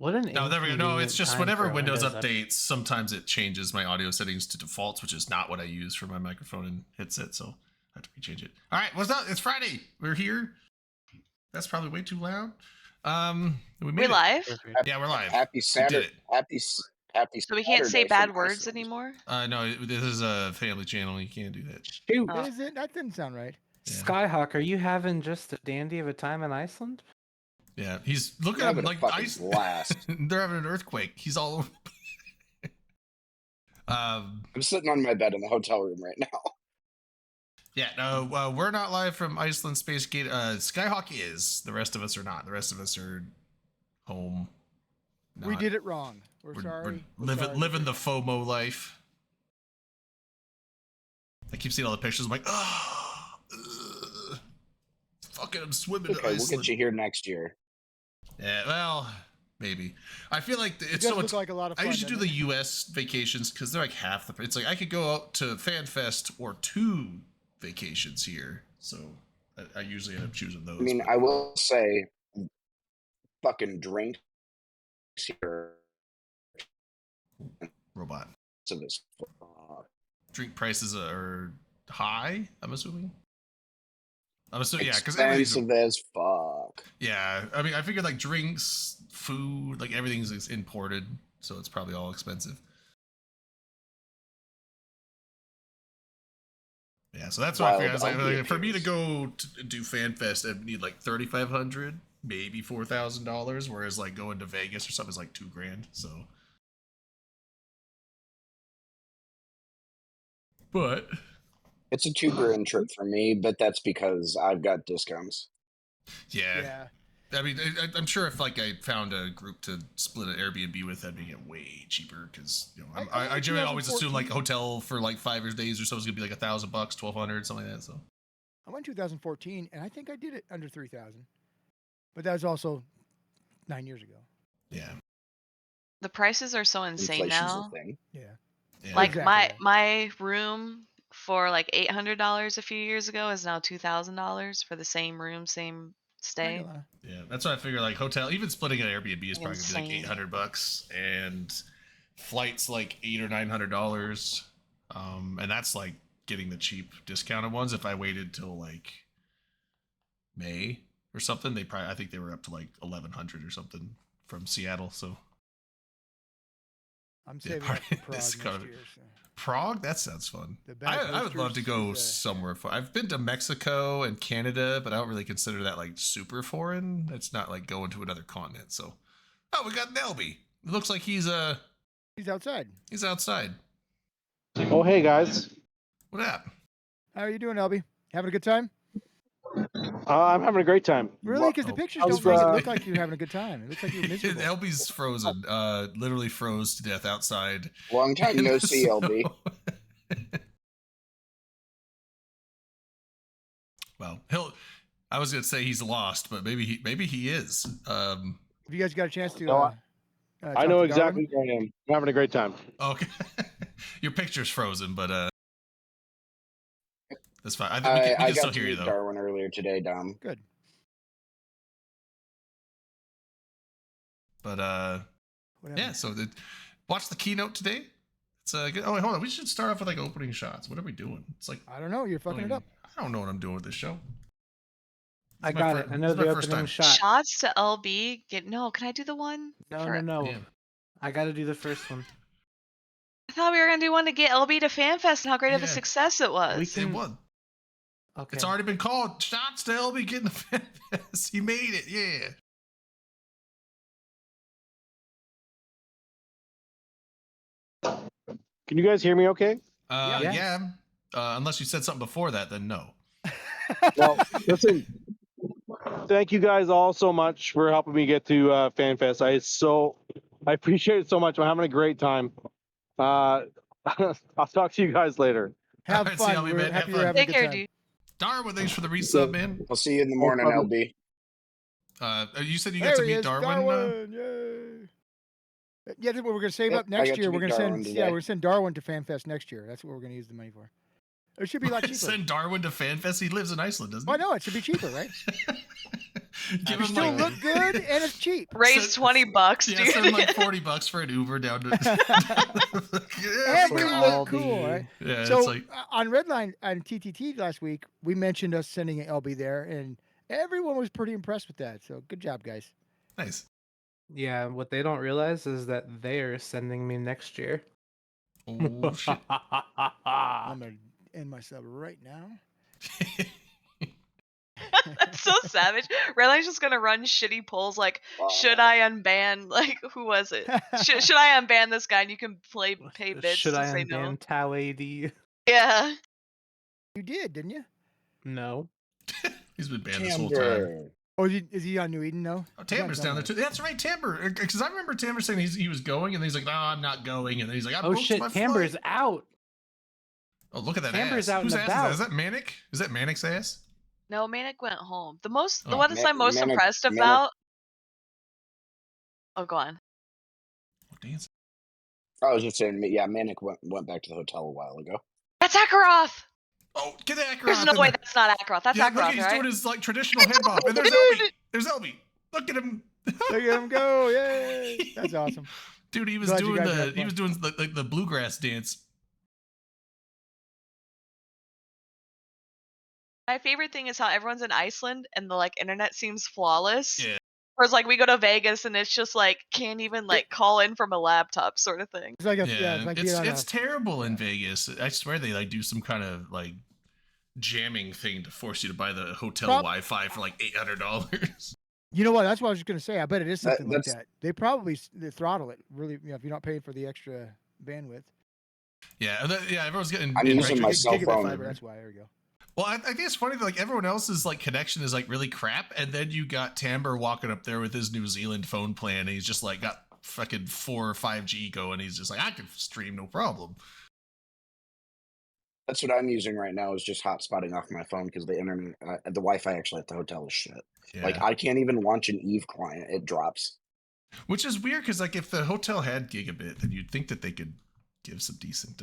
What an No, there we go. No, it's inconvenient just time whenever for a Windows update. updates, sometimes it changes my audio settings to defaults, which is not what I use for my microphone and headset, so I have to rechange it. All right, what's up? It's Friday. We're here. That's probably way too loud. We made We it. live? Perfect. Yeah, we're live. Happy Saturday. it. Happy So we can't say Saturday bad from words Iceland. anymore? No, this is a family channel. You can't do that. Shoot. Oh. Is it? That didn't sound right. Yeah. Skyhawk, are you having just a dandy of a time in Iceland? Yeah, he's looking Having at a like fucking ice. blast. They're having an earthquake. He's all over. I'm sitting on my bed in the hotel room right now. Yeah, no, we're not live from Iceland Space Gate. Skyhawk is. The rest of us are not. The rest of us are home. We did it wrong. We're We're sorry. living the FOMO life. I keep seeing all the pictures. I'm like, oh, fucking, I'm swimming. Okay, we'll get you here next year. Yeah, well, maybe. I feel like It it's does so look much. like a lot of fun. I usually do doesn't the it? U.S. vacations because they're like half the. It's like I could go out to FanFest or 2 vacations here, so I usually end up choosing those. I mean, but- I will say, fucking drinks here. robot So this, drink prices are high. I'm assuming. Yeah, because expensive as fuck. yeah. I mean, I figured like drinks, food, like everything's imported, so it's probably all expensive. Yeah, so that's what I figured. I was like, Wild for me to ideas. go to do FanFest, I'd need like $3,500, maybe $4,000, whereas like going to Vegas or something is like $2,000. So, but It's a $2,000 trip for me, but that's because I've got discounts. yeah. Yeah. I mean, I'm sure if like I found a group to split an Airbnb with, that'd be way cheaper because you know I generally always assume like a hotel for like 5 days or so is gonna be like $1,000, $1,200, something like that. So I went 2014, and I think I did it under 3,000. But that was also 9 years ago. yeah, The prices are so insane Inflation's now. a thing. Yeah. yeah. Like Exactly. my room for like $800 a few years ago is now $2,000 for the same room, same stay. Yeah, that's what I figure. Like hotel, even splitting an Airbnb is probably gonna be Insane. like $800, and flights like $800 or $900. And that's like getting the cheap discounted ones. If I waited till like May or something, I think they were up to like 1,100 or something from Seattle. So I'm Yeah, saving up part for of Prague this next kind of- year. So. Prague, that sounds fun. The back I would love to posters go is, somewhere fun. I've been to Mexico and Canada, but I don't really consider that like super foreign. It's not like going to another continent. So, oh, we got Nelby. It looks like he's He's outside. outside. Oh, hey guys. What up? How are you doing, Elby? Having a good time? I'm having a great time. Really? Because the Oh. pictures How's don't make it the- look like you're having a good time. It looks like you're miserable. Elby's frozen. Literally froze to death outside. Long time in no the see, LB. snow. Well, I was gonna say he's lost, but maybe he is. Have you guys got a chance to? No, I talk know to exactly Darwin? where I am. I'm having a great time. Okay. Your picture's frozen, but that's fine. I think we I can still got to hear you meet though. Darwin earlier today, Dom. Good. But Whatever. yeah. So watch the keynote today. It's good. Oh wait, hold on. We should start off with like opening shots. What are we doing? It's like I don't know. You're fucking it up. I don't know what I'm doing with this show. I It's my got fir- it. I know it's my the first opening time. shot. Shots to LB. Can I do the one? No, for- no. Damn. I got to do the first one. I thought we were gonna do one to get LB to FanFest and how great of a Yeah. success it was. We It can- won. Okay. It's already been called. Shots to LB getting the FanFest. He made it. Yeah. Can you guys hear me okay? Yeah. Yeah. Unless you said something before that, then no. Well, listen. Thank you guys all so much for helping me get to FanFest. I appreciate it so much. I'm having a great time. I'll talk to you guys later. Have Alright, see fun. how we We're met. Have happy you're fun. having a Take good care, time. dude. Darwin, thanks for the resub, man. I'll see you in the morning, problem. LB. You said you got to There he meet is, Darwin. Yay. Yeah, that's what we're gonna save Yep, up I next got to year. We're meet gonna send. Darwin Yeah, today. we're gonna send Darwin to FanFest next year. That's what we're gonna use the money for. It should be a lot cheaper. Send Darwin to FanFest. He lives in Iceland, doesn't he? Why no? It should be cheaper, right? Give You him still like look good and it's cheap. Raise Send- 20 bucks, yeah, dude. send like $40 for an Uber down to. And we For look Aldi. cool, right? Yeah, So it's like on Redline and TTT last week, we mentioned us sending an LB there, and everyone was pretty impressed with that. So good job, guys. nice. Yeah, what they don't realize is that they're sending me next year. Oh shit. I'm gonna end my sub right now. That's so savage. Redline's just gonna run shitty polls like, should Wow. I unban, like, who was it? Should I unban this guy and you can pay bits Should to I say no? unban Tau AD? Yeah. You did, didn't you? No. He's been banned this whole time. Timber. Oh, is he on New Eden? No. Oh, Tamber's down there too. That's right, Tamber. Because I remember Tamber saying he was going, and then he's like, "No, I'm not going." And then he's like, "I Oh booked shit, my Tamber's flight." out. Oh, look at that Tamber's ass. out Whose and ass is that? about. Is that Manic? Is that Manic's ass? No, Manic went home. The Oh. one I'm most Manic- impressed Manic- about. Oh, go on. Oh, dance. I was just saying, yeah, Manic went back to the hotel a while ago. That's Akaroth. Oh, get the Akaroth. There's no in way there. that's not Akaroth. That's Yeah, look, Akaroth, he's right? doing his like traditional head bob. And there's Elby. There's Elby. Look at him. Look at him go! Yay! That's awesome. Dude, he was Glad you doing guys had he fun. was doing the bluegrass dance. My favorite thing is how everyone's in Iceland and the like internet seems flawless. Yeah. Whereas like we go to Vegas and it's just like can't even like call in from a laptop sort of thing. It's like a Yeah, it's like it's being on it's a- terrible in Vegas. I swear they like do some kind of like jamming thing to force you to buy the hotel Prob- Wi-Fi for like $800. You know what? That's what I was just gonna say. I bet it is That- something like that's- that. They probably they throttle it really. You know, if you're not paying for the extra bandwidth. Yeah, and yeah, everyone's getting. I'm in using retro- my cell Gigabit phone. fiber. That's why. There we go. Well, I think it's funny that like everyone else's like connection is like really crap, and then you got Tamber walking up there with his New Zealand phone plan, and he's just like got fucking 4 or 5G going. He's just like, I can stream no problem. That's what I'm using right now is just hotspotting off my phone because the internet, the Wi-Fi actually at the hotel is shit. Yeah. Like I can't even launch an Eve client; it drops. Which is weird because like if the hotel had gigabit, then you'd think that they could give some decent.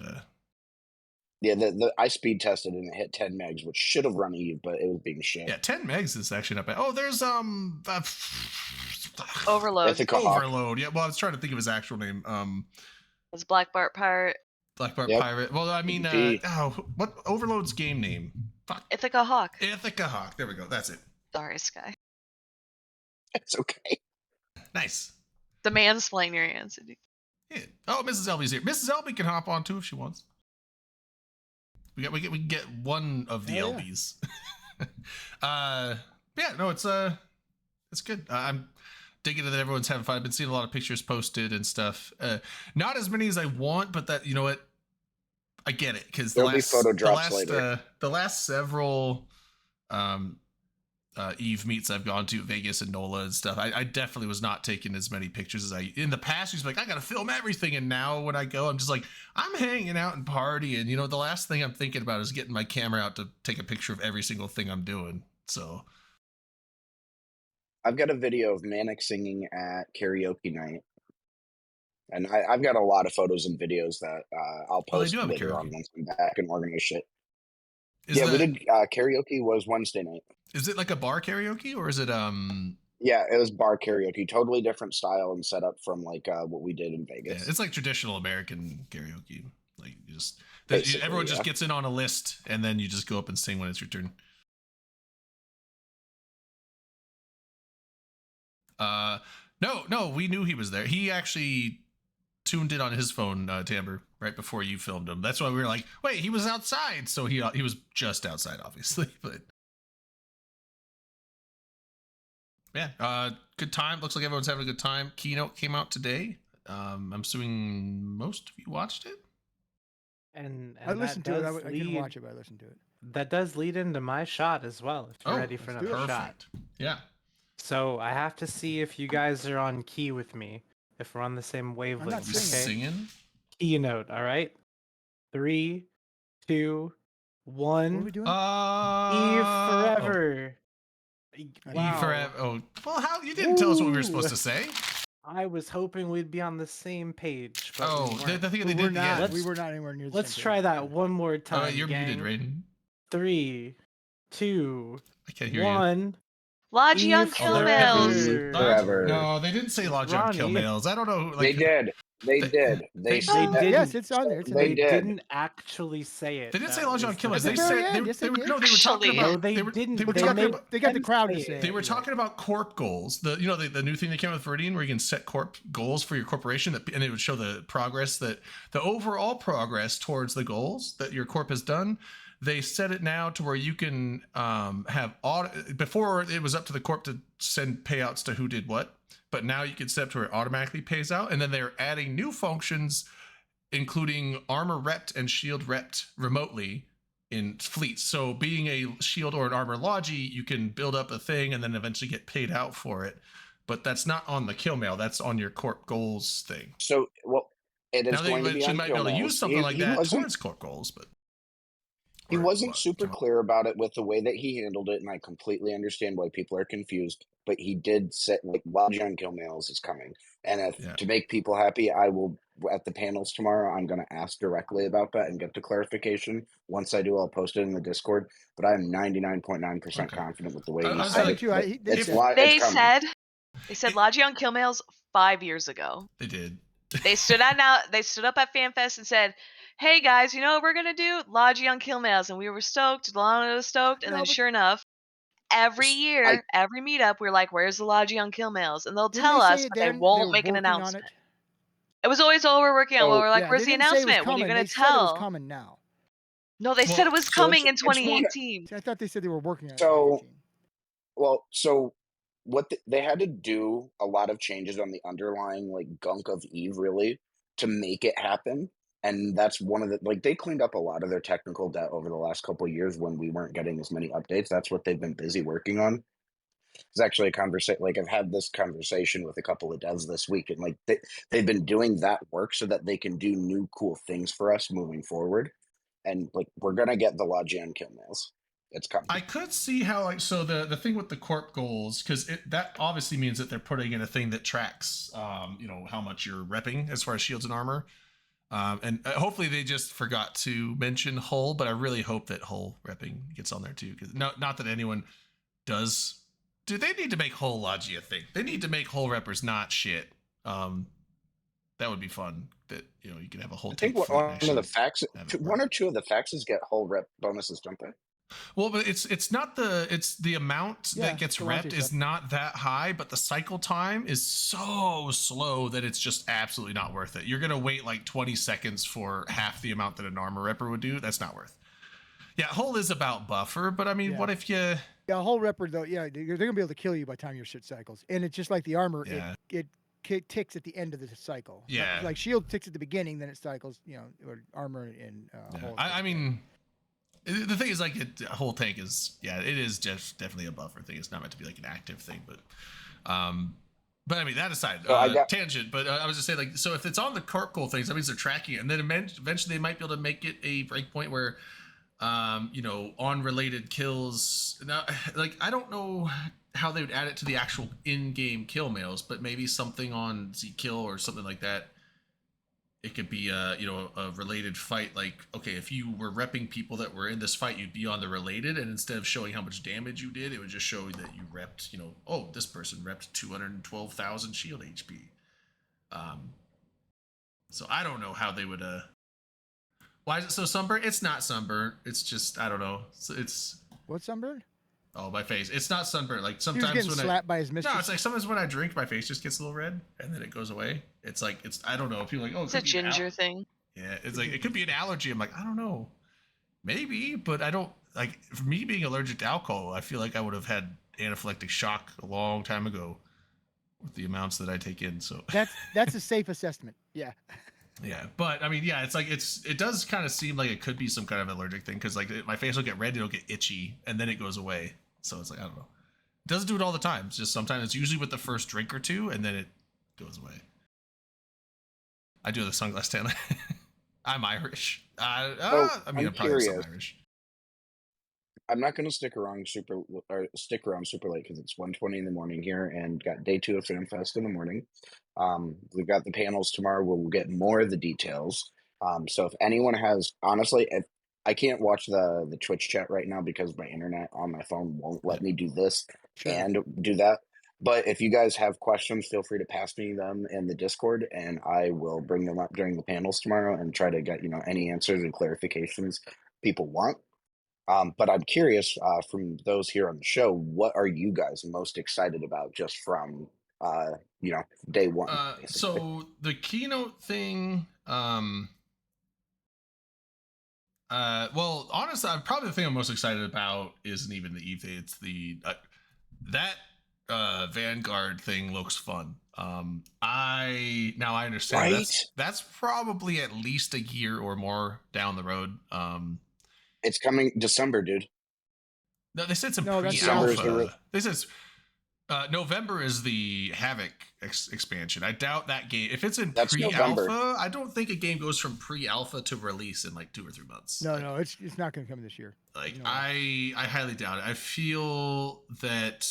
Yeah, the I speed tested and it hit 10 megs, which should have run Eve, but it was being shit. Yeah, 10 megs is actually not bad. Oh, there's Overload. Ithaca Hawk. Overload. Yeah, well, I was trying to think of his actual name. It's Black Bart Pirate. Black Bart Yep. Pirate. Well, I mean, Indeed. what Overload's game name? Fuck. Ithaca Hawk. Ithaca Hawk. There we go. That's it. Sorry, Sky. It's okay. Nice. The mansplain your answer. Yeah. Oh, Mrs. Elby's here. Mrs. Elby can hop on too if she wants. We can get one of the Oh, yeah. Elbys. Yeah, no, it's good. I'm digging it that everyone's having fun. I've been seeing a lot of pictures posted and stuff. Not as many as I want, but that, you know what? I get it because There'll be photo drops later. The last several Eve meets I've gone to, Vegas and NOLA and stuff, I definitely was not taking as many pictures as I in the past. He's like, I gotta film everything, and now when I go, I'm just like, I'm hanging out and partying. You know, the last thing I'm thinking about is getting my camera out to take a picture of every single thing I'm doing. So I've got a video of Manic singing at karaoke night, and I've got a lot of photos and videos that I'll Oh, they post do have a later on karaoke. once I'm back and organize shit. is Yeah, that, we did karaoke was Wednesday night. is it like a bar karaoke or is it Yeah, it was bar karaoke, totally different style and setup from like what we did in yeah, Vegas. it's like traditional American karaoke. Like you just Basically, everyone just yeah. gets in on a list and then you just go up and sing when it's your turn. No, we knew he was there. He actually tuned in on his phone, Tamber, right before you filmed him. That's why we were like, wait, he was outside. So he was just outside, obviously, but yeah, good time. Looks like everyone's having a good time. Keynote came out today. I'm assuming most of you watched it. And I that listened to it. does I didn't lead- watch it, but I listened to it. That does lead into my shot as well. If you're Oh, ready for let's do another it. shot. Perfect. Yeah. So I have to see if you guys are on key with me. If we're on the same wavelength. You singing. Okay. singing? Keynote. All right. 3, 2, What are 1. we doing? Eve Oh. forever. Eve forever. Oh, well, how you didn't tell us what we were supposed to say? I was hoping we'd be on the same page. But Oh, we the weren't. thing we they were did. not. Yeah, We were not anywhere near the Let's same try page. that one more time. you're muted, gang. Raiden. 3, 2, I can't hear you. 1. Lodgy on If kill there mails. ever- Forever. No, they didn't say lodge on kill Ronnie. mails. I don't know. They Like did. They they- did. they said that- didn't. Yes, it's on there. It's in They there. did. didn't actually say it. They didn't say That lodge on was kill the mails. At They the very said end, yes, they did. no, they were talking Actually. about. No, they were, didn't. They were They talking got, about. they got the them crowd to say say it. it. They were You're talking about corp goals. The new thing that came out with Viridian, where you can set corp goals for your corporation, and it would show the progress that the overall progress towards the goals that your corp has done. They set it now to where you can have before it was up to the corp to send payouts to who did what, but now you can set up to where it automatically pays out, and then they're adding new functions, including armor repped and shield repped remotely in fleets. So being a shield or an armor logi, you can build up a thing and then eventually get paid out for it. But that's not on the kill mail. That's on your corp goals thing. So, well, it is Now they going to be eventually on might be kill able to mails. use something like that wasn't- towards corp goals, but He or wasn't what, super come on. clear about it with the way that he handled it, and I completely understand why people are confused. But he did say, like, Lodge on kill mails is coming, and if Yeah. to make people happy, I will at the panels tomorrow. I'm going to ask directly about that and get the clarification. Once I do, I'll post it in the Discord. But I'm 99.9% Okay. confident with the way I he was said like- it. Too, that they it's said- They it's coming. said Lodgy on kill mails 5 years ago. They did. They stood up at FanFest and said, "Hey guys, you know what we're gonna do? Lodgy on kill mails," and we were stoked. Delano was stoked, and No, then but- sure enough, every S- year, every meetup, we're like, "Where's the Lodgy on kill mails?" And they'll Didn't tell they say us, it but they then? won't were make an working on announcement. it? It was always, "Oh, we're working on." So- Well, we're like, Yeah, "Where's they the didn't say it was announcement? What are you coming. gonna They said it was tell?" coming now. No, they said Well, it was so coming in it's one of- 2018. See, I thought they said they were working on it. So- in 2018. Well, so what they had to do a lot of changes on the underlying like gunk of Eve really to make it happen. And that's one of the like they cleaned up a lot of their technical debt over the last couple of years when we weren't getting as many updates. That's what they've been busy working on. It's actually a conversation like I've had this conversation with a couple of devs this week, and like they've been doing that work so that they can do new cool things for us moving forward. And like we're gonna get the Logian kill mails. It's coming. I could see how like so the thing with the corp goals, because that obviously means that they're putting in a thing that tracks how much you're repping as far as shields and armor, and hopefully they just forgot to mention hull, but I really hope that hull repping gets on there too, because not that anyone does. Do they need to make hull logi a thing? They need to make hull reppers not shit. That would be fun. That you could have a whole I think tank one fleet of the actually facts, have it one work. or two of the faxes get whole rep bonuses, don't they? Well, but it's not it's the amount Yeah, that gets the launch repped stuff. is not that high, but the cycle time is so slow that it's just absolutely not worth it. You're gonna wait like 20 seconds for half the amount that an armor repper would do. That's not worth. Yeah, hull is about buffer, but I mean, Yeah. what if you? Yeah, a whole repper though. Yeah, they're gonna be able to kill you by the time your shit cycles, and it's just like the armor. Yeah. It ticks at the end of the cycle. Yeah. Like shield ticks at the beginning, then it cycles. Or armor and. Yeah. hull I ticks. mean, the thing is, like, a whole tank is it is just definitely a buffer thing. It's not meant to be like an active thing, but I mean, that aside, So I got- tangent. But I was just saying, like, so if it's on the corp goal things, that means they're tracking it, and then eventually they might be able to make it a breakpoint where, on related kills. Now, like, I don't know how they would add it to the actual in-game kill mails, but maybe something on Zkill or something like that. It could be a related fight. Like, okay, if you were repping people that were in this fight, you'd be on the related, and instead of showing how much damage you did, it would just show that you repped, this person repped 212,000 shield HP. So I don't know how they would why is it so sunburnt? It's not sunburnt. It's just, I don't know. It's What's sunburn? my face. It's not sunburnt. Like He was sometimes getting when slapped by his mistress. no, it's like sometimes when I drink, my face just gets a little red, and then it goes away. It's like I don't know. People are like, oh, it It's a could be an ginger thing. yeah, it's like it could be an allergy. I'm like, I don't know, maybe, but I don't like. For me being allergic to alcohol, I feel like I would have had anaphylactic shock a long time ago with the amounts that I take in. So That's a safe assessment. Yeah. yeah, but I mean, yeah, it's like it does kind of seem like it could be some kind of allergic thing because like my face will get red, it'll get itchy, and then it goes away. So it's like I don't know. It doesn't do it all the time. It's just sometimes it's usually with the first drink or two, and then it goes away. I do have the sunglass stand. I'm Irish. I mean, I'm probably some curious. Irish. I'm not going to stick around super late because it's 1:20 in the morning here and got day 2 of FanFest in the morning. We've got the panels tomorrow where we'll get more of the details. So if anyone has, honestly, if I can't watch the Twitch chat right now because my internet on my phone won't let me do this. Sure. and do that. But if you guys have questions, feel free to pass me them in the Discord, and I will bring them up during the panels tomorrow and try to get any answers and clarifications people want. But I'm curious from those here on the show, what are you guys most excited about just from day one? Basically. So the keynote thing, well, honestly, probably the thing I'm most excited about isn't even the Eve. It's the that Vanguard thing looks fun. I understand Right? that's probably at least a year or more down the road. It's coming December, dude. No, they said some No, that's December is the pre-alpha. This is November is the Havoc expansion. I doubt that game. If it's in That's November. pre-alpha, I don't think a game goes from pre-alpha to release in like 2 or 3 months. No, it's not going to come this year. Like No. I highly doubt it. I feel that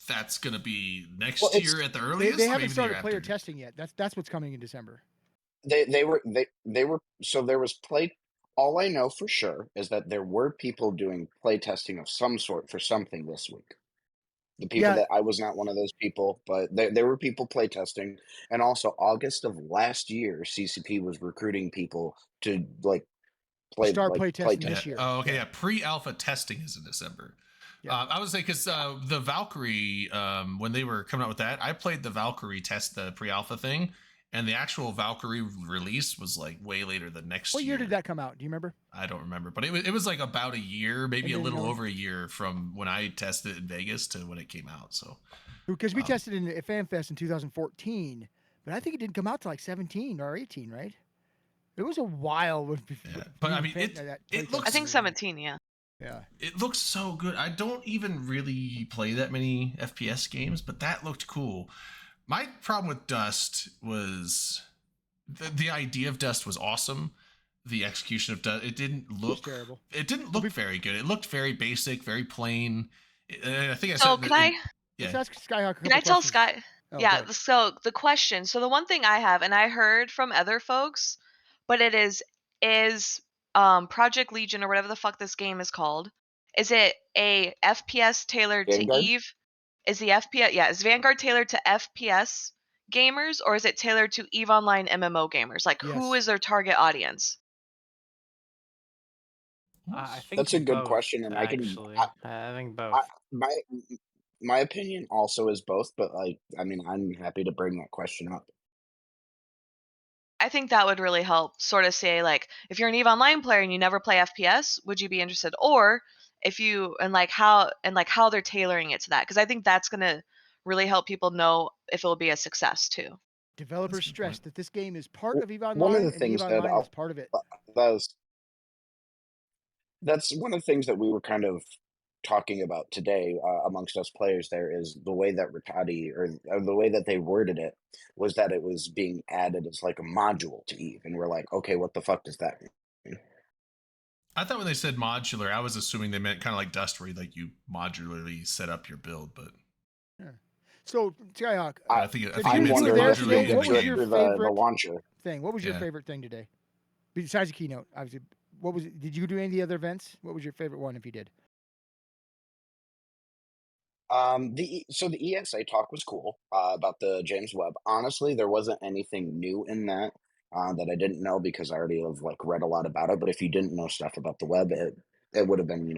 that's going to be next Well, year at the earliest. They maybe haven't the started year player after. testing yet. That's what's coming in December. They were so there was play. All I know for sure is that there were people doing play testing of some sort for something this week. The people Yeah. that I was not one of those people, but there were people play testing, and also August of last year, CCP was recruiting people to like Start play testing Yeah. this year. Oh, okay. Yeah. Pre-alpha testing is in December. Yeah. I would say because the Valkyrie, when they were coming out with that, I played the Valkyrie test, the pre-alpha thing, and the actual Valkyrie release was like way later the next What year did that come out? Do you remember? I don't remember, but it was like about a year, maybe a then, little over a year from when I tested it in Vegas to when it came out. So Because we tested it at FanFest in 2014, but I think it didn't come out till like 17 or 18, right? It was a while with. Yeah. But I mean, it looks. I think 17. Yeah. Yeah. It looks so good. I don't even really play that many FPS games, but that looked cool. My problem with Dust was the idea of Dust was awesome. The execution of Dust, it didn't look terrible. It didn't look very good. It looked very basic, very plain. I think I So said. can I? Let's Yeah. ask Skyhawk. Can I tell Sky? Oh, Yeah. go ahead. So the question. So the one thing I have, and I heard from other folks, but it is Project Legion or whatever the fuck this game is called. Is it a FPS tailored Vanguard? to Eve? Is the FPS? Yeah. Is Vanguard tailored to FPS gamers, or is it tailored to Eve Online MMO gamers? Like, who Yes. is their target audience? I think That's a good both, question, and I actually. can. I think both. My opinion also is both, but I'm happy to bring that question up. I think that would really help sort of say, like, if you're an EVE Online player and you never play FPS, would you be interested? Or if you, and how they're tailoring it to that. Because I think that's going to really help people know if it will be a success too. Developers good stressed that this game is part Well, of EVE Online, one of the and things EVE that Online is part of it. That's one of the things that we were kind of talking about today amongst us players. There is the way that Riccati or the way that they worded it was that it was being added as like a module to Eve, and we're like, okay, what the fuck does that mean? I thought when they said modular, I was assuming they meant kind of like Dust, where you modularly set up your build. But So Skyhawk, I think did I'm you it's were wondering there if modularly today? in What the was game. your the favorite launcher. thing? What was your Yeah. favorite thing today? Besides the keynote, obviously. What was it? Did you do any of the other events? What was your favorite one if you did? The ESA talk was cool about the James Webb. Honestly, there wasn't anything new in that that I didn't know because I already have like read a lot about it. But if you didn't know stuff about the web, it would have been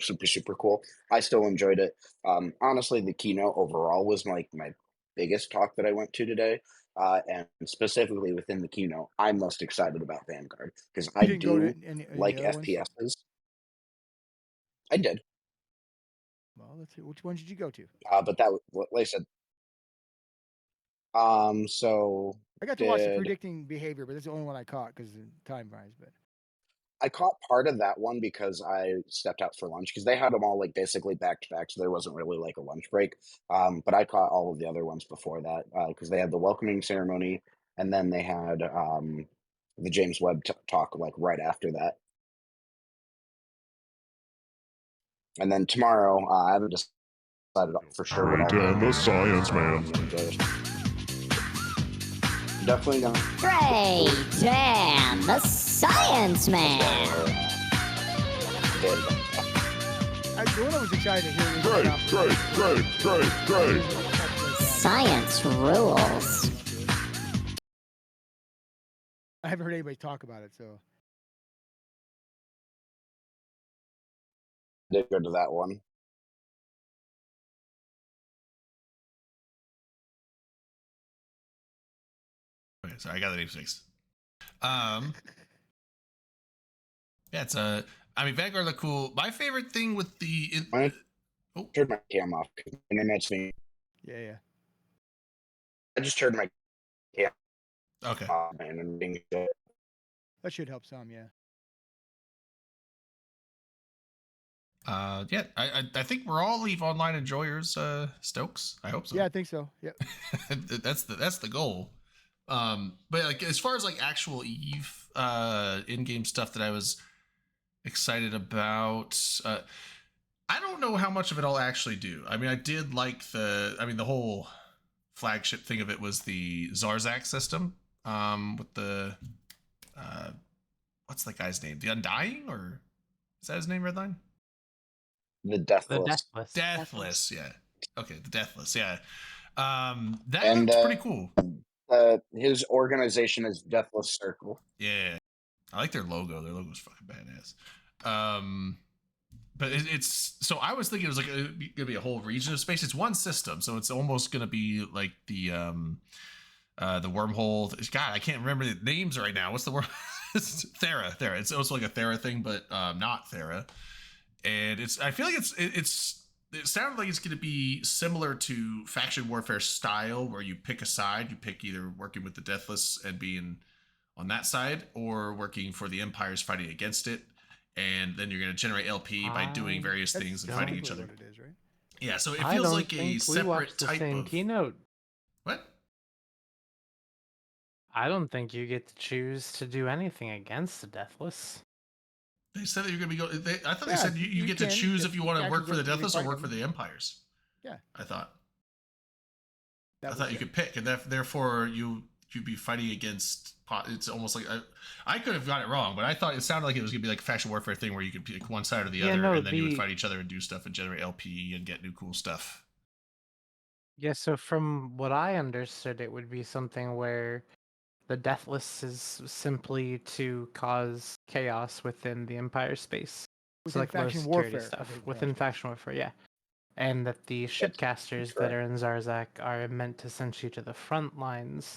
super cool. I still enjoyed it. Honestly, the keynote overall was like my biggest talk that I went to today. And specifically within the keynote, I'm most excited about Vanguard because I didn't go do to any like other ones? FPSs. I did. Well, let's see. Which ones did you go to? But that, like I said, so I got to watch the did predicting behavior, but that's the only one I caught because of time wise. But I caught part of that one because I stepped out for lunch because they had them all like basically back to back, so there wasn't really like a lunch break. But I caught all of the other ones before that because they had the welcoming ceremony and then they had the James Webb talk like right after that. And then tomorrow, I haven't decided for sure what Great I'll and the Science Man. Definitely gonna. Great and the Science Man. I the one I was excited to hear is Science rules. I haven't heard anybody talk about it, so Did go to that one. Okay, sorry, I got the name fixed. Yeah, it's I mean, Vanguard look cool. My favorite thing with the Turned my cam off. Internet's me. yeah. I just turned my cam okay. off, man, and being good. That should help some, yeah. Yeah, I think we're all EVE Online enjoyers, Stokes. I hope so. Yeah, I think so. Yeah. that's the goal. But like as far as like actual EVE in-game stuff that I was excited about, I don't know how much of it I'll actually do. I mean, I did like the whole flagship thing of it was the Zarzak system, with the what's the guy's name? The Undying, or is that his name, Redline? The Deathless. The Deathless. Deathless, yeah. Okay, the Deathless, yeah. That And, looked pretty cool. His organization is Deathless Circle. Yeah, I like their logo. Their logo's fucking badass. But it's so I was thinking it was like gonna be a whole region of space. It's one system, so it's almost gonna be like the wormhole. God, I can't remember the names right now. What's the word? Thera. It's also like a Thera thing, but not Thera. And I feel like it sounded like it's going to be similar to faction warfare style, where you pick a side. You pick either working with the Deathless and being on that side, or working for the Empires fighting against it. And then you're going to generate LP by doing various things and fighting each other. What it is, right? Yeah, so it I feels don't like a think we separate watched the type same of keynote. what? I don't think you get to choose to do anything against the Deathless. They said that you're going to be going. I thought they Yeah, said you you get to can, choose if if you want to work for the factions are really Deathless or fighting work for them. the Empires. Yeah. I thought That I was thought you it. could pick, and therefore you'd be fighting against. It's almost like I could have got it wrong, but I thought it sounded like it was going to be like a faction warfare thing where you could pick one side or the other, no, and then you would the- fight each other and do stuff and generate LP and get new cool stuff. Yeah, so from what I understood, it would be something where the Deathless is simply to cause chaos within the Empire space. Within So like low faction security warfare stuff of the within Empire faction warfare, yeah. And that the shipcasters that correct. are in Zarzak are meant to send you to the front lines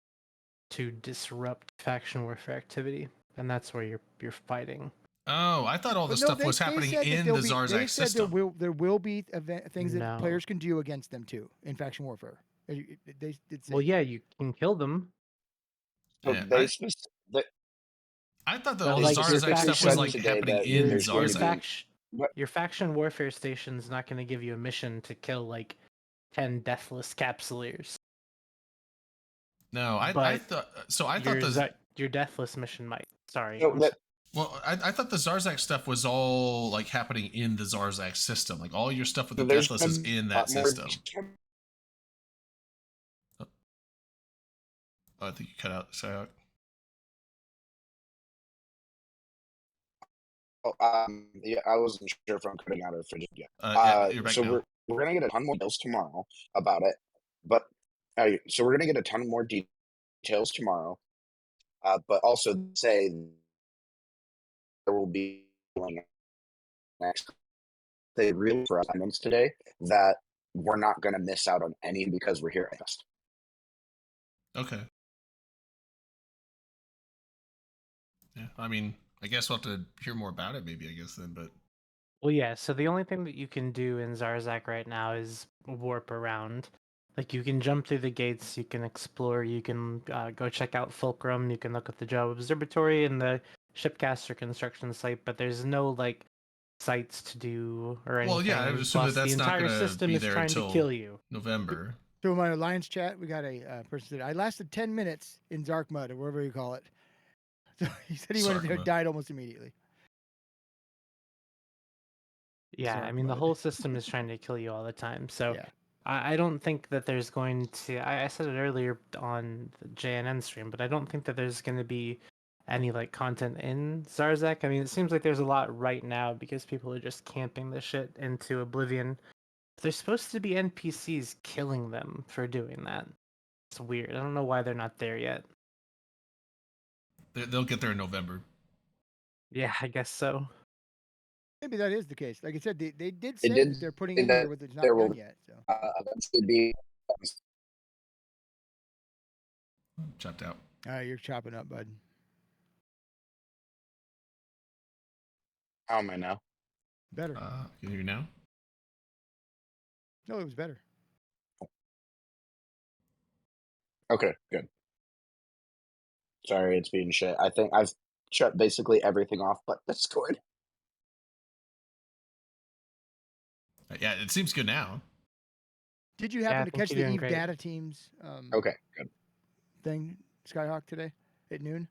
to disrupt faction warfare activity, and that's where you're fighting. Oh, I thought all the But no, stuff was they happening said that in there'll the be- They Zarzak said system. there will be things that No. players can do against them too in faction warfare. They did say. Well, yeah, you can kill them. So Yeah, I thought But, all the like, your Zarzak stuff was faction- like today happening that in there's gonna be- Zarzak. What? Your faction warfare station's not going to give you a mission to kill like 10 Deathless Capsuleers. No, I But thought so. I your, thought the your Deathless mission might. Sorry. So I'm that- well, I thought the Zarzak stuff was all like happening in the Zarzak system. Like all your stuff with So the there's Deathless is been in a that lot more system. detail- Oh, I think you cut out. So Yeah, I wasn't sure if I'm cutting out or if I just yeah. yeah, you're back So now. we're gonna get a ton more details tomorrow about it, but so we're gonna get a ton more details tomorrow. But also say there will be next. They really for us today that we're not gonna miss out on any because we're here at Fest. Okay. Yeah, I mean, I guess we'll have to hear more about it, maybe. I guess then, but Well, yeah, so the only thing that you can do in Zarzak right now is warp around. Like, you can jump through the gates, you can explore, you can go check out Fulcrum, you can look at the Job Observatory and the Shipcaster construction site, but there's no, like, sites to do or anything. well, yeah, I would assume Plus, that that's the not entire going to system be is there trying to until kill you. November. So in my Alliance chat, we got a person said I lasted 10 minutes in Zark Mud or wherever you call it. So he said he went in there and Zarkmud. died almost immediately. Yeah, I mean, the Zarkmud. whole system is trying to kill you all the time. So Yeah. I don't think that there's going to. I said it earlier on the JNN stream, but I don't think that there's going to be any like content in Zarzak. I mean, it seems like there's a lot right now because people are just camping the shit into Oblivion. There's supposed to be NPCs killing them for doing that. It's weird. I don't know why they're not there yet. They'll get there in November. Yeah, I guess so. Maybe that is the case. Like I said, they did They say did that they're putting say in that there with it's not there done will yet. So eventually be. Chopped out. all right, you're chopping up, bud. How am I now? Better. Can you hear me now? No, it was better. Okay, good. Sorry, it's being shit. I think I've shut basically everything off but Discord. Yeah, it seems good now. Did you Yeah, I happen to think catch you're the doing Eve great. Data Teams Okay, good. thing, Skyhawk, today at noon?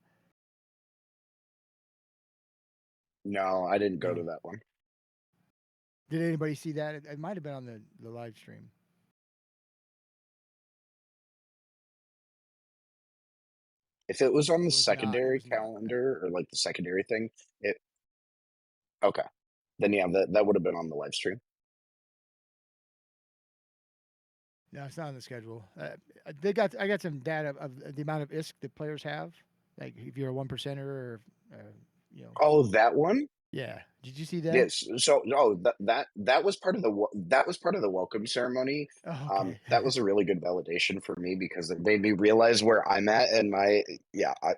No, I didn't go No. to that one. Did anybody see that? It might have been on the live stream. If it was on the It was not. It secondary was not. calendar or like the secondary thing, it okay. Then yeah, that would have been on the live stream. No, it's not on the schedule. I got some data of the amount of ISK that players have. Like if you're a 1%er or you know. Oh, that one? Yeah. Did you see that? Yes. So no, that was part of the welcome ceremony. Oh, okay. That was a really good validation for me because it made me realize where I'm at and my Yeah, I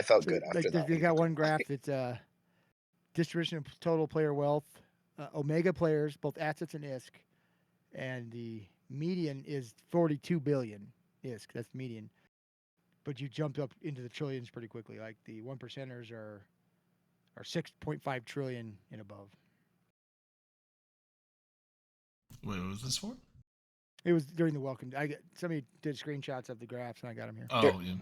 felt so, good after like that they one. got one graph that's distribution of total player wealth, Omega players, both assets and ISK, and the median is 42 billion ISK. That's the median. But you jumped up into the trillions pretty quickly. Like the 1%ers are 6.5 trillion and above. Wait, what was this for? It was during the welcome. Somebody did screenshots of the graphs and I got them here. Oh, yeah.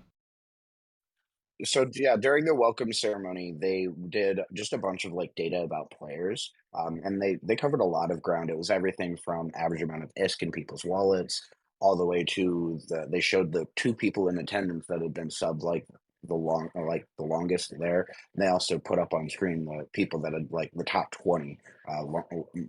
So yeah, during the welcome ceremony, they did just a bunch of like data about players, and they covered a lot of ground. It was everything from average amount of ISK in people's wallets, all the way to they showed the 2 people in attendance that had been subbed like the longest there. And they also put up on screen the people that had like the top 20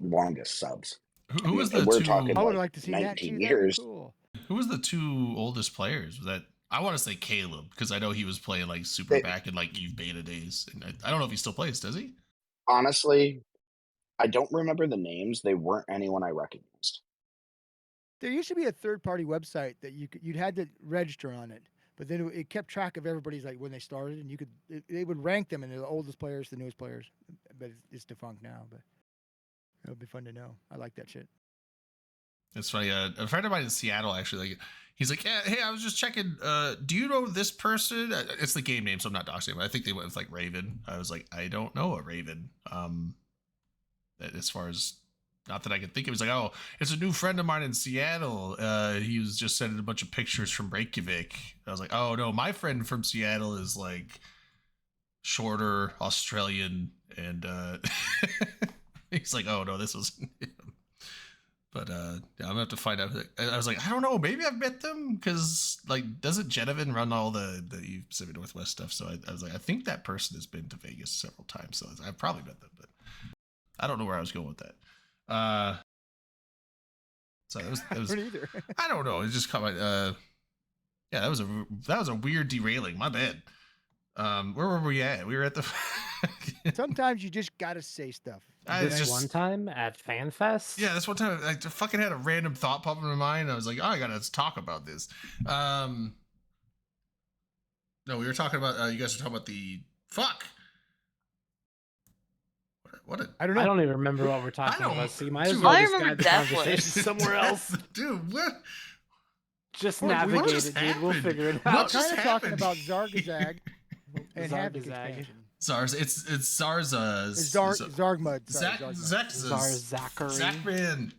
longest subs. Who was And the we're two? talking I would like like to see that 19 too. That'd be years. cool. Who was the 2 oldest players? Was that I want to say Caleb because I know he was playing like super They- back in like Eve beta days, and I don't know if he still plays. Does he? Honestly, I don't remember the names. They weren't anyone I recognized. There used to be a third-party website that you'd had to register on it, but then it kept track of everybody's like when they started, and they would rank them, and they're the oldest players, the newest players. But it's defunct now. But it would be fun to know. I like that shit. It's funny. A friend of mine in Seattle actually, like, he's like, yeah, hey, I was just checking. Do you know this person? It's the game name, so I'm not doxing him. I think they went with like Raven. I was like, I don't know a Raven. As far as not that I can think of, he's like, oh, it's a new friend of mine in Seattle. He was just sending a bunch of pictures from Reykjavik. I was like, oh no, my friend from Seattle is like shorter, Australian, and he's like, oh no, this was him. But yeah, I'm gonna have to find out. I was like, I don't know, maybe I've met them because like, doesn't Genevieve run all the Pacific Northwest stuff? So I was like, I think that person has been to Vegas several times, so I've probably met them, but I don't know where I was going with that. So it was either. I don't know. It just caught my yeah, that was a weird derailing. My bad. Where were we at? We were at the Sometimes you just gotta say stuff. This one time at FanFest? Yeah, this one time I fucking had a random thought pop in my mind. I was like, oh, I gotta talk about this. No, we were talking about you guys were talking about the fuck. I don't know. I don't even remember what we're talking don't- about. So you might as dude. well I just remember guide the Deathwish. conversation somewhere else. Dude, what? Just What navigate just it, dude. We'll happened? figure it What out. just Kind of talking happened? about Zargazag and Havoc Zargazag. expansion. SARS. It's Zarza. Zargmud. Zach. Zarzakari. Zachman.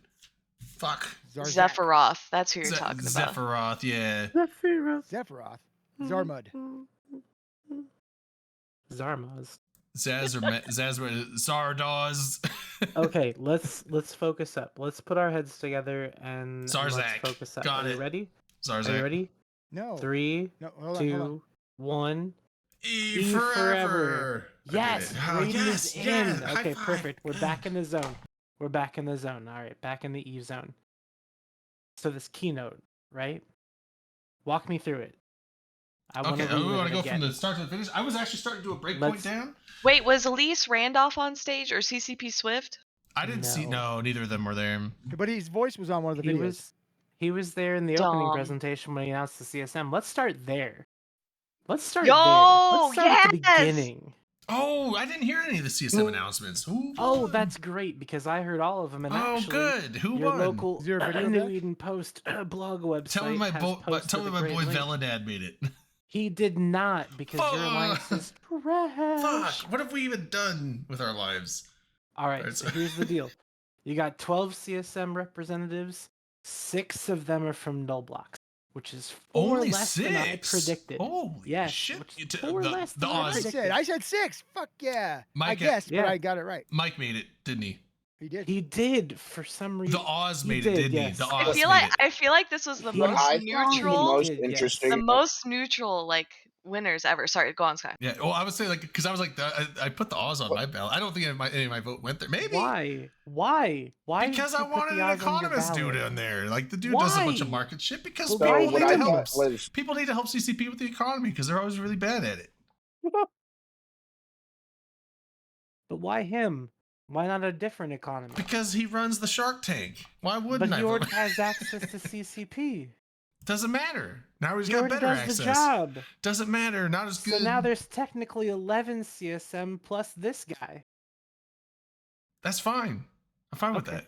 Fuck. Zephyroth. That's who you're talking about. Zephyroth. Yeah. Sephiroth. Zarmud. Zarmaz. Zardoz. Okay, let's focus up. Let's put our heads together and let's Zarzak. focus up. Got Are it. you ready? Zarzak. Are you ready? No. 3, No, hold on, 2, hold on. 1. E E forever. forever. I did Yes, it. Oh, Raiden yes, is in. yes. High Okay, five. perfect. We're back in the zone. We're back in the zone. All right, back in the Eve zone. So this keynote, right? Walk me through it. I want Okay, to we relive want it to go from again. the start to the finish. I was actually starting to do a breakpoint Let's- down. Wait, was Elise Randolph on stage or CCP Swift? I didn't see. No, neither of them were there. But his voice was on one of the videos. He was there in the opening Dumb. presentation when he announced the CSM. Let's start there. Let's start Yo, there. Let's start at the yes! beginning. Oh, I didn't hear any of the CSM announcements. Who? Oh, won? that's great because I heard all of them. And Oh, actually, good. Who your won? local Is there a video New deck? Eden Post blog website Tell me my has boy. posted Tell me a my great boy link. Veladad made it. He did not because your alliance is trash. Fuck! What have we even done with our lives? All right, Alright, so so- here's the deal. You got 12 CSM representatives. 6 of them are from null blocks, which is 4 Only less than I 6? predicted. Holy Yes, shit! which is You t- 4 the- less the than I odds- predicted. I said 6. Fuck yeah. I Mike, guessed, yeah. but I got it right. Mike made it, didn't he? He did. He did for some reason. The Oz He made did, it, didn't yes. he? The I Oz feel made like it. I feel like this was the He- What most I thought was the neutral, most Did, yes. interesting. the most neutral like winners ever. Sorry, go on, Sky. Yeah. Well, I would say like because I was like I put the Oz on my ballot. I don't think any of my vote went there. Maybe. Why? Why? Why? did Because you I put wanted the an Oz on your economist dude ballot? in there. Like the dude does a bunch of Why? market shit because Well, So why people what need did I to you- help. thought was People need to help CCP with the economy because they're always really bad at it. But why him? Why not a different economy? Because he runs the Shark Tank. Why wouldn't But I he vote? already has access to CCP. Doesn't matter. Now he's He got already better does access. the job. Doesn't matter. Not as So good. now there's technically 11 CSM plus this guy. That's fine. I'm fine with Okay. that.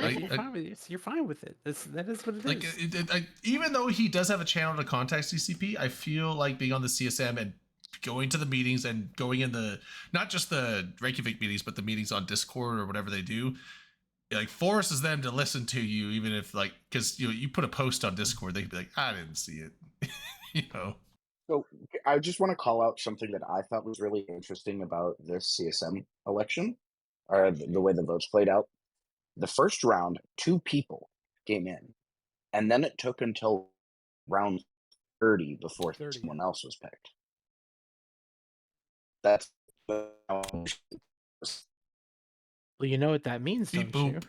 Like, Like, you're fine with it. You're fine with it. That is what it is. Like even though he does have a channel to contact CCP, I feel like being on the CSM and going to the meetings and going in the not just the Reykjavik meetings, but the meetings on Discord or whatever they do, like forces them to listen to you, even if like because you put a post on Discord, they'd be like, I didn't see it, you know. so. I just want to call out something that I thought was really interesting about this CSM election, or the way the votes played out. The first round, 2 people came in, and then it took until round 30 before 30. someone else was picked. That's Well, you know what that means, Beep don't you? boop.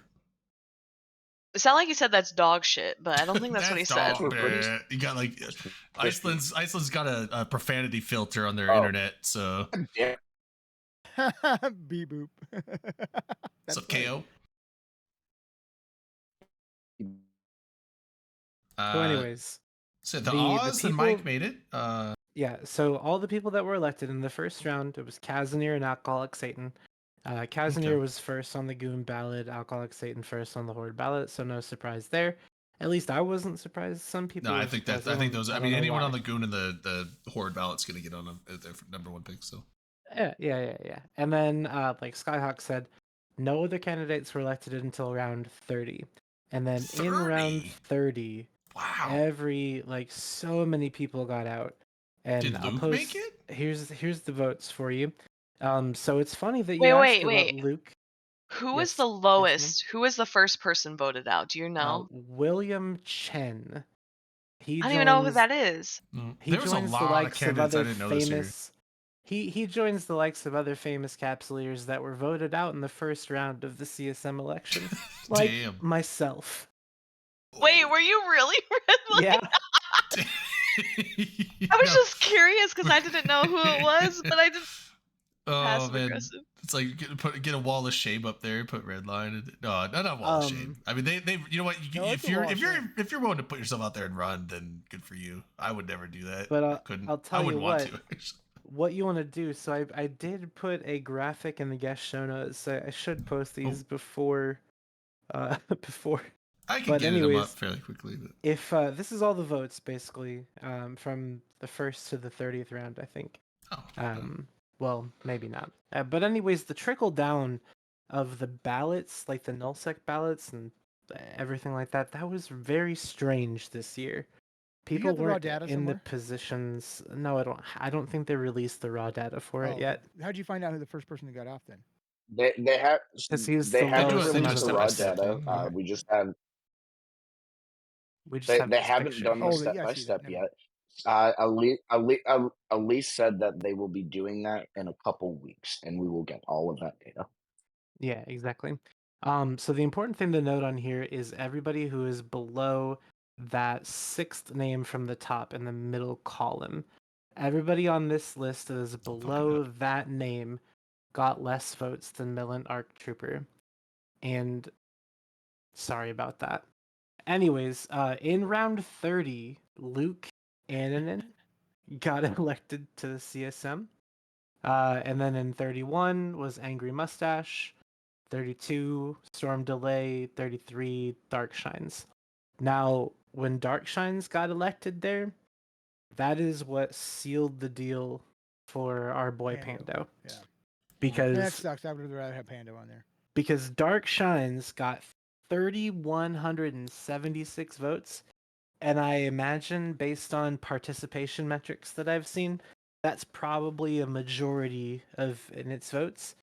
It sounded like he said that's dog shit, but I don't think that's what he said. dog shit. You got like Iceland's got a profanity filter on their Oh. internet, so yeah. Beep boop. what's up, funny. KO? So, anyways, So the the Oz and Mike people- made it. yeah. So all the people that were elected in the first round, it was Casimir and Alcoholic Satan. Casimir Okay. was first on the Goon ballot. Alcoholic Satan first on the Horde ballot. So no surprise there. At least I wasn't surprised. Some people. No, I were think surprised. that I think those. I don't mean, know anyone why. on the Goon and the Horde ballot's gonna get on their number 1 pick. So Yeah. And then, like Skyhawk said, no other candidates were elected until round 30. And then in round 30? 30, wow. so many people got out. And Did I'll Luke post, make it? Here's the votes for you. So it's funny that you Wait, asked wait. about Luke. Who was Yes, the yes, ma'am. lowest? Who was the first person voted out? Do you know? William Chen. He I don't even know who joins- that is. He There was a joins the lot of likes of candidates I other didn't know this year. famous. He joins the likes of other famous capsuleers that were voted out in the first round of the CSM election, like Damn. myself. Wait, were you really? Yeah, I was just curious because I didn't know who it was, but I didn't. Oh Passive man, aggressive. it's like get a wall of shame up there. Put red line. No, not a wall of shame. I mean, they you know what? No, it's If a you're wall of shame. if you're willing to put yourself out there and run, then good for you. I would never do that. But, I couldn't. I'll tell I you wouldn't want what. to. what you want to do. So I did put a graphic in the guest show notes. I should post these before before. I can But get them up anyways, fairly quickly. But... If this is all the votes basically from the first to the 30th round, I think. Oh, Well, maybe not. But anyways, the trickle down of the ballots, like the nullsec ballots and everything like that, that was very strange this year. You People got the raw weren't data in somewhere? the positions. No, I don't. I don't think they released the raw data for it yet. How'd you find out who the first person that got off then? They have Because he's they the haven't lowest they do a released the raw step-by-step data. thing, yeah. We just have We just they, have they this haven't picture. done the Oh, step yeah, I by see that. step Never yet. mind. Elise said that they will be doing that in a couple weeks, and we will get all of that data. Yeah, exactly. So the important thing to note on here is everybody who is below that sixth name from the top in the middle column. Everybody on this list that is below that name got less votes than Millen Arc Trooper. And sorry about that. Anyways, in round 30, Luke Annanen got elected to the CSM. And then in 31 was Angry Mustache, 32 Storm Delay, 33 Darkshines. Now, when Darkshines got elected there, that is what sealed the deal for our boy Pando. Yeah. Because That sucks. I would rather have Pando on there. Because Darkshines got 3,176 votes, and I imagine based on participation metrics that I've seen, that's probably a majority of in its votes,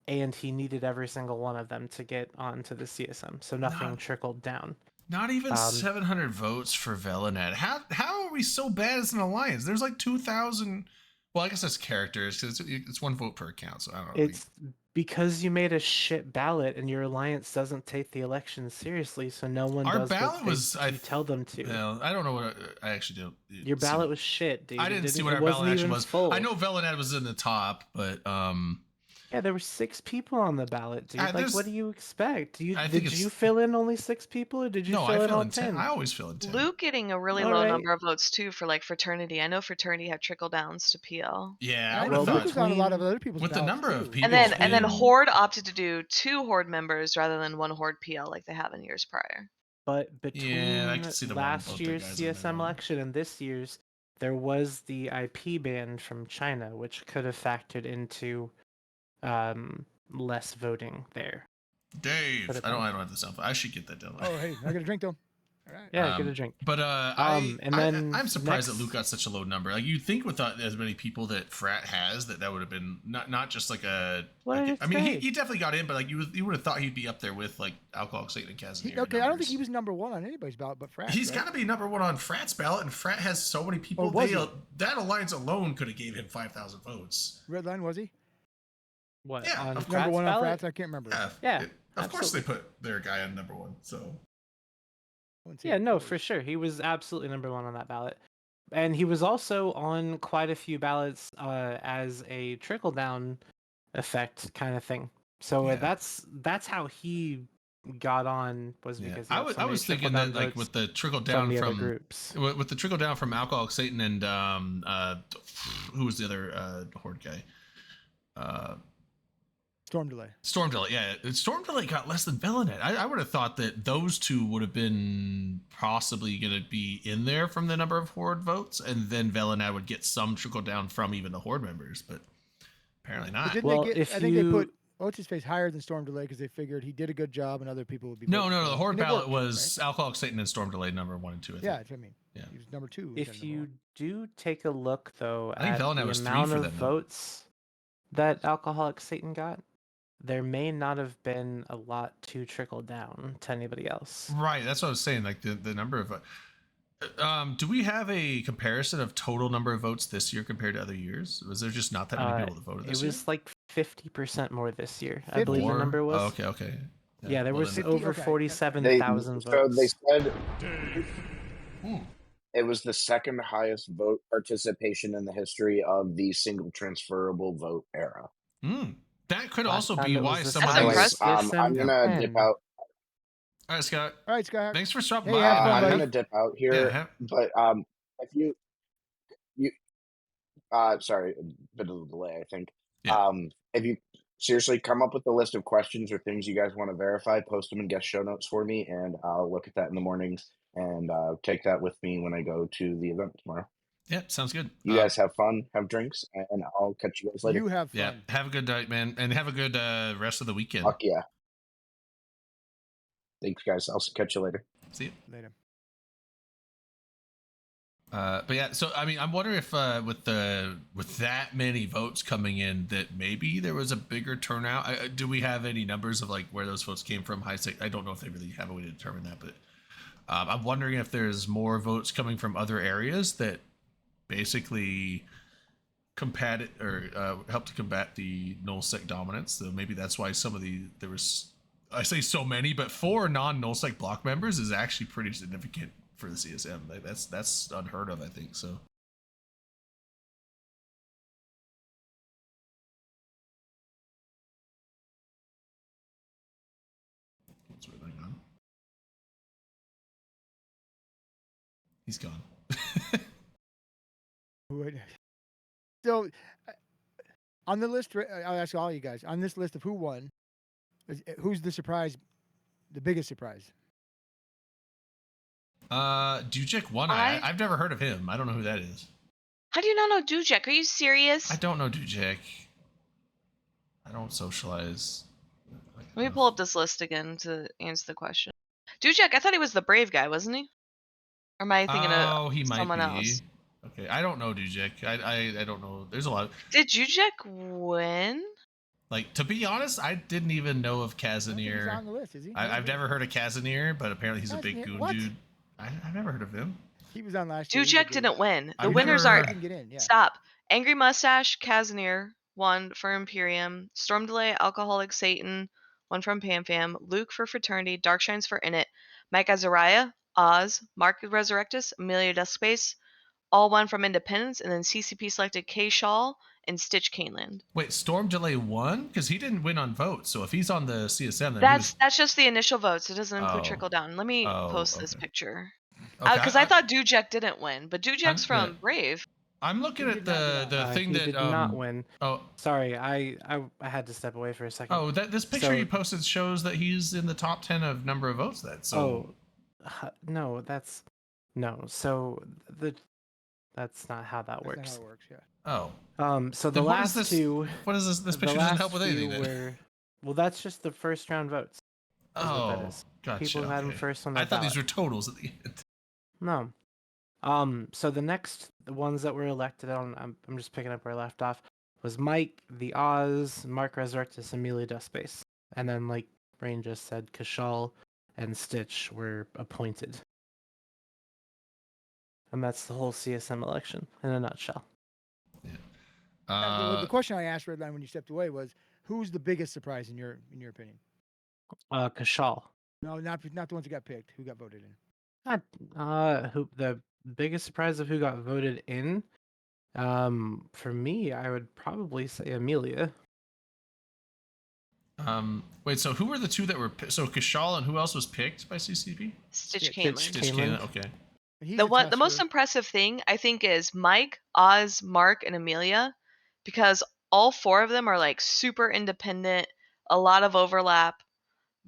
and he needed every single one of them to get onto the CSM, so nothing trickled down. Not even 700 votes for Velanet. How are we so bad as an alliance? There's like 2,000. Well, I guess that's characters because it's one vote per account. So I don't know. It's because you made a shit ballot and your alliance doesn't take the election seriously, so no one Our does ballot what was. you tell them to. Well, I don't know what I actually do. Your ballot was shit, dude. I didn't see what it our wasn't ballot actually even was. full. I know Velanet was in the top, but Yeah, there were 6 people on the ballot, dude. Like, there's- what do you expect? I think Did it's- you fill in only 6 people, or did you no, fill I in fill all in 10. 10? I always fill in 10. Luke getting a really All low right. number of votes too for like fraternity. I know fraternity had trickle downs to PL. Yeah, I And would Luke have was thought on a lot of between- other people's with the ballots, number of too. people. And then in- Horde opted to do 2 Horde members rather than 1 Horde PL like they have in years prior. But between Yeah, I can see the one with last both their year's guys in there, CSM right? election and this year's, there was the IP ban from China, which could have factored into less voting there. Dave, Could've I don't been. have the sound. I should get that done. Oh, hey, I got a drink though. All right. Yeah, get a drink. But and then I'm surprised that next- Luke got such a low number. Like you'd think with as many people that Frat has, that would have been not just like a. What did it I mean, say? he definitely got in, but like you would have thought he'd be up there with like Alcoholic Satan and Casimir. Okay, I don't think he was number 1 on anybody's ballot, but Frat. He's right? got to be number 1 on Frat's ballot, and Frat has so many people. Or was he? That alliance alone could have gave him 5,000 votes. Redline, was he? What, Yeah, on of course. Number Pratt's 1 on ballot? Frats? I can't remember. Yeah, Yeah, of course they put their guy on number 1. So I wouldn't say Yeah, it no, was. for sure. He was absolutely number 1 on that ballot. And he was also on quite a few ballots as a trickle-down effect kind of thing. So Yeah. that's how he got on, was yeah, because he I had was so I many was thinking trickle-down that like votes with the trickle from down the other from groups. with the trickle down from Alcoholic Satan and who was the other Horde guy? Storm delay. Storm Delay. Yeah, Storm Delay got less than Velanet. I would have thought that those two would have been possibly going to be in there from the number of Horde votes, and then Velanet would get some trickle down from even the Horde members, but apparently But not. didn't Well, they get? if I think they you- put what's his face higher than Storm delay because they figured he did a good job and other people would be. No, voting for the him. Horde And it ballot worked, was Alcoholic Satan and Storm Delay number 1 and 2. I think. Yeah, that's what I mean. Yeah. He was number 2. If you do take a look, though, I think at Velanet the was 3 amount for of them, though. votes that Alcoholic Satan got, there may not have been a lot to trickle down to anybody else. Right, that's what I was saying. Like the number of. Do we have a comparison of total number of votes this year compared to other years? Was there just not that many people that voted It this was year? like 50% more this year. I believe the More? number was. Oh, okay. Yeah, there well was then- over okay. 47,000 votes. They said Hmm. it was the second highest vote participation in the history of the single transferable vote era. That could Last also time be it was why the someone. That's Anyways, impressive. I'm gonna CSM dip 10. out. All right, Scott. All right, Sky. Thanks for stopping Hey, by. have fun, I'm buddy. gonna dip out here, Yeah, but if you sorry, a bit of a delay, I think. Yeah. If you seriously come up with a list of questions or things you guys want to verify, post them in guest show notes for me, and I'll look at that in the mornings and take that with me when I go to the event tomorrow. Yeah, sounds good. You guys have fun, have drinks, and I'll catch you guys later. You have fun. Yeah, have a good night, man, and have a good rest of the weekend. Fuck yeah. Thanks, guys. I'll catch you later. See you. Later. But yeah, so I mean, I'm wondering if with that many votes coming in, that maybe there was a bigger turnout. Do we have any numbers of like where those votes came from? I don't know if they really have a way to determine that, but I'm wondering if there's more votes coming from other areas that basically combat it or help to combat the nullsec dominance. So maybe that's why there was, I say so many, but 4 non-nullsec block members is actually pretty significant for the CSM. Like, that's unheard of, I think. So. What's going on? He's gone. So, on the list, I'll ask all you guys on this list of who won. Who's the surprise? The biggest surprise? Dujek won. I've never heard of him. I don't know who that is. How do you not know Dujek? Are you serious? I don't know Dujek. I don't socialize. Let me pull up this list again to answer the question. Dujek, I thought he was the brave guy, wasn't he? Or am I thinking of he someone might be. else? Okay, I don't know Dujek. I don't know. There's a lot. Did Dujek win? Like, to be honest, I didn't even know of He's Kazanir. on the list, is he? I've never heard of Kazanir, but apparently he's a big Kazanir? goon What? dude. I've never heard of him. He was on last year. He's a Dujek good didn't guy. win. The I've winners never- are He didn't get in. Yeah. stop. Angry Mustache, Kazanir, one for Imperium. Storm Delay, Alcoholic Satan, one from PamFam. Luke for Fraternity. Darkshines for Init. Mike Azariah, Oz, Mark Resurrectus, Amelia Deathspace, all one from Independence, and then CCP selected K Shaw and Stitch Caneland. Wait, Storm Delay won? Because he didn't win on votes. So if he's on the CSM, then That's just the initial votes. It doesn't include Oh. trickle down. Let me Oh, post this okay. picture. Okay, Because I thought Dujek didn't win, but Dujek's from yeah. Brave. I'm looking He at did not do the thing he that did not win. Oh, Sorry, I had to step away for a second. oh, this picture So- you posted shows that he's in the top 10 of number of votes. So No, that's no. So that's not how that That's not works. how it works. Yeah. So the Then what is last this- two. what is this? This the picture doesn't last help with anything. few Then. well, that's just the first round votes. what that Oh, is. gotcha. People who had him okay. first on the I thought these ballot. were totals at the end. No. So the ones that were elected on, I'm just picking up where I left off, was Mike, the Oz, Mark Resurrectus, Amelia Deathspace, and then like Rain just said, Kashal and Stitch were appointed, and that's the whole CSM election in a nutshell. The question I asked Redline when you stepped away was, who's the biggest surprise in your opinion? Kashal. No, not the ones who got picked. Who got voted in? Who the biggest surprise of who got voted in? For me, I would probably say Amelia. Wait, so who were the two that were so Kashal and who else was picked by CCP? Stitch Stitch. Caneland. Stitch Caneland. Caneland, okay. And he's The a one, the most tester. impressive thing I think is Mike, Oz, Mark, and Amelia, because all 4 of them are like super independent, a lot of overlap,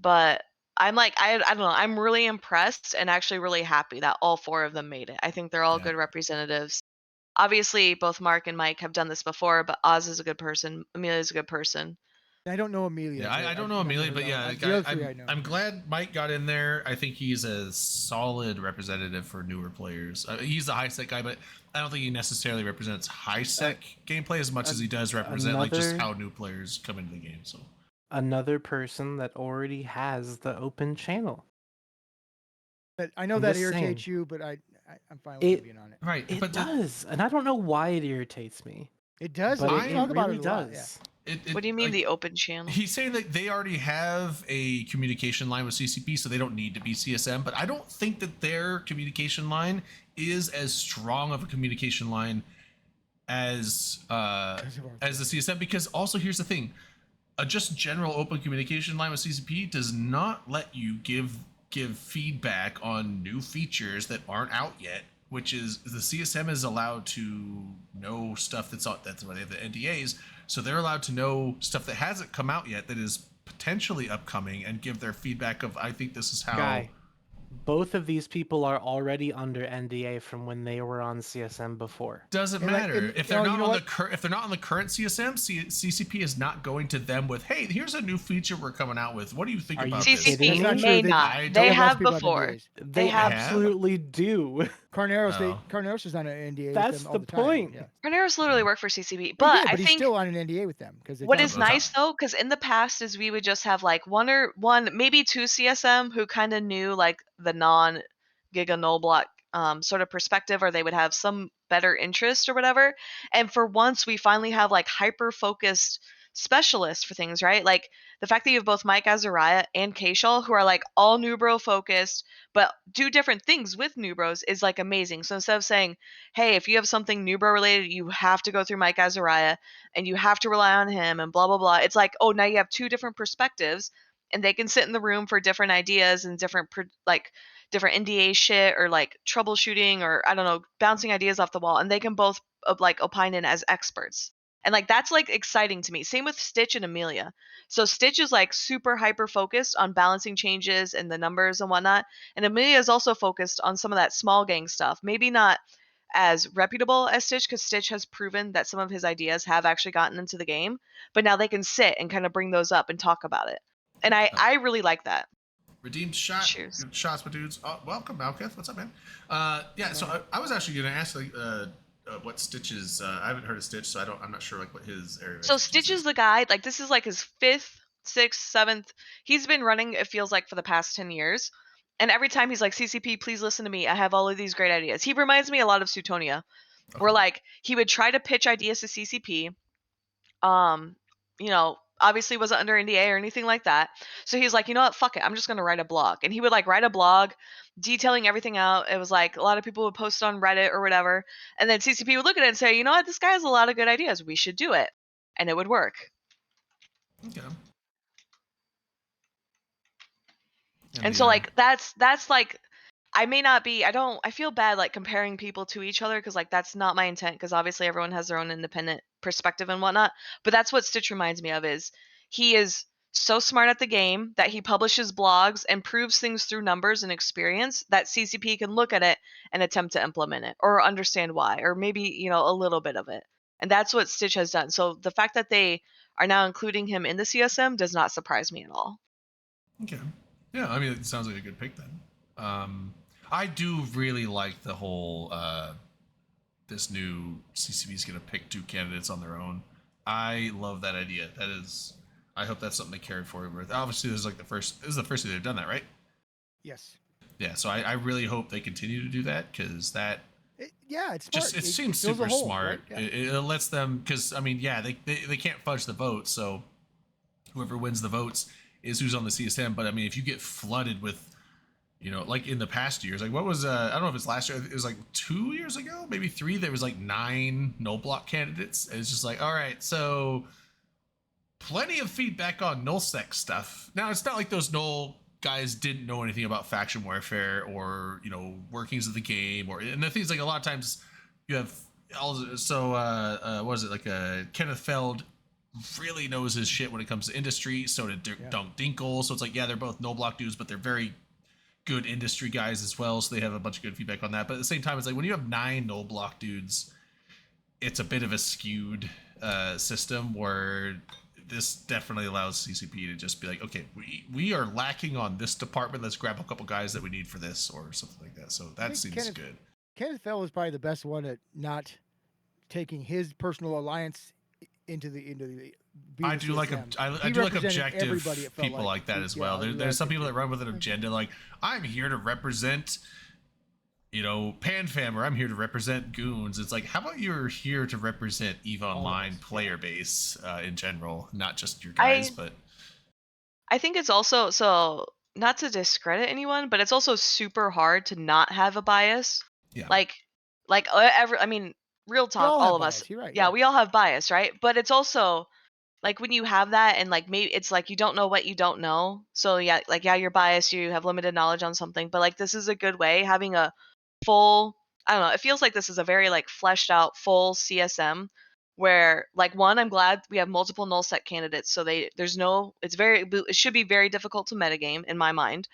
but I'm like I don't know, I'm really impressed and actually really happy that all 4 of them made it. I think they're all Yeah. good representatives. Obviously, both Mark and Mike have done this before, but Oz is a good person, Amelia is a good person. I don't know Amelia. Yeah, so I don't know never Amelia, heard but of yeah, her. like, The other three I know. I'm glad Mike got in there. I think he's a solid representative for newer players. He's the high sec guy, but I don't think he necessarily represents high sec gameplay as much as he does represent like just another- how new players come into the game. So Another person that already has the open channel. But I know I'm that just irritates saying. you, but I'm fine with It- you being on it. right, It but does, and I don't know why it irritates me. It does. But We it talk about really it a lot. Yeah. does. What do you mean like, the open channel? He's saying that they already have a communication line with CCP, so they don't need to be CSM. But I don't think that their communication line is as strong of a communication line as the CSM. Because also, here's the thing: a just general open communication line with CCP does not let you give feedback on new features that aren't out yet. Which is the CSM is allowed to know stuff that's why they have the NDAs. So they're allowed to know stuff that hasn't come out yet that is potentially upcoming and give their feedback of, I think this is how. Guy, both of these people are already under NDA from when they were on CSM before. Doesn't And, like, matter and, if you they're know not on what? if they're not on the current CSM. CCP is not going to them with, hey, here's a new feature we're coming out with. What do you think Are you about kidding this? me? CCP That's not may true. not. I They don't- have People have before. NDAs. They have. absolutely do. Carneros, Oh. Carneros is on an NDA. That's with them all the the time. point. Yeah. Carneros literally worked for CCP, But, but I he's think still on an NDA with them because what is them. Okay. nice though, because in the past is we would just have like one maybe 2 CSM who kind of knew like the non Giga Null Block sort of perspective, or they would have some better interest or whatever. And for once, we finally have like hyper focused specialists for things, right? Like the fact that you have both Mike Azariah and Kashal, who are like all Nubro focused, but do different things with Nubros, is like amazing. So instead of saying, hey, if you have something Nubro related, you have to go through Mike Azariah and you have to rely on him and blah, blah, blah. It's like, oh, now you have two different perspectives and they can sit in the room for different ideas and different different NDA shit or like troubleshooting or I don't know, bouncing ideas off the wall, and they can both like opine in as experts. And like that's like exciting to me. Same with Stitch and Amelia. So Stitch is like super hyper focused on balancing changes and the numbers and whatnot. And Amelia is also focused on some of that small gang stuff. Maybe not as reputable as Stitch, because Stitch has proven that some of his ideas have actually gotten into the game, but now they can sit and kind of bring those up and talk about it. And I really like that. Redeemed shot. Cheers. Shots, my dudes. Oh, welcome, Malkith. What's up, man? Yeah. So I was actually gonna ask like what Stitch's. I haven't heard of Stitch, so I'm not sure like what his area. So Stitch is the guy. Like this is like his 5th, 6th, 7th. He's been running. It feels like for the past 10 years. And every time he's like, CCP, please listen to me. I have all of these great ideas. He reminds me a lot of Sutonia, where like he would try to pitch ideas to CCP. You know, obviously wasn't under NDA or anything like that. So he's like, you know what, fuck it, I'm just gonna write a blog. And he would like write a blog detailing everything out. It was like a lot of people would post on Reddit or whatever. And then CCP would look at it and say, you know what, this guy has a lot of good ideas. We should do it. And it would work. Okay. And so like that's like I feel bad like comparing people to each other because like that's not my intent, because obviously everyone has their own independent perspective and whatnot. But that's what Stitch reminds me of, is he is so smart at the game that he publishes blogs and proves things through numbers and experience that CCP can look at it and attempt to implement it or understand why, or maybe, you know, a little bit of it. And that's what Stitch has done. So the fact that they are now including him in the CSM does not surprise me at all. Okay. Yeah, I mean, it sounds like a good pick then. I do really like the whole this new CCP is going to pick 2 candidates on their own. I love that idea. That is, I hope that's something they carried forward. Obviously, this is the first time they've done that, right? Yes. Yeah, so I really hope they continue to do that, because that it's smart. it seems fills a super hole, smart. right? Yeah. It lets them, because I mean, yeah, they can't fudge the vote, so whoever wins the votes is who's on the CSM. But I mean, if you get flooded with, you know, like in the past years, like what was I don't know if it's last year, it was like 2 years ago, maybe 3, there was like 9 null block candidates, and it's just like, all right, so plenty of feedback on nullsec stuff. Now it's not like those null guys didn't know anything about faction warfare or, you know, workings of the game, or, and the things like a lot of times you have also what was it, like Kenneth Feld really knows his shit when it comes to industry. So did Dunk Dinkle. So it's like, yeah, they're both no block dudes, but they're very good industry guys as well. So they have a bunch of good feedback on that. But at the same time, it's like when you have 9 no block dudes, it's a bit of a skewed system, where this definitely allows CCP to just be like, okay, we are lacking on this department. Let's grab a couple guys that we need for this or something like that. So that seems good. Kenneth Fell is probably the best one at not taking his personal alliance into the I do like objective people like that as well. There's some people that run with an agenda, like, I'm here to represent, you know, PanFam, or I'm here to represent Goons. It's like, how about you're here to represent EVE Online player base in general, not just your guys. But I think it's also, so not to discredit anyone, but it's also super hard to not have a bias. Yeah. Like I mean, real talk, all of us. You're right, yeah, we all have bias, right? But it's also like when you have that, and like maybe it's like you don't know what you don't know. So yeah, like you're biased, you have limited knowledge on something, but like this is a good way, having a full, I don't know, it feels like this is a very like fleshed out full CSM, where like, one, I'm glad we have multiple null set candidates, so it should be very difficult to metagame in my mind.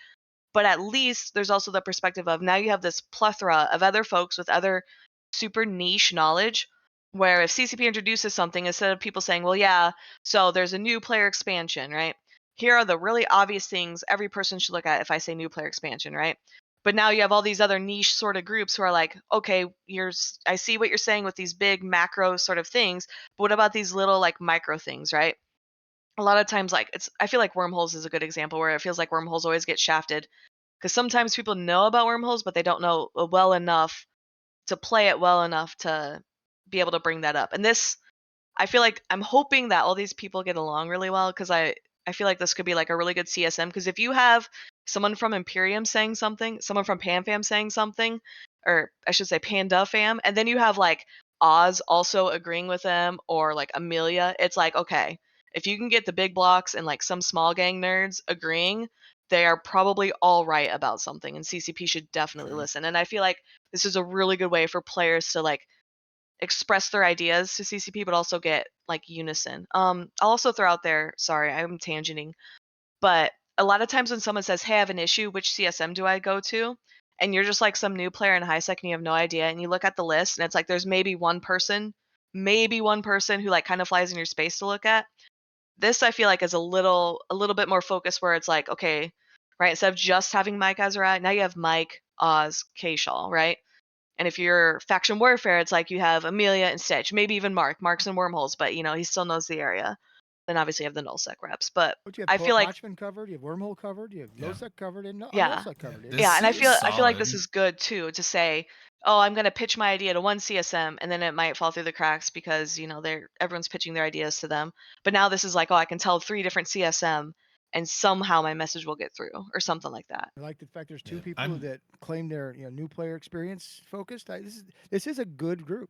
But at least there's also the perspective of, now you have this plethora of other folks with other super niche knowledge, where if CCP introduces something, instead of people saying, well, yeah, so there's a new player expansion, right? Here are the really obvious things every person should look at if I say new player expansion, right? But now you have all these other niche sort of groups who are like, okay, I see what you're saying with these big macro sort of things, but what about these little like micro things, right? A lot of times, like, I feel like Wormholes is a good example, where it feels like Wormholes always get shafted Because sometimes people know about wormholes, but they don't know well enough to play it well enough to be able to bring that up. And this, I feel like I'm hoping that all these people get along really well, because I feel like this could be like a really good CSM. Because if you have someone from Imperium saying something, someone from PanFam saying something, or I should say Panda Fam, and then you have like Oz also agreeing with them, or like Amelia, it's like, okay, if you can get the big blocks and like some small gang nerds agreeing, they are probably all right about something, and CCP should definitely True. listen. And I feel like this is a really good way for players to like express their ideas to CCP, but also get like unison. I'll also throw out there, sorry, I'm tangenting, but a lot of times when someone says, hey, I have an issue, which CSM do I go to? And you're just like some new player in HiSec and you have no idea, and you look at the list and it's like there's maybe one person who like kind of flies in your space to look at. This I feel like is a little bit more focused, where it's like, okay, right, instead of just having Mike Azariah, now you have Mike, Oz, K-Shaw, right? And if you're faction warfare, it's like you have Amelia and Stitch, maybe even Mark. Mark's in wormholes, but he still knows the area. Then obviously you have the nullsec reps. But But you have I feel like, Watchman covered, you have Wormhole covered, you have Yeah. NoSec covered, and yeah, nullsec covered. This yeah, and I seems feel like this solid. is good too, to say, oh, I'm gonna pitch my idea to one CSM, and then it might fall through the cracks because everyone's pitching their ideas to them. But now this is like, oh, I can tell 3 different CSM, and somehow my message will get through, or something like that. I like the fact there's 2 Yeah, people I'm- that claim they're new player experience focused. This is a good group.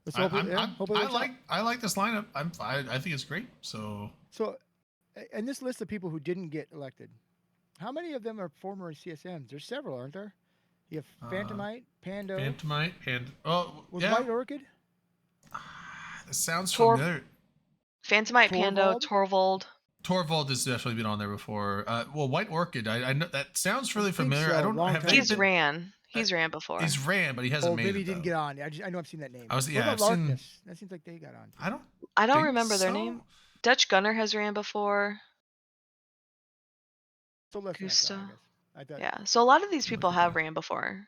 Let's hopefully it works out. I like this lineup. I think it's great. So So, and this list of people who didn't get elected, how many of them are former CSMs? There's several, aren't there? You have Phantomite, Pando. Phantomite and Was yeah, White Orchid? it sounds Tor- familiar. Phantomite, Pando, Torvald. Torvald has definitely been on there before. Well, White Orchid, I know that sounds really think familiar. so, I don't long have time they He's been, ran. He's ran before. He's ran, but he hasn't Oh, made maybe it. he didn't though. get on. I know I've seen that name. I was What yeah, about I've seen. Larkness? That seems like they got on. I don't. I don't think remember their so. name. Dutch Gunner has ran before. So less than I thought, I Gusta. guess. I thought Yeah. So a lot of these Look people at have that. ran before.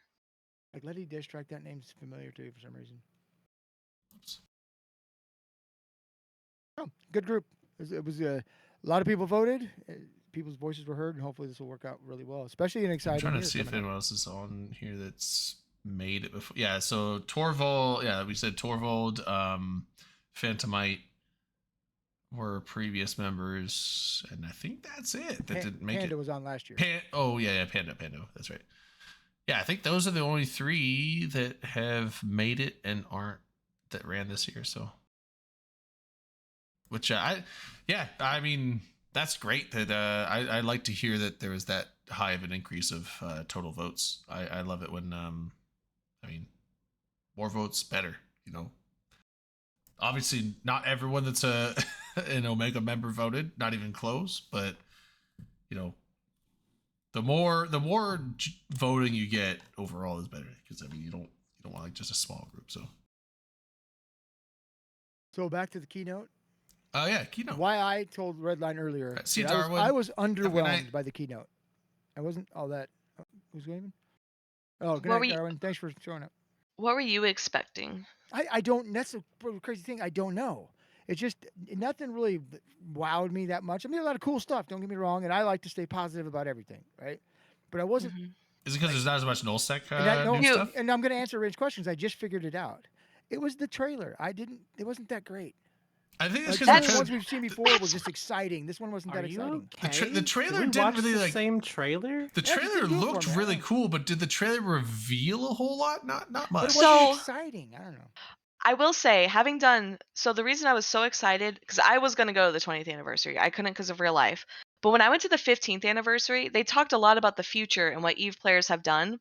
like Letty Dish Strike, that name's familiar to you for some reason. Oops. Oh, good group. It was a lot of people voted. People's voices were heard, and hopefully this will work out really well, especially an exciting I'm trying to year see if coming up. anyone else is on here that's made it before. Yeah, so Torvald, yeah, we said Torvald, Phantomite were previous members, and I think that's it. That didn't make Panda it. was on last year. Panda. That's right. Yeah, I think those are the only 3 that have made it and aren't that ran this year. So, which I mean, that's great. That I like to hear that there was that high of an increase of total votes. I love it when I mean, more votes better. Obviously not everyone that's an Omega member voted, not even close, but the more voting you get overall is better, because I mean you don't want like just a small group. So back to the keynote. Oh yeah, keynote. Why I told Redline earlier. See, that Darwin, I was have a good underwhelmed night. by the keynote. I wasn't all that. Who's going? Oh, good What night, were you- Darwin. Thanks for showing up. What were you expecting? I don't. That's a crazy thing. I don't know. It's just nothing really wowed me that much. I mean, a lot of cool stuff. Don't get me wrong, and I like to stay positive about everything, right? But I wasn't. Mhm. Is it because there's not as much nullsec And new stuff? And I'm going to answer Ray's questions. I just figured it out. It was the trailer. It wasn't that great. I think it's Like, because the ones we've seen before were just exciting. This one wasn't Are that you exciting. okay? The trailer Did we didn't watch really, the like- same trailer. the Yeah, just trailer didn't do it for looked me. I really don't know. cool, but did the trailer reveal a whole lot? Not But much. it So- wasn't exciting. I don't know. I will say, having done the reason I was so excited, because I was going to go to the 20th anniversary, I couldn't because of real life. But when I went to the 15th anniversary, they talked a lot about the future and what Eve players have done.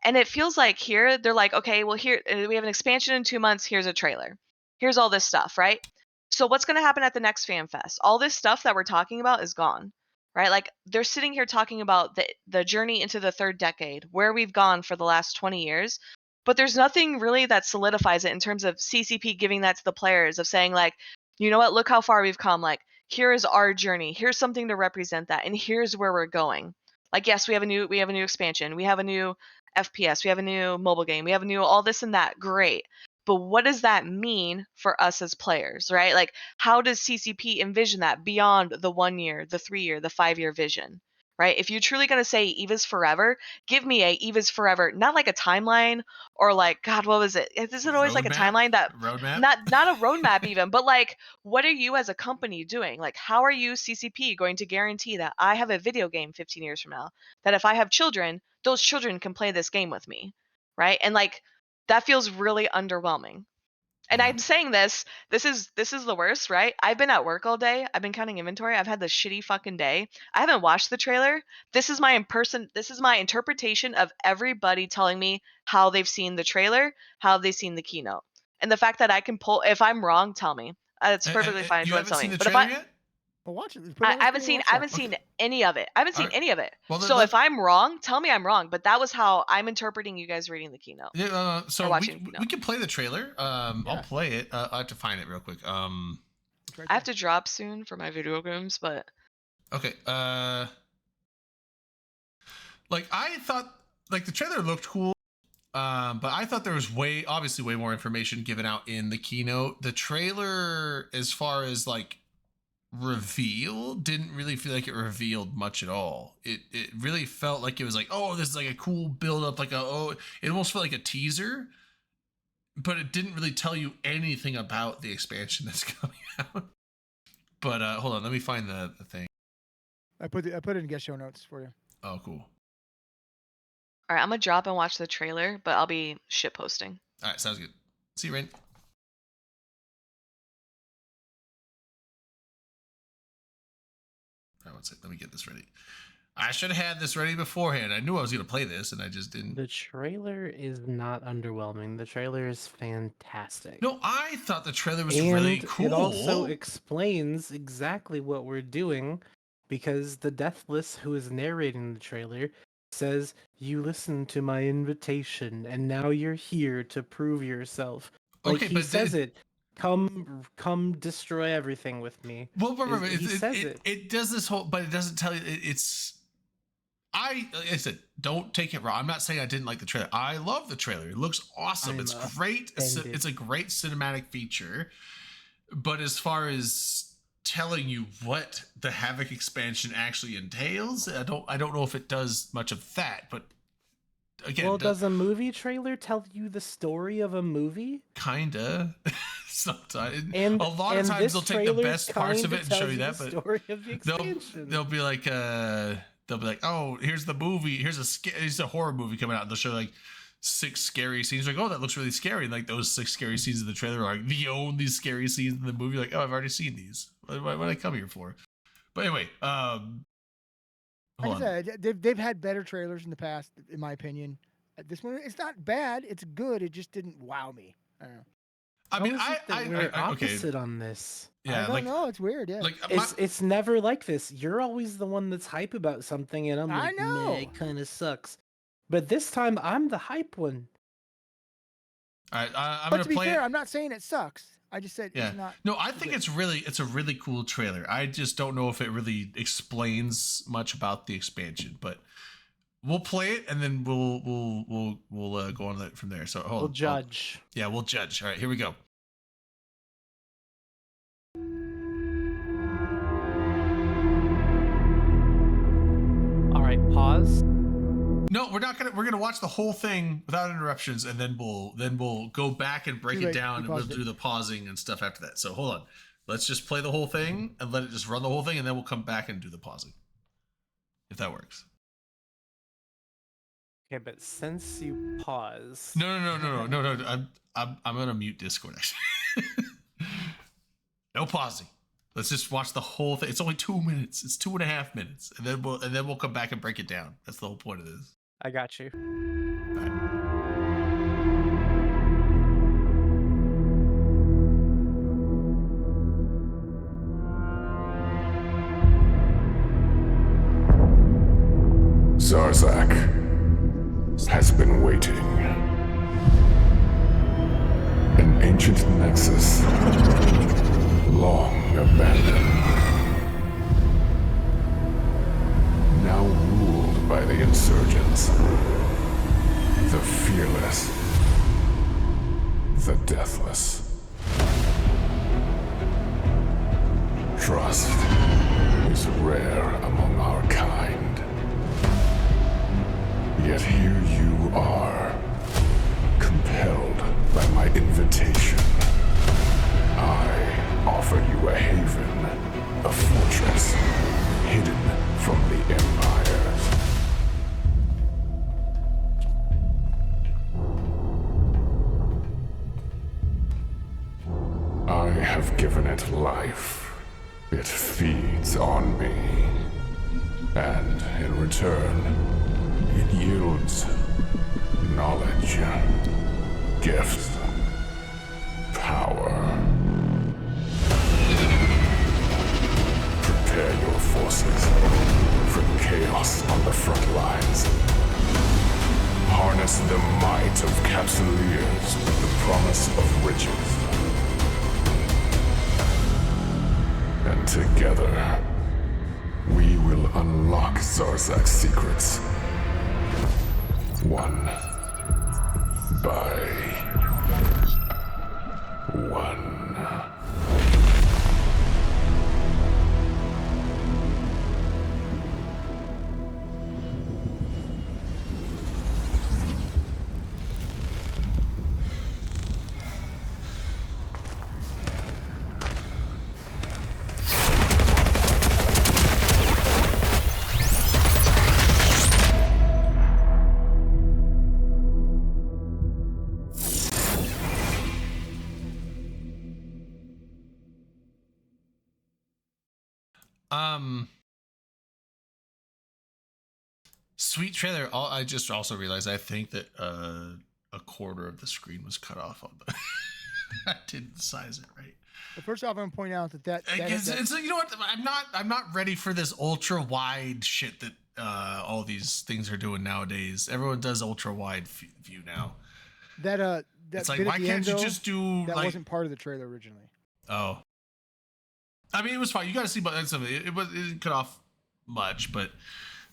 And it feels like here they're like, okay, well here we have an expansion in 2 months. Here's a trailer. Here's all this stuff, right? So what's going to happen at the next Fan Fest? All this stuff that we're talking about is gone, right? Like they're sitting here talking about the journey into the 3rd decade, where we've gone for the last 20 years. But there's nothing really that solidifies it in terms of CCP giving that to the players, of saying like, you know what, look how far we've come. Like, here is our journey. Here's something to represent that, and here's where we're going. Like, yes, we have a new expansion. We have a new FPS. We have a new mobile game. We have a new all this and that. Great. But what does that mean for us as players, right? Like, how does CCP envision that beyond the 1 year, the 3 year, the 5 year vision, right? If you're truly going to say Eve is forever, give me a Eve is forever, not like a timeline or like, God, what was it? Isn't it always like a Roadmap? timeline that Roadmap? not a roadmap even, but like, what are you as a company doing? Like, how are you CCP going to guarantee that I have a video game 15 years from now, that if I have children, those children can play this game with me, right? And like, that feels really underwhelming. And Yeah. I'm saying this is the worst, right? I've been at work all day. I've been counting inventory. I've had this shitty fucking day. I haven't watched the trailer. This is my interpretation of everybody telling me how they've seen the trailer, how they've seen the keynote. And the fact that I can pull, if I'm wrong, tell me. It's perfectly fine if You you want to haven't tell seen me. the But if trailer I yet? Well, watch it. I haven't seen any of it. I haven't seen Alright. any of it. Well, So let- if I'm wrong, tell me I'm wrong. But that was how I'm interpreting you guys reading the keynote. Yeah, Or so watching, we, no. we can play the trailer. I'll Yeah. play it. I have to find it real quick. It's right I have there. to drop soon for my video games, but Okay. Like I thought, like the trailer looked cool. But I thought there was obviously way more information given out in the keynote. The trailer, as far as like reveal, didn't really feel like it revealed much at all. It really felt like it was like, oh, this is like a cool build up, like it almost felt like a teaser, but it didn't really tell you anything about the expansion that's coming out. But hold on, let me find the thing. I put it in guest show notes for you. Oh, cool. all right, I'm gonna drop and watch the trailer, but I'll be shit posting. All right, sounds good. See you, Rain. All right, one sec. Let me get this ready. I should have had this ready beforehand. I knew I was going to play this, and I just didn't. The trailer is not underwhelming. The trailer is fantastic. No, I thought the trailer was and really cool. it also explains exactly what we're doing, because the Deathless, who is narrating the trailer, says, "You listened to my invitation, and now you're here to prove yourself." Like Okay, he but says it. Come destroy everything with me. Well, remember, He says it does this whole, but it doesn't tell you. It's. Like I said, don't take it wrong. I'm not saying I didn't like the trailer. I love the trailer. It looks awesome. I'm It's great. offended. It's a great cinematic feature. But as far as telling you what the Havoc expansion actually entails, I don't know if it does much of that. But again, Well, does a movie trailer tell you the story of a movie? kinda. Sometimes, And a lot of and times this they'll take the trailer best parts of kinda it and show tells you that, the but story of the they'll expansion. be like oh, here's the movie, here's a horror movie coming out, and they'll show like 6 scary scenes, like, oh, that looks really scary, and like those 6 scary scenes in the trailer are like the only scary scenes in the movie. Like, oh, I've already seen these, what did I come here for? But anyway, Like hold I on. said, they've had better trailers in the past, in my opinion. This one, it's not bad. It's good. It just didn't wow me. I don't know. I mean, How is it that we're okay, opposite on this? yeah, I don't like know. It's weird. Yeah. like It's never like this. You're always the one that's hype about something, and I'm I like, "Meh, know. it kind of sucks." But this time, I'm the hype one. all right, I'm But gonna to be play fair, it. I'm not saying it sucks. I just said Yeah. it's not. No, I think good. it's a really cool trailer. I just don't know if it really explains much about the expansion, but we'll play it and then we'll go on from there. So hold We'll on. judge. Yeah, we'll judge. All right, here we go. All right, pause. No, we're gonna watch the whole thing without interruptions, and then we'll go back and break Too it late, down, you and we'll paused it. do the pausing and stuff after that. So hold on. Let's just play the whole thing and let it just run the whole thing, and then we'll come back and do the pausing. If that works. Okay, but since you pause, No. I'm gonna mute Discord actually. No pausing. Let's just watch the whole thing. It's only 2 minutes. It's 2.5 minutes, and then we'll come back and break it down. That's the whole point of this. I got you. Zarzak has been waiting. An ancient nexus, long abandoned. Now ruled by the insurgents. The fearless. The deathless. Trust is rare among our kind. Yet here you are, compelled by my invitation. I offer you a haven, a fortress, hidden from the Empire. I have given it life. It feeds on me. And in return, it yields knowledge, gifts, power. Prepare your forces for chaos on the front lines. Harness the might of Capsuleers with the promise of riches. And together, we will unlock Zarzak's secrets. One by one. Sweet trailer. I just also realized I think that a quarter of the screen was cut off on the. I didn't size it right. But first off, I'm gonna point out that It's you know what, I'm not ready for this ultra wide shit that all these things are doing nowadays. Everyone does ultra wide view now. that It's bit like, at why the can't end, you though, just do that like? wasn't part of the trailer originally. Oh, I mean, it was fine. You got to see, but it didn't cut off much, but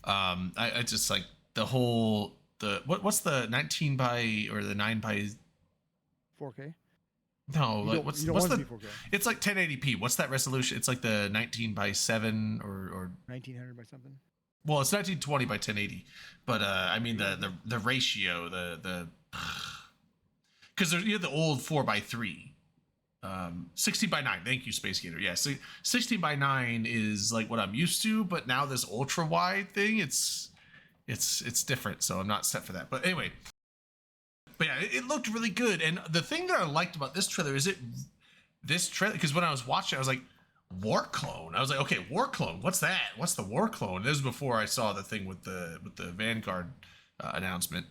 I just like the whole what's the 19 by or the 9 by 4K. no You like don't- what's you don't what's want the it to be 4K. it's like 1080p. What's that resolution? It's like the 19 by 7 or 1900 by something. well, it's 1920 by 1080, but I mean the ratio the because there's you have the old 4 by 3. 16 by 9. Thank you, Space Gator. Yeah, so 16 by 9 is like what I'm used to, but now this ultra wide thing, it's different. So I'm not set for that. But anyway, but yeah, it looked really good. And the thing that I liked about this trailer is this trailer, because when I was watching, I was like, War Clone. I was like, okay, War Clone. What's that? What's the War Clone? This is before I saw the thing with the Vanguard announcement.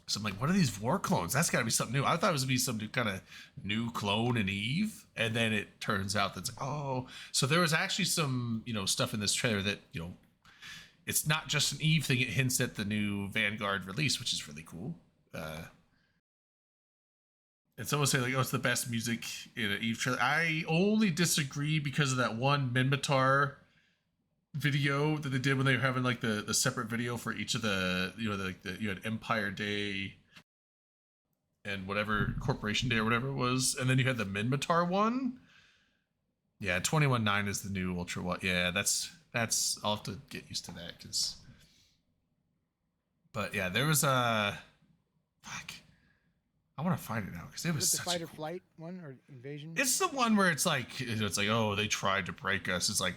So I'm like, what are these War Clones? That's got to be something new. I thought it was going to be some kind of new clone in Eve. And then it turns out that's, oh. So there was actually some, stuff in this trailer that, it's not just an Eve thing. It hints at the new Vanguard release, which is really cool. And someone say, like, oh, it's the best music in an Eve trailer. I only disagree because of that one Minmatar video that they did when they were having like the separate video for each of the you had Empire Day and whatever Corporation Day or whatever it was, and then you had the Minmatar one. Yeah, 21.9 is the new ultra wide. Yeah, that's I'll have to get used to that because. But yeah, there was a fuck. I want to find it now because it was Is it the such fight a or flight one or invasion? It's the one where it's like oh, they tried to break us. It's like,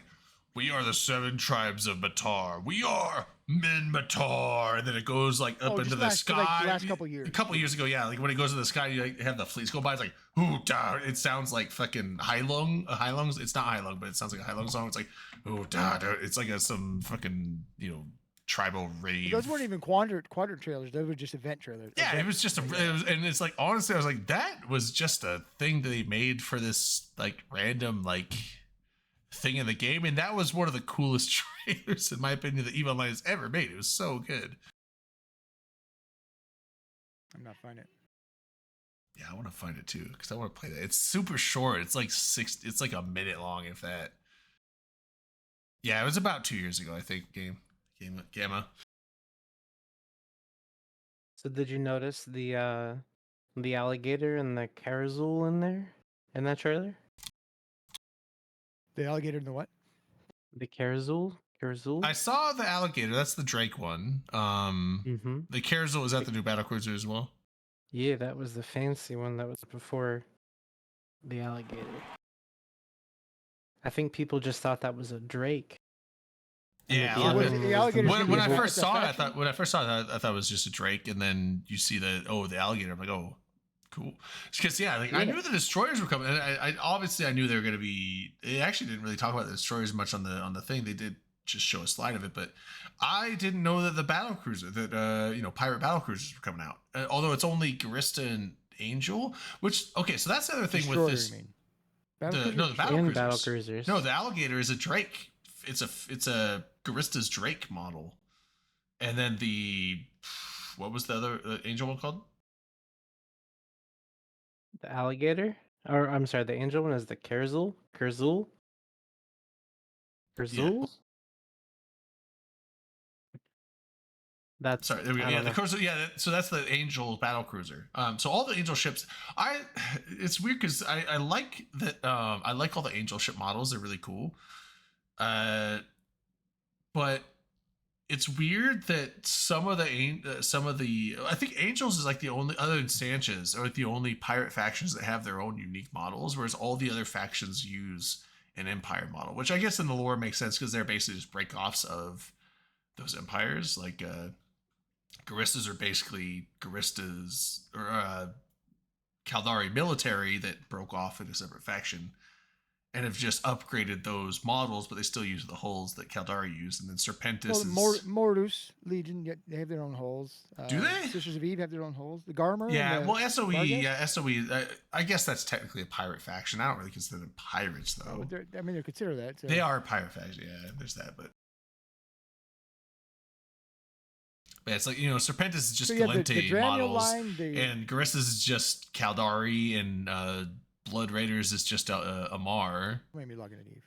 we are the 7 tribes of Matar. We are Minmatar. And then it goes like up into the sky. Like the last couple years. A couple years ago, yeah. Like when it goes to the sky, you like, have the fleets go by. It's like, ooh, da. It sounds like fucking Heilung. It's not Heilung, but it sounds like a Heilung song. It's like, ooh, da. It's like some fucking, tribal rave. Those weren't even quadrant trailers. Those were just event trailers. Yeah, it was just and it's like, honestly, I was like, that was just a thing that they made for this like random like thing in the game, and that was one of the coolest trailers in my opinion that EVE Online has ever made. It was so good. I'm not finding it. Yeah, I want to find it too because I want to play that. It's super short. It's like it's like a minute long, if that. Yeah, it was about 2 years ago, I think. Gamma. So did you notice the alligator and the Carazul in there in that trailer? The alligator and the what? The Carazul. Kurzul. I saw the alligator. That's the Drake one. Mm-hmm. The Kerzel, is that the new battlecruiser as well? Yeah, that was the fancy one that was before the alligator. I think people just thought that was a Drake. And Yeah, that a lot of other it- one the was alligator's when, gonna when be I a fa- first it's a saw it, I thought it was just a Drake, and then you see the alligator. I'm like, oh, cool. Because like I Yeah. knew the destroyers were coming. And I obviously I knew they were going to be. They actually didn't really talk about the destroyers much on the thing. They did just show a slide of it, but I didn't know that the battle cruiser that pirate battle cruisers were coming out. Although it's only Garista and Angel, which okay, so that's the other thing Destroyer, with this. you mean? The Battlecruiser battle and cruisers. battle cruisers. No, the alligator is a Drake. It's a Garista's Drake model, and then what was the other Angel one called? The alligator, or I'm sorry, the angel one is the Kurzul. Kurzul. That's Sorry, there we go. I Yeah, don't the know. cruiser. Yeah, so that's the Angel battle cruiser. So all the Angel ships, it's weird because I like that. I like all the Angel ship models. They're really cool. But it's weird that some of the I think Angels is like the only, other than Sanchez, are like the only pirate factions that have their own unique models, whereas all the other factions use an Empire model, which I guess in the lore makes sense because they're basically just breakoffs of those empires. Like Garistas are basically Garistas or Caldari military that broke off in a separate faction and have just upgraded those models, but they still use the hulls that Caldari used. And then Serpentis Well, is... Mortus Legion, they have their own hulls. Do they? Sisters of Eve have their own hulls. The Garmer. Yeah, and the well, SOE, Vargas? yeah, SOE. I guess that's technically a pirate faction. I don't really consider them pirates, though. But they're considered that. So. They are a pirate faction, yeah, there's that, but it's like, Serpentis is just So you have the Galente Draniel models, line, and Garistas is just Caldari, and Blood Raiders is just Amar. Maybe Logan and Eve.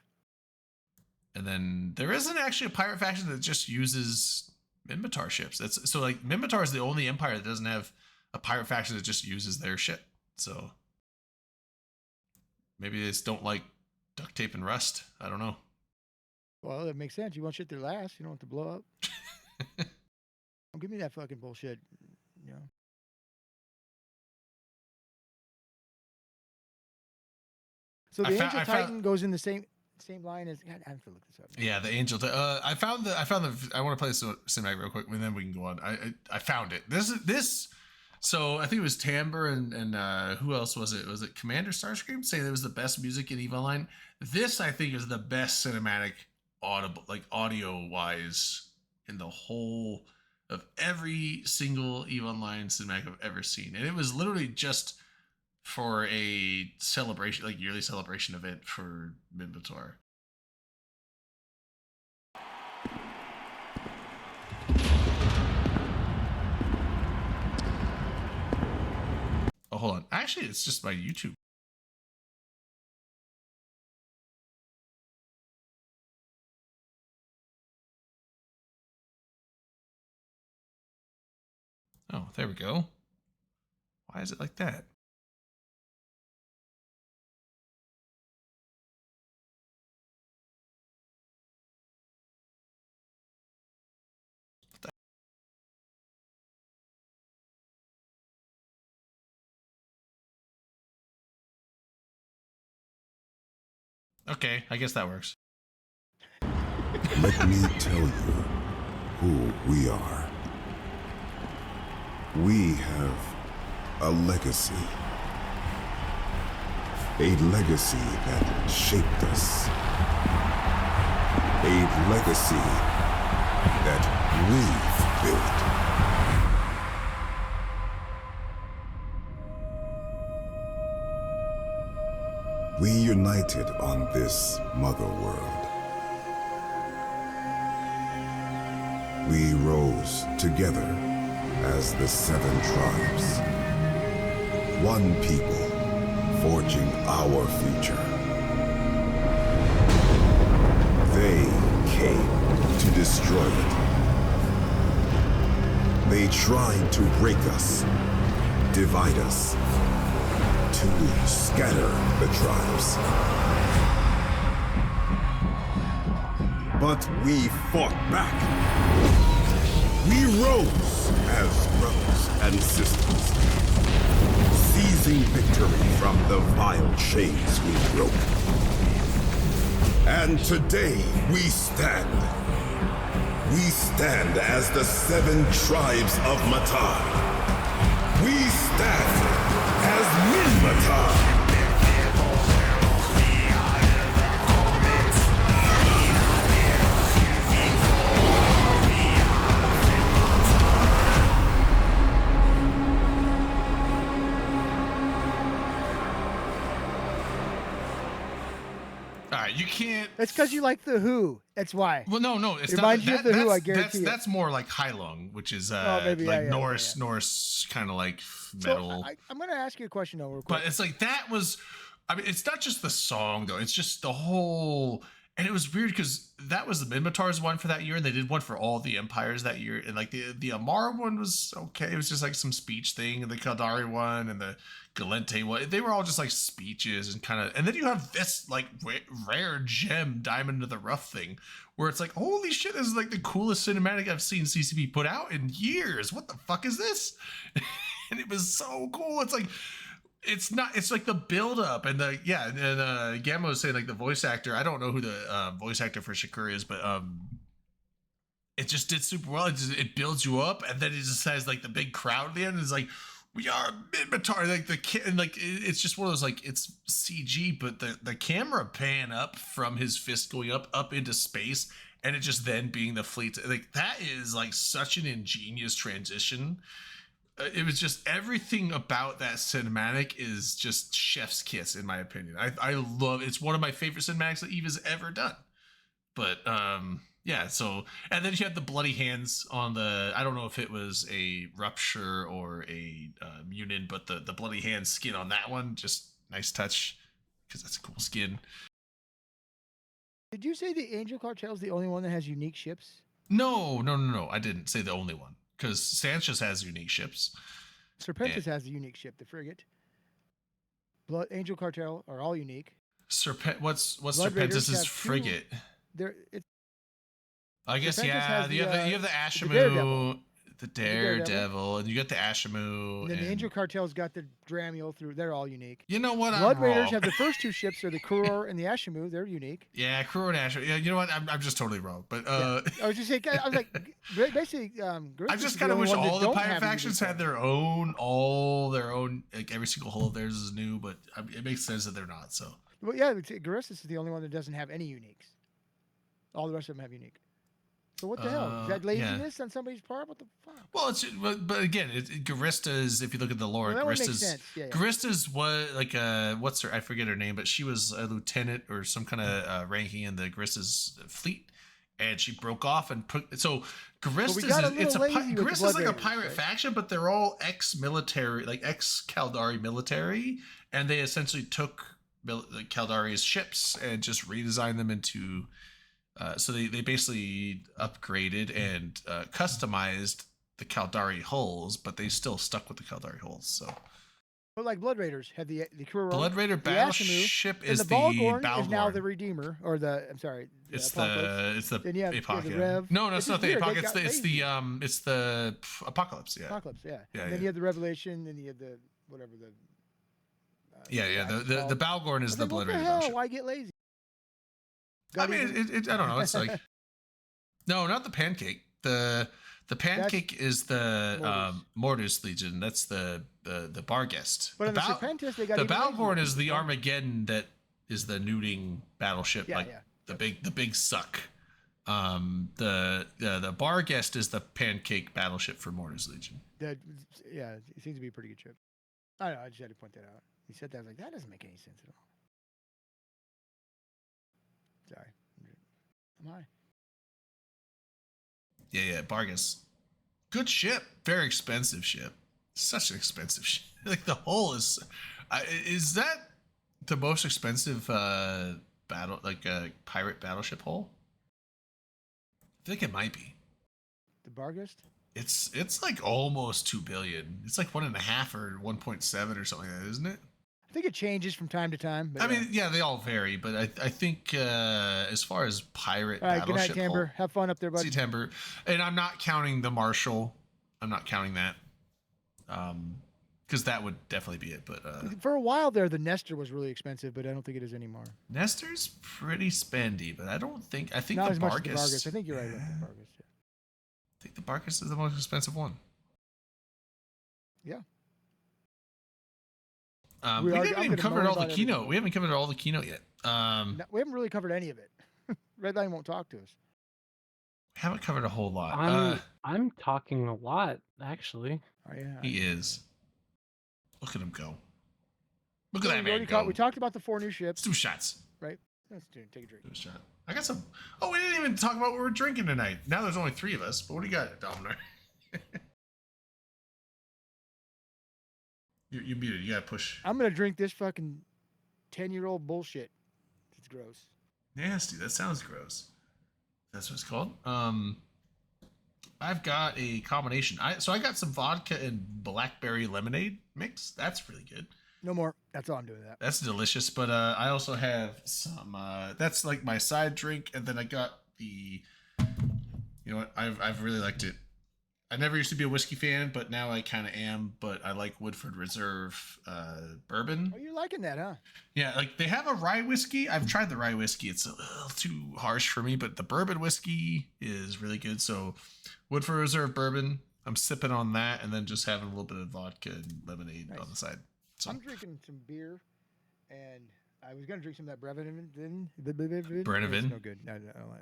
And then there isn't actually a pirate faction that just uses Minmatar ships. That's so like Minmatar is the only empire that doesn't have a pirate faction that just uses their ship. So maybe they just don't like duct tape and rust. I don't know. Well, that makes sense. You want shit to last. You don't want it to blow up. Don't give me that fucking bullshit. You know. So the I Angel found- Titan goes in the same line as. God, I have to look this up. Yeah, the Angel. I found the. I want to play this cinematic real quick, and then we can go on. I found it. This. So I think it was Timbre and who else was it? Was it Commander Starscream saying it was the best music in EVE Online? This I think is the best cinematic audio wise in the whole of every single EVE Online cinematic I've ever seen, and it was literally just for a celebration, like yearly celebration event for Minmatar. Oh, hold on. Actually, it's just my YouTube. Oh, there we go. Why is it like that? Okay, I guess that works. Let me tell you who we are. We have a legacy. A legacy that shaped us. A legacy that we've built. We united on this mother world. We rose together as the 7 tribes. One people forging our future. They came to destroy it. They tried to break us, divide us, to scatter the tribes. But we fought back. We rose as brothers and sisters, seizing victory from the vile chains we broke. And today we stand. We stand as the 7 tribes of Matar. We stand as Minmatar. All right, you can't. It's because you like the Who. That's why. Well, no, it's It not. reminds you of The Who, I that's- guarantee you. That's more like Heilung, which is maybe, like yeah, Norse kind of like metal. So I'm going to ask you a question though, real quick. But it's like that was, I mean, it's not just the song though. It's just the whole, and it was weird because that was the Minmatar's one for that year, and they did one for all the empires that year. And like the Amara one was okay. It was just like some speech thing, and the Kaldari one and the Galente one. They were all just like speeches and kind of. And then you have this like rare gem Diamond of the Rough thing, where it's like, holy shit, this is like the coolest cinematic I've seen CCP put out in years. What the fuck is this? And it was so cool. It's like. It's not. It's like the build up and the and Gamma was saying like the voice actor. I don't know who the voice actor for Shakur is, but it just did super well. It builds you up, and then it just has like the big crowd at the end. It's like we are Minmatar, like the kid, and like it's just one of those like it's CG, but the camera pan up from his fist going up into space, and it just then being the fleet. Like that is like such an ingenious transition. It was just everything about that cinematic is just chef's kiss in my opinion. I love it's one of my favorite cinematics that Eve has ever done. But yeah, so and then you had the bloody hands on the I don't know if it was a rupture or a munin, but the bloody hand skin on that one, just nice touch because that's a cool skin. Did you say the Angel Cartel is the only one that has unique ships? No. I didn't say the only one. Because Sanchez has unique ships. Serpentis has a unique ship, the frigate. Blood Angel Cartel are all unique. What's Blood Raiders Serpentis' have frigate? I guess Serpentis yeah. has You have the Ashamu, the Daredevil, and you got the Ashamu. And then the Angel Cartel's got the Dramiel through. They're all unique. You know what? Blood I'm Raiders wrong. have the first 2 ships. They're the Kuror and the Ashamu. They're unique. Yeah, Kuro and Ashamu. Yeah, you know what? I'm just totally wrong. But I was just saying. I was like, basically, I just kind of wish all the pirate factions had their own, like every single hull of theirs is new. But it makes sense that they're not. So. Well, yeah, Garissus is the only one that doesn't have any uniques. All the rest of them have unique. So what the hell? Is that laziness on somebody's part? What the fuck? Well, it's but again, Garista's. If you look at the lore, Well, Garista's Garista's was like what's her? I forget her name, but she was a lieutenant or some kind of ranking in the Garista's fleet, and she broke off and put. So Garista's Garista's like a pirate faction, but they're all ex-military, like ex-Kaldari military, and they essentially took Kaldari's ships and just redesigned them into. So they basically upgraded and customized the Kaldari hulls, but they still stuck with the Kaldari hulls. So, but like Blood Raiders had the Kuror, Blood Raider battleship is the Balgorn is now the Redeemer, or the it's Apocalypse. the Then you have Apocalypse. the Rev. No, it's not the weird. Apocalypse. It's the Apocalypse. Yeah. Apocalypse. Yeah. Yeah. And then you have the Revelation, and you have the whatever the. The Balgorn is the Blood Raider battleship. Why get lazy? I mean, I don't know. It's like, no, not the Pancake. The Pancake is the Mortis Legion. That's the Barghest. But the Serpentis, they got the Balgorn is the Armageddon that is the newting battleship, the big suck. The Barghest is the Pancake battleship for Mortis Legion. It seems to be a pretty good ship. I don't know. I just had to point that out. He said that. I was like, that doesn't make any sense at all. Sorry. I'm high. Yeah, Barghest. Good ship. Very expensive ship. Such an expensive ship. Like the hull is that the most expensive pirate battleship hull? I think it might be. The Barghest? It's like almost 2 billion. It's like 1.5 or 1.7 or something like that, isn't it? I think it changes from time to time. But I mean, yeah, they all vary, but I think as far as pirate all right. Good night, battleship Timber. hull, Have fun up there, see bud. Timber, and I'm not counting the Marshall. I'm not counting that, because that would definitely be it. But For a while there, the Nestor was really expensive, but I don't think it is anymore. Nestor's pretty spendy, but I think Not the as much as the Bargus. Vargas. I think you're right about the Vargas. I think the Barkus is the most expensive one. Yeah. We I'm haven't even gonna covered moan all the about keynote. everything. We haven't covered all the keynote yet. No, we haven't really covered any of it. Redline won't talk to us. Haven't covered a whole lot. I'm talking a lot, actually. Oh yeah. He is. Look at him go. Look at Well, that we man already go. we talked about the 4 new Let's ships. do shots. Right. Let's take a drink. Do a shot. I got some. Oh, we didn't even talk about what we're drinking tonight. Now there's only 3 of us. But what do you got, Dominic? You muted. You gotta push. I'm gonna drink this fucking 10-year-old bullshit. It's gross. Nasty. That sounds gross. That's what it's called. I've got a combination. So I got some vodka and blackberry lemonade mix. That's really good. No more. That's all I'm doing. That. That's delicious. But I also have some. That's like my side drink, and then I got the. You know what? I've really liked it. I never used to be a whiskey fan, but now I kind of am. But I like Woodford Reserve bourbon. Oh, you're liking that, huh? Yeah, like they have a rye whiskey. I've tried the rye whiskey. It's a little too harsh for me, but the bourbon whiskey is really good. So Woodford Reserve bourbon, I'm sipping on that and then just having a little bit of vodka and lemonade Nice. on the side. So I'm drinking some beer, and I was gonna drink some of that Brevin. Brennivin? It's no good. No,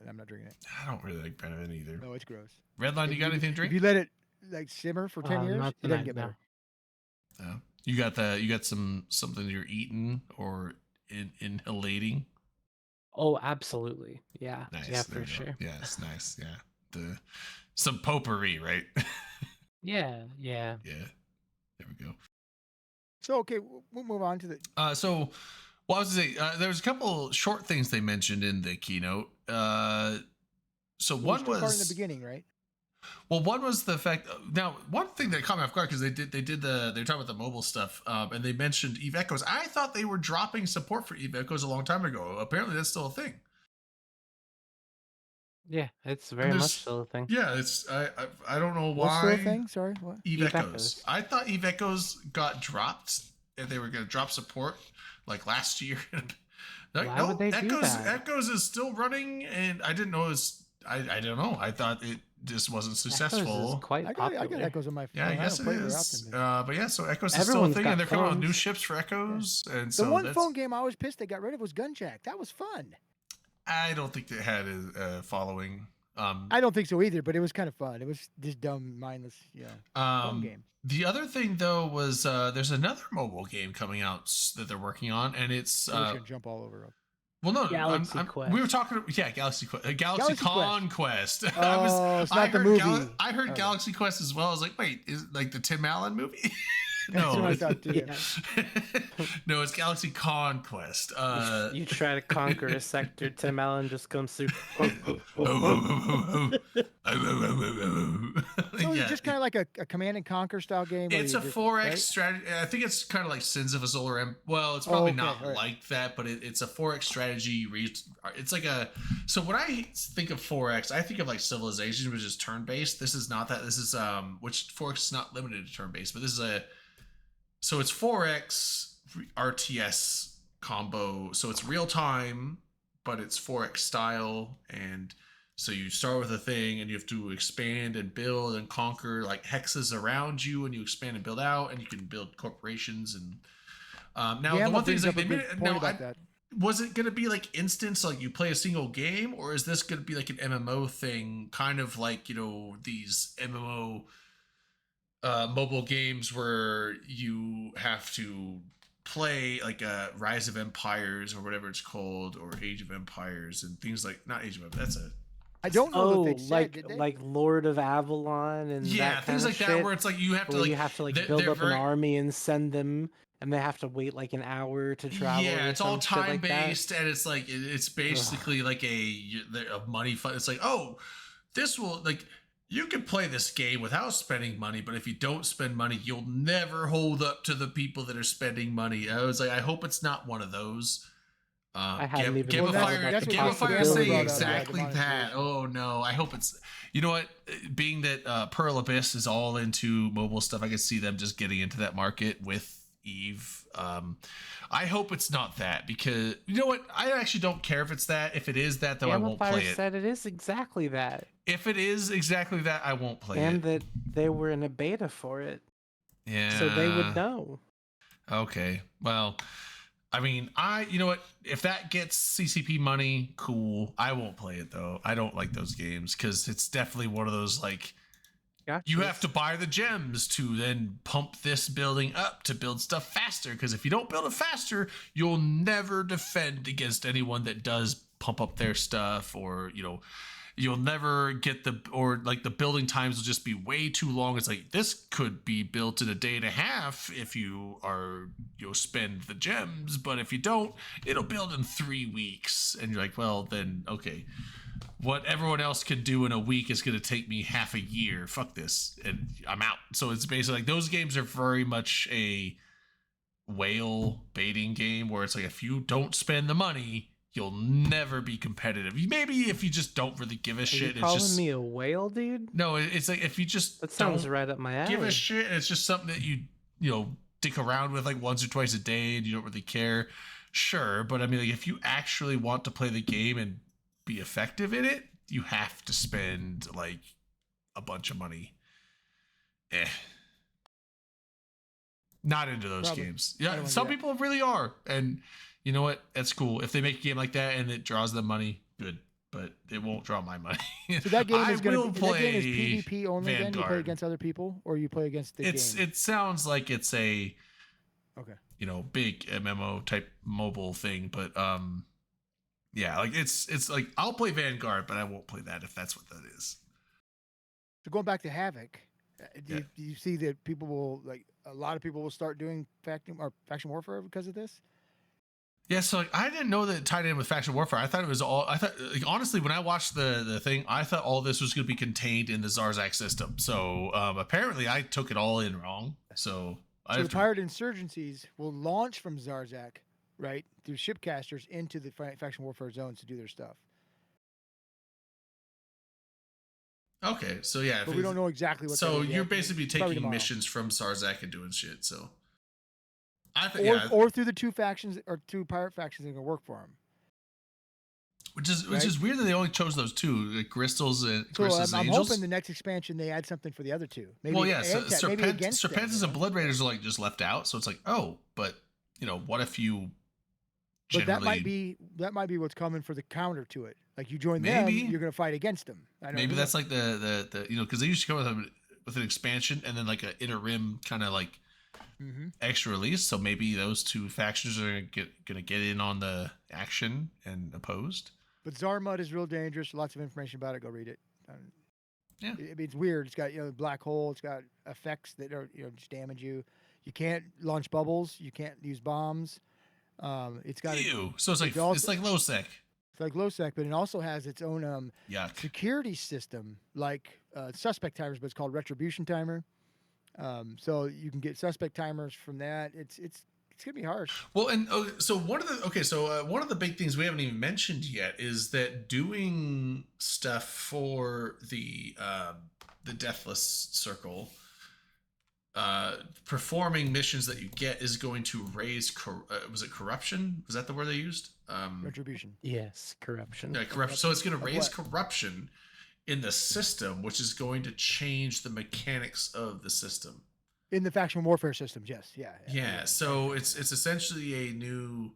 I'm not drinking it. I don't really like Brennivin either. No, it's gross. Redline, you got anything to If drink? you let it like simmer for 10 years, Not it doesn't tonight, get no. better. No. You got something you're eating or inhalating? Oh, absolutely. Yeah. Nice. Yeah, there for you go. sure. Yes, nice. Yeah. Some potpourri, right? Yeah. Yeah. There we go. So okay, we'll move on to the. I was gonna say there was a couple short things they mentioned in the keynote. So we one still caught in the was beginning, right? one was the fact. Now, one thing that caught me off guard because they were talking about the mobile stuff, and they mentioned Eve Echoes. I thought they were dropping support for Eve Echoes a long time ago. Apparently, that's still a thing. Yeah, it's very there's- much still a thing. Yeah, it's I don't know What's why. the thing? Sorry, what? Eve Eve Echoes. Echoes. I thought Eve Echoes got dropped and they were going to drop support like last year. Like, Why would they do that? Echoes is still running, and I didn't know it was. I don't know. I thought it just wasn't Echoes successful. is quite I popular. got Echoes on my phone. Yeah, I guess don't it play very is. often, but- But yeah, so Echoes is Everyone's still a thing, got and they're coming out with new phones. ships for Echoes, and the so one that's, phone game I was pissed they got rid of was Gunjack. That was fun. I don't think it had a following. I don't think so either, but it was kind of fun. It was just dumb, mindless, fun game. The other thing though was there's another mobile game coming out that they're working on, and it's I was gonna jump all over it. well, no, Galaxy Quest. we were talking, Galaxy Quest, Galaxy Conquest. Oh, it's not the movie. I heard Okay. Galaxy Quest as well. I was like, wait, is it like the Tim Allen movie? That's what I No, thought too. no, it's Galaxy Conquest. You try to conquer a sector, Tim Allen just comes through. So Yeah. it's just kind of like a Command and Conquer style game. where It's you a just- 4X right? strategy. I think it's kind of like Sins of a Solar Empire. Well, it's probably okay, not alright. like that, but it's a 4X strategy. It's like a. So when I think of 4X, I think of like Civilization, which is turn based. This is not that. This is which 4X is not limited to turn based, but this is a. So it's 4X RTS combo. So it's real time, but it's 4X style, and so you start with a thing and you have to expand and build and conquer like hexes around you, and you expand and build out, and you can build corporations. And now the Gamma one thing is brings like up they a made good it, point now about that. was it going to be like instance, like you play a single game, or is this going to be like an MMO thing, kind of like, you know, these MMO mobile games where you have to play like a Rise of Empires or whatever it's called, or Age of Empires and things like, not Age of Empires, that's a I don't know Oh, that they said, did they? like Lord of Avalon and yeah, that things kind like of that, shit, where it's like you have to where like you have to like they're- build they're up very- an army and send them, and they have to wait like an hour to travel. Yeah, or it's all some shit time like that. based, and it's like it's basically like a money fund. It's like, oh, this will like you can play this game without spending money, but if you don't spend money, you'll never hold up to the people that are spending money. I was like, I hope it's not one of those. I hadn't even Game of thought Fire, about the Game of Fire possibility saying of exactly that. that. Oh no, I hope it's. You know what? Being that Pearl Abyss is all into mobile stuff, I could see them just getting into that market with Eve. I hope it's not that, because you know what? I actually don't care if it's that. If it is that, though, I won't Fire play it. said it is exactly that, If it is exactly that, I won't play and it. that they were in a beta for it, Yeah. so they would know. Okay. Well, I mean, you know what? If that gets CCP money, cool. I won't play it though. I don't like those games because it's definitely one of those like you have to buy the gems to then pump this building up to build stuff faster. Because if you don't build it faster, you'll never defend against anyone that does pump up their stuff, or you'll never get the building times will just be way too long. It's like, this could be built in a day and a half if you'll spend the gems, but if you don't, it'll build in 3 weeks. And you're like, well, then okay, what everyone else could do in a week is going to take me half a year. Fuck this, and I'm out. So it's basically like those games are very much a whale baiting game where it's like, if you don't spend the money, you'll never be competitive. Maybe if you just don't really give a shit. You calling me a whale, dude? No, it's like if you just that sounds right up my alley. Give a shit, and it's just something that you dick around with like once or twice a day, and you don't really care. Sure, but I mean, like, if you actually want to play the game and be effective in it, you have to spend like a bunch of money. Not into those games. Yeah, some people really are, and you know what? That's cool. If they make a game like that and it draws them money, good. But it won't draw my money. So that game is going to play that game is PvP only. Vanguard. Then you play against other people, or you play against the game. It sounds like it's a big MMO type mobile thing, but yeah, like it's like I'll play Vanguard, but I won't play that if that's what that is. So going back to Havoc, do you see that people will a lot of people will start doing faction warfare because of this? Yeah, so like, I didn't know that it tied in with faction warfare. I thought it was all. I thought, like, honestly, when I watched the thing, I thought all this was going to be contained in the Zarzak system. So apparently, I took it all in wrong. So the pirate insurgencies will launch from Zarzak, right, through shipcasters into the faction warfare zones to do their stuff. Okay, so yeah, but we don't know exactly what. So you're basically taking missions from Zarzak and doing shit. So. Or through the two pirate factions that are gonna work for them. Which is weird that they only chose those two, like Crystals and I'm Angels. hoping the next expansion they add something for the other two. Maybe Serpentis and Blood Raiders are like just left out, so it's like, oh, but what if you? But that might be what's coming for the counter to it. Like you join them, you're gonna fight against them. Maybe that's like the because they used to come with an expansion and then like an inner rim kind of like. Extra release, so maybe those two factions are gonna get in on the action and opposed. But Zarmud is real dangerous. Lots of information about it. Go read it. Yeah, it's weird. It's got black hole. It's got effects that are just damage you. You can't launch bubbles. You can't use bombs. It's got so it's like low-sec. It's like low-sec, but it also has its own security system, like suspect timers, but it's called retribution timer. So you can get suspect timers from that. It's gonna be harsh. Well, and so one of the big things we haven't even mentioned yet is that doing stuff for the Deathless Circle, performing missions that you get is going to raise. Was it corruption? Was that the word they used? Retribution. Yes, corruption. Yeah, corruption. So it's going to raise corruption in the system, which is going to change the mechanics of the system. In the faction warfare systems, yes, yeah. So it's essentially a new,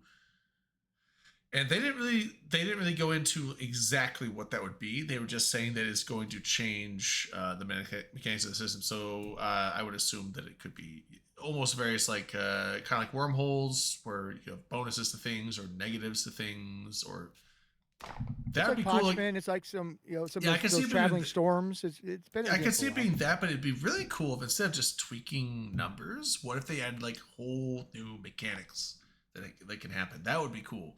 and they didn't really go into exactly what that would be. They were just saying that it's going to change the mechanics of the system. So I would assume that it could be almost various kind of like wormholes where you have bonuses to things or negatives to things or. That'd be cool. It's like some those traveling storms. It's been. I can see it being that, but it'd be really cool if instead of just tweaking numbers, what if they had like whole new mechanics that can happen? That would be cool.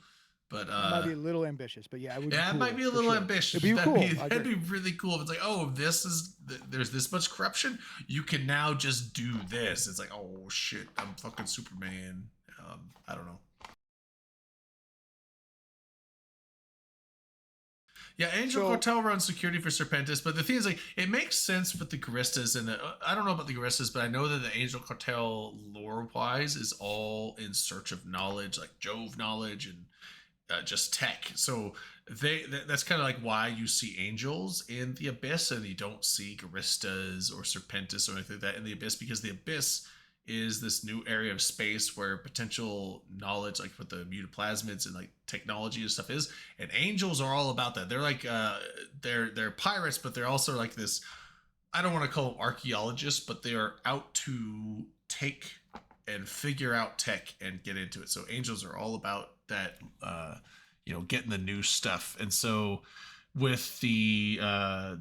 But It might be a little ambitious, but yeah, it would be yeah, cool, it might be a for little sure. ambitious. It'd be cool. I That'd agree. be really cool if it's like, oh, there's this much corruption. You can now just do this. It's like, oh shit, I'm fucking Superman. I don't know. Yeah, Angel So- Cartel runs security for Serpentis, but the thing is, like, it makes sense with the Guristas, and I don't know about the Guristas, but I know that the Angel Cartel lore-wise is all in search of knowledge, like Jove knowledge and just tech. So that's kind of like why you see angels in the Abyss, and you don't see Guristas or Serpentis or anything like that in the Abyss, because the Abyss is this new area of space where potential knowledge, like with the mutaplasmids and like technology and stuff is, and angels are all about that. They're like they're pirates, but they're also like this, I don't want to call them archaeologists, but they are out to take and figure out tech and get into it. So angels are all about that, getting the new stuff. And so with the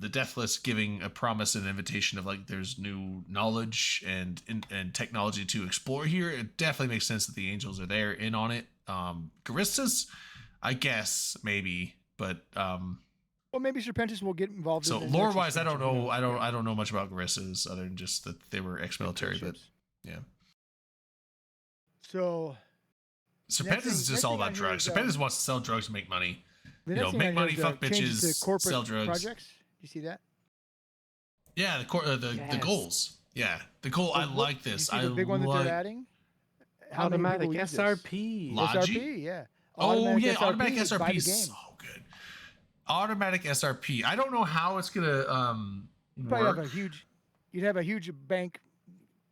Deathless giving a promise and invitation of like there's new knowledge and technology to explore here, it definitely makes sense that the angels are there in on it. Guristas, I guess maybe, but Well, maybe Serpentis will get involved. so in the next lore wise, I don't expansion, who know. knows? I don't know much about Guristas other than just that they were ex-military. But Ships. yeah, So Serpentis Next is thing just all I about hear drugs. is, Serpentis wants to sell drugs and make money. the You next know, thing make I heard money, is, fuck changes bitches, to corporate sell drugs. projects. You see that? Yeah, the Yes. goals. Yeah, the goal. I What- like you this. see I the big one that like. they're adding. How many Automatic people use this? SRP. Logic? SRP, yeah. Oh yeah, SRP automatic is by SRP the is game. so good. Automatic SRP. I don't know how it's gonna You'd probably have work. a huge. You'd have a huge bank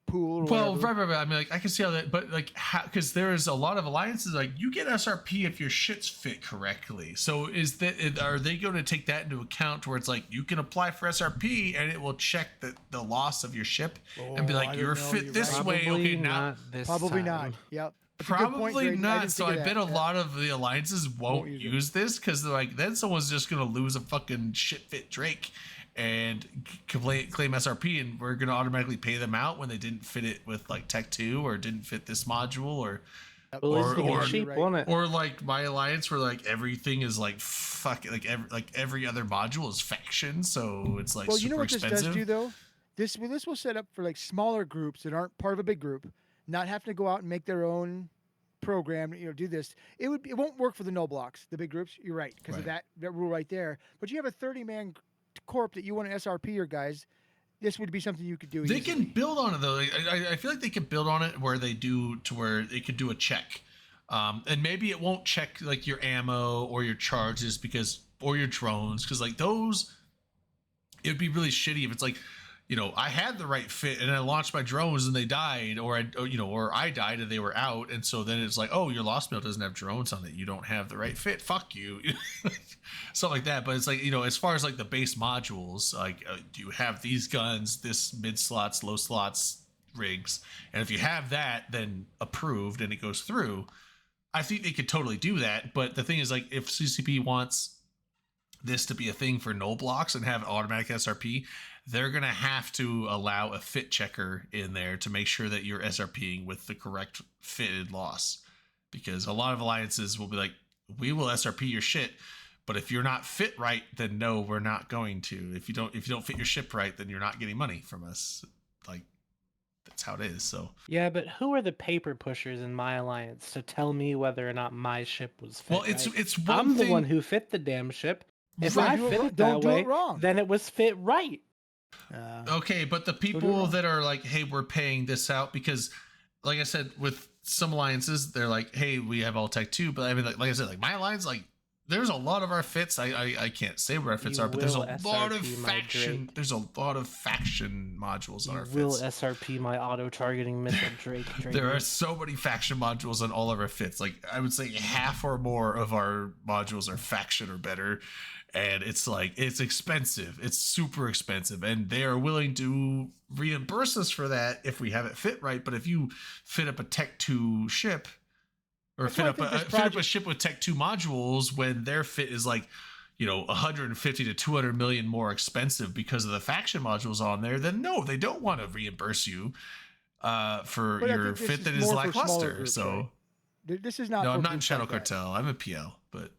pool. Or Well, whatever. right. I mean, like, I can see how that, but like, because there's a lot of alliances. Like, you get SRP if your shit's fit correctly. So, are they going to take that into account, where it's like you can apply for SRP and it will check the loss of your ship and be Oh, I like, don't you're know, fit you're this right. way. Probably Okay, now not this Probably time. not. Yep. That's a good point, probably Graydon. not. didn't So think I of bet that. a lot of the alliances won't use it. use this because they're like, then someone's just gonna lose a fucking shit fit Drake and claim SRP, and we're gonna automatically pay them out when they didn't fit it with like Tech 2 or didn't fit this module or Well, Or- it's looking or- cheap, Right. won't it? or like my alliance where like everything is like fuck like every other module is faction, so it's like Well, super you know what this expensive. does do though? This will set up for like smaller groups that aren't part of a big group, not having to go out and make their own program. Do this. It won't work for the no blocks, the big groups. You're right because of Right. that rule right there. But you have a 30-man corp that you want to SRP your guys. This would be something you could do. They easily. can build on it though. I feel like they could build on it where they could do a check, and maybe it won't check like your ammo or your charges or your drones because like those, it would be really shitty if it's like, I had the right fit and I launched my drones and they died, or I died and they were out, and so then it's like, oh, your lost mail doesn't have drones on it, you don't have the right fit, fuck you, something like that. But it's like, as far as like the base modules, like do you have these guns, this mid slots, low slots rigs, and if you have that, then approved and it goes through. I think they could totally do that. But the thing is, like, if CCP wants this to be a thing for null blocks and have automatic SRP, they're going to have to allow a fit checker in there to make sure that you're SRPing with the correct fitted loss. Because a lot of alliances will be like, we will SRP your shit, but if you're not fit right, then no, we're not going to. If you don't fit your ship right, then you're not getting money from us. Like, that's how it is. So Yeah, but who are the paper pushers in my alliance to tell me whether or not my ship was fit? well, it's right? it's one I'm thing. the one who fit the damn ship. If Right, I do it fit wrong- it don't that do way, it wrong. then it was fit right. Okay, but the do it people wrong. that are like, hey, we're paying this out because, like I said, with some alliances, they're like, hey, we have all tech 2, but I mean, like I said, like my alliance, like there's a lot of our fits. I can't say what our fits You are, but there's a will lot of SRP my faction. Drake. There's a lot of faction modules on You our will fits. SRP my auto-targeting missile Drake. There are so many faction modules on all of our fits. Like I would say half or more of our modules are faction or better. And it's like, it's expensive. It's super expensive. And they are willing to reimburse us for that if we have it fit right. But if you fit up a Tech 2 ship or That's fit why I up, think this fit up a project- ship with Tech 2 modules when their fit is like, 150 to 200 million more expensive because of the faction modules on there, then no, they don't want to reimburse you for But I your think this fit is that is more for smaller lackluster. groups, So right? This is not. No, for I'm not in groups Shadow like that. Cartel. I'm a PL, but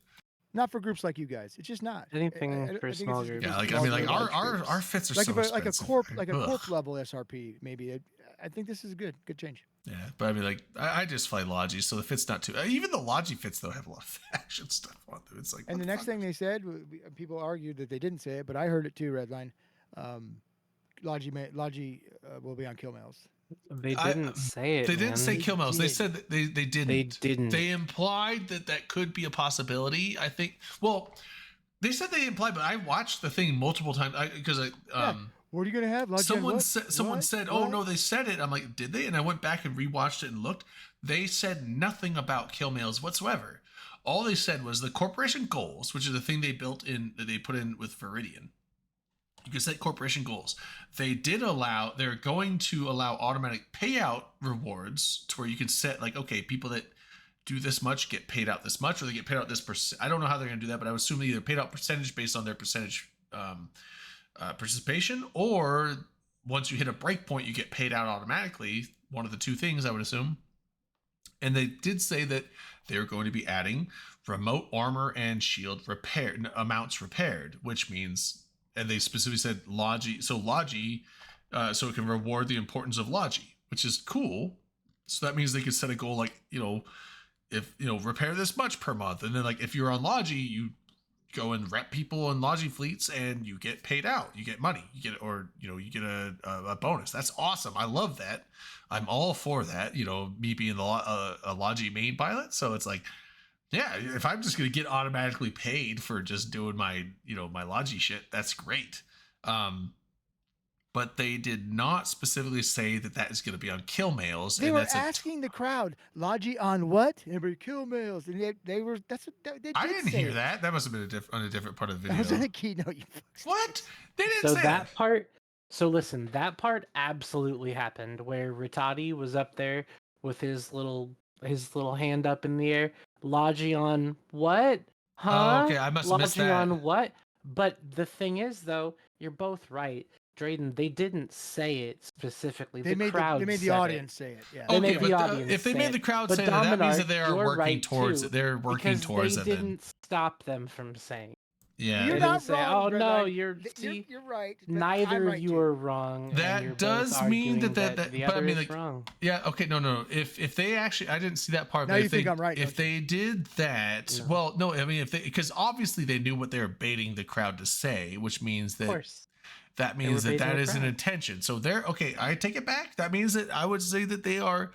Not for groups like you guys. It's just not. Anything I for think small it's just groups. yeah, for like I small mean, like groups. our fits are like so if like a expensive. corp Ugh. level SRP maybe. I think this is good. Good change. Yeah, but I mean, like I just play Logi, so the fit's not too. Even the Logi fits though have a lot of faction stuff on them. It's like. And the next thing they said, people argued that they didn't say it, but I heard it too. Redline, Logi will be on kill mails. They didn't say it. They didn't say kill mails. They did. said that they didn't. They didn't. They implied that could be a possibility. I think. Well, they said they implied, but I watched the thing multiple times because What are you gonna have? Logi someone what? said someone What? said, "Oh What? no, they said it." I'm like, "Did they?" And I went back and rewatched it and looked. They said nothing about kill mails whatsoever. All they said was the corporation goals, which is the thing they built in that they put in with Viridian. You can set corporation goals. They're going to allow automatic payout rewards to where you can set like, okay, people that do this much get paid out this much, or they get paid out this percent. I don't know how they're going to do that, but I would assume they either paid out percentage based on their percentage participation, or once you hit a break point, you get paid out automatically. One of the two things, I would assume. And they did say that they're going to be adding remote armor and shield repair amounts repaired, which means, and they specifically said Logi, so it can reward the importance of Logi, which is cool. So that means they could set a goal like, if repair this much per month, and then like if you're on Logi, you go and rep people in Logi fleets and you get paid out, you get money, you get a bonus. That's awesome. I love that. I'm all for that. Me being a Logi main pilot, so it's like, yeah, if I'm just gonna get automatically paid for just doing my my Logi shit, that's great. But they did not specifically say that is going to be on kill mails. They and were that's asking the crowd, Logi on what? And everybody kill mails, and they were. That's what they I did didn't say hear it. that. That must have been on a different part of the That was in video. the keynote. You fucks. What? They didn't So say that part. So listen, that part absolutely happened where Ritati was up there with his little hand up in the air. Logi on what? Huh? Oh, okay, I must have missed Logi that. on what? But the thing is, though, you're both right, Drayden. They didn't say it specifically. They made crowd they made the said audience say it. Yeah. They Okay, made the but audience if they say made it. the crowd But say that means Dominar, that they are you're working right, towards too, it. They're working because towards they it. Then. didn't stop them from saying. Yeah. You're They not didn't say, wrong, "Oh Red no, Line. you're You're right. but I'm neither right of you too. are wrong." and That you're both does mean arguing that the but I other mean, is like, wrong. Yeah. Okay. No. If they actually, I didn't see that part. Now but you if they, think I'm right, If don't they did that, No. well, no. I mean, because obviously they knew what they were baiting the crowd to say, which means Of that course. that They means were that baiting that the is an crowd. intention. So they're okay. I take it back. That means that I would say that they are.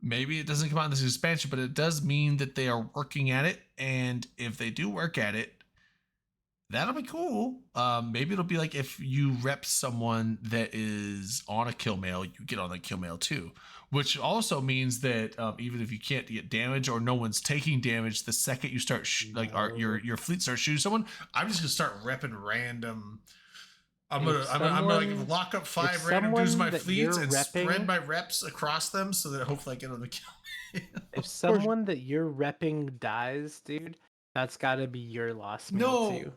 Maybe it doesn't come out in this expansion, but it does mean that they are working at it. And if they do work at it, that'll be cool. Maybe it'll be like if you rep someone that is on a kill mail, you get on the kill mail too. Which also means that even if you can't get damage or no one's taking damage, the second you start your fleet starts shooting someone, I'm just gonna start repping random. I'm gonna like lock up 5 random dudes in my someone that fleets you're and spread repping- my reps across them so that hopefully I get on the kill. If someone that you're repping dies, dude, that's got to be your loss mail No. too.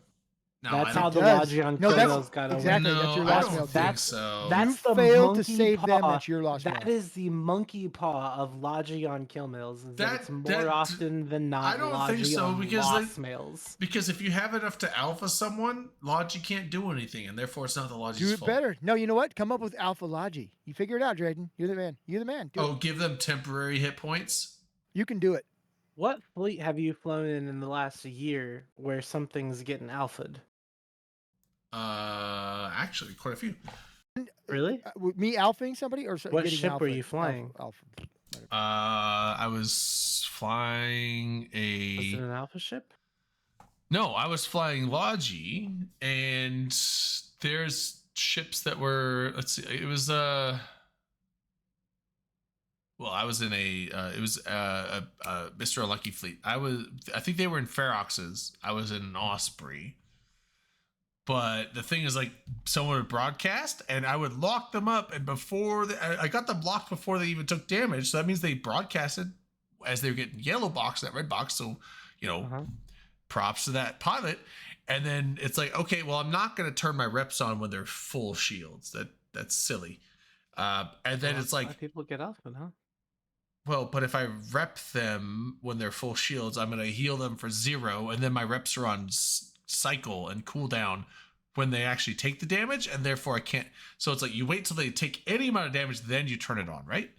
No, That's I how don't the does. Logi on No, kill that's- mail's got to exactly, No, that's your I loss don't mail, think That's- so. That's You the failed to monkey save them, paw. that's your loss That mail. is the monkey paw of Logi on kill mails. Is that, it's more that- often than not I don't think Logi so, on because loss mails. Because if you have enough to alpha someone, Logi can't do anything, and therefore it's not the Logi's Do it fault. better. No, you know what? Come up with Alpha Logi. You figure it out, Drayden. You're the man. You're the man. Do Oh, it. give them temporary hit points? You can do it. What fleet have you flown in the last year where something's getting alphaed? Actually, quite a few. Really? With me alphaing somebody or What getting ship were alpha- you flying? Alpha. I was flying Was it a... an alpha ship? No, I was flying Logi, and there's ships that were... Let's see, it was... Well, I was in it was a Mr. Unlucky fleet. I think they were in Ferox's. I was in an Osprey. But the thing is, like, someone would broadcast, and I would lock them up, and I got them locked before they even took damage. So that means they broadcasted as they were getting yellow box, that red box. So, Uh-huh. props to that pilot. And then it's like, okay, well, I'm not going to turn my reps on when they're full shields. That's silly. And then Well, it's that's why like, people get alpha, huh? Well, but if I rep them when they're full shields, I'm going to heal them for 0, and then my reps are on cycle and cooldown when they actually take the damage, and therefore I can't. So it's like you wait till they take any amount of damage, then you turn it on, right?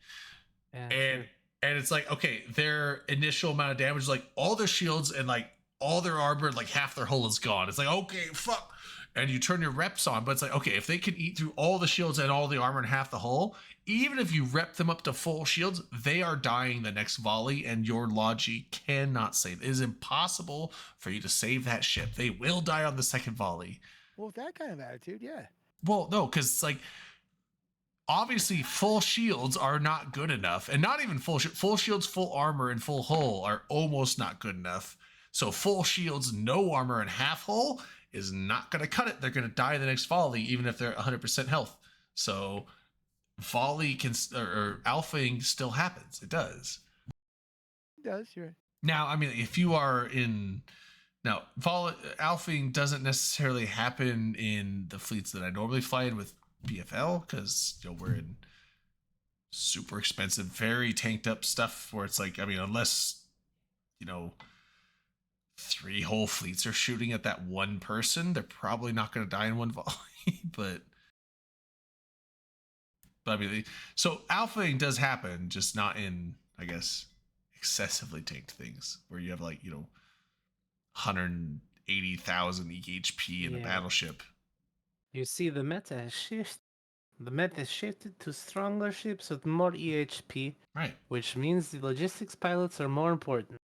Yeah, And it's like, okay, their initial amount of damage is like all their shields and like all their armor, like half their hull is gone. It's like, okay, fuck. And you turn your reps on, but it's like, okay, if they can eat through all the shields and all the armor and half the hull, even if you rep them up to full shields, they are dying the next volley, and your Logi cannot save. It is impossible for you to save that ship. They will die on the second volley. Well, with that kind of attitude, yeah. Well, no, because it's like, obviously full shields are not good enough, and not even full shields, full armor, and full hull are almost not good enough. So full shields, no armor, and half hull is not going to cut it. They're going to die the next volley, even if they're 100% health. So volley can, or alphaing still happens. It does. It does, you're right. Now, I mean, if you are in, now alphaing doesn't necessarily happen in the fleets that I normally fly in with BFL, because we're in super expensive, very tanked up stuff where it's like, I mean, unless 3 whole fleets are shooting at that one person, they're probably not going to die in one volley. but I mean, so alphaing does happen, just not in, I guess, excessively tanked things where you have like 180,000 HP in a battleship. You see, the meta has shifted. The meta has shifted to stronger ships with more EHP, Right. which means the logistics pilots are more important.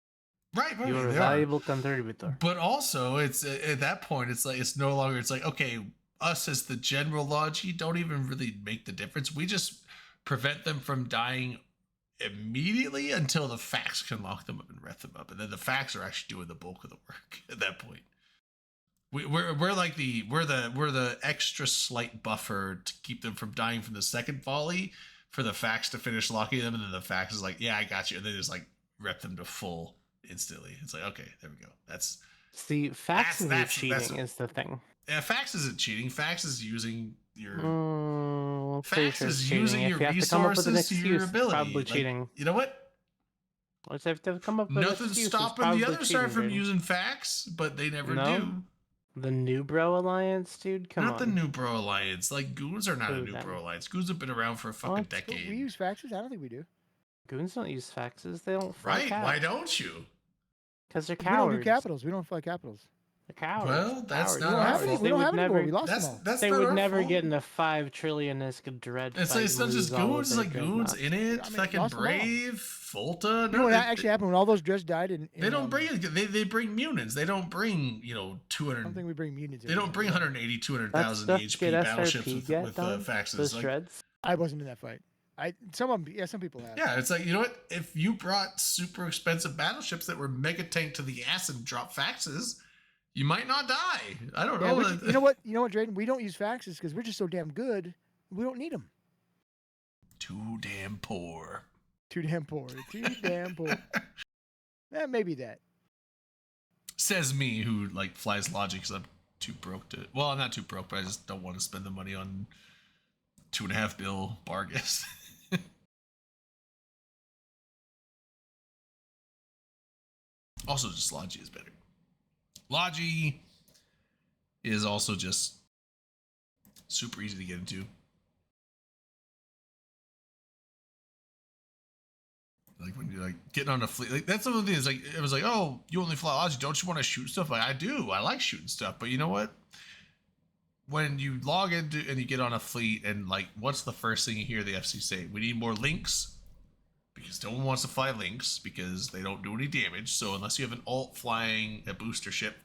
Right. You're a they valuable are. contributor. But also, it's at that point, it's like, it's no longer, it's like, okay, us as the general Logi don't even really make the difference. We just prevent them from dying immediately until the facts can lock them up and rep them up, and then the facts are actually doing the bulk of the work at that point. We're like we're the extra slight buffer to keep them from dying from the second volley, for the facts to finish locking them, and then the facts is like, yeah, I got you, and they just like rep them to full instantly. It's like, okay, there we go. That's See, fax isn't cheating is the thing. Yeah, fax isn't cheating. Fax is using your fax is using your resources to your ability. Probably like, cheating. You know what? Let's have to come up with Nothing's stopping the other side from using fax, but they never do. The New Bro Alliance, dude? Come on. Not the New Bro Alliance. Like, Goons are not a New Bro Alliance. Goons have been around for a fucking decade. We use faxes? I don't think we do. Goons don't use faxes. They don't fly Right? caps. Why don't you? Because they're We cowards. don't do capitals. We don't fly capitals. They're cowards. Well, that's Cowards. not We don't our have any. fault. We don't They have would any more. never- We lost them all. That's They not would our never fault. get in a 5 trillion-esque dread It's fight like, it's not and just lose all of Goons, it's their like Goons dreadnoughts. in it. I mean, Fucking lost them all. Brave, Volta. You know what actually happened when all those dreads died? They don't bring it. They bring Munins. They don't bring 200. I don't think we bring munitions. They don't bring 180, That 200,000 stuff HP get battleships SRP with get done? faxes. Those Like, dreads? I wasn't in that fight. Some people have. yeah, it's like, you know what? If you brought super expensive battleships that were mega tanked to the ass and drop faxes, you might not die. I don't know. You know what, Drayden? We don't use faxes because we're just so damn good. We don't need them. Too damn poor. Too damn poor. Too damn poor. Maybe that. Says me, who like flies Logic because I'm too broke to. Well, I'm not too broke, but I just don't want to spend the money on $2.5 bill Bargus. Also, just Logi is better. Logi is also just super easy to get into. Like when you're like getting on a fleet, like that's some of the things. Like it was like, oh, you only fly Logi, don't you want to shoot stuff? Like I do, I like shooting stuff. But you know what? When you log into and you get on a fleet, and like, what's the first thing you hear the FC say? We need more links, because no one wants to fly links because they don't do any damage. So unless you have an alt flying a booster ship,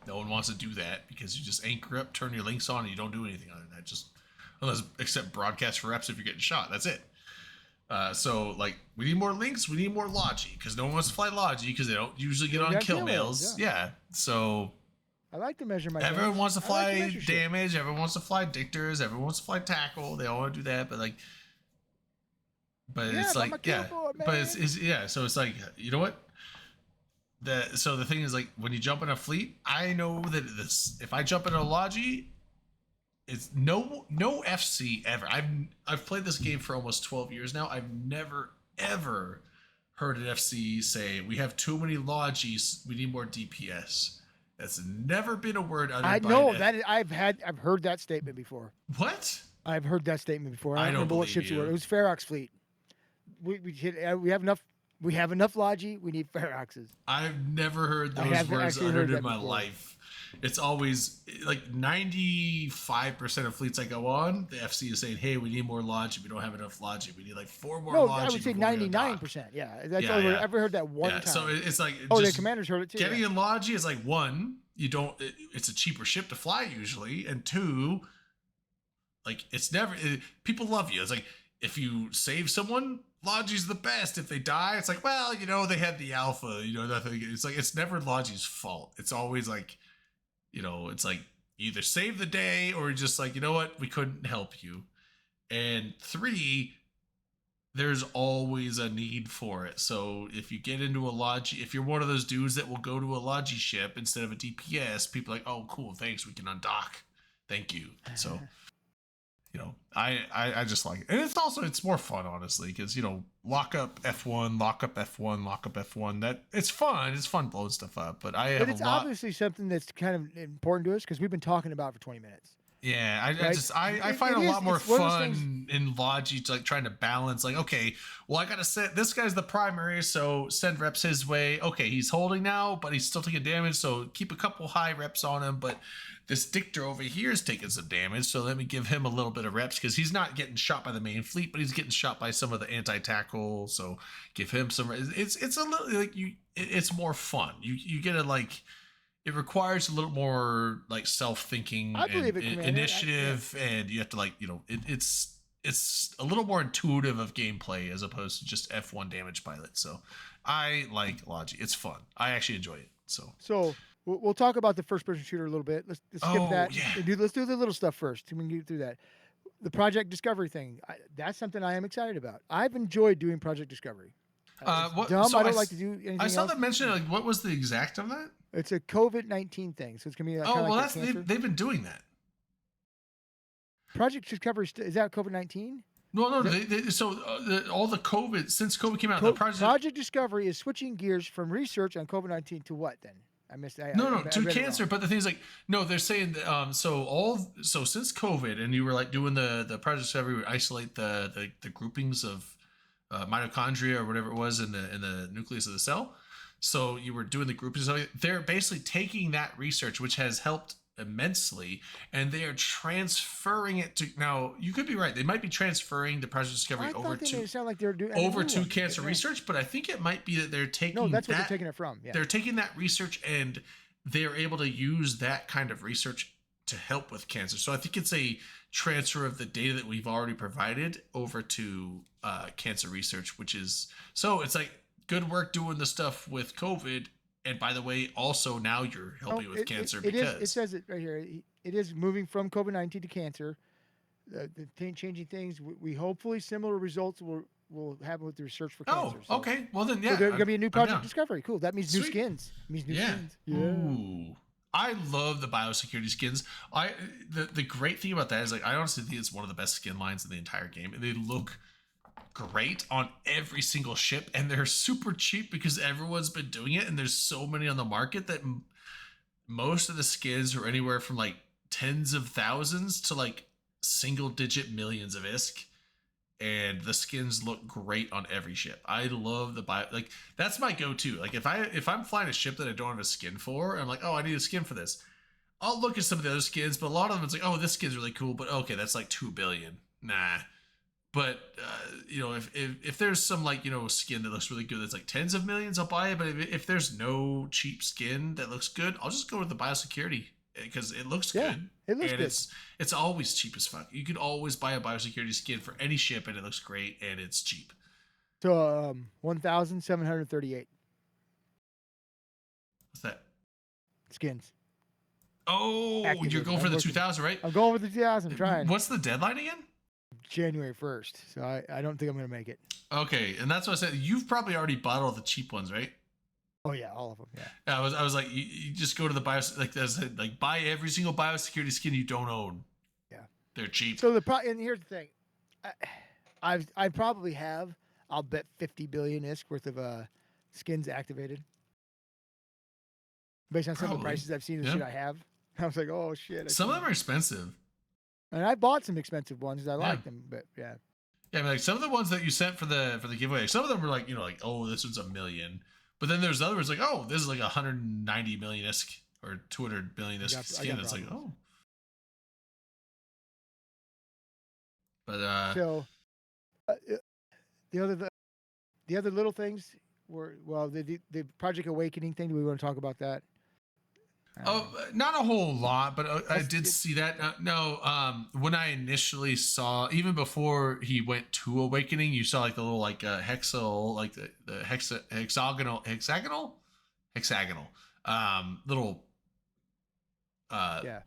no one wants to do that, because you just anchor up, turn your links on, and you don't do anything other than that. Just unless except broadcast for reps if you're getting shot. That's it. So like, we need more links, we need more Logi, because no one wants to fly Logi because they don't usually get on kill mails. Yeah. So I like to measure my. everyone wants to I fly like to measure shit. damage, everyone wants to fly dictors, everyone wants to fly tackle. They all want to do that, but like, Yeah, it's but I'm a like, kill yeah, board, but man. it's yeah. So it's like, you know what? So the thing is, like, when you jump in a fleet, I know that if I jump in a Logi, it's no FC ever. I've played this game for almost 12 years now. I've never ever heard an FC say, we have too many Logis, we need more DPS. That's never been a word uttered I by know an that I've heard that statement before. What? I've heard that statement before. I don't don't remember what believe ships it were. you. It was Ferox fleet. We have enough Logi. We need Feroxes. I've never heard I those have words actually uttered heard in that my before. life. It's always like 95% of fleets I go on, the FC is saying, hey, we need more Logi. We don't have enough Logi. We need like 4 more No, Logi. I would say before we dock." 99%. Yeah, that's Yeah, all yeah. I've ever heard that one Yeah, time. so it's like the just commanders heard it too. getting yeah. in Logi is like, one, you don't. It's a cheaper ship to fly usually, and two, like it's never. People love you. It's like if you save someone, Logi's the best. If they die, it's like, well, they had the alpha. Nothing. It's like it's never Logi's fault. It's always like, it's like either save the day or just like, you know what, we couldn't help you. And 3, there's always a need for it. So if you get into a Logi, if you're one of those dudes that will go to a Logi ship instead of a DPS, people are like, oh, cool, thanks, we can undock. Thank you. So, I just like it. And it's more fun, honestly, because, lock up F1, lock up F1, lock up F1. That it's fun. It's fun blowing stuff up. But But it's obviously something that's kind of important to us because we've been talking about it for 20 minutes. Yeah, Right? I find It a is- lot more it's one of those fun in Logi to like trying to balance like, okay, well I gotta set this guy's the primary, so send reps his way. Okay, he's holding now, but he's still taking damage, so keep a couple high reps on him, but this Dictor over here is taking some damage, so let me give him a little bit of reps because he's not getting shot by the main fleet, but he's getting shot by some of the anti-tackle, so give him some. It's a little like it's more fun. You get to like. It requires a little more like self-thinking I believe and it, Commander. initiative, and you have to like it's a little more intuitive of gameplay as opposed to just F1 damage pilot. So I like Logi. It's fun. I actually enjoy it. So We'll talk about the first-person shooter a little bit. Let's skip Oh, that. yeah. Let's do the little stuff first. We can get through that. The Project Discovery thing. That's something I am excited about. I've enjoyed doing Project Discovery. It's dumb. so I don't like to do anything I saw else. them mention like what was the exact of that? It's a COVID-19 thing, so it's gonna be like, Oh kinda well, like that's that cancer. they've been doing that. Project Discovery is that COVID-19? No. All the COVID since COVID came out, the Project Discovery is switching gears from research on COVID-19 to what then? I missed. I No, read to it cancer. wrong. But the thing is, like, no, they're saying that, so since COVID, and you were like doing the Project Discovery, would isolate the groupings of mitochondria or whatever it was in the nucleus of the cell. So you were doing the groupings. They're basically taking that research, which has helped immensely, and they are transferring it to. Now you could be right. They might be transferring the Project Discovery I over thought they made to it sound like they're doing over to cancer research, but I think it might be that they're taking. No, that's what that, they're taking it from. Yeah. They're taking that research and they're able to use that kind of research to help with cancer. So I think it's a transfer of the data that we've already provided over to cancer research, which is so it's like good work doing the stuff with COVID. And by the way, also now you're helping with cancer because it says it right here. It is moving from COVID-19 to cancer. Changing things. We hopefully similar results will happen with the research for cancer. So. Okay. Well then, yeah. So there's gonna be a new I'm Project down. Discovery. Cool. That means new Sweet. skins. It means new Yeah. skins. Ooh. I love the biosecurity skins. The great thing about that is like I honestly think it's one of the best skin lines in the entire game, and they look great on every single ship, and they're super cheap because everyone's been doing it, and there's so many on the market that most of the skins are anywhere from like tens of thousands to like single digit millions of ISK. And the skins look great on every ship. I love the that's my go-to. Like if I'm flying a ship that I don't have a skin for, I'm like, oh, I need a skin for this. I'll look at some of the other skins, but a lot of them it's like, oh, this skin's really cool, but okay, that's like 2 billion. Nah. But if there's some like skin that looks really good that's like tens of millions, I'll buy it. But if there's no cheap skin that looks good, I'll just go with the biosecurity because it looks good. It looks and good. it's always cheap as fuck. You could always buy a biosecurity skin for any ship, and it looks great, and it's cheap. So 1,738 What's that? skins. Oh, Activated. you're going for I'm the looking. 2000, right? I'm going with the 2,000. I'm trying. What's the deadline again? January 1st. So I don't think I'm gonna make it. Okay, and that's what I said. You've probably already bought all the cheap ones, right? Oh yeah, all of them. Yeah. I was like, you just go to the buy every single biosecurity skin you don't own. Yeah. They're cheap. So and here's the thing, I probably have I'll bet 50 billion ISK worth of skins activated. Based on some of the Probably. prices I've seen and Yeah. shit I have. I was like, oh shit. Some of them are expensive. And I bought some expensive ones. I like them, but yeah. Yeah, I mean, like some of the ones that you sent for the giveaway, some of them were like, you know, like, oh, this one's $1 million. But then there's others like, oh, this is like 190 million ISK or 200 billion ISK skin. It's like, oh. But So the other little things were, well, the Project Awakening thing. Do we want to talk about that? not a whole lot, but I That's- did see that. When I initially saw, even before he went to Awakening, you saw like the little like hexal, like the hexagonal little Yeah.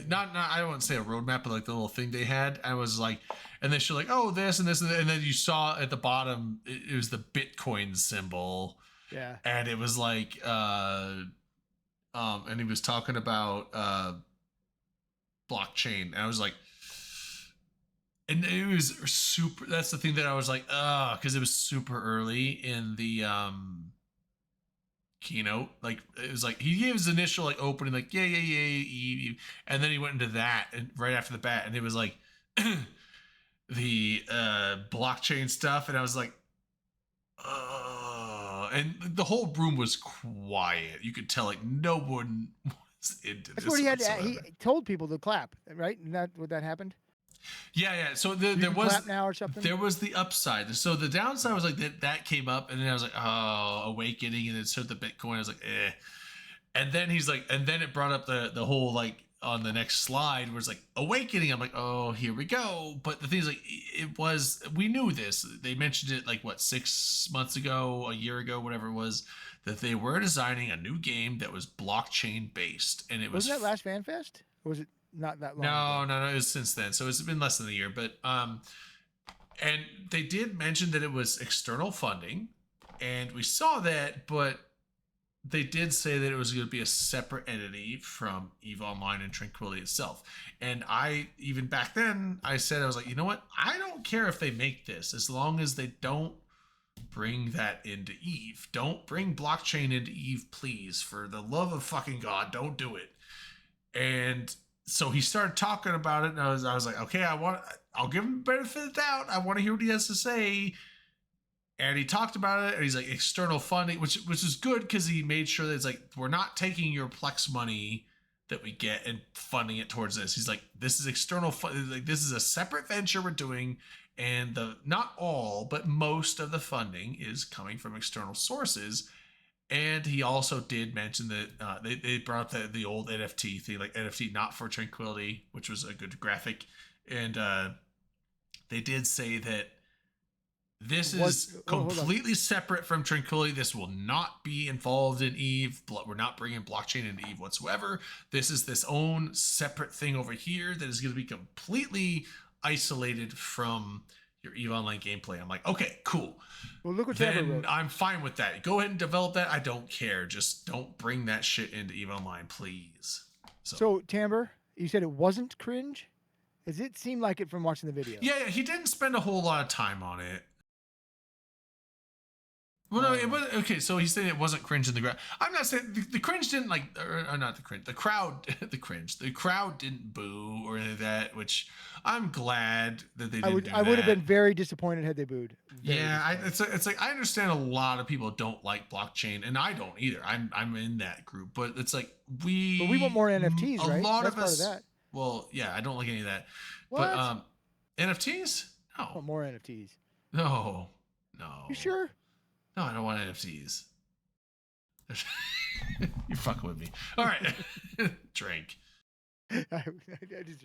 not I don't want to say a roadmap, but like the little thing they had. I was like, and then she's like, oh, this and this, and then you saw at the bottom it was the Bitcoin symbol, Yeah. and it was like and he was talking about blockchain, and I was like, and it was super. That's the thing that I was like, because it was super early in the keynote. Like it was like he gave his initial like opening, like yeah, and then he went into that, and right after the bat, and it was like the blockchain stuff, and I was like, and the whole room was quiet. You could tell like no one was into That's this. what he had. whatsoever. He told people to clap, right? Isn't that what that happened? Yeah. So You there can was clap now or something. there was the upside. So the downside was like that came up, and then I was like, oh, Awakening, and then showed the Bitcoin. I was like, eh. And then he's like, and then it brought up the whole like on the next slide where it's like Awakening. I'm like, oh, here we go. But the thing is, like, we knew this. They mentioned it like what 6 months ago, a year ago, whatever it was, that they were designing a new game that was blockchain based, and it was Wasn't that last FanFest? Or was it not that long? No, it was since then. So it's been less than a year. But and they did mention that it was external funding, and we saw that, but they did say that it was going to be a separate entity from EVE Online and Tranquility itself. And I, even back then, I said, I was like, you know what? I don't care if they make this, as long as they don't bring that into EVE. Don't bring blockchain into EVE, please. For the love of fucking God, don't do it. And so he started talking about it, and I was like, okay, I'll give him the benefit of the doubt. I want to hear what he has to say. And he talked about it, and he's like, external funding, which is good, because he made sure that it's like, we're not taking your Plex money that we get and funding it towards this. He's like, this is external funding. Like, this is a separate venture we're doing, and not all, but most of the funding is coming from external sources. And he also did mention that they brought up the old NFT thing, like NFT not for Tranquility, which was a good graphic. And they did say that this is completely separate from Tranquility. This will not be involved in EVE. We're not bringing blockchain into EVE whatsoever. This is this own separate thing over here that is going to be completely isolated from your EVE Online gameplay. I'm like, okay, cool. Well, look what Tamber Then wrote. I'm fine with that. Go ahead and develop that. I don't care. Just don't bring that shit into EVE Online, please. So Tamber, you said it wasn't cringe? Does it seem like it from watching the video? Yeah, he didn't spend a whole lot of time on it. Well, no, it was okay. So he's saying it wasn't cringe in the crowd. I'm not saying the cringe didn't like, or not the cringe. The crowd, the cringe. The crowd didn't boo or any of that, which I'm glad that they didn't. I would have been very disappointed had they booed. It's like I understand a lot of people don't like blockchain, and I don't either. I'm in that group, but it's like But we want more NFTs, right? A lot That's of us. part of that. Well, yeah, I don't like any of that. What? But NFTs? I want No, more NFTs. no. You sure? No, I don't want NFTs. You're fucking with me. All right. Drink. I just,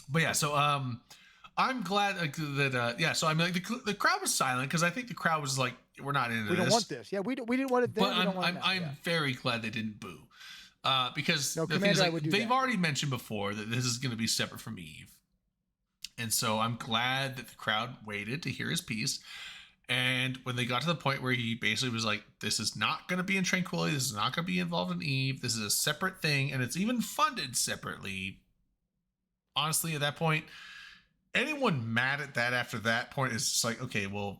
But yeah, so I'm glad that yeah, so I mean like the crowd was silent, because I think the crowd was like, we're not into we this. don't want this. Yeah, we didn't want it then. But we don't want it now. I'm Yeah. very glad they didn't boo. Because No, the thing is, Commander, I like, would do they've that. already mentioned before that this is going to be separate from EVE. And so I'm glad that the crowd waited to hear his piece. And when they got to the point where he basically was like, this is not going to be in Tranquility, this is not going to be involved in EVE, this is a separate thing, and it's even funded separately. Honestly, at that point, anyone mad at that after that point is just like, okay, well,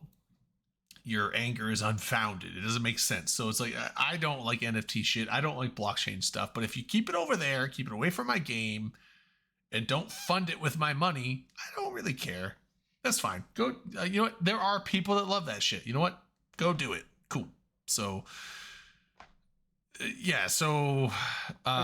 your anger is unfounded. It doesn't make sense. So it's like, I don't like NFT shit. I don't like blockchain stuff. But if you keep it over there, keep it away from my game, and don't fund it with my money, I don't really care. That's fine. Go. You know what? There are people that love that shit. You know what? Go do it. Cool. So, yeah. So,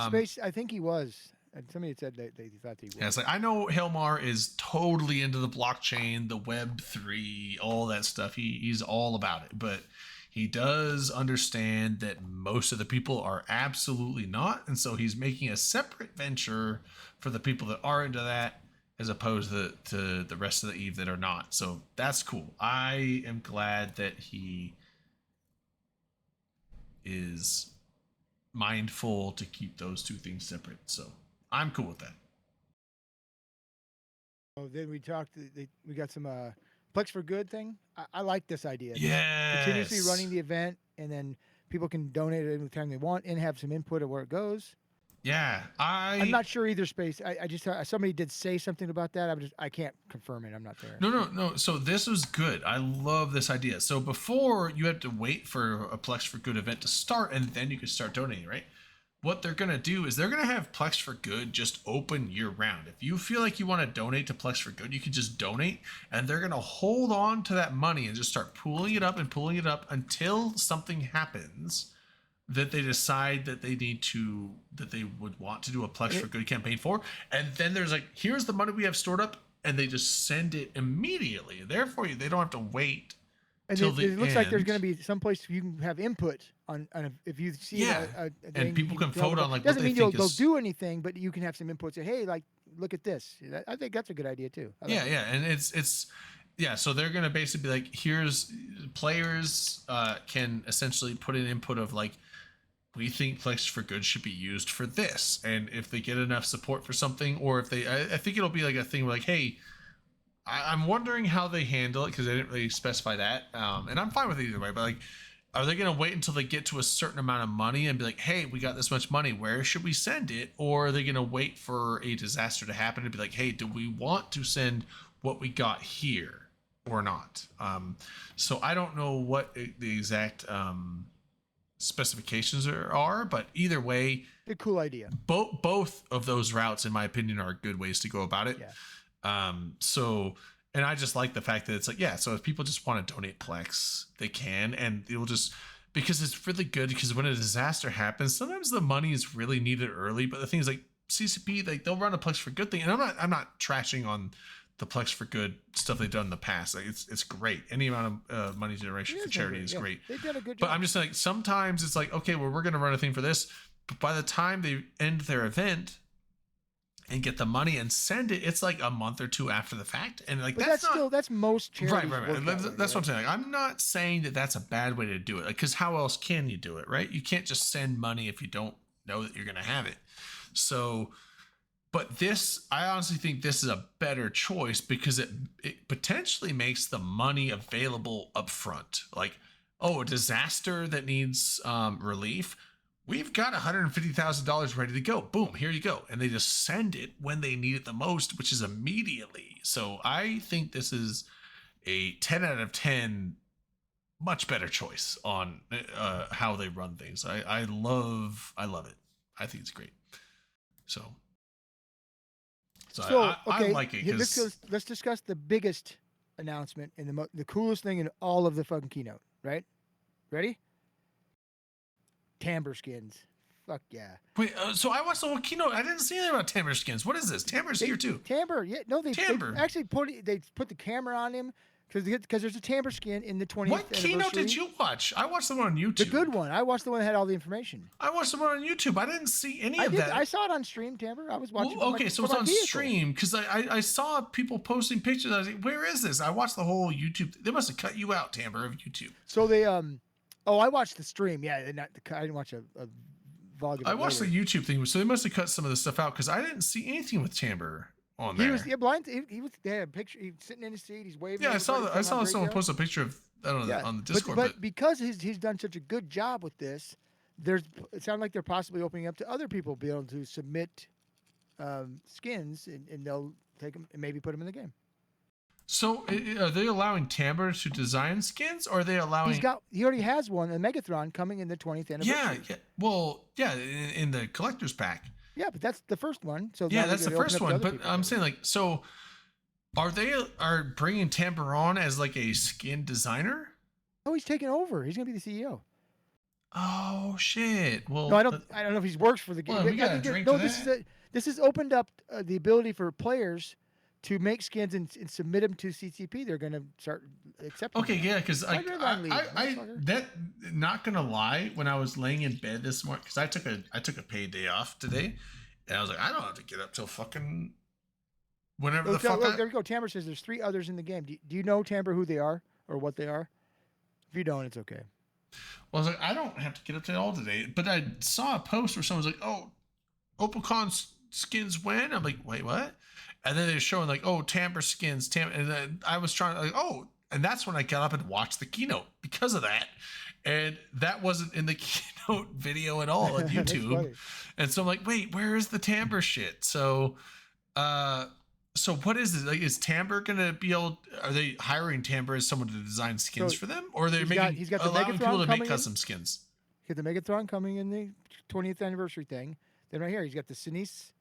Space. I think he was. And somebody had said they thought he was. yeah, it's like, I know Hilmar is totally into the blockchain, the Web3, all that stuff. He's all about it, but he does understand that most of the people are absolutely not, and so he's making a separate venture for the people that are into that, as opposed to the rest of the Eve that are not. So that's cool. I am glad that he is mindful to keep those two things separate. So I'm cool with that. Oh, then we talked. We got some Plex for Good thing. I like this idea. Yes. Continuously running the event, and then people can donate it any time they want and have some input of where it goes. Yeah, I'm not sure either. Space. I just somebody did say something about that. I can't confirm it. I'm not there. No. So this was good. I love this idea. So before, you had to wait for a Plex for Good event to start, and then you could start donating, right? What they're going to do is they're going to have Plex for Good just open year round. If you feel like you want to donate to Plex for Good, you can just donate, and they're going to hold on to that money and just start pulling it up until something happens that they decide that they would want to do a Plex for Good campaign for. And then there's like, here's the money we have stored up, and they just send it immediately. Therefore, they don't have to wait. And it looks like there's going to be some place you can have input on if you see a and people can vote on like doesn't what they mean think they'll do anything, but you can have some input. Say, hey, like look at this. I think that's a good idea too. Yeah, and it's so they're going to basically be like, here's players can essentially put an input of like, we think Plex for Good should be used for this, and if they get enough support for something, or if they, I think it'll be like a thing where like, hey, I'm wondering how they handle it, because they didn't really specify that, and I'm fine with it either way. But like, are they going to wait until they get to a certain amount of money and be like, hey, we got this much money, where should we send it? Or are they going to wait for a disaster to happen and be like, hey, do we want to send what we got here or not? So I don't know what the exact specifications are, but either way, a cool idea. Both of those routes, in my opinion, are good ways to go about it. Yeah. So, and I just like the fact that it's like, yeah, so if people just want to donate Plex, they can, and it will just, because it's really good, because when a disaster happens, sometimes the money is really needed early, but the thing is like CCP, like they'll run a Plex for Good thing, and I'm not trashing on the Plex for Good stuff they've done in the past. Like it's great. Any amount of money generation for charity is great. They've done a good job. But I'm just like, sometimes it's like, okay, well, we're going to run a thing for this, but by the time they end their event and get the money and send it, it's like a month or two after the fact, and like, but that's most charities. Right. That's what I'm saying. Like, I'm not saying that that's a bad way to do it, because how else can you do it, right? You can't just send money if you don't know that you're going to have it. So, but this, I honestly think this is a better choice, because it potentially makes the money available up front. Like, oh, a disaster that needs relief, we've got $150,000 ready to go. Boom, here you go. And they just send it when they need it the most, which is immediately. So I think this is a 10 out of 10 much better choice on how they run things. I love it. I think it's great. So okay, I like it. Let's discuss the biggest announcement and the coolest thing in all of the fucking keynote. Right? Ready? Timbre skins. Fuck yeah. Wait, so I watched the whole keynote. I didn't see anything about Timbre skins. What is this? Timbre's here too. Timbre, yeah. No, they Timbre. actually put the camera on him because there's a Timbre skin in the 20th What keynote did you watch? I watched the one on YouTube. The good one. I watched the one that had all the information. I watched the one on YouTube. I didn't see any of that. I saw it on stream, Timbre. I was watching. Well, okay, so it's on stream, because I saw people posting pictures. I was like, where is this? I watched the whole YouTube. They must have cut you out, Timbre, of YouTube. So they Oh, I watched the stream. Yeah, I didn't watch a vlog. I watched the YouTube thing, so they must have cut some of the stuff out, because I didn't see anything with Timbre on there. He was blind. He was. They had a picture. He's sitting in his seat. He's waving. Yeah, I saw someone post a picture of, I don't know, on the Discord. But because he's done such a good job with this, it sounds like they're possibly opening up to other people be able to submit skins, and they'll take them and maybe put them in the game. So are they allowing Tamber to design skins, or are they allowing? He already has one, a Megatron coming in the 20th anniversary. Yeah. Well, yeah, in the collector's pack. Yeah, but that's the first one. So Yeah, now that's the they open first up to one. other But people. I'm saying, like, so are they bringing Tamber on as like a skin designer? Oh, he's taking over. He's gonna be the CEO. Oh shit! Well, No, I don't know if he works for the game. Well, we gotta drink to This has opened up the ability for players to make skins and submit them to CCP. They're going to start accepting. Okay, them. yeah, because Why did I leave, I motherfucker? that not gonna lie, when I was laying in bed this morning, because I took a paid day off today, and I was like, I don't have to get up till fucking whenever the fuck. There we go. Tamber says there's 3 others in the game. Do you know, Tamber, who they are or what they are? If you don't, it's okay. Well, I was like, I don't have to get up to all today, but I saw a post where someone was like, "Oh, OpenCon skins when?" I'm like, "Wait, what?" And then they're showing like, "Oh, Tamber skins, and then I was trying to like, oh, and that's when I got up and watched the keynote because of that, and that wasn't in the keynote video at all on YouTube, and so I'm like, "Wait, where is the Tamber shit?" So, so what is it? Like, is Tamber gonna be able? Are they hiring Tamber as someone to design skins for them, or are they he's got the allowing Megatron people to make coming custom skins? He's got the Megatron coming in the 20th anniversary thing. Then right here, he's got the Sinise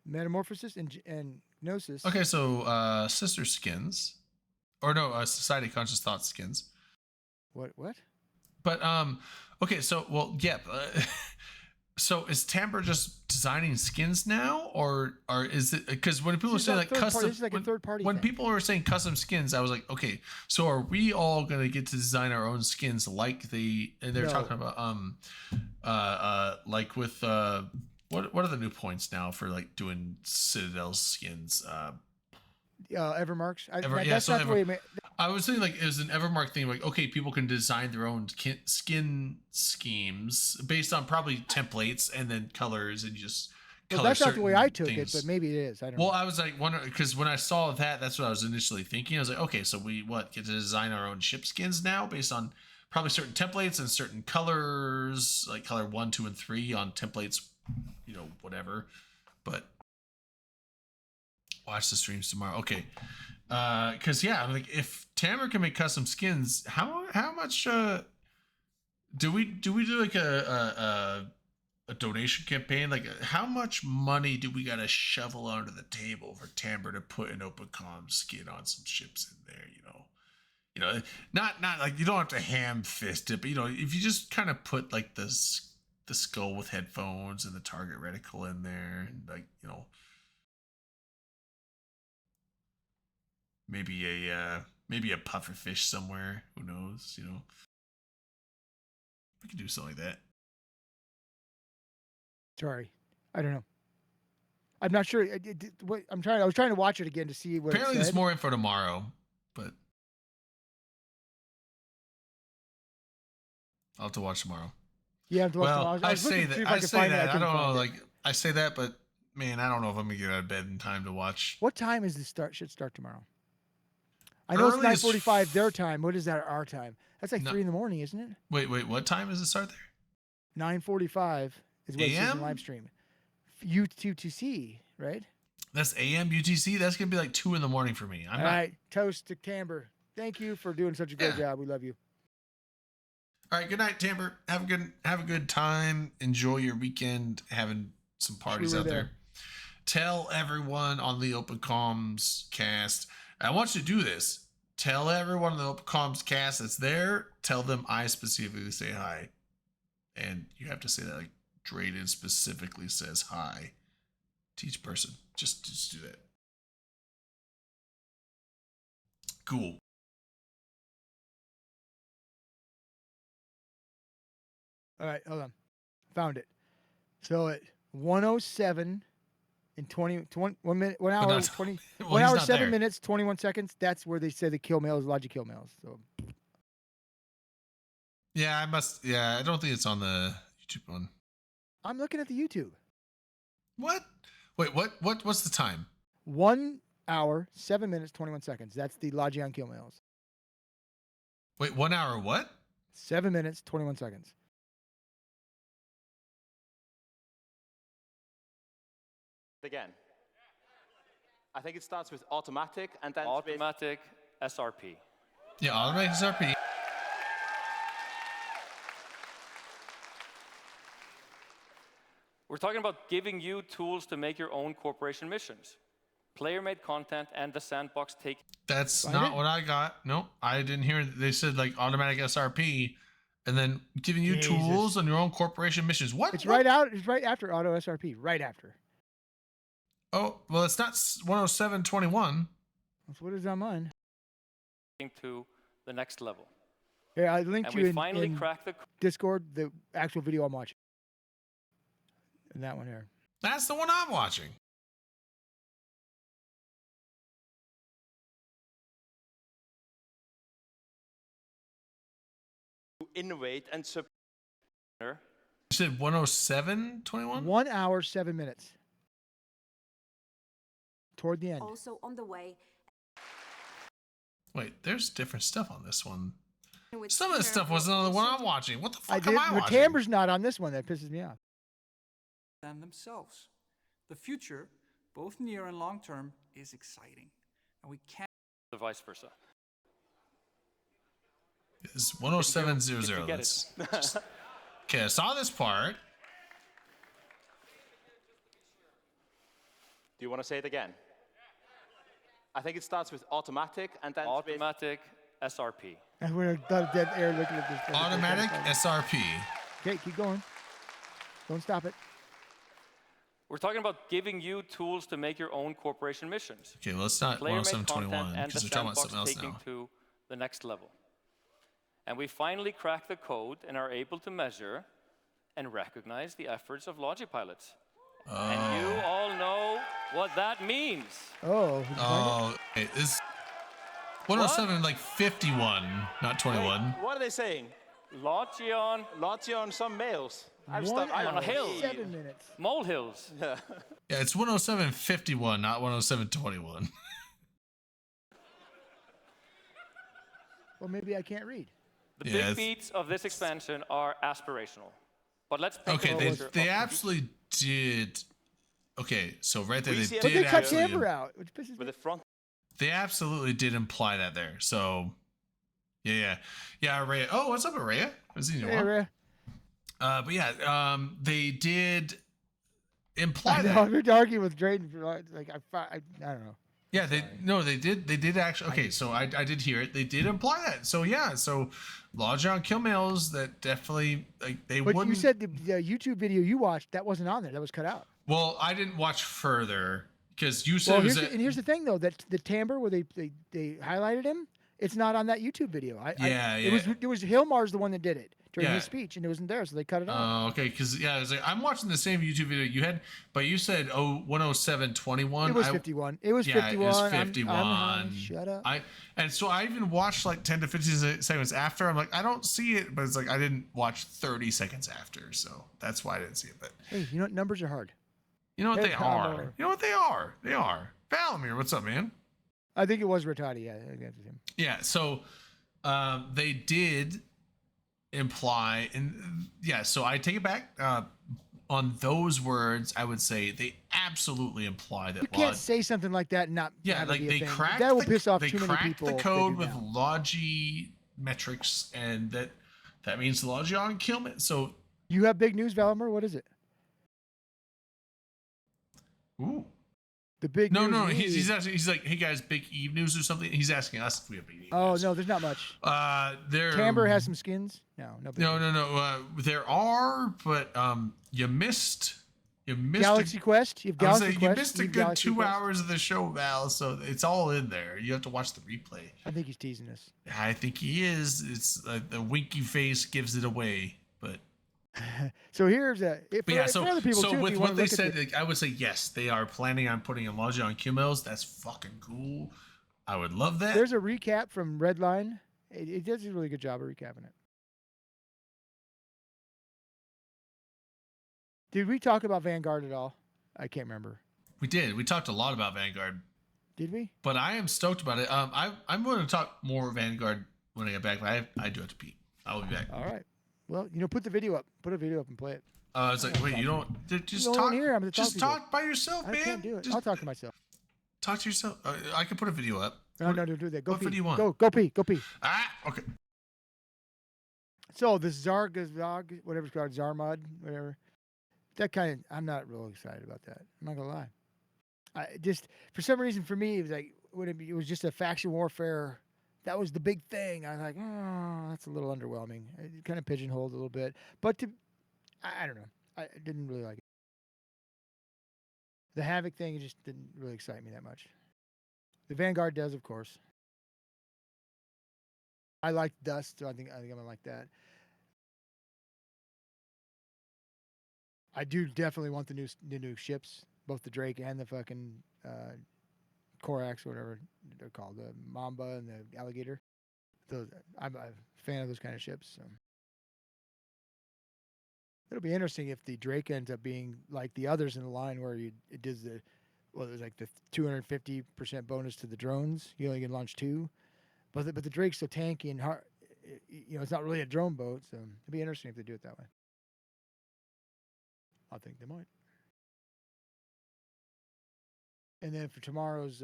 Metamorphosis and Gnosis. Okay, so sister skins, or no, Society Conscious Thoughts skins. What? But okay, so well, yeah. So is Tamber just designing skins now, or is it because when people are saying like custom, this is like a third party when thing. people are saying custom skins, I was like, okay, so are we all gonna get to design our own skins like and they're No. talking about like with what are the new points now for like doing Citadel skins? Evermarks. That's not the way. I was thinking like it was an Evermark thing. Like, okay, people can design their own skin schemes based on probably templates and then colors and just. Well, that's not the way I took it, but maybe it is. I don't know. Well, I was like wondering because when I saw that, that's what I was initially thinking. I was like, okay, so we get to design our own ship skins now based on probably certain templates and certain colors, like color 1, 2, and 3 on templates, whatever. But watch the streams tomorrow. Okay. Because yeah, I'm like, if Tamber can make custom skins, how much do we do like a donation campaign? Like, how much money do we gotta shovel under the table for Tamber to put an OpenCom skin on some ships in there? Not like you don't have to ham fist it, but if you just kind of put like the skull with headphones and the target reticle in there, and like maybe a puffer fish somewhere. Who knows? We could do something like that. Sorry, I don't know. I'm not sure. I was trying to watch it again to see what. Apparently, it said. there's more info tomorrow, but I'll have to watch tomorrow. Yeah, I have to watch tomorrow. I say that. I say that. I don't know. It. Like I say that, but man, I don't know if I'm gonna get out of bed in time to watch. What time is the should start tomorrow? I know it's 9:45 their time. What is that our time? That's like 3 in the morning, isn't it? Wait. What time does it start there? 9:45 is what it says in AM? live stream. UTC, right? That's AM UTC. That's gonna be like 2 in the morning for me. All right, toast to Tamber. Thank you for doing such a great job. We love you. All right, good night, Tamber. Have a good time. Enjoy your weekend, having some parties out there. Tell everyone on the Open Comms cast. I want you to do this. Tell everyone on the Open Comms cast that's there. Tell them I specifically say hi, and you have to say that like Drayden specifically says hi to each person. Just do that. Cool. All right, hold on. Found it. So at 1:07 in 1 minute, 1 hour, 20, well, 1 hour, 7 there. minutes, 21 seconds. That's where they say the kill mail is logic kill mails. So Yeah, I must. Yeah, I don't think it's on the YouTube one. I'm looking at the YouTube. What? Wait, what's the time? 1 hour, 7 minutes, 21 seconds. That's the Logion kill mails. Wait, 1 hour what? 7 minutes, 21 seconds. Again. I think it starts with automatic and then automatic SRP. Yeah, automatic SRP. We're talking about giving you tools to make your own corporation missions. Player-made content and the sandbox take... That's Find not it? what I got. Nope, I didn't hear. They said like automatic SRP, and then giving you Jesus. tools on your own corporation missions. What? It's What? right out. It's right after auto SRP. Right after. Oh, well, it's not 107.21. That's what is on mine. to the next level. Here, I linked And you we in, finally in cracked the Discord the actual video I'm watching. And that one here. That's the one I'm watching. innovate and support. You said 107.21? 1 hour, 7 minutes. Toward the end. Also on the way. Wait, there's different stuff on this one. with Some of this Twitter stuff wasn't on the will one also I'm watching. What the I fuck did. am I The watching? timber's not on this one. That pisses me off. Them themselves. The future, both near and long term, is exciting, and we can't. The vice versa. It's If you 107.00. get That's it. just... Okay, I saw this part. Do you want to say it again? I think it starts with automatic and then with Automatic SRP. I would have done dead air looking at this. Automatic SRP. Okay, keep going. Don't stop it. We're talking about giving you tools to make your own corporation missions. Okay, well, it's not Player-made 107.21 content and because the we're talking about sandbox something else taking now. to the next level. And we finally cracked the code and are able to measure and recognize the efforts of Logipilots. And you all know what that means. Oh. Oh, okay, this 107 like 51, not 21. Wait, what are they saying? Logion Logion, some males. I've 1 stopped. hour, on a hill. 7 minutes. molehills. Yeah, it's 107.51, not 107.21. Well, maybe I can't read. The Yeah, big beats of this expansion are aspirational. But let's paint Okay, a they picture they of- absolutely did. Okay, so right there We they see- But did they cut actually. timber out, which pisses With me. the front. They absolutely did imply that there. So, yeah. Araya. Oh, what's up, Araya? Is he in your Hey, one? Ray. But yeah, they did imply I know, that. I've been arguing with Drayden for like I don't know. Yeah, they did actually. Okay, so I did hear it. They did imply that. So yeah, so Logion kill males that definitely like they But wouldn't. you said the YouTube video you watched that wasn't on there. That was cut out. Well, I didn't watch further because you said Well, it was and here's the thing though, that the timbre where they highlighted him, it's not on that YouTube video. It was Hilmar's the one that did it during Yeah. his speech, and it wasn't there, so they cut it out. Oh, okay, because yeah, I was like, I'm watching the same YouTube video you had, but you said 107.21. It was 51. It was 51. It was I'm 51. high. Shut up. And so I even watched like 10 to 15 seconds after. I'm like, I don't see it, but it's like I didn't watch 30 seconds after, so that's why I didn't see it. But Hey, you know what? Numbers are hard. you know what Hey, they Palmer. are. You know what they are. They are. Valamir, what's up, man? I think it was Rattati. Yeah, I think that was him. Yeah. So they did imply, and yeah. So I take it back. On those words, I would say they absolutely imply that. You can't say something like that and not. Yeah, have it like be a they thing. cracked. That will the, piss off they too many cracked people. the if they code do with now. Logi metrics, and that means Logion killment. So You have big news, Valamir. What is it? ooh. The big No, news. no, we he's need- asking. He's like, hey guys, big Eve news or something. He's asking us if we have big Eve Oh news. no, there's not much. There. Timbre has some skins. No. Big No, news. no. There are, but you missed. Galaxy Quest. You have I was Galaxy saying, Quest. you missed a have good Galaxy 2 Quest. hours of the show, Val. So it's all in there. You have to watch the replay. I think he's teasing us. I think he is. It's the winky face gives it away, but. So here's a. But yeah, for other people so too, if with you what wanna they look at said, the- like, I would say yes, they are planning on putting a Logion on Q mills. That's fucking cool. I would love that. there's a recap from Redline. It does a really good job of recapping it. Did we talk about Vanguard at all? I can't remember. We did. We talked a lot about Vanguard, Did we? but I am stoked about it. I'm going to talk more Vanguard when I get back. But I do have to pee. I will be back. All right. Well, put the video up. Put a video up and play it. It's like, wait, you don't just You don't talk. wanna hear, I'm gonna Just talk to talk by yourself, I man. can't do it. Just I'll talk to myself. talk to yourself. I can put a video up. No, don't do that. Go what pee. video do you want? Go pee. Go pee. Ah, okay. So this Zargazog, whatever it's called, Zarmud, whatever. That kind of, I'm not real excited about that. I'm not gonna lie. I just, for some reason, for me, it was like it was just a faction warfare. That was the big thing. I was like, oh, that's a little underwhelming. It kind of pigeonholed a little bit, but I don't know. I didn't really like it. The Havoc thing just didn't really excite me that much. The Vanguard does, of course. I like Dust, so I think I'm gonna like that. I do definitely want the new ships, both the Drake and the fucking Corax, whatever they're called, the Mamba and the Alligator. Those, I'm a fan of those kind of ships. So. It'll be interesting if the Drake ends up being like the others in the line, where it does it was like the 250% bonus to the drones. You only can launch 2, but the Drake's so tanky and hard. It's not really a drone boat, so it'd be interesting if they do it that way. I think they might. And then for tomorrow's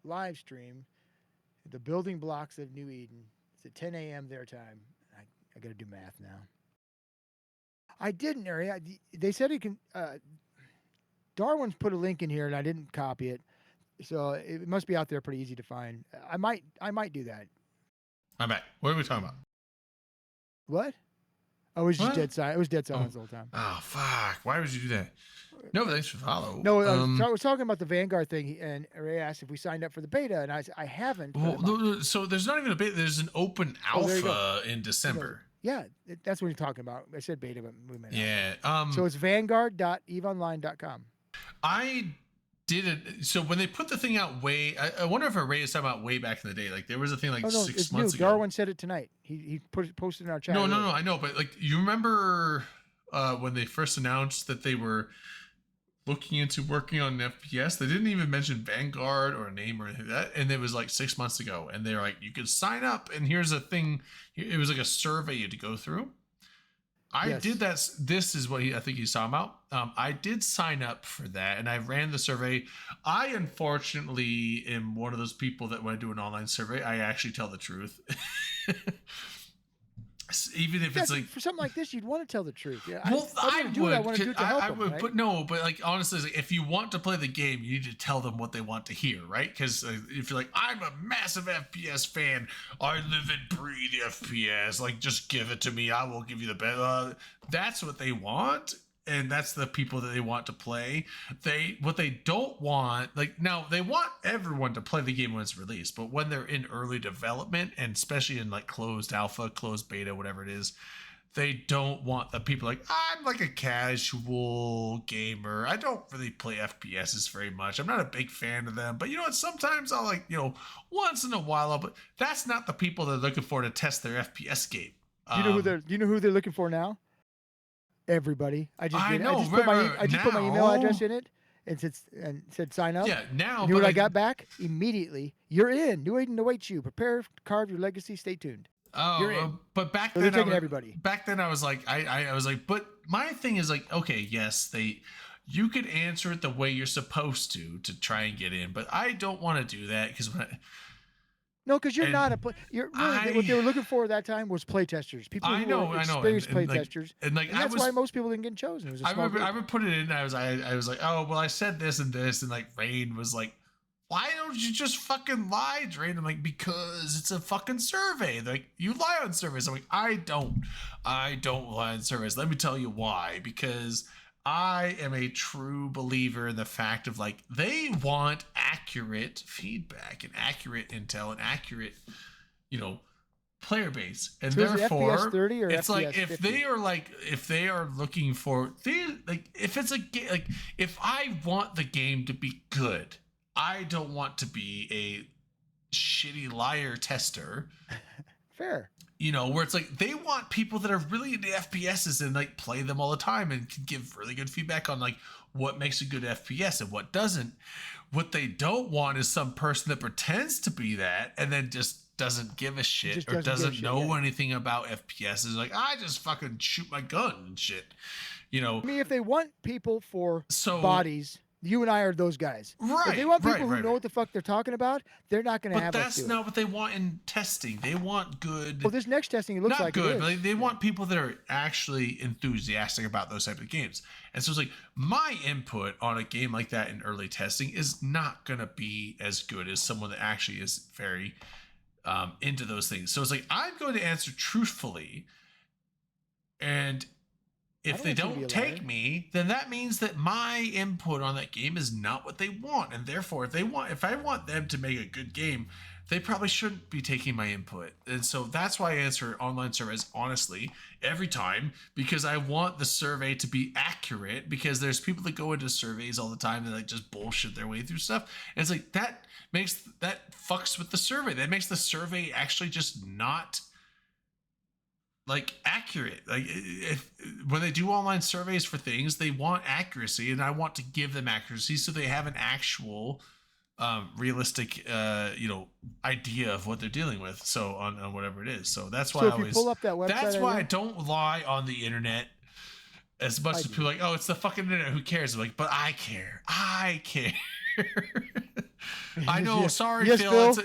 live stream, the building blocks of New Eden. It's at 10 a.m. their time. I got to do math now. I didn't, Ari. They said he can. Darwin's put a link in here, and I didn't copy it, so it must be out there pretty easy to find. I might do that. I'm back. What are we talking about? What? Oh, it was just What? dead silent. It was dead silence the whole time. Oh fuck! Why would you do that? No, thanks for follow. No, I was talking about the Vanguard thing, and Ray asked if we signed up for the beta, and I said I haven't. Well, no, so there's not even a beta. There's an open Oh, there you alpha in December. Yeah, that's what you're talking about. I said beta, but we meant Yeah. so it's vanguard.eveonline.com. I did it. So when they put the thing out I wonder if Ray is talking about way back in the day. Like there was a thing like Oh no, 6 it's months new. ago. Darwin said it tonight. He posted in our chat. No, earlier. I know, but like you remember when they first announced that they were looking into working on an FPS, they didn't even mention Vanguard or a name or anything like that, and it was like 6 months ago, and they're like, you could sign up, and here's a thing. It was like a survey you had to go through. I did that. This is what I think he's talking about. I did sign up for that, and I ran the survey. I unfortunately am one of those people that when I do an online survey, I actually tell the truth. Even if it's like for something like this, you'd want to tell the truth. Yeah, well, I want to do it to help I them, would, right? but no, but like honestly, like, if you want to play the game, you need to tell them what they want to hear, right? Because if you're like, I'm a massive FPS fan, I live and breathe FPS, like just give it to me, I will give you the best. That's what they want. And that's the people that they want to play. What they don't want, like now they want everyone to play the game when it's released, but when they're in early development and especially in like closed alpha, closed beta, whatever it is, they don't want the people like, I'm like a casual gamer. I don't really play FPSs very much. I'm not a big fan of them, but you know what? Sometimes I'll like, once in a while, but that's not the people they're looking for to test their FPS game. Do you know who they're looking for now? Everybody. I just put my email address in it and said sign up. Yeah, now. You know what I got back? Immediately. You're in. New Eden awaits you. Prepare to carve your legacy. Stay tuned. Oh, You're in. But back So then, they're taking everybody. Back then, I was like, I was like, but my thing is like, okay, yes, you could answer it the way you're supposed to try and get in, but I don't want to do that because no, because you're not a play. You're really what they were looking for at that time was play testers. People who were experienced play testers, and that's why most people didn't get chosen. It was I would put it in. I was like, oh well, I said this and this, and like Rain was like, why don't you just fucking lie, Rain? I'm like, because it's a fucking survey. They're like, you lie on surveys. I'm like, I don't lie on surveys. Let me tell you why. Because I am a true believer in the fact of like they want accurate feedback and accurate intel and accurate, player base, and so therefore FPS 30 or it's FPS like 50? if they are looking for if it's if I want the game to be good, I don't want to be a shitty liar tester. Fair. Where it's like they want people that are really into FPSs and like play them all the time and can give really good feedback on like what makes a good FPS and what doesn't. What they don't want is some person that pretends to be that and then just doesn't give a shit or doesn't know anything about FPSs. Like, I just fucking shoot my gun and shit. I mean, if they want people for bodies, You and I are those guys. Right. If they want people right, who right, know what the fuck they're talking about, they're not going to But have us that's do not it. what they want in testing. They want good. Well, this next testing, it looks not like good, it but is. they want people that are actually enthusiastic about those type of games. And so it's like my input on a game like that in early testing is not gonna be as good as someone that actually is very into those things. So it's like I'm going to answer truthfully, and if they don't take me, then that means that my input on that game is not what they want, and therefore, if I want them to make a good game, they probably shouldn't be taking my input. And so that's why I answer online surveys honestly every time, because I want the survey to be accurate, because there's people that go into surveys all the time that like just bullshit their way through stuff. And it's like that fucks with the survey. That makes the survey actually just not like accurate. Like when they do online surveys for things, they want accuracy, and I want to give them accuracy so they have an actual realistic idea of what they're dealing with, so on whatever it is. So that's why So if you pull up that website, that's why I don't lie on the internet as much as people are like, oh, it's the fucking internet, who cares? I'm like, but I care. I know. Yes, Sorry, yes, Phil. Phil,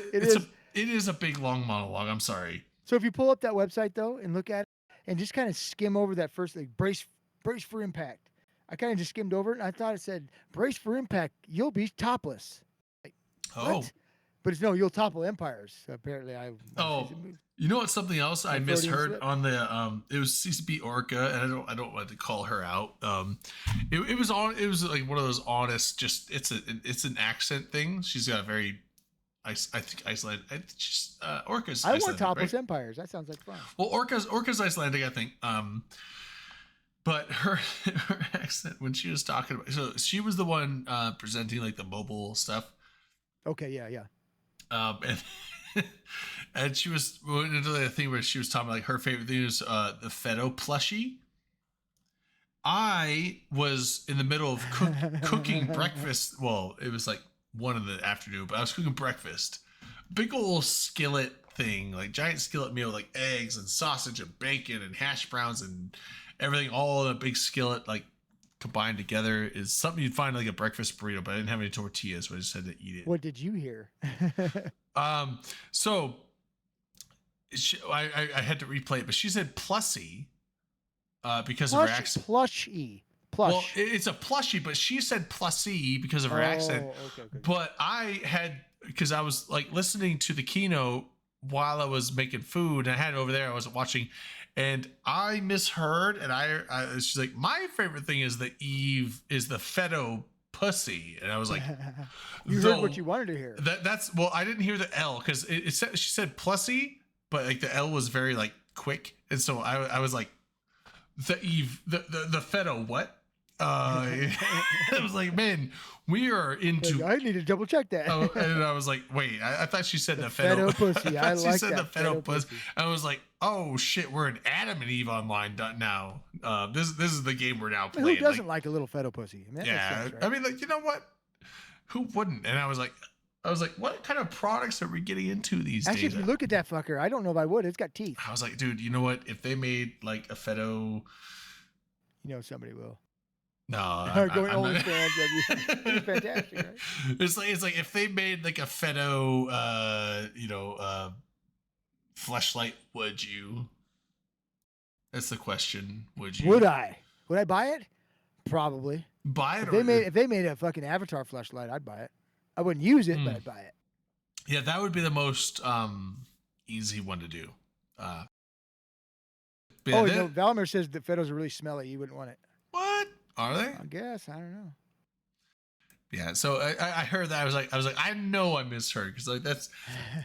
It is a big long monologue. I'm sorry. So if you pull up that website though and look at it and just kind of skim over that first, like brace for impact. I kind of just skimmed over it and I thought it said brace for impact. You'll be topless. Like, what? But it's no, you'll topple empires. So apparently you know what's something else I misheard on the it was CCP Orca, and I don't want to call her out. It was like one of those honest, just it's an accent thing. She's got a very I think Iceland. Orca's. I Icelandic, want topless right? empires. That sounds like fun. Well, Orca's Icelandic, I think. But her accent when she was talking about, so she was the one presenting like the mobile stuff. Okay, yeah. And she was went into the thing where she was talking about like her favorite thing was the Fetto plushie. I was in the middle of cooking breakfast. Well, it was like 1 in the afternoon, but I was cooking breakfast. Big old skillet thing, like giant skillet meal, like eggs and sausage and bacon and hash browns and everything all in a big skillet, like combined together. Is something you'd find like a breakfast burrito, but I didn't have any tortillas, so I just had to eat it. What did you hear? So I had to replay it, but she said plushie because of her accent. Plush. Well, it's a plushie, but she said plushie because of her accent. Okay. But I had, because I was like listening to the keynote while I was making food, and I had it over there. I was watching, and I misheard, and she's like, my favorite thing is the Eve is the Fetto pussy, and I was like, you heard what you wanted to hear. That's well, I didn't hear the L because it said, she said plussy, but like the L was very like quick, and so I was like, the Eve, the Fetto what? I was like, man, we are into. I need to double check that. And I was like, wait, I thought she said the Fetto pussy. I like she said that. the Fetto pussy. I was like, oh shit, we're in Adam and Eve Online now. This is the game we're now playing. Who doesn't like a little Fetto pussy? I mean, yeah, sense, right? I mean, like, you know what? Who wouldn't? And I was like, what kind of products are we getting into these days? Actually, if you look at that fucker, I don't know if I would. It's got teeth. I was like, dude, you know what? If they made like a Fetto, somebody will. No, going OnlyFans. It's fantastic, right? It's like if they made like a Fetto, fleshlight, would you? That's the question. Would you? Would I buy it? Probably. Buy it. If they made a fucking Avatar fleshlight, I'd buy it. I wouldn't use it, but I'd buy it. Yeah, that would be the most easy one to do. Valamir says that Fettos are really smelly. You wouldn't want it. What? Are they? I guess. I don't know. Yeah. So I heard that. I was like, I know I misheard because like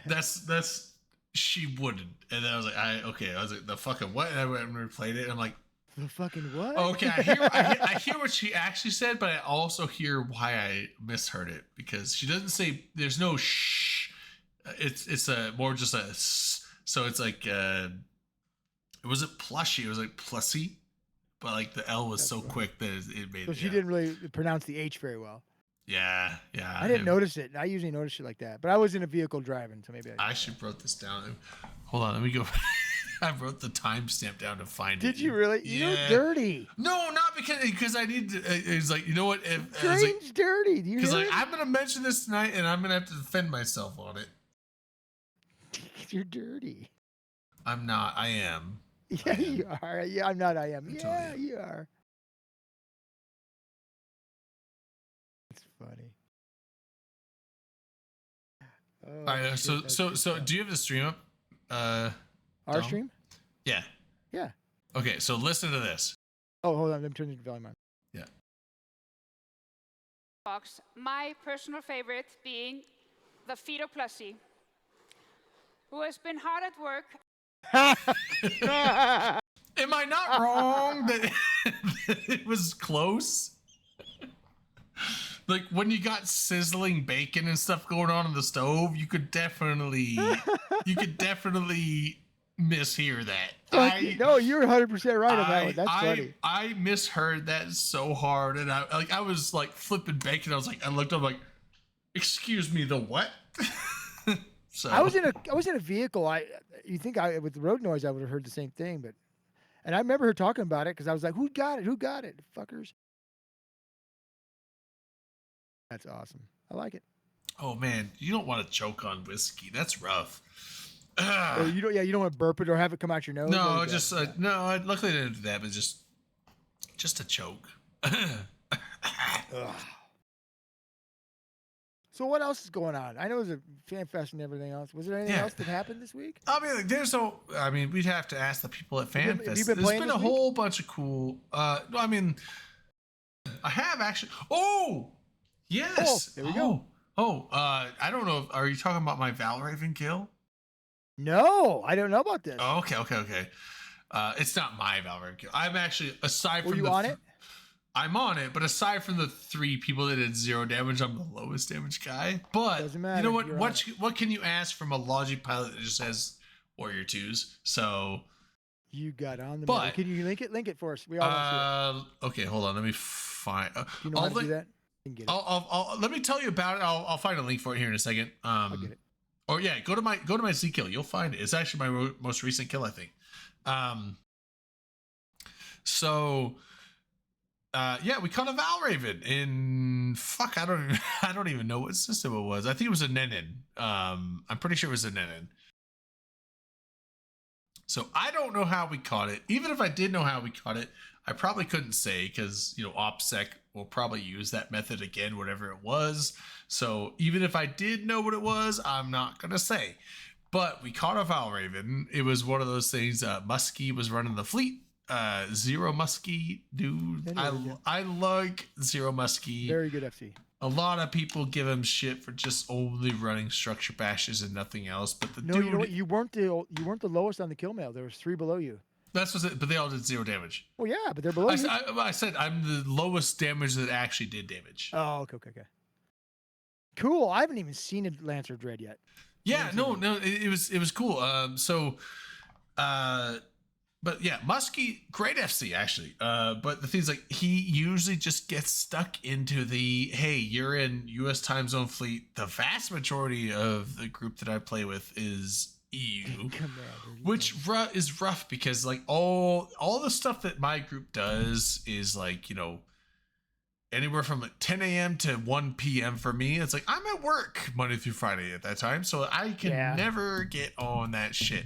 that's she wouldn't. And then I was like, I was like, the fucking what? And I went and replayed it. And I'm like, the fucking what? Okay, I hear what she actually said, but I also hear why I misheard it because she doesn't say. There's no shh. It's a more just a. So it's like it wasn't plushy. It was like plussy. But like the L was That's so right. quick that it made. So she didn't really pronounce the H very well. Yeah. I didn't notice it. I usually notice shit like that, but I was in a vehicle driving, so maybe I actually wrote this down. Hold on, let me go. I wrote the timestamp down to find it. Did you really? Yeah. You're dirty. No, not because I need to. It's like, you know what? Drain's dirty. Do you Because hear like it? I'm gonna mention this tonight, and I'm gonna have to defend myself on it. You're dirty. I'm not. I am. Yeah, you are. Yeah, I'm not. I am. I totally Yeah, am. you are. It's funny. Oh, All right. shit, So that's so good so stuff. do you have the stream up? Our Dom? stream? Yeah. Yeah. Okay. So listen to this. Oh, hold on. Let me turn the volume on. Yeah. Box. My personal favorite being the Fido Plushie, who has been hard at work. Am I not wrong that it was close? Like when you got sizzling bacon and stuff going on in the stove, you could definitely mishear that. No, you're 100% right on that one. That's funny. I misheard that so hard, and I was like flipping bacon. I looked up like, excuse me, the what? So I was in a vehicle. You think with the road noise I would have heard the same thing, and I remember her talking about it because I was like, "Who got it? Who got it? Fuckers!" That's awesome. I like it. Oh man, you don't want to choke on whiskey. That's rough. Or you don't. Yeah, you don't want to burp it or have it come out your nose. No, Or just no. Luckily, I didn't do that, but just a choke. Ugh. So what else is going on? I know it was a fan fest and everything else. Was there anything else that happened this week? I mean, like, we'd have to ask the people at Have FanFest. you been There's playing been this a week? whole bunch of cool. I mean, I have actually. Oh, yes. there we go. I don't know. Are you talking about my Valraven kill? No, I don't know about this. Oh, okay. It's not my Valraven kill. I'm actually aside Were from you on it? I'm on it, but aside from the 3 people that did 0 damage, I'm the lowest damage guy. But Doesn't matter, you know what? you're on What can you ask from a Logi pilot that just has Warrior 2s? So You got on the. But- But can you link it? Link it for us. We all want to okay, hold on. Let me find. see it. Do you know how to do that? You can get it. I'll let me tell you about it. I'll find a link for it here in a second. I'll get it. Or yeah, go to my Z kill. You'll find it. It's actually my most recent kill, I think. Yeah, we caught a Valraven in I don't even know what system it was. I think it was a Nenin. I'm pretty sure it was a Nenin. So I don't know how we caught it. Even if I did know how we caught it, I probably couldn't say because OPSEC will probably use that method again, whatever it was. So even if I did know what it was, I'm not gonna say. But we caught a Valraven. It was one of those things. Muskie was running the fleet. Zero Muskie, dude. I like Zero Muskie. Very good FC. A lot of people give him shit for just only running structure bashes and nothing else. But the No, dude, you know what? You weren't the lowest on the kill mail. There was 3 below you. that's what it. But they all did 0 damage. Well, yeah, but they're below you. I said I'm the lowest damage that actually did damage. Oh, okay. Cool. I haven't even seen a Lancer Dread yet. Yeah, no, it was cool. But yeah, Muskie, great FC actually. But the thing's like he usually just gets stuck into the hey, you're in U.S. time zone fleet. The vast majority of the group that I play with is EU, which is rough because like all the stuff that my group does is like anywhere from like 10 a.m. to 1 p.m. for me. It's like I'm at work Monday through Friday at that time, so I can never get on that shit.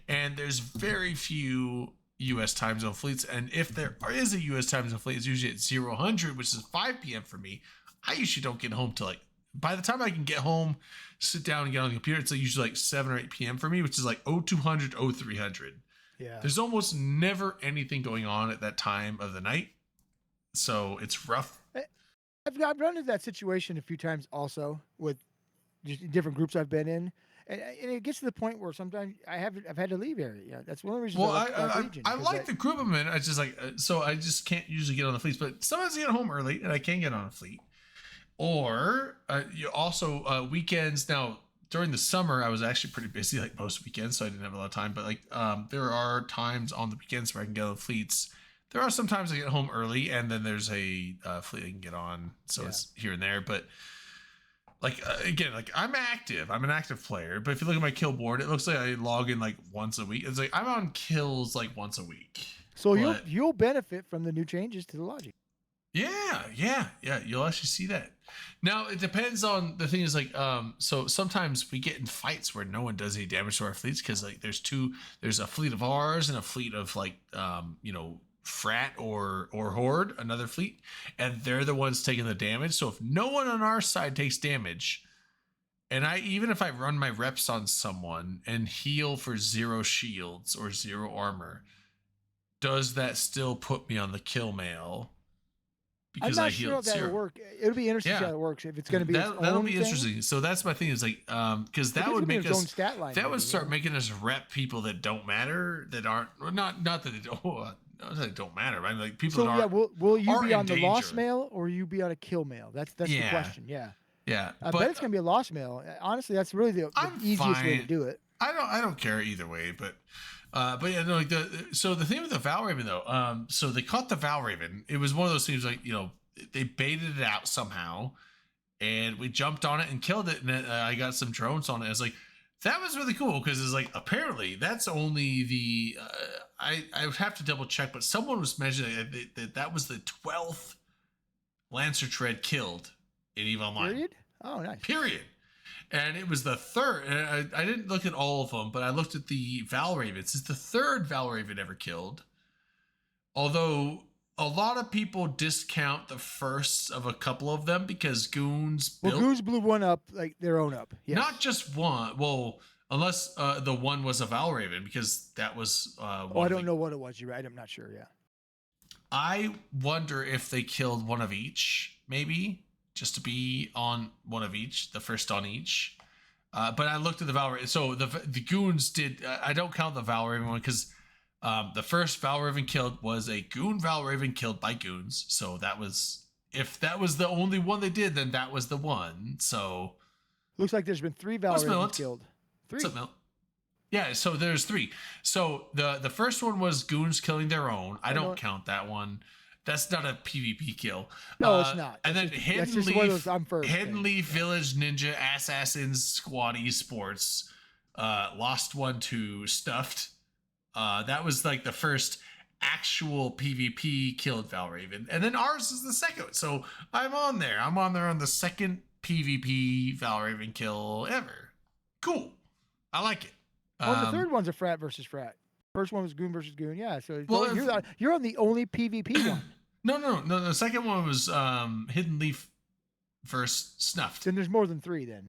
And there's very few U.S. time zone fleets, and if there is a U.S. time zone fleet, it's usually at 0000, which is 5 p.m. for me. I usually don't get home till like by the time I can get home, sit down and get on the computer, it's like usually like 7 or 8 p.m. for me, which is like 0200, 0300. Yeah. There's almost never anything going on at that time of the night, so it's rough. I've run into that situation a few times also with just different groups I've been in, and it gets to the point where sometimes I've had to leave area. Yeah, that's one of the reasons. Well, I Legion, I like the group I'm in. I just like so I just can't usually get on the fleets, but sometimes I get home early and I can get on a fleet. Or you also weekends. Now during the summer, I was actually pretty busy, like most weekends, so I didn't have a lot of time. But like there are times on the weekends where I can get on the fleets. There are some times I get home early, and then there's a fleet I can get on, so it's here and there. But like again, like I'm active. I'm an active player, but if you look at my kill board, it looks like I log in like once a week. It's like I'm on kills like once a week. So But- you'll benefit from the new changes to the logic. Yeah. You'll actually see that. Now it depends on the thing is like so sometimes we get in fights where no one does any damage to our fleets because like there's a fleet of ours and a fleet of like Frat or Horde, another fleet, and they're the ones taking the damage. So if no one on our side takes damage, and even if I run my reps on someone and heal for 0 shields or 0 armor, does that still put me on the kill mail? I'm not sure how that will work. It'll be interesting to see how it works. If it's going to be that'll be interesting. So that's my thing is like because that would make us stat line, that would start making us rep people that don't matter, that aren't not that they don't. Not that they don't matter. I mean, like people that are. Will you be in on the danger. loss mail or will you be on a kill mail? That's the question. Yeah. Yeah. I bet it's gonna be a loss mail. Honestly, that's really the easiest way to do it. I don't care either way, but yeah, no, like so the thing with the Valraven though, so they caught the Valraven. It was one of those things like they baited it out somehow, and we jumped on it and killed it, and I got some drones on it. It's like that was really cool because it's like apparently that's only the I would have to double check, but someone was mentioning that was the 12th Lancer Tread killed in EVE Online. Period. Oh, nice. Period. And it was the third. And I didn't look at all of them, but I looked at the Valravens. It's the third Valraven ever killed. Although a lot of people discount the first of a couple of them because Goons built. Well, Goons blew one up, like their own up. Yes. Not just one. Well, unless the one was a Valraven because that was. I don't know what it was. You're right. I'm not sure. Yeah. I wonder if they killed one of each, maybe. Just to be on one of each, the first on each. But I looked at the Valraven. So the Goons did. I don't count the Valraven one because the first Valraven killed was a Goon Valraven killed by Goons. So that was, if that was the only one they did, then that was the one. So looks like there's been 3 Valravens killed. 3. What's up, Milt? Yeah, so there's 3. So the first one was Goons killing their own. I don't count that one. That's not a PvP kill. No, it's not. And then Hidden Leaf Village Ninja Assassins Squad Esports lost one to Stuffed. That was like the first actual PvP killed Valraven. And then ours is the second. So I'm on there. I'm on there on the second PvP Valraven kill ever. Cool. I like it. Well, the third one's a Frat versus Frat. First one was Goon versus Goon. Yeah, so Well, you're on the only PvP one. No. The second one was Hidden Leaf versus Snuffed. Then there's more than 3 then.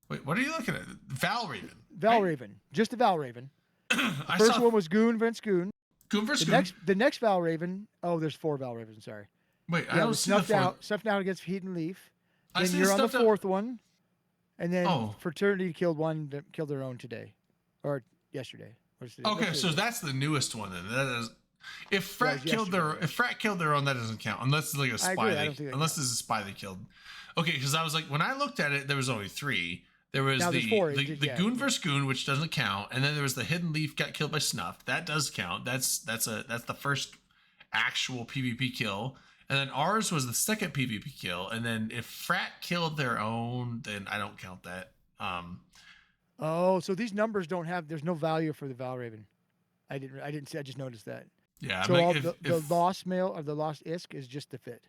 Wait, what are you looking at? Valraven. Valraven. Right? Just the Valraven. The first one was Goon versus Goon. Goon versus Goon. The next Valraven. Oh, there's 4 Valravens. Sorry. Wait, I don't see the fourth. Snuffed out against Hidden Leaf. I Then see you're on the Snuffed out. 4th one. And then Fraternity killed one that killed their own today. Or yesterday. Okay, so that's the newest one then. That is, if Frat killed their own, that doesn't count unless it's like a spy. Unless there's a spy they killed. Okay, because I was like, when I looked at it, there was only 3. There was the Goon versus Goon, which doesn't count, and then there was the Hidden Leaf got killed by Snuff. That does count. That's the first actual PvP kill. And then ours was the second PvP kill. And then if Frat killed their own, then I don't count that. Oh, so these numbers don't have. There's no value for the Valraven. I didn't see. I just noticed that. Yeah. So like, the lost mail or the lost ISK is just the fit.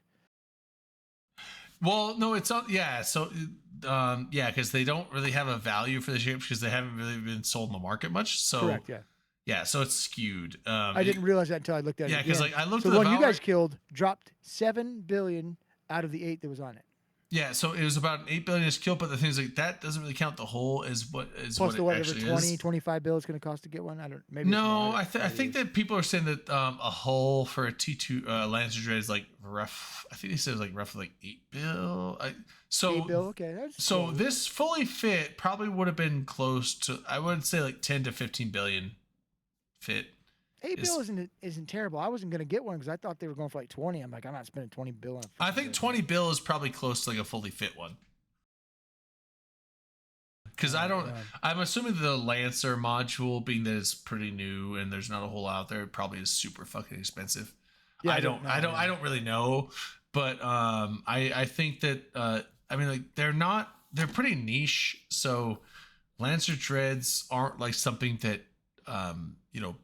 Well, no, it's not. Yeah. So, because they don't really have a value for the ships because they haven't really been sold in the market much. So correct. Yeah. Yeah. So it's skewed. I didn't realize that until I looked at it. Yeah, because like I looked at the the one you guys killed dropped 7 billion out of the 8 that was on it. Yeah, so it was about 8 billion is killed, but the thing is like that doesn't really count the whole as what is plus what the it whatever actually 20, is. 25 bill it's going to cost to get one. I don't. Maybe no, I think that people are saying that a hull for a T2 Lancer Dread is like rough. I think they said it was like roughly like 8 bill. 8 bill, okay. That's so cool. this fully fit probably would have been close to, I would say like 10 to 15 billion fit. 8 bill isn't terrible. I wasn't going to get one because I thought they were going for like 20. I'm like, I'm not spending 20 bill on I think 20 bill is probably close to like a fully fit one. Because I'm assuming the Lancer module, being that it's pretty new and there's not a whole out there, it probably is super fucking expensive. Yeah, I don't really know, but I think that I mean like they're not they're pretty niche. So Lancer Dreads aren't like something that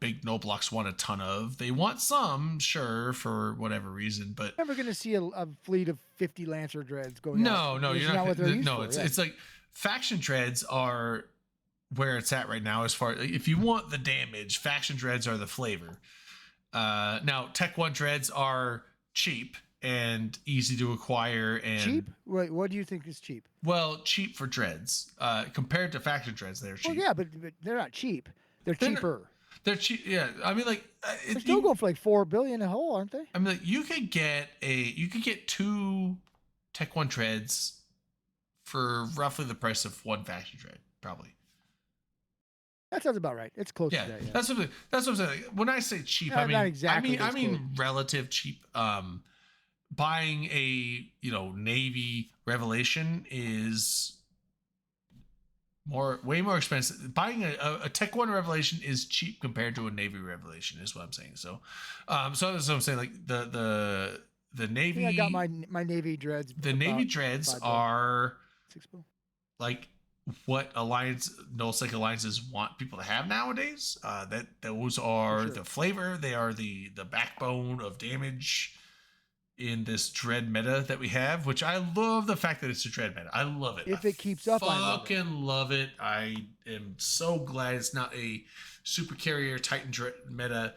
big no blocks want a ton of. They want some, sure, for whatever reason, but never going to see a fleet of 50 Lancer Dreads going out. No, you're not. What they're used No, for, it's like faction dreads are where it's at right now. As far if you want the damage, faction dreads are the flavor. Now Tech 1 dreads are cheap and easy to acquire. And cheap? Wait, what do you think is cheap? Well, cheap for dreads compared to faction dreads, they're cheap. Well, yeah, but they're not cheap. They're cheaper. They're cheap. Yeah, I mean, like they're still going for like $4 billion a hole, aren't they? I mean, like you could get 2 Tech 1 dreads for roughly the price of 1 faction dread, probably. That sounds about right. It's close to that. Yeah. That's what I'm saying. When I say cheap, Not exactly I mean relative cheap. Buying a Navy Revelation is way more expensive. Buying a Tech 1 Revelation is cheap compared to a Navy Revelation, is what I'm saying. So that's what I'm saying. Like the Navy. I got my Navy dreads. The Navy dreads are like what nullsec alliances want people to have nowadays. Those are the flavor. They are the backbone of damage in this dread meta that we have, which I love the fact that it's a dread meta. I love it. If it keeps up, I love it. I am so glad it's not a super carrier Titan dread meta.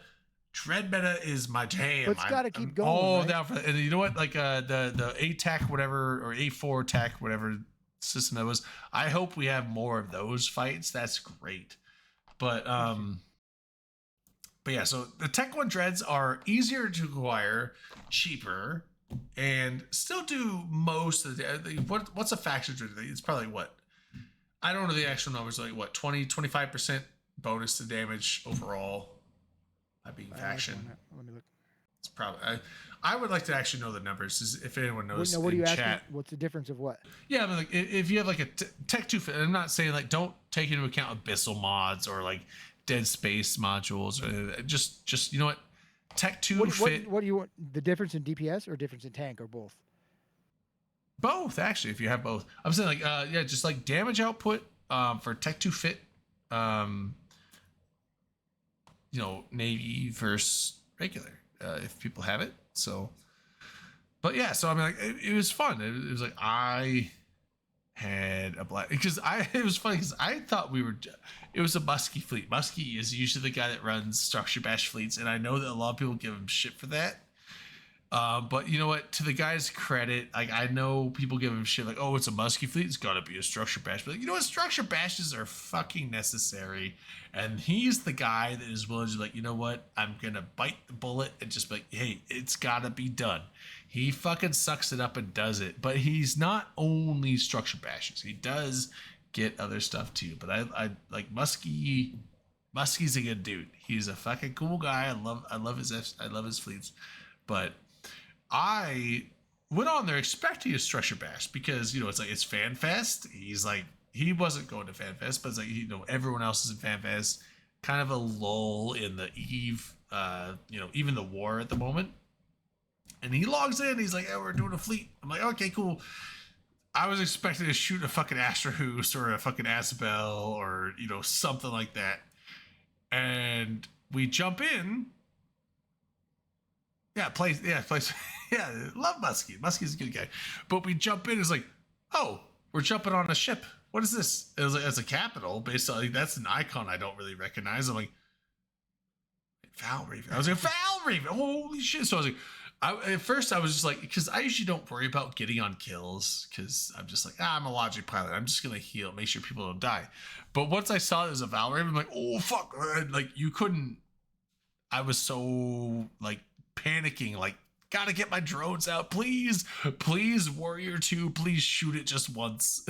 Dread meta is my jam. But it's got to keep going. All down for that. And you know what? Like the ATAC whatever or A4 TAC whatever system that was. I hope we have more of those fights. That's great. But yeah, so the Tech 1 dreads are easier to acquire, cheaper, and still do most of the what's a faction dread? It's probably what? I don't know the actual numbers, like what, 20-25% bonus to damage overall by being faction. Let me look. It's probably I would like to actually know the numbers if anyone knows. What do you chat. ask? What's the difference of what? Yeah, I mean, like if you have like a Tech 2 fit, I'm not saying like don't take into account abyssal mods or like Dead Space modules, or just you know what, Tech 2 fit. What do you want? The difference in DPS or difference in tank or both? Both, actually, if you have both. I'm saying like just like damage output for Tech 2 fit, Navy versus regular, if people have it. So, but yeah, so I mean, like it was fun. It was like I had a blast because it was funny because I thought it was a Muskie fleet. Muskie is usually the guy that runs structure bash fleets, and I know that a lot of people give him shit for that. But you know what? To the guy's credit, like I know people give him shit like, "Oh, it's a Muskie fleet. It's got to be a structure bash." But like, you know what? Structure bashes are fucking necessary, and he's the guy that is willing to like, you know what? I'm gonna bite the bullet and just be like, "Hey, it's got to be done." He fucking sucks it up and does it. But he's not only structure bashes. He does get other stuff too. But I like Muskie. Muskie's a good dude. He's a fucking cool guy. I love his fleets, but I went on there expecting a structure bash because it's like it's FanFest. He's like he wasn't going to FanFest, but it's like everyone else is in FanFest. Kind of a lull in the Eve, even the war at the moment. And he logs in. He's like, "Hey, we're doing a fleet." I'm like, "Okay, cool." I was expecting to shoot a fucking Astrahoos or a fucking Asbel or something like that. And we jump in. Yeah, place. Yeah, love Muskie. Muskie's a good guy. But we jump in. It's like, oh, we're jumping on a ship. What is this? It was like, it's a capital. Based on that's an icon I don't really recognize. I'm like, Val Raven. I was like, Val Raven. Holy shit! So I was like, at first I was just like, because I usually don't worry about getting on kills because I'm just like, I'm a logic pilot. I'm just gonna heal, make sure people don't die. But once I saw it was a Val Raven, I'm like, oh fuck! Like you couldn't. I was so like panicking, like gotta get my drones out, please, Warrior 2, please shoot it just once.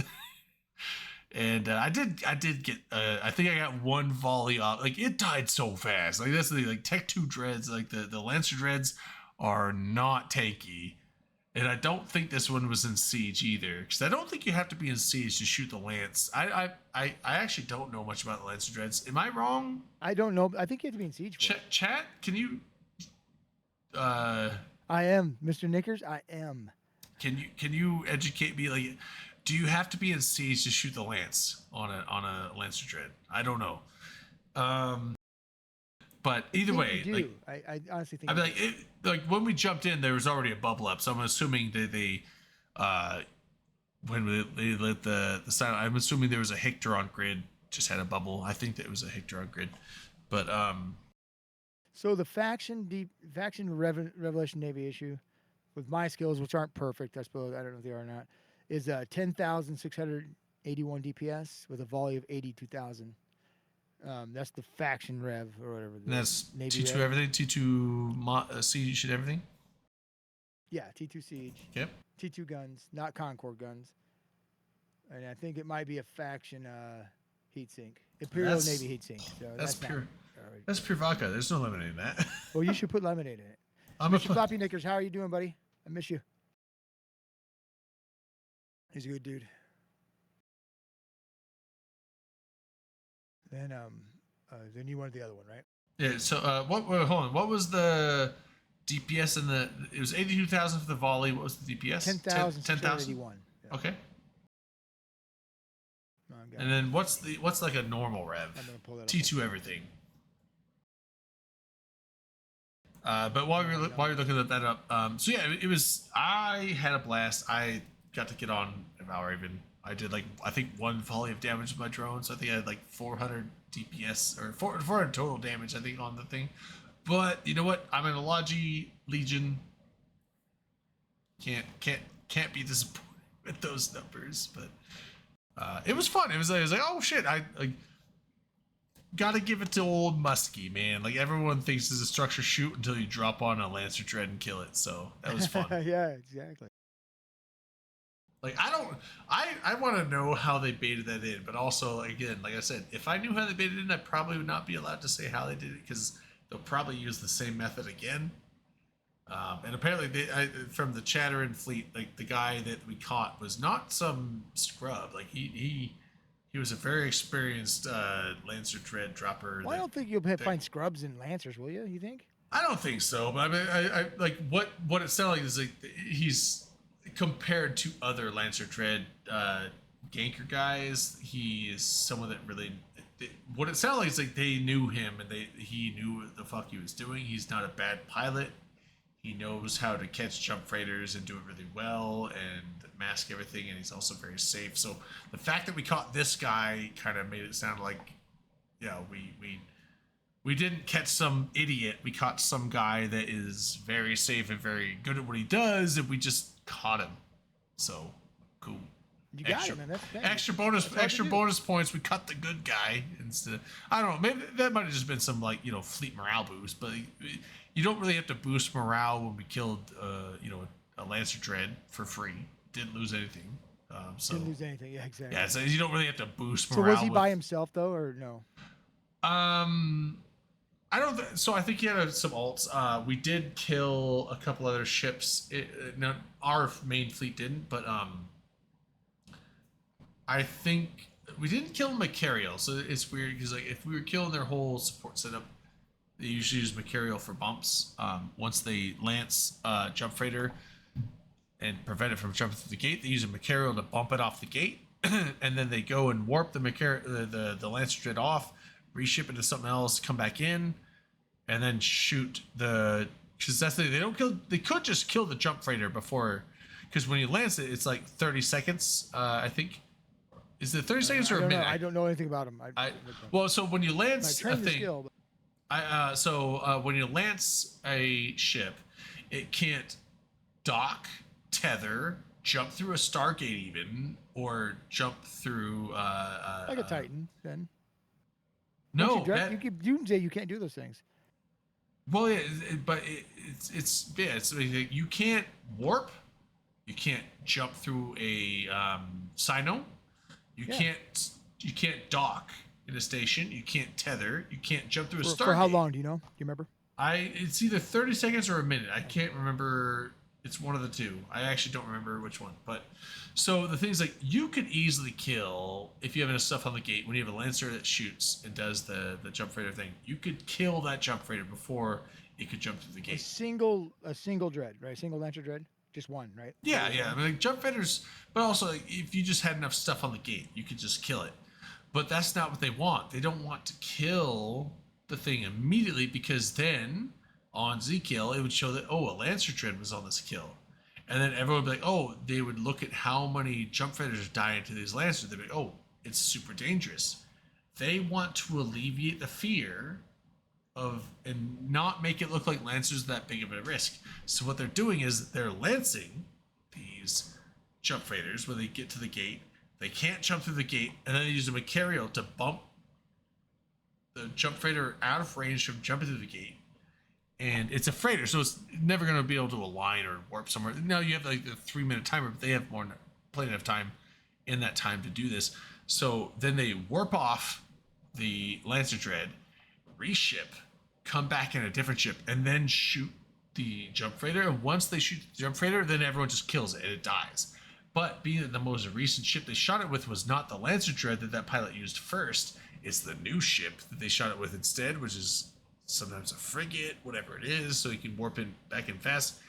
And I did get I think I got one volley off. Like it died so fast. Like that's the thing. Like Tech 2 dreads, like the Lancer dreads are not tanky, and I don't think this one was in Siege either, because I don't think you have to be in Siege to shoot the Lance. I actually don't know much about the Lancer dreads. Am I wrong? I don't know. I think you have to be in Siege. Chat, can you? I am Mr. Knickers. I am. Can you educate me? Like, do you have to be in siege to shoot the lance on a Lancer Dread? I don't know. But either way, you do. like, I honestly think. I mean, like when we jumped in, there was already a bubble up, so I'm assuming that they when they lit the sign, I'm assuming there was a Hictoron grid, just had a bubble. I think that it was a Hictoron grid, but So the faction Revelation Navy issue, with my skills, which aren't perfect, I suppose, I don't know if they are or not, is 10,681 DPS with a volley of 82,000. That's the faction rev or whatever. that's Navy T2 rev. everything, T2 siege and everything. Yeah, T2 siege. Yep. T2 guns, not Concord guns. And I think it might be a faction heatsink, Imperial That's- Navy heatsink. So That's not- pure. That's pure vodka. There's no lemonade in that. Well, you should put lemonade in it. I'm a Mr. Floppy Knickers, how are you doing, buddy? I miss you. He's a good dude. Then you wanted the other one, right? Yeah. So hold on. What was the DPS in the? It was 82,000 for the volley. What was the DPS? 10,681. Yeah. Okay. No, I've got And it. then what's like a normal rev? I'm gonna pull that up. T2 everything. But while you're looking that up, so yeah, it was. I had a blast. I got to get on Valraven. I did I think 1 volley of damage with my drone, so I think I had like 400 DPS or 400 total damage. I think on the thing. But you know what? I'm in a Logi Legion. Can't be disappointed with those numbers. But it was fun. It was like, oh shit! I gotta give it to old Muskie, man. Like everyone thinks it's a structure shoot until you drop on a Lancer Dread and kill it. So that was fun. Yeah, exactly. Like I want to know how they baited that in, but also again, like I said, if I knew how they baited it in, I probably would not be allowed to say how they did it because they'll probably use the same method again. And apparently, from the Chatterin fleet, like the guy that we caught was not some scrub. Like he was a very experienced Lancer Dread dropper. Well, I don't think you'll find scrubs and lancers, will you? You think? I don't think so, but I mean, I like what it sounded like is like he's compared to other Lancer Dread ganker guys. He is someone that really. What it sounded like is like they knew him and he knew what the fuck he was doing. He's not a bad pilot. He knows how to catch jump freighters and do it really well and mask everything, and he's also very safe. So the fact that we caught this guy kind of made it sound like, yeah, we didn't catch some idiot. We caught some guy that is very safe and very good at what he does, and we just caught him. So cool. You got it, man. That's Extra bonus points. We cut the good guy instead. I don't know. Maybe that might have just been some fleet morale boost, but you don't really have to boost morale when we killed a Lancer Dread for free. Didn't lose anything. Didn't lose anything. Yeah, exactly. Yeah, so you don't really have to boost So morale. was he by himself though, or no? I don't. So I think he had some alts. We did kill a couple other ships. Now our main fleet didn't, but I think we didn't kill Macariel, so it's weird because like if we were killing their whole support setup, they usually use Macariel for bumps. Once they lance jump freighter and prevent it from jumping through the gate, they use a Macariel to bump it off the gate, and then they go and warp the the Lancer Dread off, reship it to something else, come back in, and then shoot the. Because that's the thing, they don't kill. They could just kill the jump freighter before, because when you lance it, it's like 30 seconds. I think. Is it 30 seconds or a minute? I don't know anything about him. Well, so when you lance a thing, skill, when you lance a ship, it can't dock, tether, jump through a Stargate even, or jump through like a Titan. Then no, you keep Doomsday. You can't do those things. Well, yeah, but it's you can't warp, you can't jump through a Sino. You can't dock in a station. You can't tether. You can't jump through a Stargate. For how long? Do you know? Do you remember? It's either 30 seconds or a minute. I can't remember. It's one of the two. I actually don't remember which one. But so the thing's like you could easily kill if you have enough stuff on the gate. When you have a Lancer that shoots and does the jump freighter thing, you could kill that jump freighter before it could jump through the gate. A single dread, right? Single Lancer Dread. Just one, right? Yeah, yeah. I mean, like jump fighters, but also like, if you just had enough stuff on the gate, you could just kill it. But that's not what they want. They don't want to kill the thing immediately, because then on Z kill it would show that, oh, a Lancer Dread was on this kill, and then everyone would be like, oh, they would look at how many jump fighters are dying to these Lancers. They'd be like, oh, it's super dangerous. They want to alleviate the fear of and not make it look like Lancers that big of a risk. So what they're doing is they're lancing these jump fighters when they get to the gate. They can't jump through the gate, and then they use a Macario to bump the jump freighter out of range from jumping through the gate. And it's a freighter, so it's never going to be able to align or warp somewhere. Now you have like the 3-minute timer, but they have plenty of time in that time to do this. So then they warp off the Lancer Dread, reship, come back in a different ship, and then shoot the jump freighter. And once they shoot the jump freighter, then everyone just kills it and it dies. But being that the most recent ship they shot it with was not the Lancer Dread that pilot used first, it's the new ship that they shot it with instead, which is sometimes a frigate, whatever it is, so you can warp in back in fast.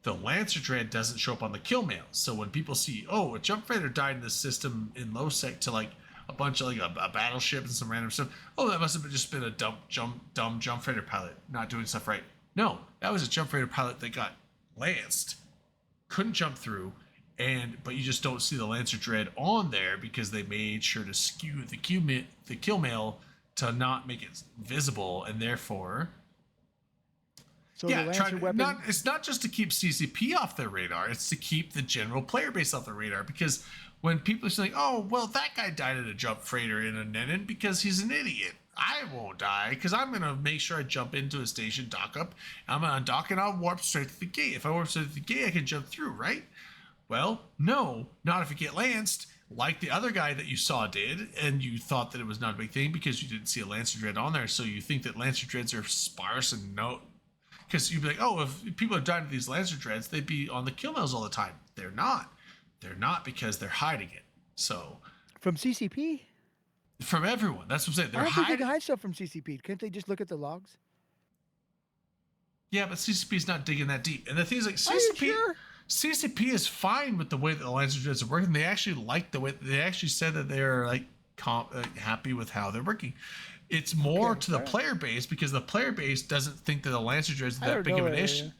The Lancer Dread doesn't show up on the kill mail. So when people see, oh, a jump freighter died in this system in low sec to like a bunch of like a battleship and some random stuff, oh, that must have just been a dumb jump freighter pilot not doing stuff right. No, that was a jump freighter pilot that got lanced, couldn't jump through, but you just don't see the Lancer Dread on there because they made sure to skew the kill mail to not make it visible, and therefore, So the Lancer weapon. it's not just to keep CCP off their radar; it's to keep the general player base off their radar. Because when people are saying, "Oh, well, that guy died at a jump freighter in a Nenin because he's an idiot," I won't die because I'm gonna make sure I jump into a station, dock up. I'm gonna undock and I'll warp straight to the gate. If I warp straight to the gate, I can jump through, right? Well, no, not if you get lanced, like the other guy that you saw did, and you thought that it was not a big thing because you didn't see a Lancer Dread on there, so you think that Lancer Dreads are sparse and no, because you'd be like, oh, if people are dying to these Lancer Dreads, they'd be on the kill mails all the time. They're not. They're not because they're hiding it. So From CCP? from everyone, that's what I'm saying. They're I don't think they hiding. can hide stuff from CCP. Can't they just look at the logs? Yeah, but CCP's not digging that deep. And the thing is, like, Are you CCP, sure? CCP is fine with the way that the Lancer Dreads are working. They actually like the way, they actually said that they're like happy with how they're working. It's more to the player base because the player base doesn't think that the Lancer Dreads are I that don't big of know an it, issue. yeah.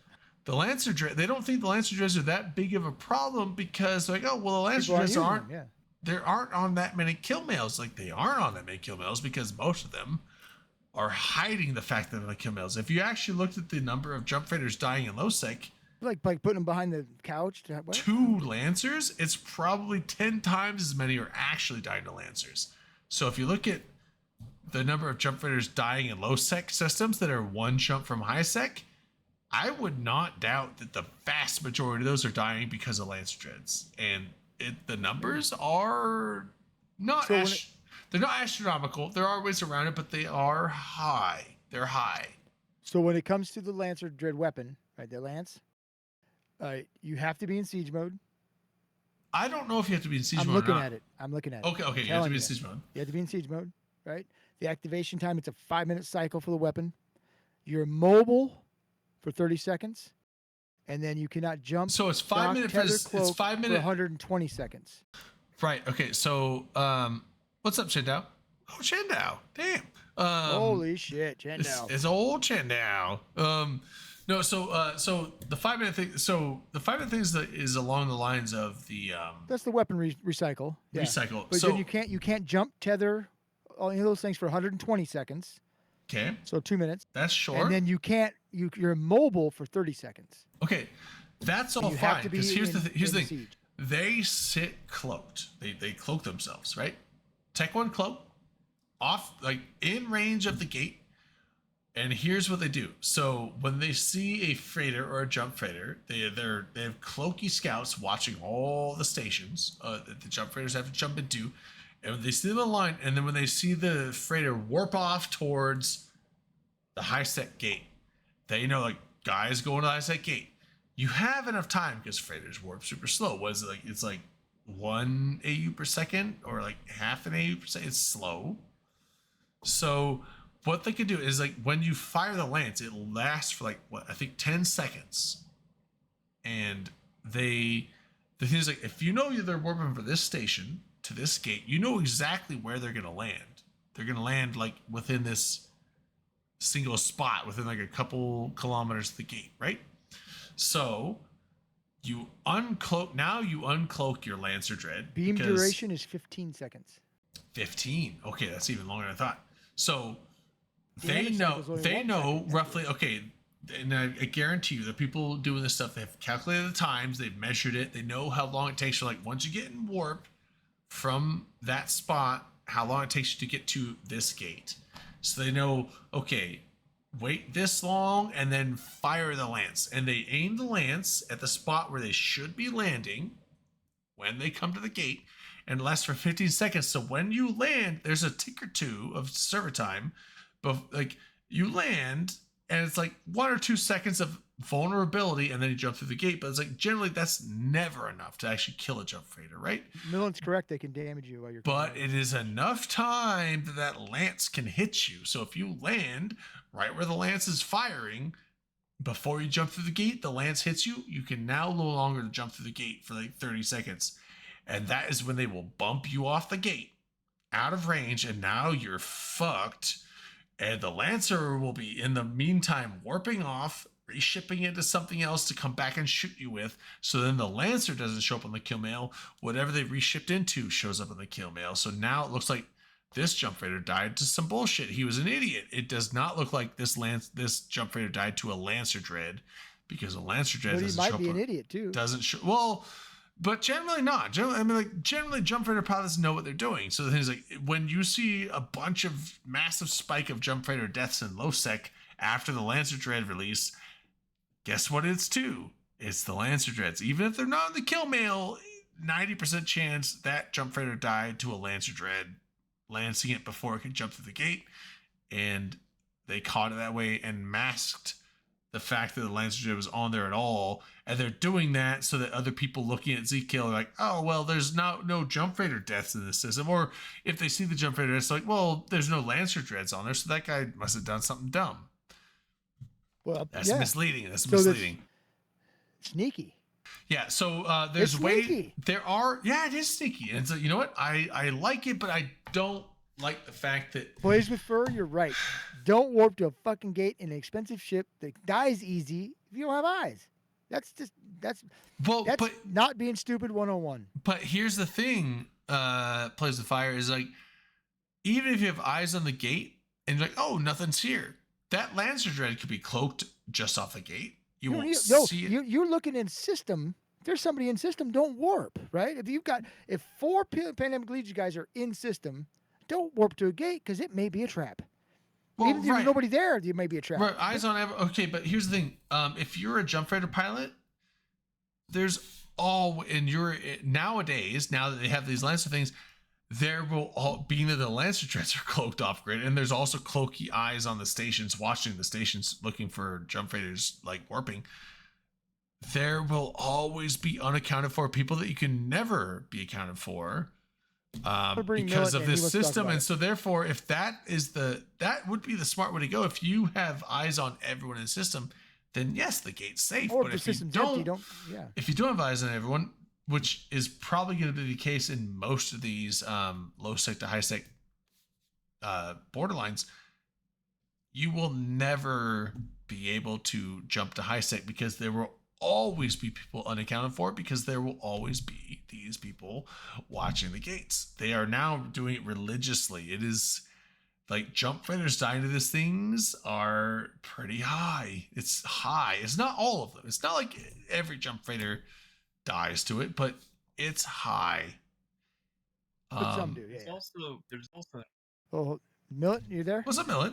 The Lancer Dread, they don't think the Lancer Dreads are that big of a problem because they're like, oh, well, the Lancer People Dreads using aren't, them, yeah. there aren't on that many kill mails. Like, they aren't on that many kill mails because most of them are hiding the fact that they're on the kill mails. If you actually looked at the number of jump freighters dying in low sec, Like putting them behind the couch to what? 2 Lancers, it's probably 10 times as many are actually dying to Lancers. So if you look at the number of jump freighters dying in low sec systems that are 1 jump from high sec, I would not doubt that the vast majority of those are dying because of Lancer Dreads. And the numbers are not So when they're not astronomical. There are ways around it, but they are high. They're high. So when it comes to the Lancer Dread weapon, right, the Lance, you have to be in siege mode. I don't know if you have to be in siege I'm mode looking or not. at it. I'm looking at it. Okay, I'm you have to telling be in you. siege mode. You have to be in siege mode, right? The activation time, it's a 5-minute cycle for the weapon. You're mobile for 30 seconds, and then you cannot jump. So it's 5 dock, minute tether, for it's cloak 5 for minute. 120 seconds. Right. Okay. So, what's up, Chendao? Oh, Chendao. Damn. Holy shit, It's, Chendao. it's old Chendao. No. So the 5 minute thing. So the 5 minute thing is along the lines of the That's the weapon recycle. Yeah. recycle. But So then you can't jump, tether, all any of those things for 120 seconds. okay, So 2 minutes. that's short. And then you can't. You're mobile for 30 seconds. Okay, that's And all you have fine. to be Because here's in- here's the in thing. siege. They sit cloaked. They cloak themselves, right? Tech 1 cloak, off like in range of the gate. And here's what they do. So when they see a freighter or a jump freighter, they have cloaky scouts watching all the stations that the jump freighters have to jump into. And when they see them in line, and then when they see the freighter warp off towards the high sec gate, they know, like, guys going to the high sec gate. You have enough time because freighters warp super slow. What is it like? It's like 1 AU per second or like half an AU per second. It's slow. So what they can do is, like, when you fire the lance, it lasts for like, what, I think 10 seconds. And the thing is, like, if you know they're warping for this station to this gate, you know exactly where they're gonna land. They're gonna land like within this single spot, within like a couple kilometers of the gate, right? So you uncloak your Lancer Dread. Beam duration is 15 seconds. 15. Okay, that's even longer than I thought. So Damage cycle's only 1 second. roughly, okay, and I guarantee you the people doing this stuff, they've calculated the times, they've measured it, they know how long it takes. So like once you get in warp from that spot, how long it takes you to get to this gate. So they know, okay, wait this long and then fire the lance. And they aim the lance at the spot where they should be landing when they come to the gate, and lasts for 15 seconds. So when you land, there's a tick or two of server time, but like you land and it's like 1 or 2 seconds of vulnerability and then you jump through the gate. But it's like generally that's never enough to actually kill a jump freighter, right? Millen's correct. They can damage you while you're. But it is enough time that lance can hit you. So if you land right where the lance is firing, before you jump through the gate, the lance hits you, you can now no longer jump through the gate for like 30 seconds. And that is when they will bump you off the gate, out of range, and now you're fucked. And the Lancer will be, in the meantime, warping off, reshipping into something else to come back and shoot you with. So then the Lancer doesn't show up on the kill mail. Whatever they reshipped into shows up on the kill mail. So now it looks like this jump freighter died to some bullshit. He was an idiot. It does not look like this jump freighter died to a Lancer Dread, because a Lancer Dread But he doesn't might show be up. an idiot too. Doesn't show. Well, but generally not. Generally jump freighter pilots know what they're doing. So the thing is, like, when you see a bunch of massive spike of jump freighter deaths in low sec after the Lancer Dread release, guess what it's to? It's the Lancer Dreads. Even if they're not in the kill mail, 90% chance that jump freighter died to a Lancer Dread, lancing it before it could jump through the gate, and they caught it that way and masked the fact that the Lancer Dread was on there at all. And they're doing that so that other people looking at Zkill are like, oh, well, there's no jump freighter deaths in the system. Or if they see the jump freighter, it's like, well, there's no Lancer Dreads on there, so that guy must have done something dumb. Well, That's yeah. misleading. That's So that's misleading. Sneaky. Yeah, so there's It's way sneaky. there are, yeah, it is sneaky. And so, you know what? I like it, but I don't like the fact that Blaze with Fur, you're right. Don't warp to a fucking gate in an expensive ship that dies easy if you don't have eyes. That's not being stupid 101. But here's the thing, Plays with Fire, is like, even if you have eyes on the gate and you're like, oh, nothing's here, that Lancer Dread could be cloaked just off the gate. You won't see it. You're looking in system. If there's somebody in system, don't warp, right? If 4 Pandemic Legion guys are in system, don't warp to a gate because it may be a trap. Well, Even if there's nobody there, it may be a trap. Right, eyes on every. Okay, but here's the thing: if you're a jump freighter pilot, there's nowadays, now that they have these Lancer things, there will all, being that the Lancer Dreads are cloaked off grid, and there's also cloaky eyes on the stations, watching the stations, looking for jump freighters like warping. There will always be unaccounted for people that you can never be accounted for. Because of this system, and so therefore, if that would be the smart way to go. If you have eyes on everyone in the system, then yes, the gate's safe. Or but if if you don't, yeah. if you don't have eyes on everyone, which is probably going to be the case in most of these low sec to high sec borderlines, you will never be able to jump to high sec, because there will always be people unaccounted for, because there will always be these people watching the gates. They are now doing it religiously. It is like jump freighters dying to these things are pretty high. It's high. It's not all of them. It's not like every jump freighter dies to it, but it's high. But some do, yeah. There's also. Oh, Millet, you there? What's up, Millet?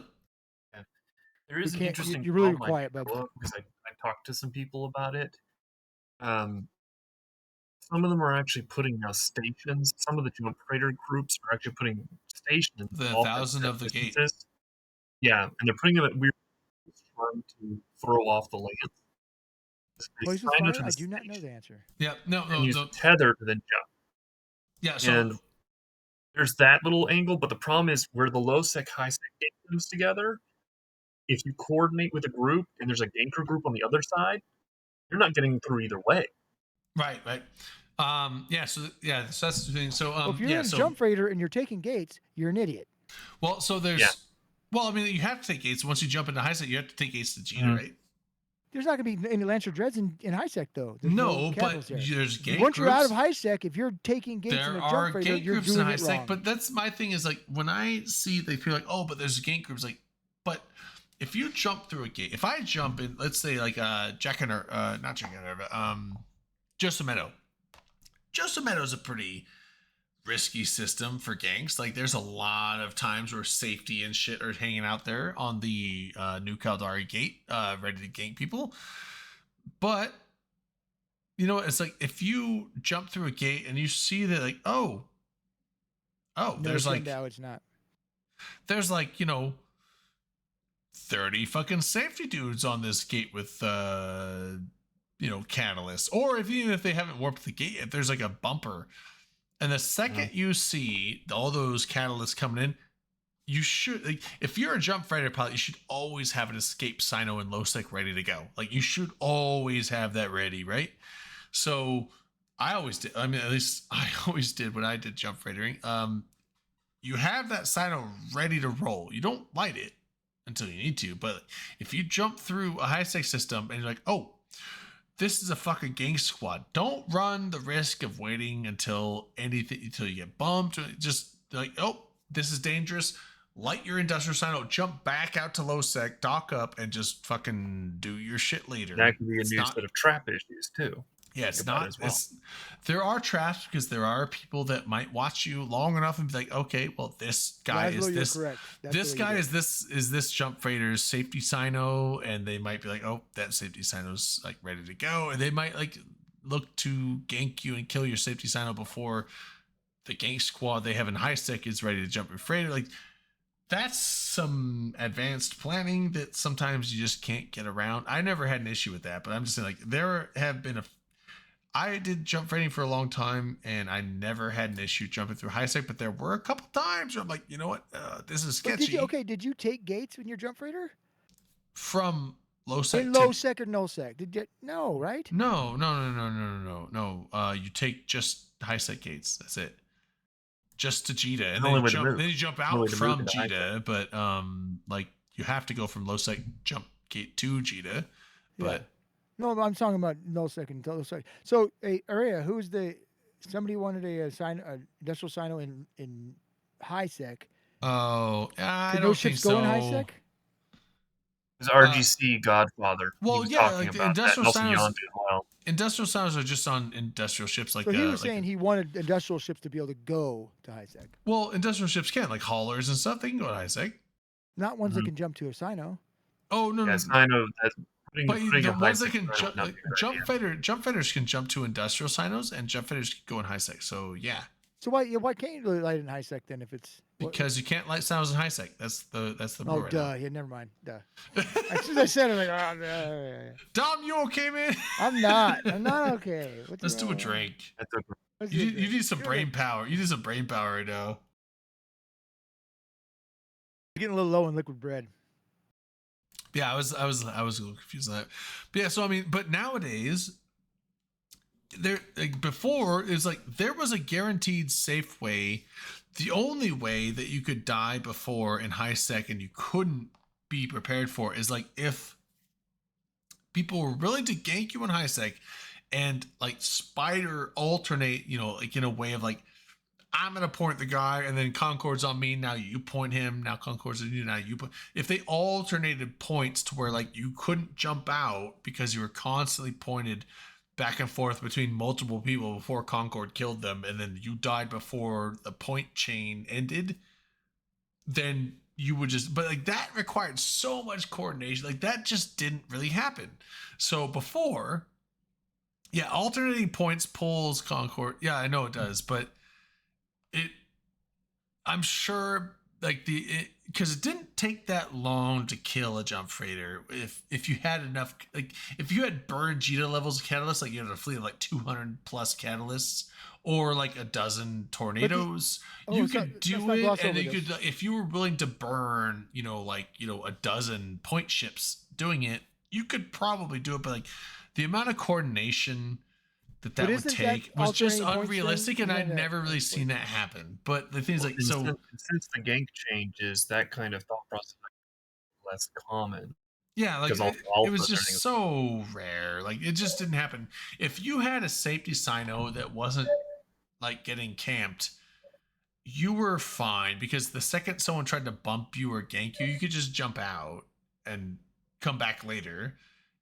Yeah. There is an interesting. You're really online quiet, bub. because I talked to some people about it. Some of them are actually putting now stations. Some of the jump freighter groups are actually putting stations. The off 1,000 at of the gate. distances. Yeah, and they're putting them at weird trying to throw off the lance. They Blaze with sign up Fire? to I the do not know station the answer. Yeah, no, and use tether to then jump. Yeah, so And there's that little angle, but the problem is where the low sec high sec gate comes together. If you coordinate with a group and there's a ganker group on the other side, you're not getting through either way. Right. Yeah. So that's the thing. So Well, if you're in Jump Freighter and you're taking gates, you're an idiot. Well, so there's. Yeah. Well, I mean, you have to take gates once you jump into high sec. You have to take gates to Gina, right? There's not going to be any Lancer Dreads in high sec though. There's No, but capitals there. there's gate Once groups. you're out of high sec, if you're taking gates in There a are Jump Freighter, gate you're groups in doing high it sec, wrong. but that's my thing is like when I see they feel like, oh, but there's gate groups, like, but if you jump through a gate, if I jump in, let's say like not Jack and Joseph Meadow. Joseph Meadow is a pretty risky system for ganks. Like there's a lot of times where safety and shit are hanging out there on the New Caldari gate, ready to gank people. But you know, it's like if you jump through a gate and you see that, like, oh, No, there's like, no, it's not. there's like, 30 fucking safety dudes on this gate with, catalysts. Or even if they haven't warped the gate, if there's like a bumper, and the second you see all those catalysts coming in, you should, like, if you're a Jump Freighter pilot, you should always have an escape Sino and low sec ready to go. Like you should always have that ready, right? So I always did. I mean, at least I always did when I did Jump Freightering. You have that Sino ready to roll. You don't light it until you need to. But if you jump through a high sec system and you're like, oh, this is a fucking gang squad, don't run the risk of waiting until you get bumped. Just like, oh, this is dangerous. Light your industrial Sino, jump back out to low sec, dock up, and just fucking do your shit later. That can be a new set of trap issues too. Yeah, it's Think about not. it as well. There are traps because there are people that might watch you long enough and be like, okay, well, this guy Laszlo, is you're this. correct. That's This what you guy do. is this Jump Freighter's safety Sino, and they might be like, oh, that safety Sino's like ready to go, and they might like look to gank you and kill your safety Sino before the gank squad they have in high sec is ready to jump your freighter. Like that's some advanced planning that sometimes you just can't get around. I never had an issue with that, but I'm just saying, like, there have been I did jump freighting for a long time, and I never had an issue jumping through high sec, but there were a couple times where I'm like, you know what, this is But sketchy. did you take gates when you're Jump Freighter? From low sec In to low sec or no sec? Did you? No, right? no. You take just high sec gates. That's it. Just to Jita, and Only then way to move. you jump Only out way to move from into high Jita, but like you have to go from low sec jump gate to Jita. But No, I'm talking about no sec and low sec. So, hey, Aria, who's somebody wanted a industrial Sino in high sec. I Could don't those think ships so. go in high sec? It's RGC Godfather. Well, he was yeah, talking like the about that. industrial Also Sinos. Yondu as well. Industrial Sinos are just on industrial ships, like So he was like- saying he wanted industrial ships to be able to go to high sec, well, industrial ships can, like haulers and stuff. They can go to high sec. not ones that can jump to a Sino. Oh no, Yeah, no. Sino, that's putting, But putting the a high ones that sec can Sino jump, would not like, be a good jump fighters can jump to industrial Sinos, and jump fighters can go in high sec. So yeah, So why can't you really light in high sec then if it's because you can't light Sinos in high sec. That's the rule Oh, right duh. now. Yeah, never mind. Duh. As soon as I said it, I'm like, oh, no. Dom, you okay, man? I'm not. I'm not okay. What's Let's do a wrong? drink. That's okay. Let's You, do a you need drink. some Do brain it. power. You need some brain power right now. Getting a little low on liquid bread. Yeah, I was a little confused on that. But yeah, so I mean, but nowadays, there, like before, it was like there was a guaranteed safe way. The only way that you could die before in high sec and you couldn't be prepared for is like if people were willing to gank you in high sec and like spider alternate, you know, like in a way of like, I'm gonna point the guy, and then Concord's on me. Now you point him. Now Concord's on you. Now you point. If they alternated points to where like you couldn't jump out because you were constantly pointed back and forth between multiple people before Concord killed them, and then you died before the point chain ended, then you would just. But like that required so much coordination. Like that just didn't really happen. So before, yeah, alternating points pulls Concord. Yeah, I know it does, but. I'm sure like because it didn't take that long to kill a jump freighter if you had enough, like if you had burned Jita levels of catalysts, like you had a fleet of like 200 plus catalysts or like a dozen tornadoes, you could do it, and you could, if you were willing to burn, you know, like, you know, a dozen point ships doing it, you could probably do it. But like the amount of coordination But would isn't that take was just alternating points unrealistic, thing? and I'd Yeah, never really seen that happen. But the thing is, Well, like, so since the gank changes, that kind of thought process is less common. yeah, like Because all it was alphas, just everything so rare. Like it just didn't happen. If you had a safety Sino that wasn't like getting camped, you were fine because the second someone tried to bump you or gank you, you could just jump out and come back later.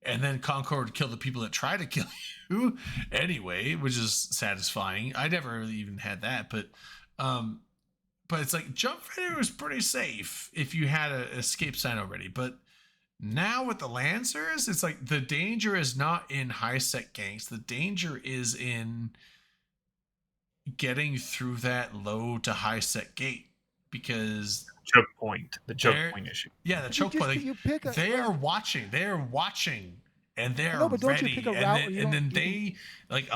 And then Concord would kill the people that try to kill you anyway, which is satisfying. I never really even had that, but it's like Jump Fighter was pretty safe if you had an escape sign already. But now with the Lancers, it's like the danger is not in high sec ganks. The danger is in getting through that low to high sec gate because the choke point issue. Yeah, the choke point. Like, they are watching, and they're No, but don't you ready. pick a route And where then, you and don't- then they like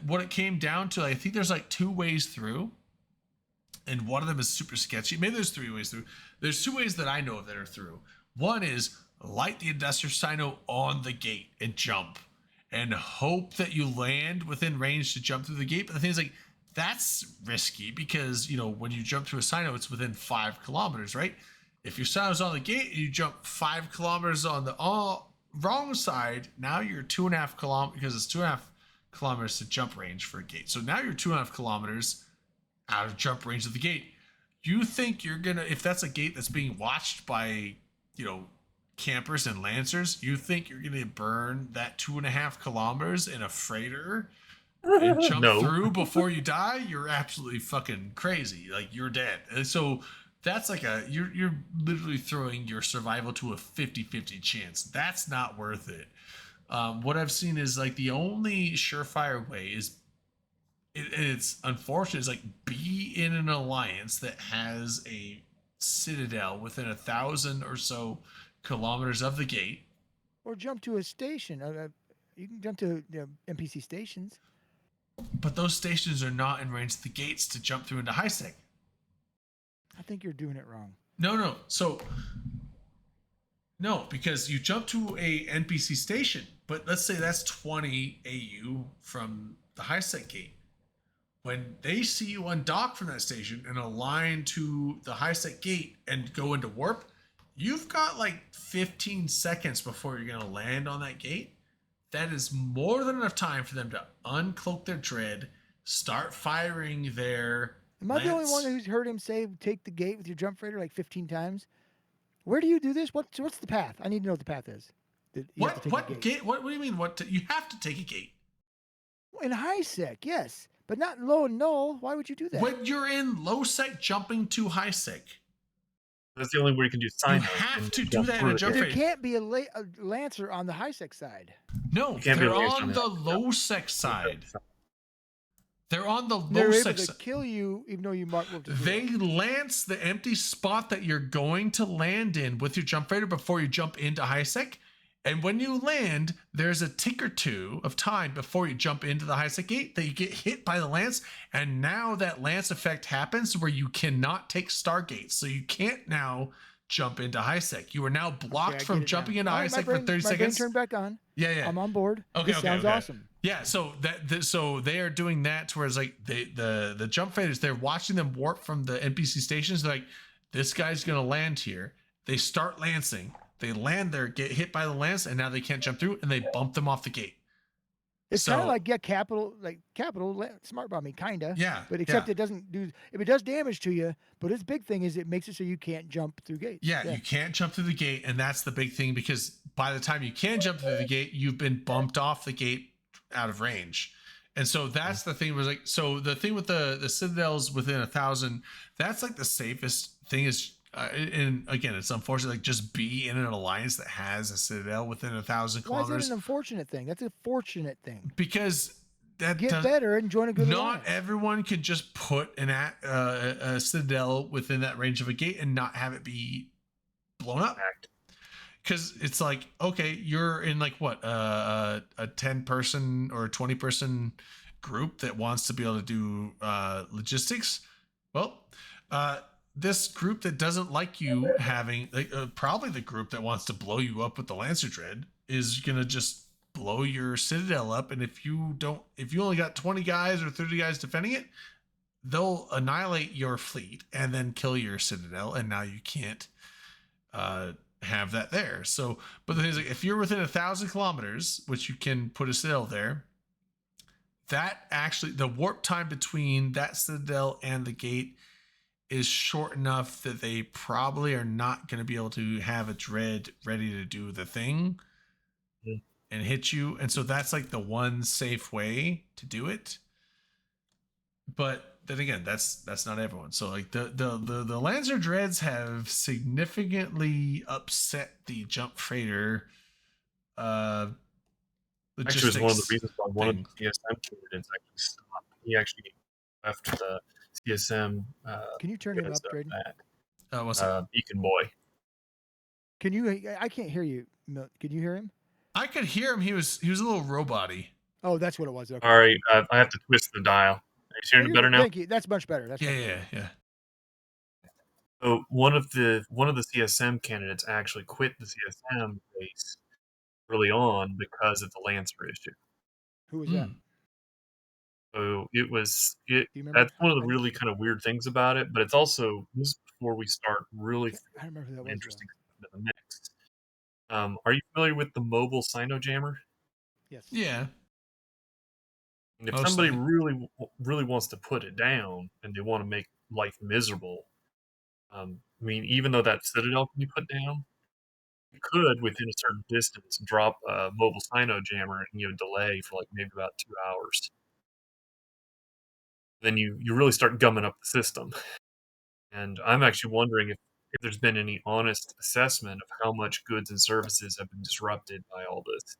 what it came down to. I think there's like 2 ways through, and one of them is super sketchy. Maybe there's 3 ways through. There's 2 ways that I know of that are through. One is light the industrial Sino on the gate and jump, and hope that you land within range to jump through the gate. But the thing is, like, that's risky because, you know, when you jump to a Sino, it's within 5 kilometers, right? If your Sino's on the gate and you jump 5 kilometers on the wrong side, now you're 2.5 kilometers, because it's 2.5 kilometers to jump range for a gate. So now you're 2.5 kilometers out of jump range of the gate. You think you're gonna, if that's a gate that's being watched by, you know, campers and lancers, you think you're gonna burn that 2.5 kilometers in a freighter and jump through before you die? You're absolutely fucking crazy. Like, you're dead. And so that's like you're literally throwing your survival to a 50-50 chance. That's not worth it. What I've seen is like the only surefire way is, it's unfortunate, is like be in an alliance that has a citadel within 1,000 or so kilometers of the gate, Or jump to a station. You can jump to NPC stations. but those stations are not in range of the gates to jump through into high sec. I think you're doing it wrong. No. So no, because you jump to a NPC station, but let's say that's 20 AU from the high sec gate. When they see you undock from that station and align to the high sec gate and go into warp, you've got like 15 seconds before you're gonna land on that gate. That is more than enough time for them to uncloak their dread, start firing their Am I the only lance. one who's heard him say take the gate with your jump freighter like 15 times? Where do you do this? What's the path? I need to know what the path is. That you have to take a What gate? What do you mean? You have to take a gate In high sec, yes, but not in low and null. Why would you do that? when you're in low sec jumping to high sec. That's the only way you can do sign. You have to do that in a jump There freighter. can't be a lancer on the high sec side. No, can't be they're a lancer on on the the- low sec side. They're on the They're low able sec to side. kill you even though you mark. They lance the empty spot that you're going to land in with your jump freighter before you jump into high sec. And when you land, there's a tick or two of time before you jump into the high sec gate that you get hit by the lance. And now that lance effect happens where you cannot take stargates. So you can't now jump into high sec. You are now blocked from jumping into high sec for 30 my brain seconds. turned back on. Yeah. I'm on board. Okay, This okay, sounds okay. awesome. Yeah, so they are doing that to where it's like the jump fighters, they're watching them warp from the NPC stations. They're like, this guy's gonna land here. They start lancing. They land there, get hit by the lance, and now they can't jump through, and they bump them off the gate. It's kind So- of like capital smart bombing, kinda. Yeah, But except yeah. it doesn't do. If it does damage to you, but its big thing is it makes it so you can't jump through gates. Yeah, you can't jump through the gate, and that's the big thing because by the time you can jump through the gate, you've been bumped off the gate out of range. And so that's the thing was like, so the thing with the citadels within 1,000, that's like the safest thing is, and again, it's unfortunate, like just be in an alliance that has a citadel within 1,000 Why is kilometers that an unfortunate thing? That's a fortunate thing. because that Get does, better and join a good not alliance. everyone can just put a citadel within that range of a gate and not have it be blown up. Because it's like, okay, you're in like what, a 10-person or a 20-person group that wants to be able to do logistics. Well, this group that doesn't like you having, like, probably the group that wants to blow you up with the Lancer Dread is gonna just blow your citadel up, and if you only got 20 guys or 30 guys defending it, they'll annihilate your fleet and then kill your citadel, and now you can't have that there. So, but the thing is, like, if you're within 1,000 kilometers, which you can put a citadel there, that actually, the warp time between that citadel and the gate is short enough that they probably are not going to be able to have a dread ready to do the thing and hit you. And so that's like the one safe way to do it. But then again, that's not everyone. So like the Lancer Dreads have significantly upset the jump freighter Actually, it was one of the reasons why one of the CSM candidates actually stopped. He actually left the CSM. Can you turn him up, Drayden? What's that? Beacon Boy. Can you? I can't hear you. Can you hear him? I could hear him. He was a little robot-y. Oh, that's what it was. Okay. All right, I have to twist the dial. Are you hearing it better now? Thank you. That's much better. That's much better. Yeah. So one of the CSM candidates actually quit the CSM race early on because of the Lancer issue. Who was that? So it was it. Do you remember? That's one of the really kind of weird things about it. But it's also, this is before we start really I remember who that was. interesting stuff in the mix. Are you familiar with the mobile Sinojammer? Yes. Yeah. And if somebody really wants to put it down and they want to make life miserable, I mean, even though that Citadel can be put down, you could, within a certain distance, drop a mobile Sinojammer and delay for like maybe about 2 hours. Then you really start gumming up the system. And I'm actually wondering if there's been any honest assessment of how much goods and services have been disrupted by all this.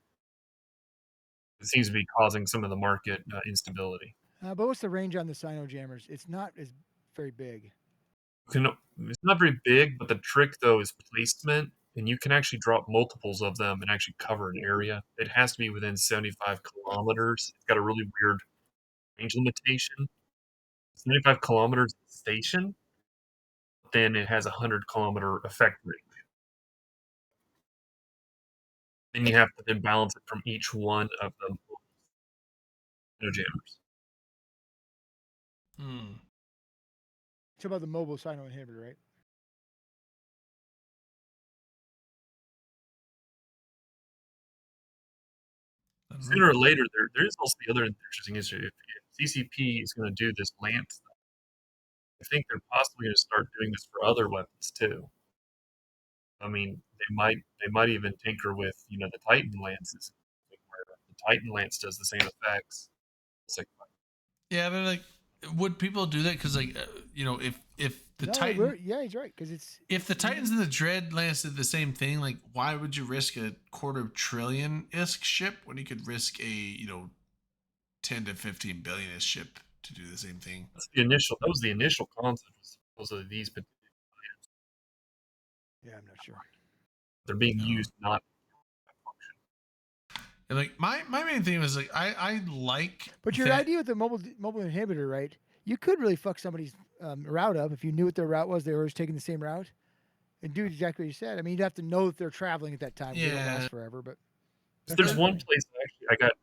It seems to be causing some of the market instability. But what's the range on the Sinojammers? It's not as very big. It's not very big, but the trick though is placement, and you can actually drop multiples of them and actually cover an area. It has to be within 75 kilometers. It's got a really weird range limitation. 75 kilometers station, then it has a 100-kilometer effect range. Then you have to then balance it from each one of the jammers. It's about the mobile Sino inhibitor, right? Sooner or later, there is also the other interesting issue. If CCP is going to do this Lance stuff, I think they're possibly going to start doing this for other weapons too. I mean, they might even tinker with the Titan Lances, where the Titan Lance does the same effects. Yeah, but like, would people do that? Because like, if the Titan, yeah, he's right. Because if the Titans and the Dread Lance did the same thing, like, why would you risk a $250 billion ISK ship when you could risk a 10 to 15 billion ISK ship to do the same thing? That was the initial concept. Was of these particular items. Yeah, I'm not sure. They're being used not. And like my main thing was like I like. But your idea with the mobile inhibitor, right? You could really fuck somebody's route up if you knew what their route was. They were always taking the same route, and do exactly what you said. I mean, you'd have to know that they're traveling at that time. Yeah, they don't last forever. But there's one place actually I got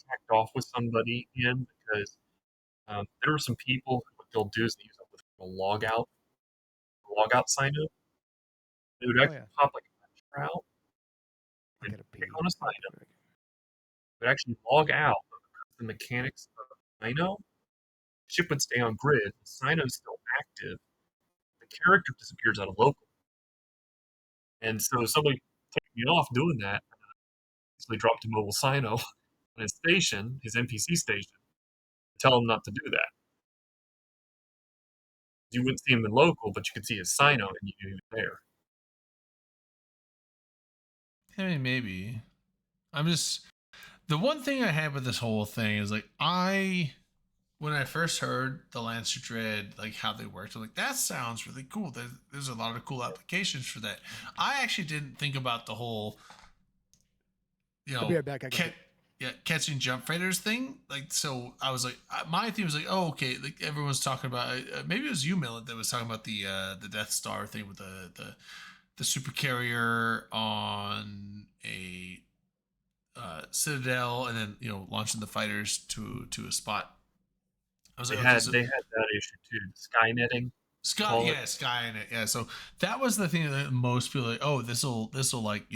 hacked off with somebody in because there were some people who what they'll do is they use a logout Sino. They would actually pop like a route and pick on a Sino. Would actually log out the mechanics of Sino. Ship would stay on grid. Sino is still active. The character disappears out of local. And so somebody took me off doing that. So they dropped a mobile Sino on his station, his NPC station. Tell him not to do that. You wouldn't see him in local, but you could see his Sino and you knew he was there. I mean, maybe. The one thing I had with this whole thing is like when I first heard the Lancer Dread, like how they worked, I'm like, that sounds really cool. There's a lot of cool applications for that. I actually didn't think about the whole, I'll be right back. catching jump freighters thing. Like, so I was like, my thing was like, oh, okay. Like everyone's talking about, maybe it was you, Millet, that was talking about the Death Star thing with the super carrier on a Citadel, and then launching the fighters to a spot. I was They like, had okay, so that issue too. Skynetting. Skynet. Yeah, so that was the thing that most people like. Oh, this will like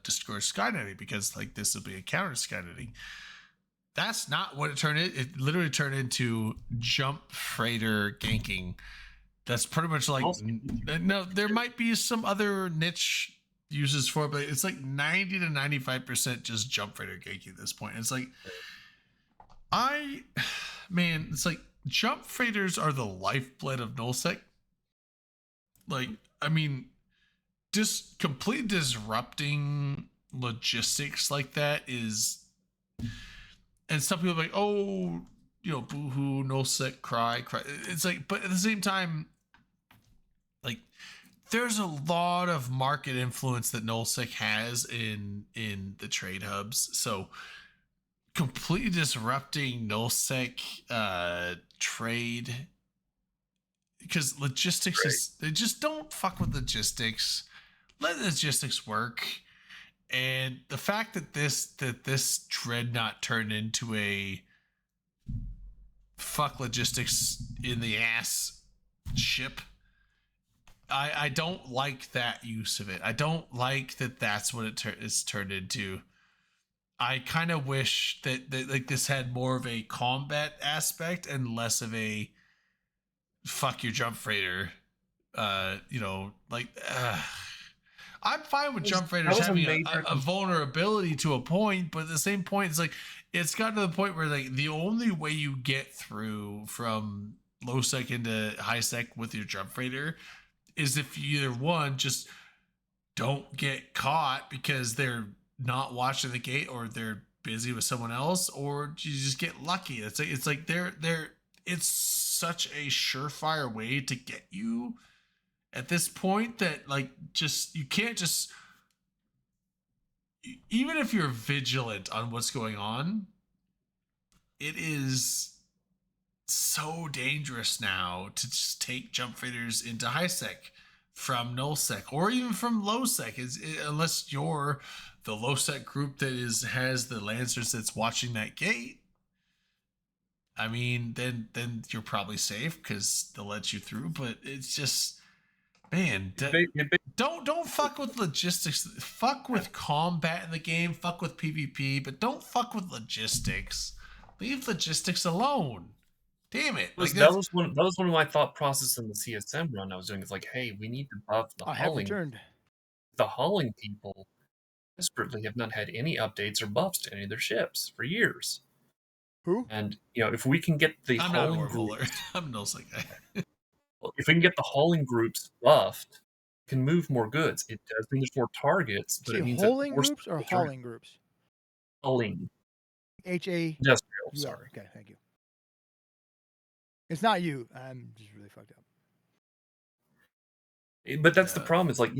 discourage Skynetting because like this will be a counter to Skynetting. That's not what it turned in. It literally turned into jump freighter ganking. That's pretty much like no. There might be some other niche uses for it, but it's like 90 to 95% just jump freighter ganking at this point. It's like it's like jump freighters are the lifeblood of nullsec. Like, I mean, just complete disrupting logistics like that is, and some people are like, oh, boohoo, nullsec, cry. It's like, but at the same time, like, there's a lot of market influence that nullsec has in the trade hubs. So completely disrupting nullsec trade, because logistics is, they just don't fuck with logistics. Let logistics work. And the fact that this dreadnought turned into a fuck logistics in the ass ship, I don't like that use of it. I don't like that that's what it is turned into. I kind of wish that like this had more of a combat aspect and less of a fuck your jump freighter. I'm fine with jump freighters having a vulnerability to a point, but at the same point, it's like it's gotten to the point where like the only way you get through from low sec into high sec with your jump freighter is if you either one, just don't get caught because they're not watching the gate or they're busy with someone else, or you just get lucky. It's like they're it's such a surefire way to get you at this point that like just you can't just, even if you're vigilant on what's going on, it is so dangerous now to just take jump freighters into high sec from null sec or even from low sec, unless you're the low sec group that has the lancers that's watching that gate. I mean, then you're probably safe because they'll let you through. But it's just, man, don't fuck with logistics. Fuck with combat in the game. Fuck with PvP, but don't fuck with logistics. Leave logistics alone. Damn it! Like that was one of my thought process in the CSM run I was doing. It's like, hey, we need to buff the hauling. The hauling people desperately have not had any updates or buffs to any of their ships for years. Who? And if we can get the hauling groups, I'm no guy. If we can get the hauling groups buffed, can move more goods. It does mean there's more targets, but it means hauling groups or hauling groups. Hauling. HA. Industrial. Sorry. Okay, thank you. It's not you. I'm just really fucked up. But that's the problem. It's like,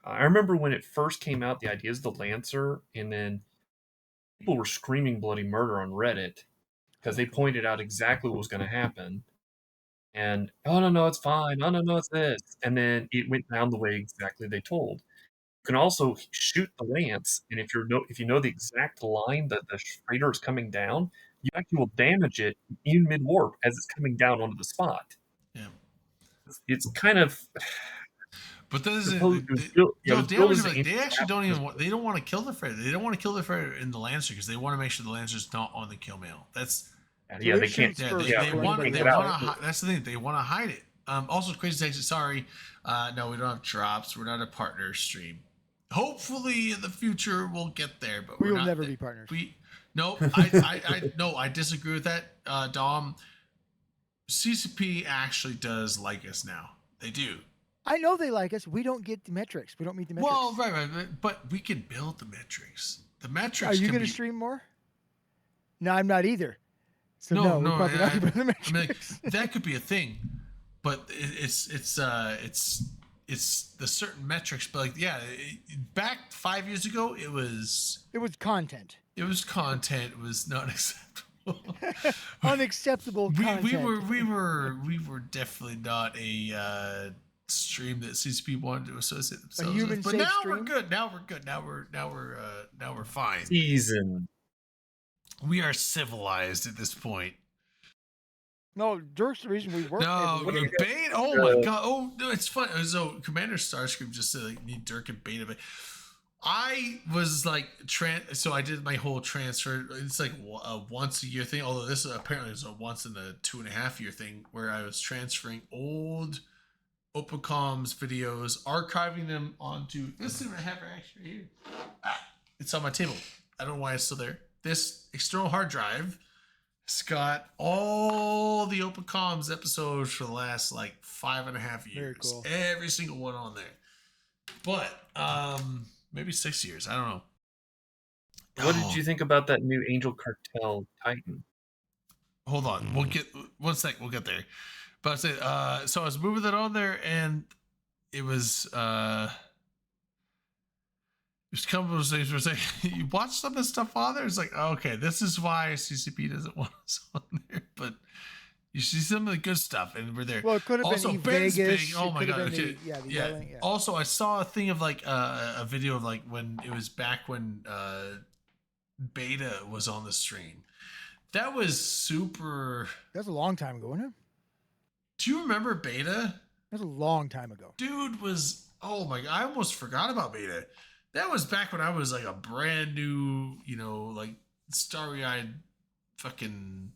I remember when it first came out, the idea is the Lancer, and then people were screaming bloody murder on Reddit because they pointed out exactly what was going to happen. And, oh, no, it's fine. Oh, no, it's this. And then it went down the way exactly they told. You can also shoot the Lance, and if you know the exact line that the freighter is coming down, you actually will damage it in mid-warp as it's coming down onto the spot. Yeah. It's kind of... But they actually don't even want, they don't want to kill the freighter. They don't want to kill the freighter in the Lancer because they want to make sure the Lancer's not on the kill mail. That's they can't. Yeah, they want to. That's the thing. They want to hide it. Also, Crazy Taxi. Sorry, no, we don't have drops. We're not a partner stream. Hopefully, in the future, we'll get there. But we will never be partners. I disagree with that, Dom. CCP actually does like us now. They do. I know they like us. We don't get the metrics. We don't meet the metrics. Well, right. But we can build the metrics. The metrics. Are you going to stream more? No, I'm not either. So no. I mean, that could be a thing, but it's the certain metrics. But back 5 years ago, it was content. It was content. It was not acceptable. Unacceptable content. We were definitely not a stream that CCP wanted to associate themselves human with. But safe now stream? we're good. Now we're fine. Season. We are civilized at this point. No, Dirk's the reason we work. No, every week. Bane. Oh my god. Oh, no, it's fun. So Commander Starscream just said like need Dirk and Bane. But I was like so I did my whole transfer. It's like a once a year thing. Although this apparently is a once in a 2.5 year thing where I was transferring old OpenComs videos, archiving them onto this is what I have actually here. It's on my table. I don't know why it's still there. This external hard drive. It's got all the OpenComs episodes for the last like 5.5 years. Very cool. Every single one on there. But maybe 6 years. I don't know. What did you think about that new Angel Cartel Titan? Hold on. We'll get 1 sec. We'll get there. But I said, so I was moving that on there, and it was there's conversations where it's like, you watch some of this stuff on there. It's like, okay, this is why CCP doesn't want us on there. But you see some of the good stuff, and we're there. Well, it could have Also, been Ben's Vegas. big. Oh it my could have god! been Okay. the yelling, yeah. Also, I saw a thing of like a video of like when it was back when Beta was on the stream. That was super. That was a long time ago, wasn't it? Do you remember Beta? That was a long time ago. Dude was. Oh my god! I almost forgot about Beta. That was back when I was like a brand new, like starry-eyed fucking.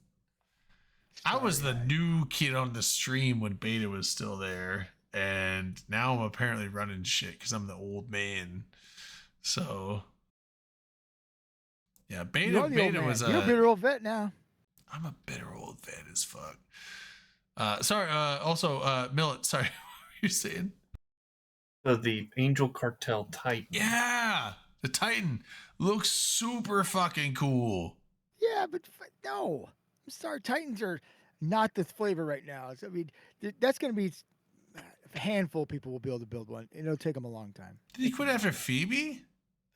I was the new kid on the stream when Beta was still there, and now I'm apparently running shit because I'm the old man. So, yeah, Beta was You're a bitter old vet now. I'm a bitter old vet as fuck. Sorry. Also, Millet. Sorry, what were you saying? The Angel Cartel Titan. Yeah, the Titan looks super fucking cool. Yeah, but no. I'm sorry, Titans are not the flavor right now. I mean, that's going to be a handful of people will be able to build one, and it'll take them a long time. Did he quit after Phoebe?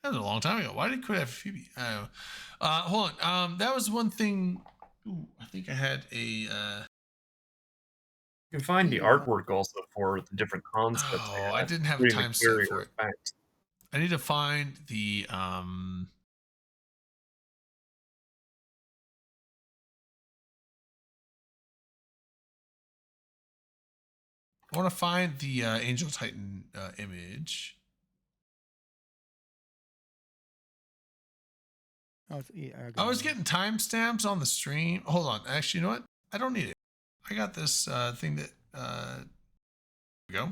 That was a long time ago. Why did he quit after Phoebe? I don't know. Hold on. That was one thing. Ooh, I think I had a. You can find the artwork also for the different concepts. Oh, I didn't have a timestamp for it. Effect. I need to find the I want to find the Angel Titan image. Oh, yeah, I was getting timestamps on the stream. Hold on. Actually, you know what? I don't need it. I got this thing that here we go.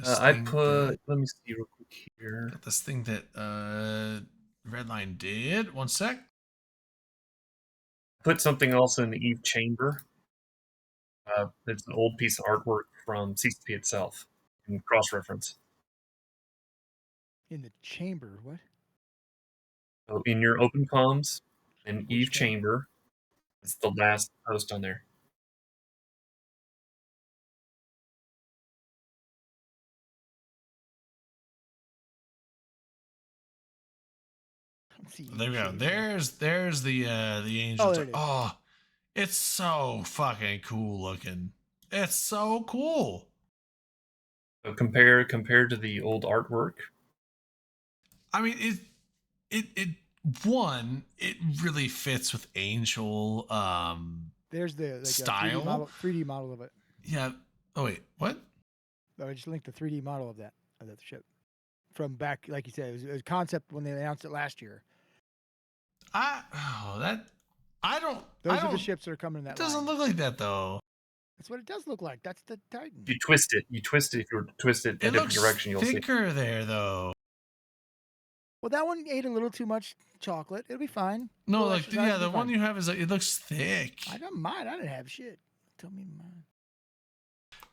I put. Let me see real quick here. Got this thing that Redline did. 1 sec. Put something also in the Eve Chamber. It's an old piece of artwork from CCP itself in cross-reference. In the chamber, what? So in your open comms, in Eve Chamber, it's the last post on there. There we go. There's the angel. Oh, there it is. Oh, it's so fucking cool looking. It's so cool. So compared to the old artwork. I mean, it really fits with Angel There's the like style. 3D model of it. Yeah. Oh wait, what? Oh, I just linked the 3D model of that ship from back, like you said, it was a concept when they announced it last year. Those are the ships that are coming in that. It doesn't look like that though. That's what it does look like. That's the Titan. You twist it. If you were to twist it in a different direction, you'll see. It looks thicker there though. Well, that one ate a little too much chocolate. It'll be fine. No, like the one you have is like it looks thick. I don't mind. I didn't have shit. Tell me mine.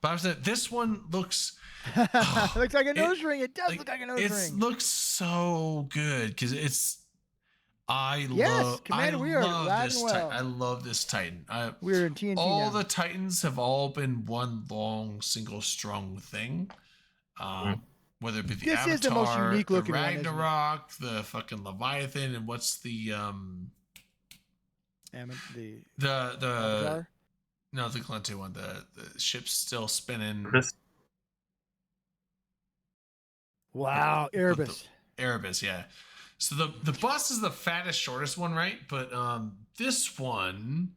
But I said this one looks. It looks like a nose ring. It does look like a nose ring. It looks so good because it's. Commander, we are riding well. I love this Titan. We're in TNT all now. the Titans have all been one long single strong thing. whether it be the This Avatar, is the most unique the looking one, isn't it? Ragnarok, the fucking Leviathan, and what's the Avatar? no, the Glenty one, the ship's still spinning. Wow, Erebus. Erebus, yeah. So the bus is the fattest, shortest one, right? But this one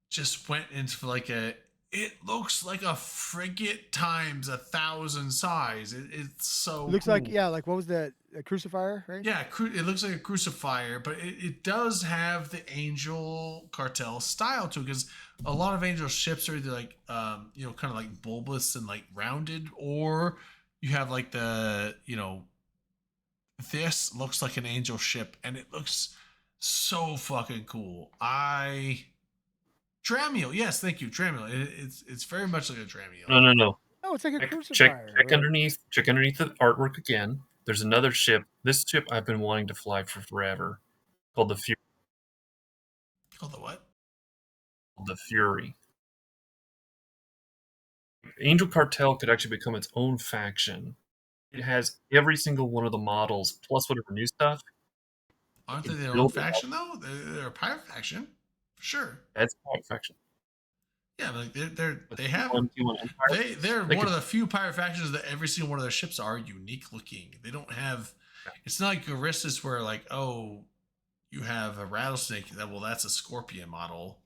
just went into like it looks like a frigate times 1,000 size. It's so Looks cool. like, yeah, like what was that? A crucifier, right? Yeah, it looks like a crucifier, but it does have the Angel Cartel style to it, because a lot of Angel ships are either like kind of like bulbous and like rounded, or you have like the this looks like an Angel ship, and it looks so fucking cool. Dramiel, yes, thank you, Dramiel. It's very much like a Dramiel. No. Oh, it's like a Check crucifier. underneath. Check underneath the artwork again. There's another ship. This ship I've been wanting to fly for forever, called the Fury. Called the what? The Fury. Angel Cartel could actually become its own faction. It has every single one of the models, plus whatever new stuff. Aren't they their own faction though? They're a pirate faction, for sure. That's a pirate faction. Yeah, like they're They one of the few pirate factions that every single one of their ships are unique looking. They don't have. It's not like Garissus where like, oh, you have a rattlesnake. That's a scorpion model.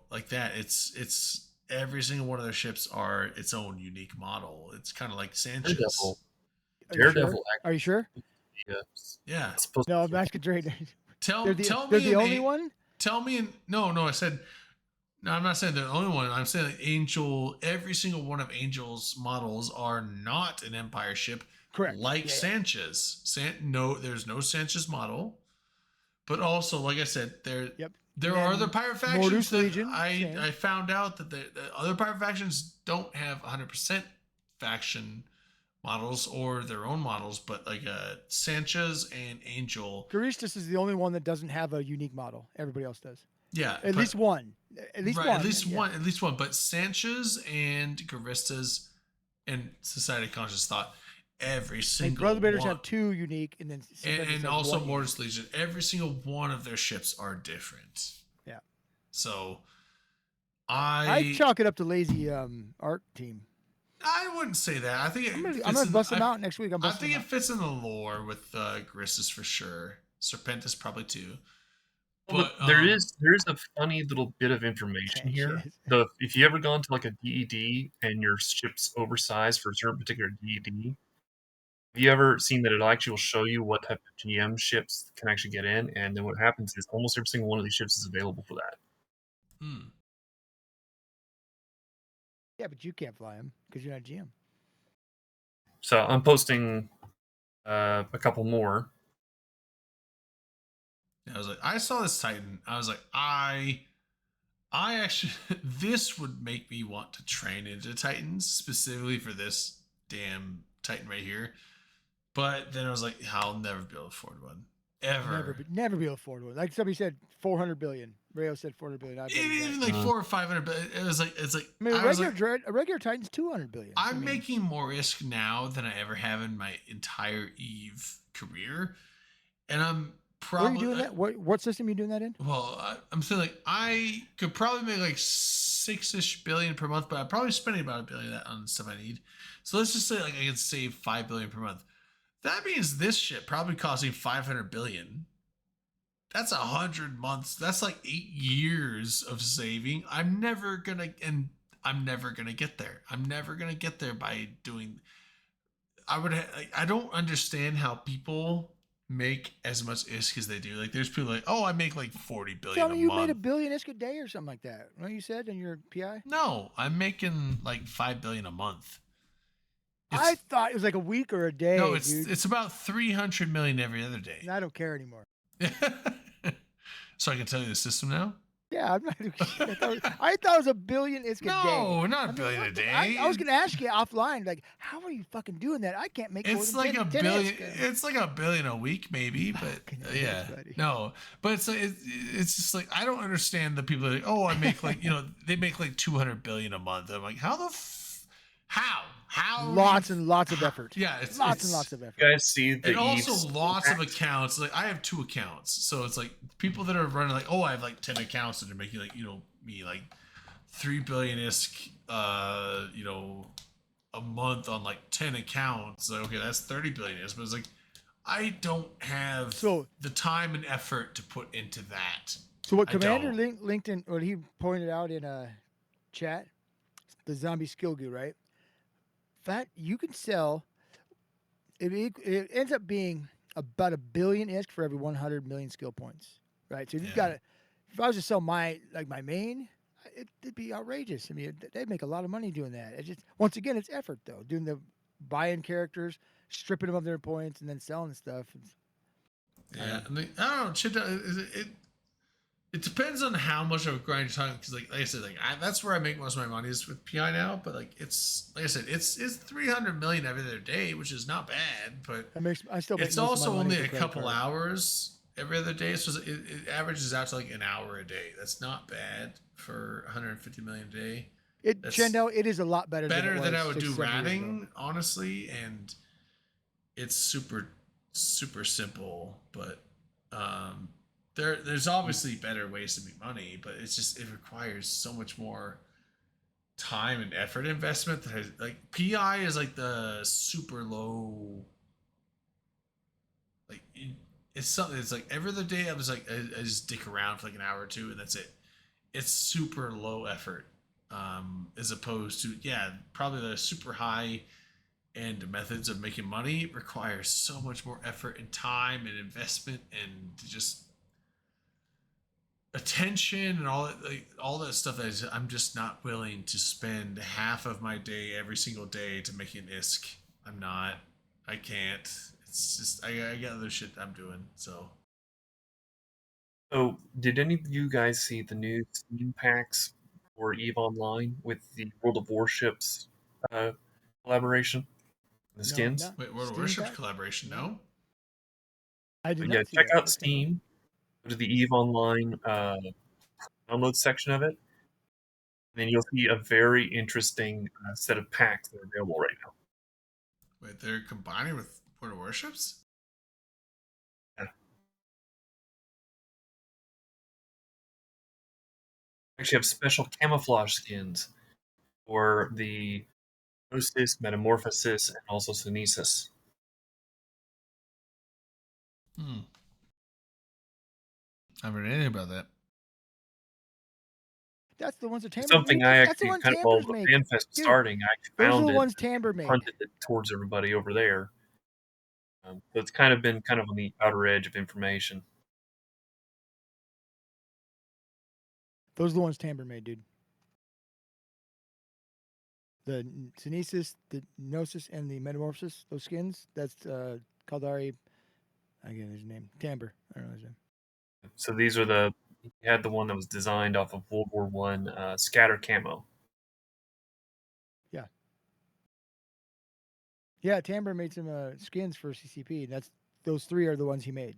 Like that. It's every single one of their ships are its own unique model. It's kind of like Sanchez. Daredevil. Are you sure? Yeah. No, I'm asking Dre. Tell they're me the only one? Tell me no, I said no, I'm not saying they're the only one. I'm saying that Angel, every single one of Angel's models are not an Empire ship. Correct. Like Sanchez. There's no Sanchez model. But also, like I said, there are other pirate factions I found out that the other pirate factions don't have 100% faction models or their own models, but like Sanchez and Angel. Garistus is the only one that doesn't have a unique model. Everybody else does. Yeah, at least one. At least one. But Sanchez and Garistas and Society of Conscious Thought, every single Brother Baiters one, have two unique, and then and also Mortis Legion. Every single one of their ships are different. Yeah. So I chalk it up to lazy art team. I wouldn't say that. I think I'm gonna bust them out next week. I think it fits in the lore with Garistas for sure. Serpentis probably too. But there is a funny little bit of information here. If you ever gone to like a DED and your ship's oversized for a certain particular DED, have you ever seen that it actually will show you what type of GM ships can actually get in? And then what happens is almost every single one of these ships is available for that. Yeah, but you can't fly them because you're not GM. So I'm posting a couple more. I was like, I saw this Titan. I was like, I actually, this would make me want to train into Titans specifically for this damn Titan right here. But then I was like, I'll never be able to afford one. Ever. Never be able to afford one. Like somebody said, 400 billion. Rayo said 400 billion. Even like 400 or 500, but it's like. I mean, a regular Titan's 200 billion. I'm making more risk now than I ever have in my entire EVE career, and I'm probably. Where are you doing that? What system are you doing that in? Well, I'm saying like I could probably make like 6-ish billion per month, but I'm probably spending about $1 billion of that on stuff I need. So let's just say like I could save $5 billion per month. That means this shit probably costing $500 billion. That's 100 months. That's like 8 years of saving. I'm never gonna get there. I'm never gonna get there by doing. I don't understand how people make as much ISK as they do. Like there's people like, oh, I make like 40 billion. Tell me a you month. made $1 billion ISK a day or something like that. What you said in your PI? No, I'm making like 5 billion a month. I thought it was like a week or a day. No, it's about 300 million every other day. I don't care anymore. So I can tell you the system now? Yeah, I'm not. I thought it was $1 billion ISK a day. No, not $1 billion a day. I was going to ask you offline, like, how are you fucking doing that? I can't make more it's than like 10 $1 billion. ISK. It's like $1 billion a week, maybe. But yeah, no. But it's like it's just like I don't understand the people that are like, oh, I make like they make like 200 billion a month. I'm like, How? Lots and lots of effort. Yeah, it's lots and lots of effort. You guys see the And also Eve's lots of impact? accounts. Like I have 2 accounts, so it's like people that are running like, oh, I have like 10 accounts that are making like me like 3 billion ISK, a month on like 10 accounts. Like, okay, that's 30 billion ISK, but it's like I don't have the time and effort to put into that. So what I Commander don't. linked in, what he pointed out in a chat, the zombie skill goo, right? That you can sell. It ends up being about 1 billion ISK for every 100 million skill points, right? So you've got to. If I was to sell my main, it'd be outrageous. I mean, they'd make a lot of money doing that. It's just, once again, it's effort though. Doing the buy-in characters, stripping them of their points, and then selling stuff. Yeah, I don't know. It depends on how much of a grind you're talking. Because like I said, that's where I make most of my money is with PI now. But like it's like I said, it's 300 million every other day, which is not bad. But I still make it's most of my also money only with a credit couple card. hours every other day, so it averages out to like an hour a day. That's not bad for 150 million a day. Chendel, it is a lot better than, Better than I would 6, do 7 years ago. ratting, honestly, and it's super simple. But there's obviously better ways to make money, but it requires so much more time and effort investment. Like PI is like the super low. Like it's something. It's like every other day I just dick around for like an hour or 2, and that's it. It's super low effort, as opposed to probably the super high end methods of making money require so much more effort and time and investment and just attention and all that stuff that I'm just not willing to spend half of my day every single day to make an ISK. I'm not. I can't. It's just I got other shit I'm doing. So did any of you guys see the new Steam packs for EVE Online with the World of Warships collaboration? The skins? Wait, World of Warships collaboration? No. I did Yeah, not see check that. out Steam. Go to the EVE Online download section of it. Then you'll see a very interesting set of packs that are available right now. Wait, they're combining with World of Warships? Yeah. Actually have special camouflage skins for the Gnosis, Metamorphosis, and also Sunesis. I haven't heard anything about that. That's the ones that Tamber Something makes. I That's the actually ones kind of while Tambers the make. FanFest Dude, starting, I actually those are found the it ones Tamber and made. punted it towards everybody over there. So it's kind of been on the outer edge of information. Those are the ones Tamber made, dude. The Sunesis, the Gnosis, and the Metamorphosis, those skins, that's Kaldari, again, his name, Tamber. I don't know his name. So these are you had the one that was designed off of World War One scatter camo. Yeah. Yeah, Tamber made some skins for CCP. Those 3 are the ones he made.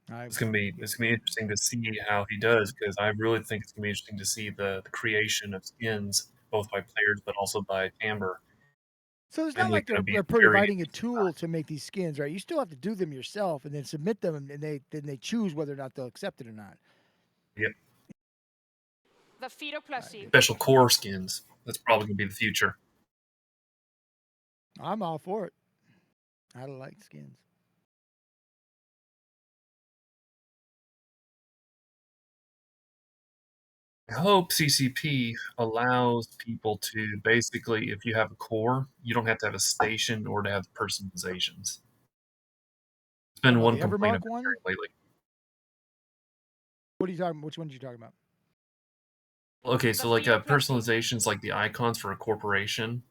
It's gonna be interesting to see how he does, because I really think it's gonna be interesting to see the creation of skins, both by players but also by Tamber. So it's not like they're providing a tool to make these skins, right? You still have to do them yourself and then submit them, and then they choose whether or not they'll accept it or not. Yep. The Feeder Plushie. Special core skins. That's probably gonna be the future. I'm all for it. I like skins. I hope CCP allows people to basically, if you have a core, you don't have to have a station or to have personalizations. It's been one complaint I've been hearing lately. What are you talking? Which ones are you talking about? Okay, so like personalizations, like the icons for a corporation.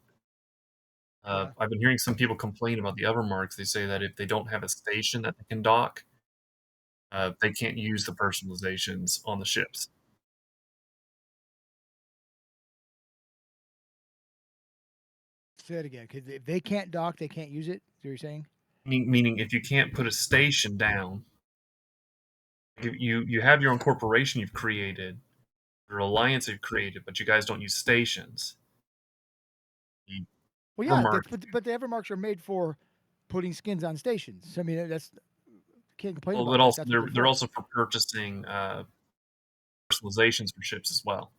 I've been hearing some people complain about the Evermarks. They say that if they don't have a station that they can dock, they can't use the personalizations on the ships. Say it again. Because if they can't dock, they can't use it. Is that what you're saying? Meaning, if you can't put a station down, you have your own corporation you've created, your alliance you've created, but you guys don't use stations. Well, yeah, Evermark. but the Evermarks are made for putting skins on stations. I mean, that's can't complain Well, about but that. also That's what they're for. also for purchasing personalizations for ships as well.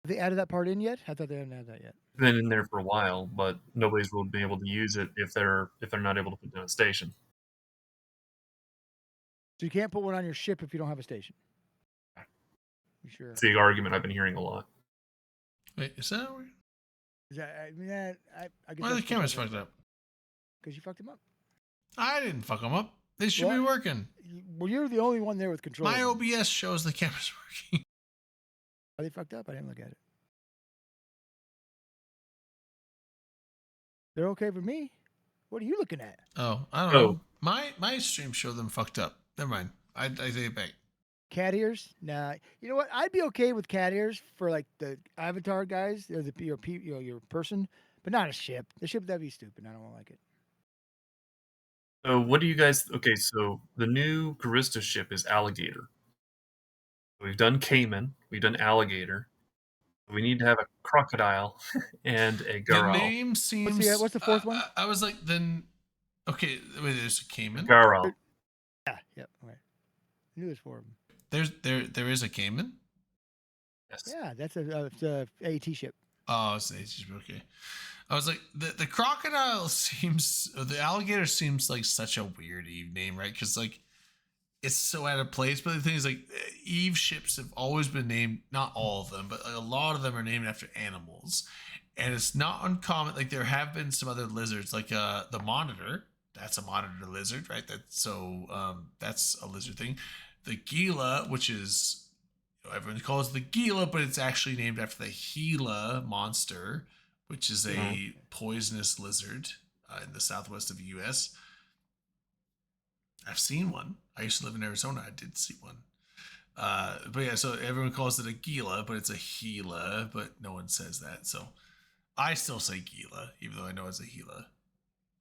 Have they added that part in yet? I thought they hadn't added that yet. It's been in there for a while, but nobody's will be able to use it if they're not able to put down a station. So you can't put one on your ship if you don't have a station. You sure? It's the argument I've been hearing a lot. Wait, is that weird? Is that, I mean, I guess Why are the cameras fucked up? Because you fucked them up. I didn't fuck them up. They should be working. Well, you're the only one there with control. My OBS shows the cameras working. Are they fucked up? I didn't look at it. They're okay for me. What are you looking at? Oh, I don't know. My stream showed them fucked up. Never mind. I take it back. Cat ears? Nah. You know what? I'd be okay with cat ears for like the avatar guys, or your person, but not a ship. The ship, that'd be stupid. I don't like it. So what do you guys? Okay, so the new Garista ship is Alligator. We've done Cayman. We've done Alligator. We need to have a crocodile and a Garal. The name seems. What's the fourth one? I was like, then. Okay, wait. There's a Cayman. Garal. Yeah. Yep. Okay. I knew there's 4 of them. There is a Cayman. Yes. Yeah, that's a AT ship. Oh, it's an AT ship. Okay. I was like, the crocodile seems, the alligator seems like such a weird Eve name, right? Because like, it's so out of place. But the thing is, like, Eve ships have always been named, not all of them, but a lot of them are named after animals, and it's not uncommon. Like there have been some other lizards, like the Monitor. That's a monitor lizard, right? That's a lizard thing. The Gila, which is, everyone calls it the Gila, but it's actually named after the Gila monster, which is a poisonous lizard in the southwest of the U.S. I've seen one. I used to live in Arizona. I did see one. But yeah, so everyone calls it a Gila, but it's a Gila, but no one says that. So I still say Gila, even though I know it's a Gila.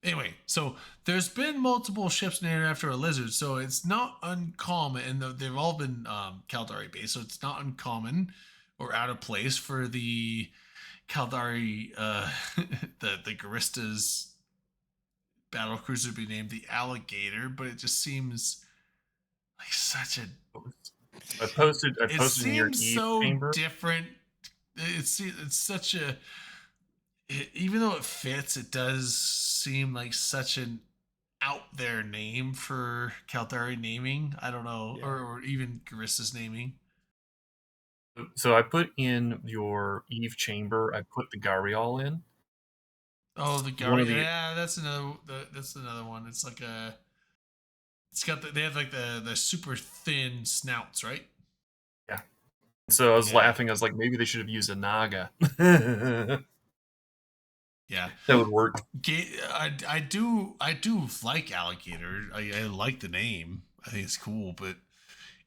Anyway, so there's been multiple ships named after a lizard, so it's not uncommon, and they've all been Caldari based, so it's not uncommon or out of place for the Caldari, the Garistas battle cruiser to be named the Alligator, but it just seems like such a. I posted It in your seems Eve so chamber. different. It's such a. Even though it fits, it does seem like such an out there name for Caldari naming. I don't know, or even Garista's naming. So I put in your Eve chamber. I put the Garial in. Oh, the One of Gary. the- Yeah, that's another one. It's like a. It's got they have like the super thin snouts, right? Yeah. So I was laughing. I was like, maybe they should have used a Naga. Yeah, that would work. I do like Alligator. I like the name. I think it's cool, but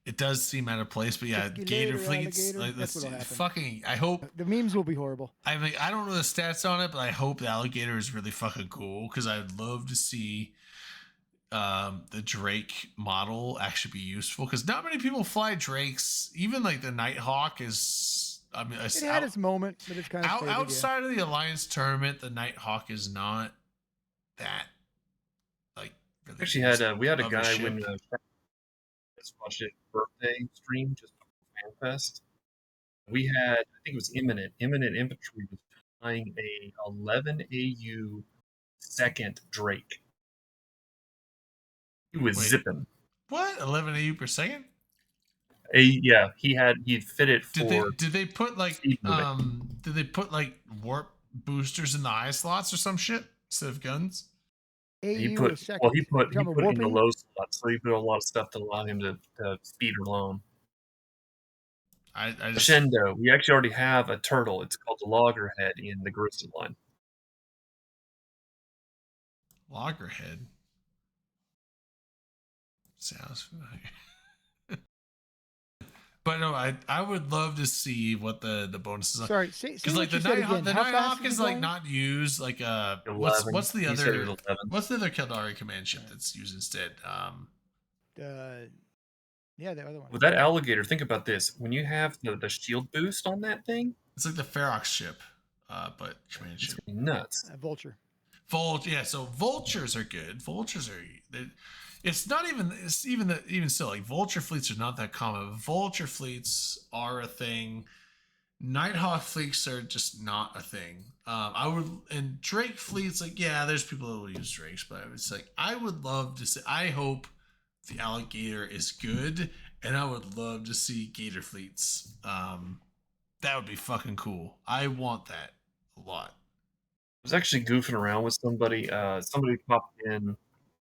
it does seem out of place. But yeah, Gator fleets. Like, That's what'll happen. fucking. I hope The memes will be horrible. I mean, I don't know the stats on it, but I hope the Alligator is really fucking cool because I'd love to see the Drake model actually be useful because not many people fly Drakes. Even like the Nighthawk is. I mean, It had its moment, but it's kind of faded, outside of the Alliance tournament, the Nighthawk is not that like. Really Actually, had we had a of guy ship. when just watched it birthday stream just before FanFest. We had, I think it was Imminent Infantry was flying a 11 AU second Drake. He was zipping. What 11 AU per second? Yeah, he'd fit it for. Did they put like did they put like warp boosters in the eye slots or some shit instead of guns? He put in the low slot, so he put a lot of stuff to allow him to speed alone. I just Crescendo. We actually already have a turtle. It's called the Loggerhead in the Garista line. Loggerhead. Sounds familiar. But no, I would love to see what the bonuses are. Sorry, say because what like you the said Nighthawk, again. the How fast Nighthawk is is it like going? not used like 11. what's the He said it other was 11. what's the other Caldari command ship that's used instead? Yeah, the other one. With that Alligator, think about this. When you have the shield boost on that thing, It's like the Ferox ship, but command ship. Nuts. Vulture. Yeah. So vultures are good. Vultures are. It's not even. It's even still like vulture fleets are not that common. Vulture fleets are a thing. Nighthawk fleets are just not a thing. And Drake fleets, like, yeah, there's people that will use Drakes, but it's like, I would love to see, I hope the Alligator is good, and I would love to see Gator fleets. That would be fucking cool. I want that a lot. I was actually goofing around with somebody. Somebody popped in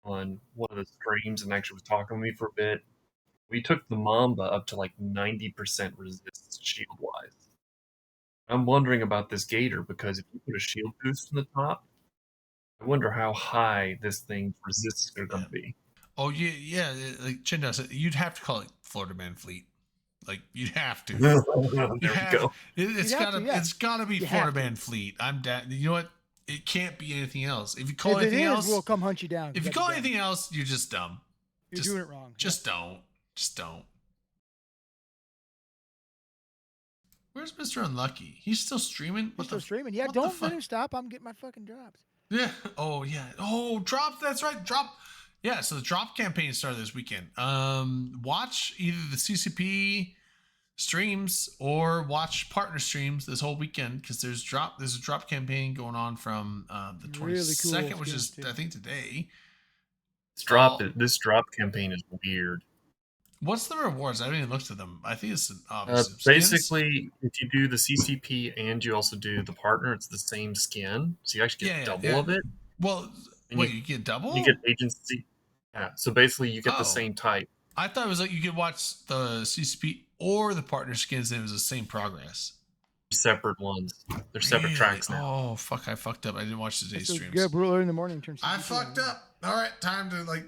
on one of the streams and actually was talking to me for a bit. We took the Mamba up to like 90% resistance shield-wise. I'm wondering about this Gator because if you put a shield boost in the top, I wonder how high this thing's resistance is going to be. Oh yeah. Like Chinda said, you'd have to call it Florida Man Fleet. Like you'd have to. There we go. It's gotta be Florida Man Fleet. I'm down. You know what? It can't be anything else. If you call anything else, we'll come hunt you down. If you call anything else, you're just dumb. You're doing it wrong. Just don't. Just don't. Where's Mr. Unlucky? He's still streaming? He's still streaming. Yeah, don't let him stop. I'm getting my fucking drops. Yeah. Oh, yeah. Oh, drops. That's right. Drop. Yeah, so the drop campaign started this weekend. Watch either the CCP streams or watch partner streams this whole weekend because there's a drop campaign going on from the 22nd, really cool, which is I think today. This drop campaign is weird. What's the rewards? I haven't even looked at them. I think it's basically if you do the CCP and you also do the partner, it's the same skin, so you actually get double of it. Well, wait, you get double? You get agency. Yeah, so basically you get the same type. I thought it was like you could watch the CCP or the partner skins and it was the same progress. Separate ones. They're separate tracks now. Oh, fuck, I fucked up. I didn't watch today's streams. Good, early in the morning. I fucked up. All right, time to like...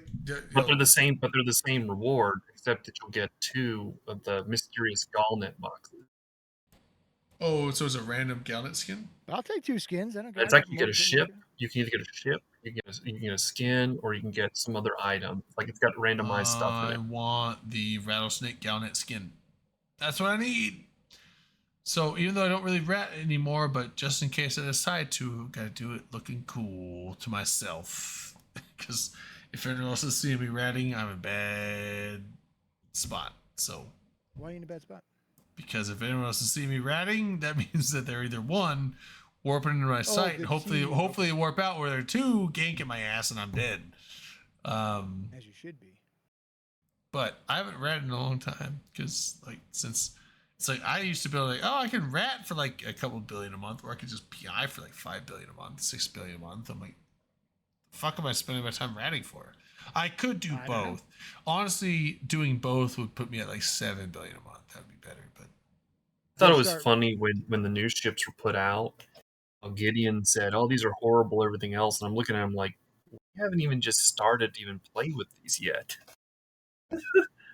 But they're the same reward, except that you'll get 2 of the mysterious Galnet boxes. Oh, so it's a random Galnet skin? I'll take 2 skins. I don't care. It's like you get a ship. You can either get a ship, you can get a skin, or you can get some other item. Like it's got randomized stuff in it. I want the Rattlesnake Galnet skin. That's what I need. So even though I don't really rat anymore, but just in case I decide to, gotta do it looking cool to myself. Because if anyone else is seeing me ratting, I'm in a bad spot. So why are you in a bad spot? Because if anyone else is seeing me ratting, that means that they're either 1, warping into my sight, and hopefully they warp out, where they're 2, ganking my ass, and I'm dead. As you should be. But I haven't ratted in a long time because, like, since it's like I used to be like, oh, I can rat for like a couple billion a month, or I could just PI for like 5 billion a month, 6 billion a month. I'm like, the fuck am I spending my time ratting for? I could do both. Honestly, doing both would put me at like 7 billion a month. That'd be better. But I thought it was funny when the new ships were put out. Gideon said, "Oh, these are horrible, everything else," and I'm looking at him like, "We haven't even just started to even play with these yet."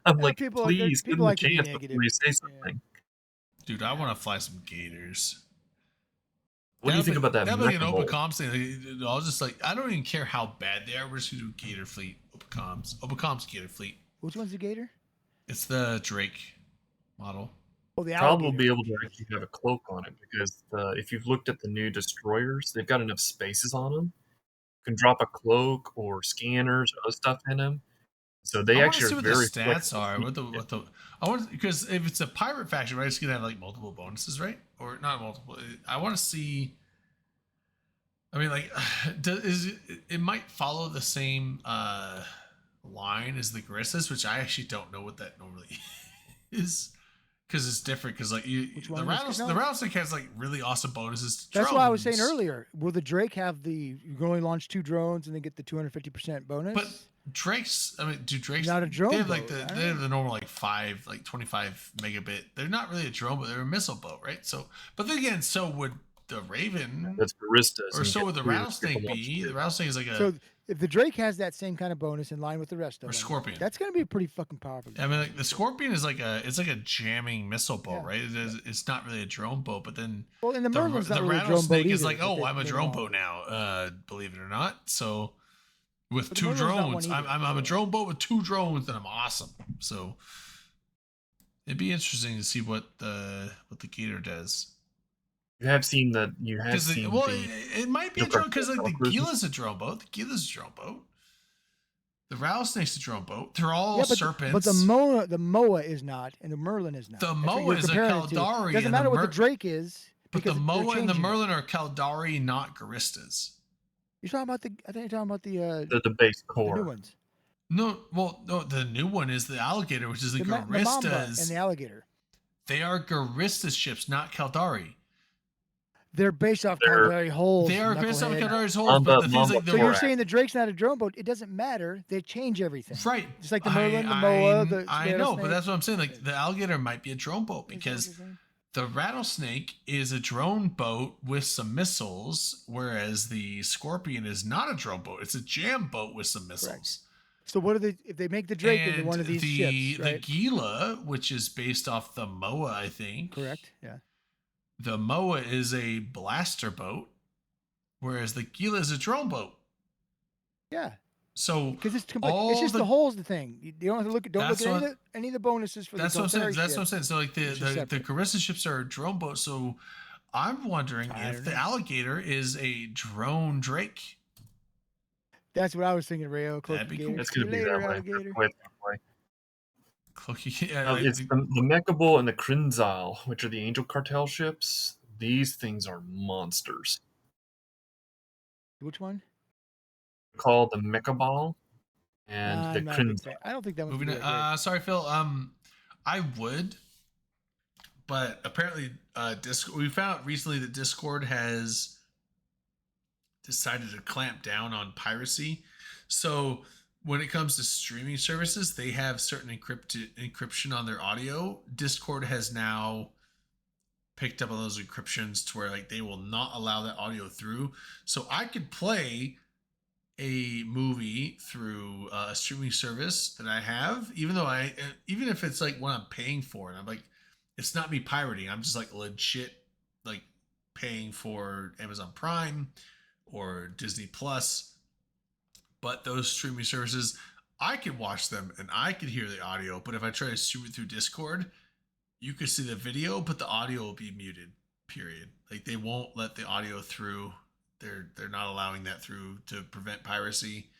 I'm like, "Please, give them a chance before you say something." Dude, I want to fly some gators. What do you think about that? That'd be an open comms thing. I was just like, I don't even care how bad they are. We're just gonna do Gator Fleet, open comms, Gator Fleet. Which one's the Gator? It's the Drake model. Oh, the probably be able to actually have a cloak on it because if you've looked at the new destroyers, they've got enough spaces on them. You can drop a cloak or scanners or other stuff in them. So they actually are very. I want to see what the stats are. What the I want because if it's a pirate faction, right, it's gonna have like multiple bonuses, right? Or not multiple. I want to see. I mean, like, it might follow the same line as the Grisses, which I actually don't know what that normally is. Because it's different. Because like the Rattlesnake has like really awesome bonuses to drones. That's why I was saying earlier. Will the Drake have you can only launch 2 drones and then get the 250% bonus? But Drakes, I mean, do Drakes not a drone? They have like they have the normal like 25 megabit. They're not really a drone, but they're a missile boat, right? So, but then again, so would the Raven. That's Baristas. Or so would the Rattlesnake be. The Rattlesnake is like a. So if the Drake has that same kind of bonus in line with the rest of them, or Scorpion, that's going to be pretty fucking powerful. I mean, like the Scorpion is like a jamming missile boat, right? It's not really a drone boat, but then and the Merlin's not the really Rattlesnake is like, oh, I'm a drone boat now. Believe it or not, so. With 2 drones, I'm a drone boat with 2 drones, and I'm awesome. So it'd be interesting to see what the Gator does. You have seen the it might be a drone because like the Cruises. Gila's a drone boat. The Gila's a drone boat. The rattlesnake's a drone boat. They're all but serpents. But the Moa is not, and the Merlin is not. The That's what Moa you're is a comparing it to. Caldari. Doesn't and matter the what the Drake is. But the because they're Moa and the changing it. Merlin are Caldari, not Garistas. You're talking about I think you're talking about the base the core. new ones. No, the new one is the Alligator, which is the The Mamba Garistas. and the Alligator. They are Garistas ships, not Caldari. They're based off Caldari holes. They are based off knucklehead. Caldari's holes, but the things like So you're saying the Drake's not a drone boat? It doesn't matter. They change everything. Right. Just like the Merlin, the Moa, the I know, rattlesnake. but that's what I'm saying. Like the Alligator might be a drone boat because the Rattlesnake is a drone boat with some missiles, whereas the Scorpion is not a drone boat. It's a jam boat with some missiles. Correct. So what are they? If they make the Drake into one of these ships, right? The Gila, which is based off the Moa, I think. Correct. Yeah. The Moa is a blaster boat, whereas the Gila is a drone boat. Yeah. So because it's just the hole's the thing. You don't have to look at any of the bonuses for that's the what I'm saying. Golgari That's what I'm ships. saying. So like the Carissa ships are a drone boat. So I'm wondering if the Alligator is a drone Drake. That's what I was thinking, Rayo. That'd be cool. It's going to be that way. Alligator. It's the Mechabul and the Krinzal, which are the Angel Cartel ships. These things are monsters. Which one? Called the Mechabul and the Krinzal. I don't think that was Moving on. Sorry, Phil. I would, but apparently, we found out recently that Discord has decided to clamp down on piracy. So when it comes to streaming services, they have certain encryption on their audio. Discord has now picked up on those encryptions to where like they will not allow that audio through. So I could play a movie through a streaming service that I have, even if it's like what I'm paying for, and I'm like, it's not me pirating. I'm just like legit like paying for Amazon Prime or Disney Plus. But those streaming services, I could watch them and I could hear the audio. But if I try to stream it through Discord, you could see the video, but the audio will be muted. Period. Like they won't let the audio through. They're not allowing that through to prevent piracy.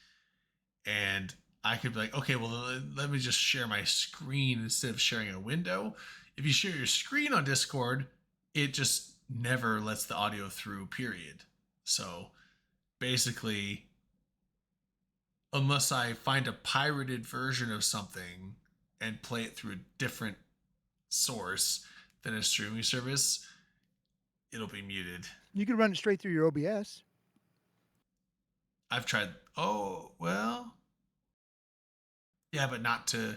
And I could be like, okay, well, let me just share my screen instead of sharing a window. If you share your screen on Discord, it just never lets the audio through. Period. So basically, unless I find a pirated version of something and play it through a different source than a streaming service, it'll be muted. You can run it straight through your OBS. I've tried. Oh, well. Yeah, but not to.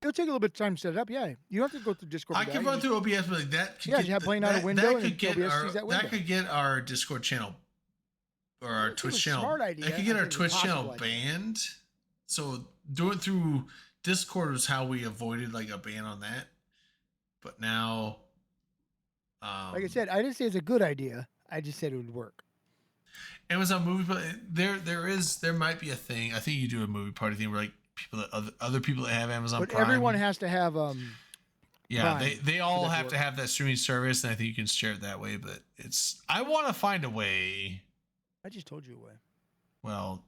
It'll take a little bit of time to set it up. Yeah. You have to go through Discord. I can run through OBS, but like that could you have playing out a window and OBS sees that window. That could get our Discord channel or our Twitch channel. Smart idea. I could get our Twitch channel banned. So doing it through Discord was how we avoided like a ban on that. But now, like I said, I didn't say it's a good idea. I just said it would work. Amazon Movie Party. There might be a thing. I think you do a movie party thing where like people that other people that have Amazon But Prime. everyone has to have Yeah, Prime they all for that have to to have that streaming service, and I think you can share it that way. But I want to find a way. I just told you a way. Well,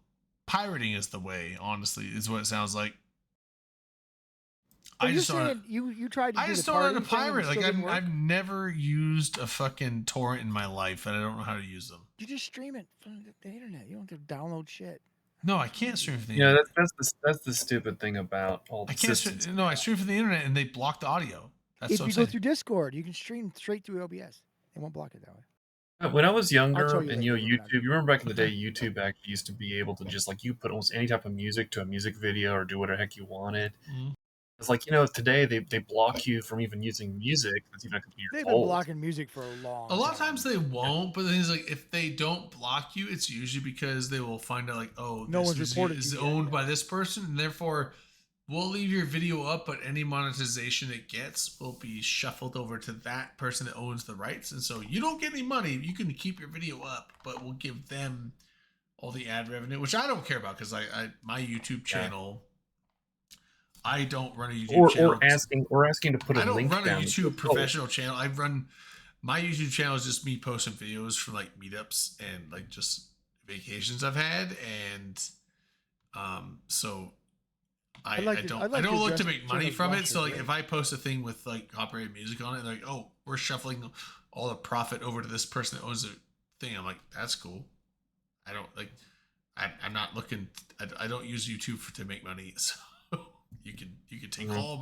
pirating is the way. Honestly, is what it sounds like. Well, you tried to. I just don't know how to pirate. Like I've never used a fucking torrent in my life, and I don't know how to use them. You just stream it from the internet. You don't have to download shit. No, I can't stream from the Yeah, internet. that's the stupid thing about all the I can't. systems. No, I stream from the internet, and they block the audio. That's If what I'm you go saying. through Discord, you can stream straight through OBS. They won't block it that way. When I was I'll younger, show you and later. YouTube, you remember back in the day, YouTube actually used to be able to just like you put almost any type of music to a music video or do whatever heck you wanted. Mhm. It's like, today they block you from even using music that's even a computer. They've been blocking music for a long A lot of times they won't, but the thing is, like, if they don't block you, it's usually because they will find out, like, oh, No this one's music reported is you yet, owned by this person, and therefore we'll leave your video up, but any monetization it gets will be shuffled over to that person that owns the rights, and so you don't get any money. You can keep your video up, but we'll give them all the ad revenue, which I don't care about because my YouTube channel. I don't run a YouTube channel. Or asking to put a link down. I don't run a YouTube professional channel. my YouTube channel is just me posting videos for like meetups and like just vacations I've had, and so I don't look to make money from it. So like if I post a thing with like copyrighted music on it, they're like, oh, we're shuffling all the profit over to this person that owns the thing. I'm like, that's cool. I don't like. I'm not looking. I don't use YouTube to make money. So you can take all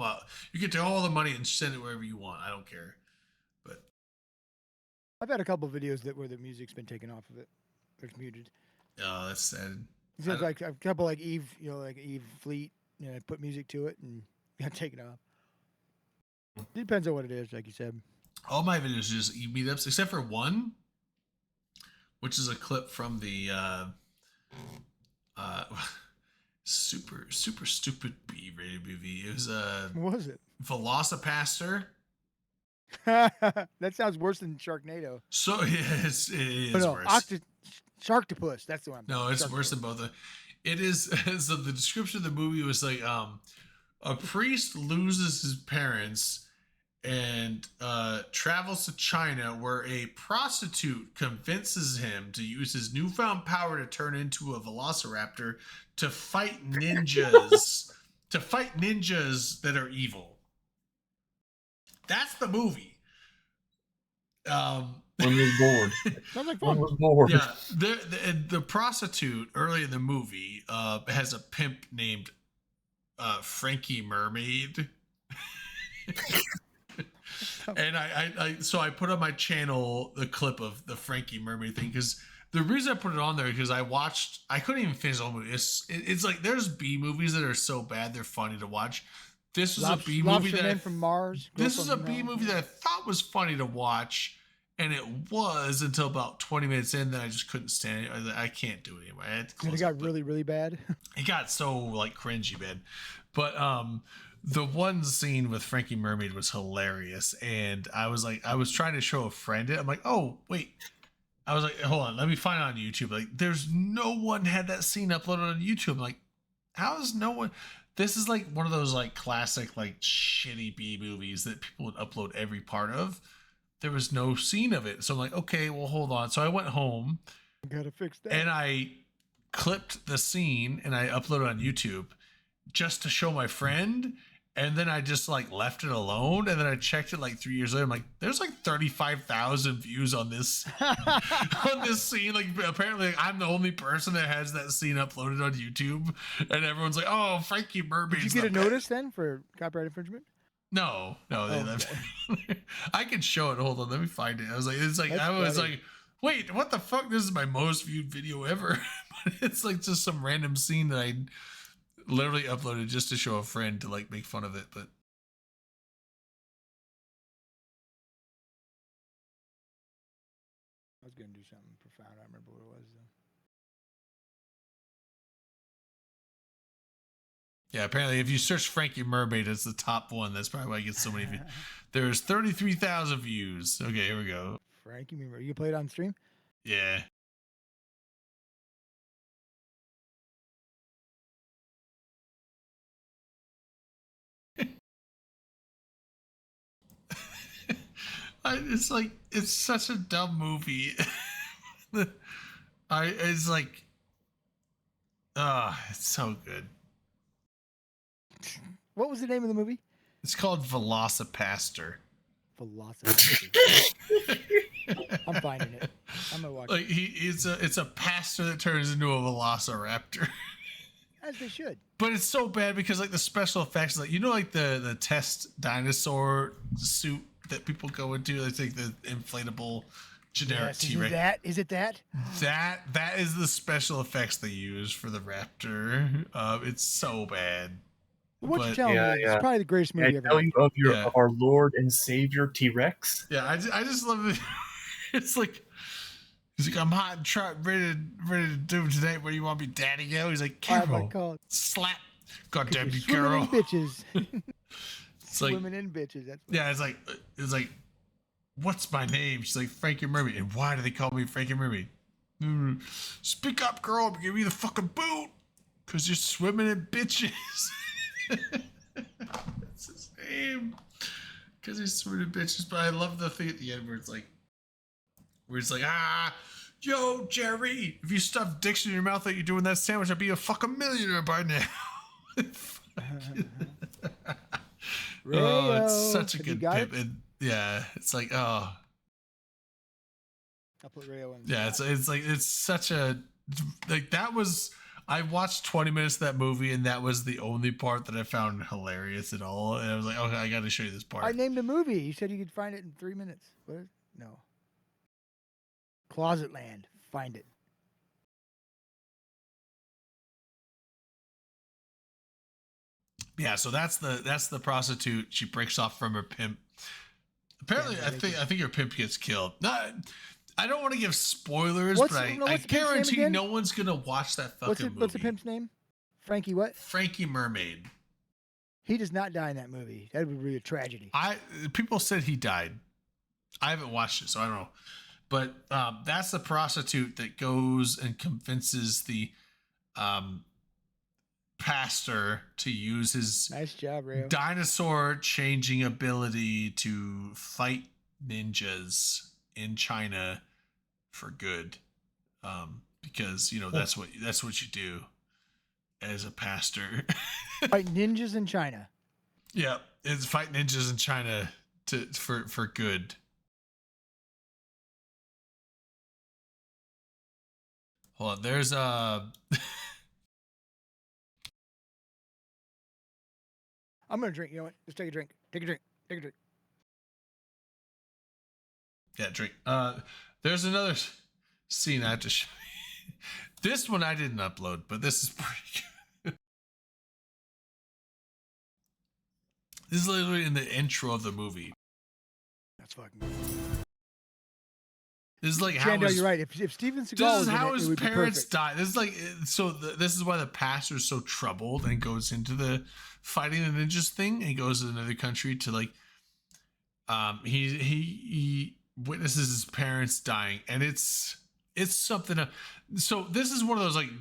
the money and send it wherever you want. I don't care. But I've had a couple of videos where the music's been taken off of it. It's muted. Oh, that's sad. It's like a couple like Eve, like Eve Fleet. I put music to it and got taken off. It depends on what it is, like you said. All my videos are just meetups, except for one, which is a clip from the super stupid B-rated movie. It was what was it? Velocipaster. That sounds worse than Sharknado. So yeah, it is worse. Sharktopus. That's the one. No, it's worse than both. It is. So the description of the movie was like, a priest loses his parents and travels to China, where a prostitute convinces him to use his newfound power to turn into a velociraptor to fight ninjas, that are evil. That's the movie. One was bored. Sounds like One fun. was bored. Yeah, the prostitute early in the movie has a pimp named Frankie Mermaid. And I put on my channel the clip of the Frankie Mermaid thing, because the reason I put it on there because I couldn't even finish the whole movie. It's like there's B movies that are so bad they're funny to watch. This was a B movie from Mars. This is a B movie that I thought was funny to watch, and it was until about 20 minutes in. Then I just couldn't stand it. I can't do it anymore. I had to close it got really, really bad. It got so like cringy bad. But the one scene with Frankie Mermaid was hilarious, and I was trying to show a friend it. I'm like, oh wait. I was like, hold on, let me find it on YouTube. Like, there's no one had that scene uploaded on YouTube. I'm like, how is no one? This is like one of those like classic like shitty B movies that people would upload every part of. There was no scene of it, so I'm like, okay, well, hold on. So I went home. Gotta fix that. And I clipped the scene and I uploaded it on YouTube just to show my friend. And then I just like left it alone. And then I checked it like 3 years later. I'm like, there's like 35,000 views on this on this scene. Like, apparently I'm the only person that has that scene uploaded on YouTube. And everyone's like, oh, Frankie Mermaid. Did you get a notice then for copyright infringement? No. Okay. I can show it. Hold on, let me find it. I was like, wait, what the fuck? This is my most viewed video ever. But it's like just some random scene that I literally uploaded just to show a friend to like make fun of it. But I was gonna do something profound. I remember what it was though. yeah, apparently if you search Frankie Mermaid, it's the top one. That's probably why it gets so many views. There's 33,000 views. Okay, here we go. Frankie Mermaid. You play it on stream? Yeah. It's such a dumb movie. It's like, it's so good. What was the name of the movie? It's called Velocipaster. Velocipaster. I'm finding it. I'm gonna watch like it. It's a pastor that turns into a velociraptor. As they should. But it's so bad because like the special effects, like like the test dinosaur suit that people go into. It's like the inflatable generic T-Rex. Is it that? That is the special effects they use for the raptor. It's so bad. What you telling me? It's probably the greatest movie ever. Tell you of our Lord and Savior T-Rex. Yeah, I just love it. It's like he's like, I'm hot and ready to do it today. Where do you want me, Daddy? Go. He's like, Carol, slap, goddamn you, Carol. Bitches. It's like women and bitches. That's it's like, what's my name? She's like, Frankie Mermaid. And why do they call me Frankie Mermaid? Speak up, girl. I'm give you the fucking boot. Cause you're swimming in bitches. That's his name. Because he's sort of bitches, but I love the thing at the end where it's like, yo, Jerry, if you stuff dicks in your mouth like you're doing that sandwich, I'd be a fucking millionaire by now. Oh, it's such a Have you good got pip. it? And yeah, it's like, oh, I'll put Rayo in. yeah, it's like, it's such a, like, that was, I watched 20 minutes of that movie, and that was the only part that I found hilarious at all. And I was like, okay, I got to show you this part. I named the movie. You said you could find it in 3 minutes. What is? No. Closet Land. Find it. Yeah, so that's the prostitute. She breaks off from her pimp. Apparently, Yeah, I think her pimp gets killed. I don't want to give spoilers, What's- but no, I what's the pimp's name guarantee again? no one's gonna watch that fucking movie. What's the pimp's name? Frankie what? Frankie Mermaid. He does not die in that movie. That would be a tragedy. People said he died. I haven't watched it, so I don't know. But that's the prostitute that goes and convinces the pastor to use his Nice job, Rayo. dinosaur changing ability to fight ninjas in China for good. Because that's what you do as a pastor. Fight ninjas in China. Yeah, it's fight ninjas in China for good. Hold on, there's I'm gonna drink. You know what? Just take a drink. Take a drink. Take a drink. Yeah, drink. There's another scene I have to show you. This one I didn't upload, but this is pretty good. This is literally in the intro of the movie. That's fucking good. This is like how Chandel, his, you're right. If Steven Seagal this was is in how it, his it would be parents perfect. died. This is like this is why the pastor's so troubled and goes into the fighting the ninjas thing and goes to another country to like he witnesses his parents dying, and it's something so this is one of those like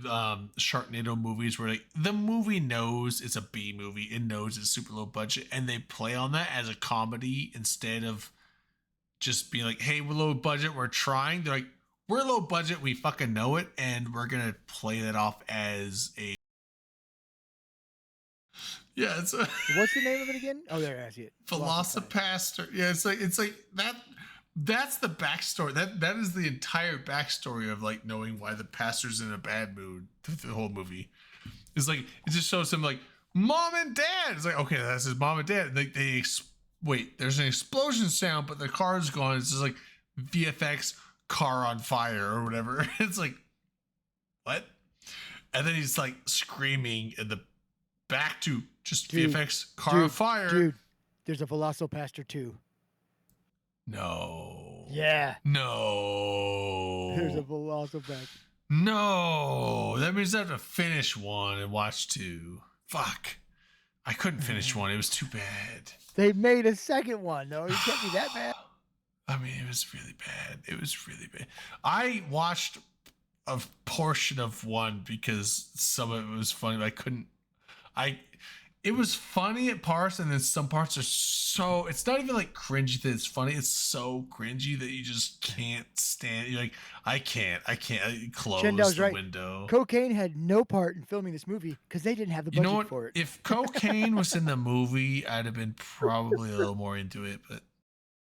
Sharknado movies where like the movie knows it's a B movie, it knows it's super low budget, and they play on that as a comedy instead of just being like, hey, we're low budget, we're trying. They're like, we're low budget, we fucking know it, and we're gonna play that off as a it's a What's the name of it again? Oh, there, I see it. Velocipaster. Yeah, it's like that. That's the backstory. That is the entire backstory of like knowing why the pastor's in a bad mood through the whole movie. It's like it just shows him like mom and dad. It's like, okay, that's his mom and dad. Wait, there's an explosion sound, but the car's gone. It's just like VFX car on fire or whatever. It's like, what? And then he's like screaming in the back to just VFX car on fire. Dude, there's a Velocipaster 2. No. Yeah. No. There's a Velocipaster. No. That means I have to finish one and watch two. Fuck. I couldn't finish one. It was too bad. They made a second one, though. It can't be that bad. I mean, it was really bad. It was really bad. I watched a portion of one because some of it was funny, but I couldn't. It was funny at parts, and then some parts are so. It's not even like cringy that it's funny. It's so cringy that you just can't stand. You're like, I can't. I close Chendel's the right. window. Cocaine had no part in filming this movie because they didn't have the budget You know what? for it. If cocaine was in the movie, I'd have been probably a little more into it. But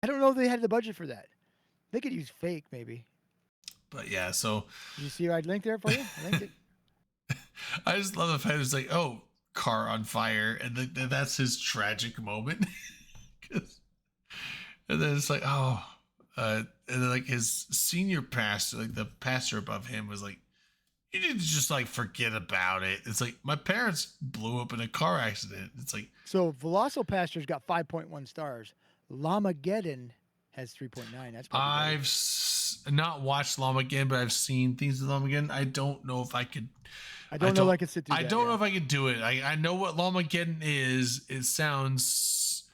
I don't know if they had the budget for that. They could use fake, maybe. But yeah, so Did you see I linked there for you? I linked it. I just love the fact it's like, oh, car on fire, and that's his tragic moment. And then it's like, oh, and then like his senior pastor, like the pastor above him, was like, you need to just like forget about it. It's like my parents blew up in a car accident. It's like, So Velocipaster's got 5.1 stars. Llamageddon has 3.9. That's probably I've not watched Llamageddon, but I've seen things with Llamageddon. I don't know if I could. I don't know if I could sit through I that, don't yeah. know if I could do it. I know what Llamageddon is. It sounds.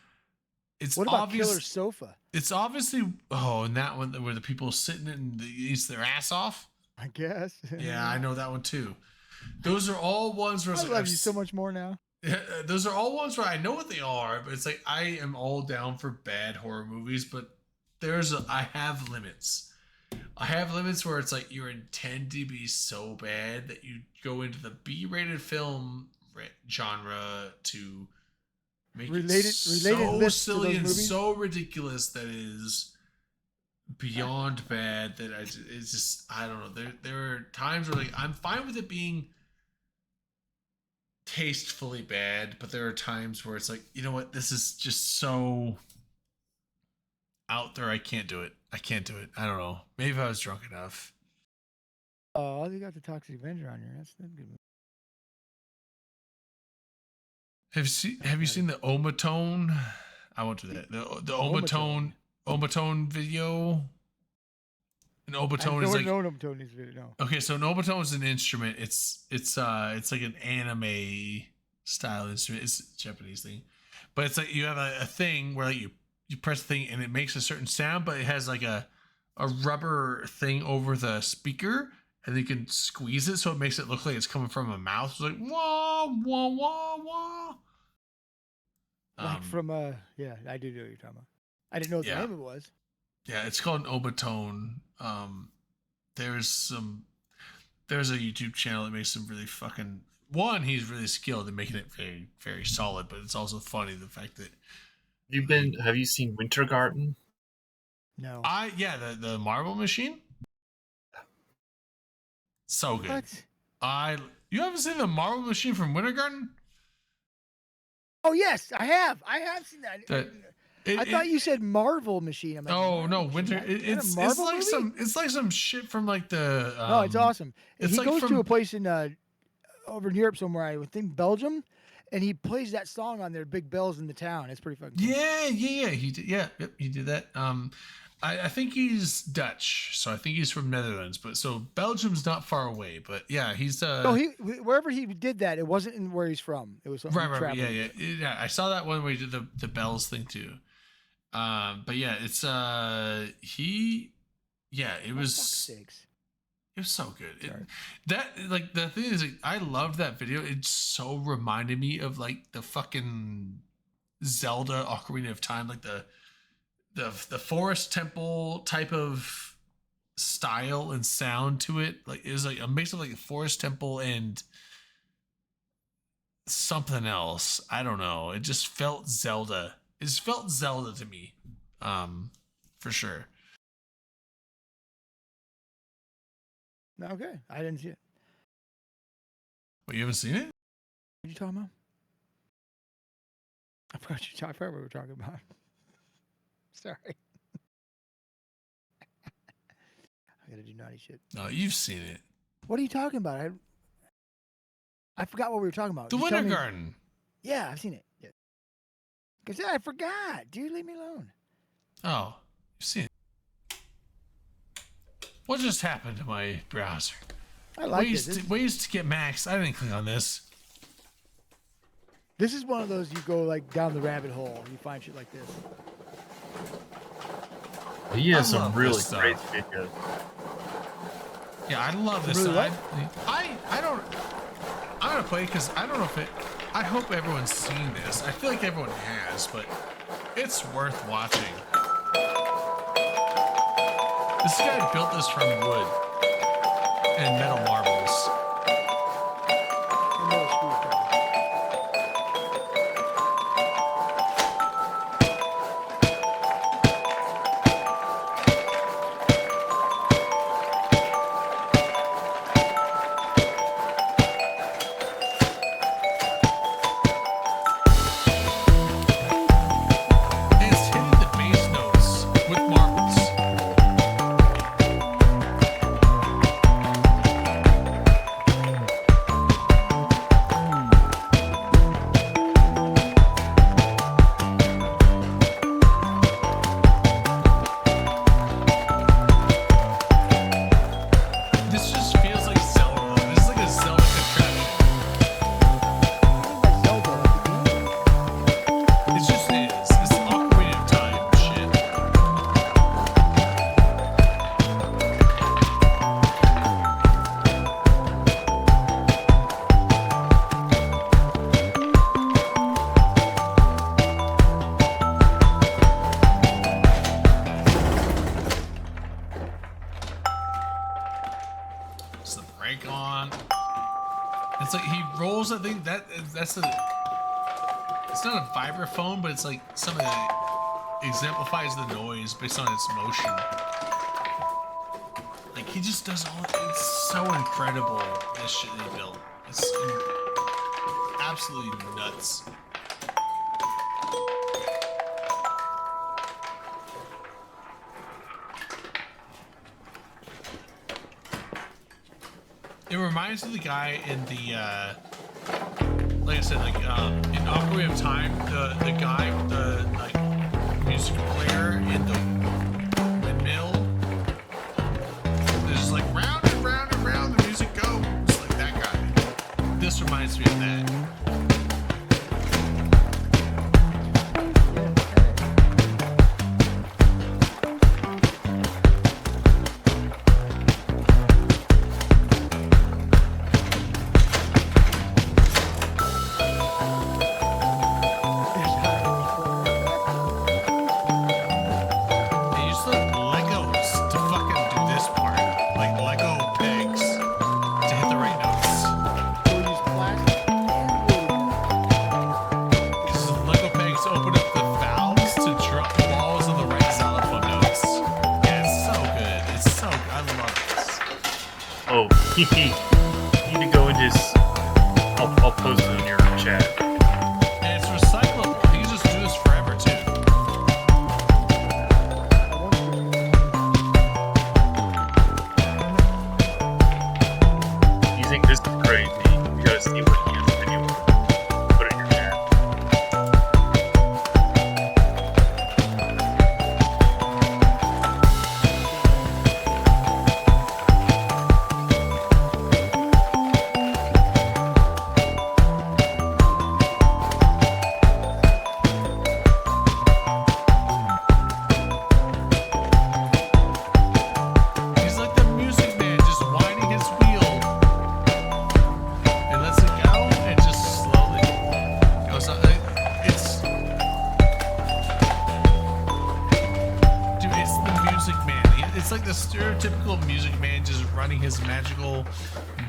It's What about obvious. Killer Sofa? It's obviously and that one where the people sitting and they eat their ass off. I guess. Yeah, I know that one too. Those are all ones where I it's love like, you so much more now. those are all ones where I know what they are, but it's like I am all down for bad horror movies, but I have limits. I have limits where it's like you intend to be so bad that you go into the B-rated film genre to make it so silly and so ridiculous that it is beyond bad that it's just I don't know. There are times where like I'm fine with it being tastefully bad, but there are times where it's like, you know what, this is just so out there. I can't do it. I don't know. Maybe if I was drunk enough. Oh, you got the Toxic Avenger on here. That's a good movie. Have you seen the Omatone? I won't do that. The Omatone video. An Obatone is like Obatone is video. No. Okay, so an Obatone is an instrument. It's like an anime style instrument. It's a Japanese thing, but it's like you have a thing where like you press the thing and it makes a certain sound, but it has like a rubber thing over the speaker, and you can squeeze it so it makes it look like it's coming from a mouth. It's like wah wah wah wah. Like from yeah, I do know what you're talking about. I didn't know what the name of it was. Yeah, it's called an Obatone. There's a YouTube channel that makes some really fucking he's really skilled in making it very, very solid, but it's also funny the fact that have you seen Winter Garden? No. The Marble Machine? So good. What? You haven't seen the Marble Machine from Winter Garden? Oh yes, I have. I have seen that. I thought you said Marvel Machine. I'm like, oh no, Winter! It's like some shit from like the. No, it's awesome. It's he like goes to a place in over in Europe somewhere. I would think Belgium, and he plays that song on their big bells in the town. It's pretty fucking cool. Yeah. He did. Yeah, yep, he did that. I think he's Dutch, so I think he's from Netherlands. But so Belgium's not far away. But yeah, he's. No, wherever he did that, it wasn't in where he's from. It was right. Yeah. I saw that one where he did the bells thing too. But yeah, it's it was so good. The thing is, like, I loved that video. It so reminded me of like the fucking Zelda Ocarina of Time, like the forest temple type of style and sound to it. Like it was like a mix of like a forest temple and something else. I don't know. It just felt Zelda. It just felt Zelda to me, for sure. Okay, I didn't see it. What, you haven't seen it? What are you talking about? I forgot what we were talking about. Sorry. I gotta do naughty shit. No, you've seen it. What are you talking about? I forgot what we were talking about. The Winter Garden. Yeah, I've seen it. Yeah. Because I forgot. Dude, leave me alone. Oh, you've seen it. What just happened to my browser? I like ways to get max. I didn't click on this. This is one of those you go like down the rabbit hole. You find shit like this. He has some really great videos. Yeah, I love this. Really I don't. I'm gonna play because I don't know if it. I hope everyone's seen this. I feel like everyone has, but it's worth watching. This guy built this from wood and metal marbles. mic on. It's like he rolls that thing. That's a. It's not a vibraphone, but it's like something that exemplifies the noise based on its motion. Like he just does all. It's so incredible. This shit they built. It's absolutely nuts. It reminds me of the guy in the, like I said, like in Ocarina of Time, the guy with the like music player in the windmill. There's just like round and round and round the music goes. It's like that guy. This reminds me of that. You need to go into his. I'll post it in your chat. And it's recyclable. You can just do this forever too. You think this is crazy? You gotta see what he has to do. Put it in your chat.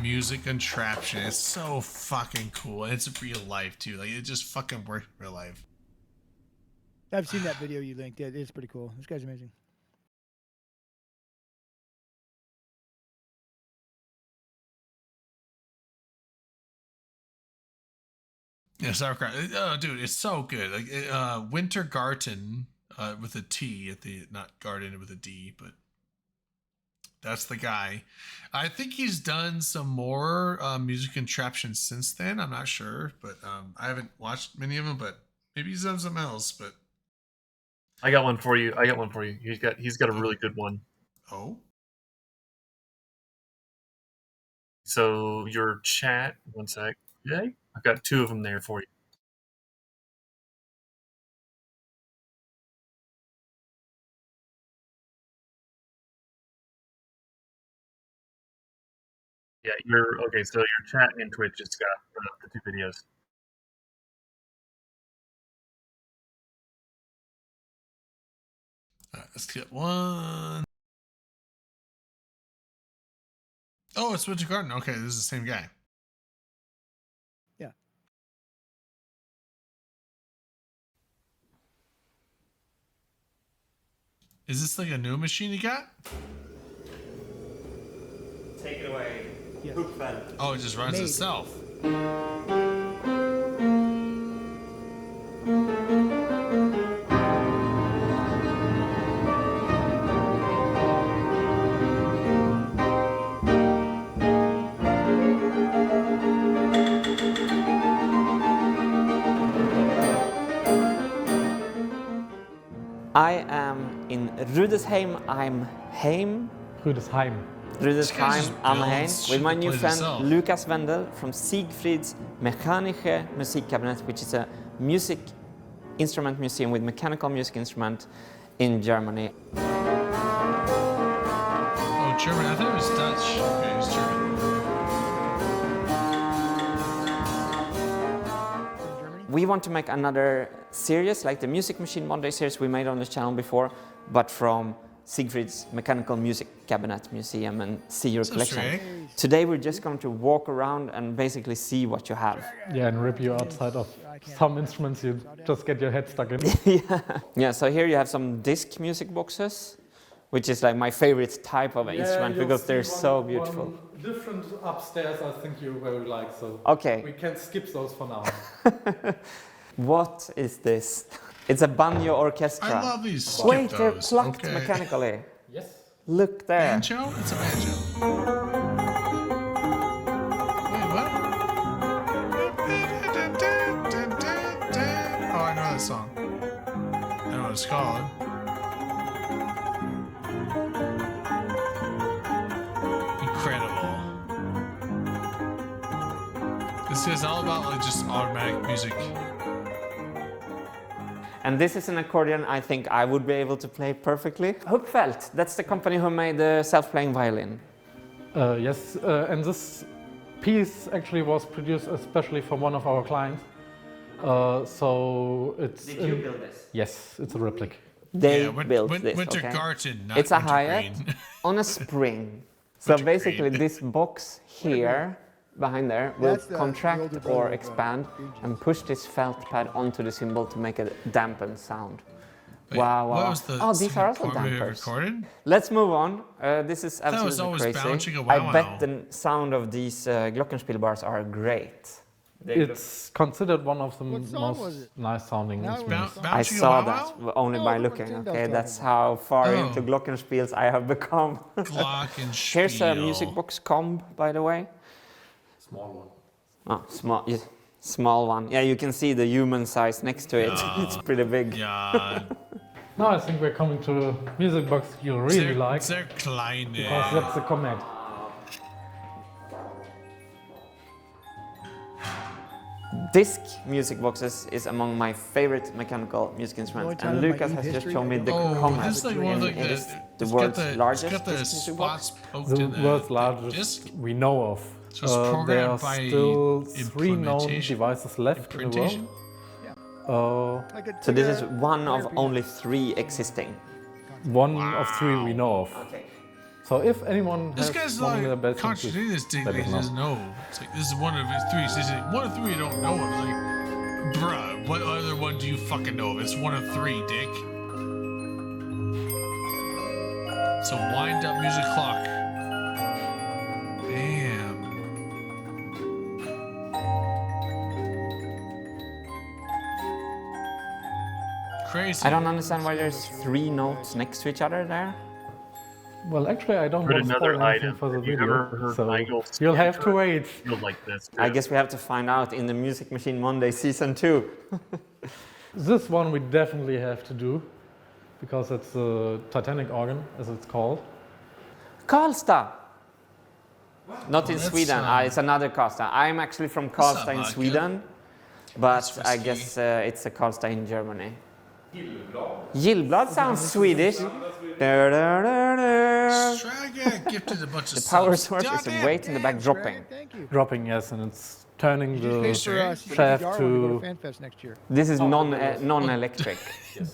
Music contraption. It's so fucking cool. And it's real life too. Like it just fucking works in real life. I've seen that video you linked. It's pretty cool. This guy's amazing. Yeah, sauerkraut. Oh, dude, it's so good. Like Wintergarten with a T at the, not garden with a D, but that's the guy. I think he's done some more music contraptions since then. I'm not sure, but I haven't watched many of them. But maybe he's done something else. But I got one for you. He's got a really good one. Oh. So your chat. One sec. Yeah, I've got two of them there for you. Yeah, okay. So your chat and Twitch has got the two videos. All right, let's get one. Oh, it's Wintergarten. Okay, this is the same guy. Yeah. Is this like a new machine you got? Take it away. Yes. Oh, it just runs itself. I am in Rudesheim. I'm Heim. Rudesheim. Rudesheim am Heim with my new friend himself. Lukas Wendel from Siegfried's Mechanische Musikkabinett, which is a music instrument museum with mechanical music instrument in Germany. Oh, German. I thought it was Dutch. Okay, it's German. We want to make another series like the Music Machine Monday series we made on this channel before, but from Siegfried's Mechanical Music Cabinet Museum and see your So collection. strange. Today we're just going to walk around and basically see what you have. Yeah, and rip you outside of some instruments you just get your head stuck in. Yeah, so here you have some disc music boxes, which is like my favorite type of instrument because they're so beautiful. One different upstairs, I think you very like, so Okay. we can skip those for now. What is this? It's a banjo orchestra. I love these. Skip Wait, they're those. plucked Okay. mechanically. Yes. Look there. Banjo? It's a banjo. Wait, what? Oh, I know that song. I know what it's called. Incredible. This is all about like just automatic music. And this is an accordion I think I would be able to play perfectly. Hupfeld, that's the company who made the self-playing violin. Yes, and this piece actually was produced especially for one of our clients. So it's. Did you build this? Yes, it's a replica. They Yeah, built this. Wintergarten, not It's a Wintergreen. Hyatt on a spring. So basically, this box here, behind there, will That's the contract older or brother of, expand and push this felt pad onto the cymbal to make a dampened sound. Wait, Wow, what wow. was the Oh, these are also part we dampers. recorded? Let's move on. This is That was absolutely always crazy. bouncing a I wow-wow. bet the sound of these Glockenspiel bars are great. It's considered one of the What song was most it? nice sounding Now instruments. I saw that only by looking. Okay, that's how far Oh. into Glockenspiels I have become. Glockenspiel. Here's a music box comb, by the way. Small one. Oh, small, yeah, small one. Yeah, you can see the human size next to it. It's pretty big. Yeah. Now I think we're coming to a music box you'll really like. Sehr kleine. Because that's the Comet. Disc music boxes is among my favorite mechanical music instruments. And Lucas has just shown me the Comet. This is like one of and the, it is the it's world's got the, largest it's got the disc music box. spots poked The in the world's largest disc. we know of. So it's There are programmed by still 3 known implementation- devices left in the implementation? world. So this is one of only 3 existing. One of 3 we know of. Okay. So if anyone This has guy's one of the like best contradicting this thing. let He us know. doesn't know. It's like this is one of his 3. So he's like, one of 3 you don't know. It's like, bruh, what other one do you fucking know? It's one of 3, dick. So wind up music clock. Damn. Crazy. I don't understand why there's 3 notes next to each other there. Well, actually, I don't Put want to another spoil anything item. for the Have you video, ever heard so Nigel you'll have to Scanner? wait. You'll like this. I guess we have to find out in the Music Machine Monday Season 2. This one we definitely have to do, because it's a Titanic organ, as it's called. Karlstad! Not in that's, Sweden, it's another Karlstad. I'm actually from That's not Karlstad in vodka. Sweden, but I guess it's a Karlstad in Germany. Gillblad sounds Swedish. Strega gifted a bunch of The power subs. source is weight in the back dropping. Dropping, yes, and it's turning You just paid the for shaft CPR when we go to... to FanFest next year. This is non-electric.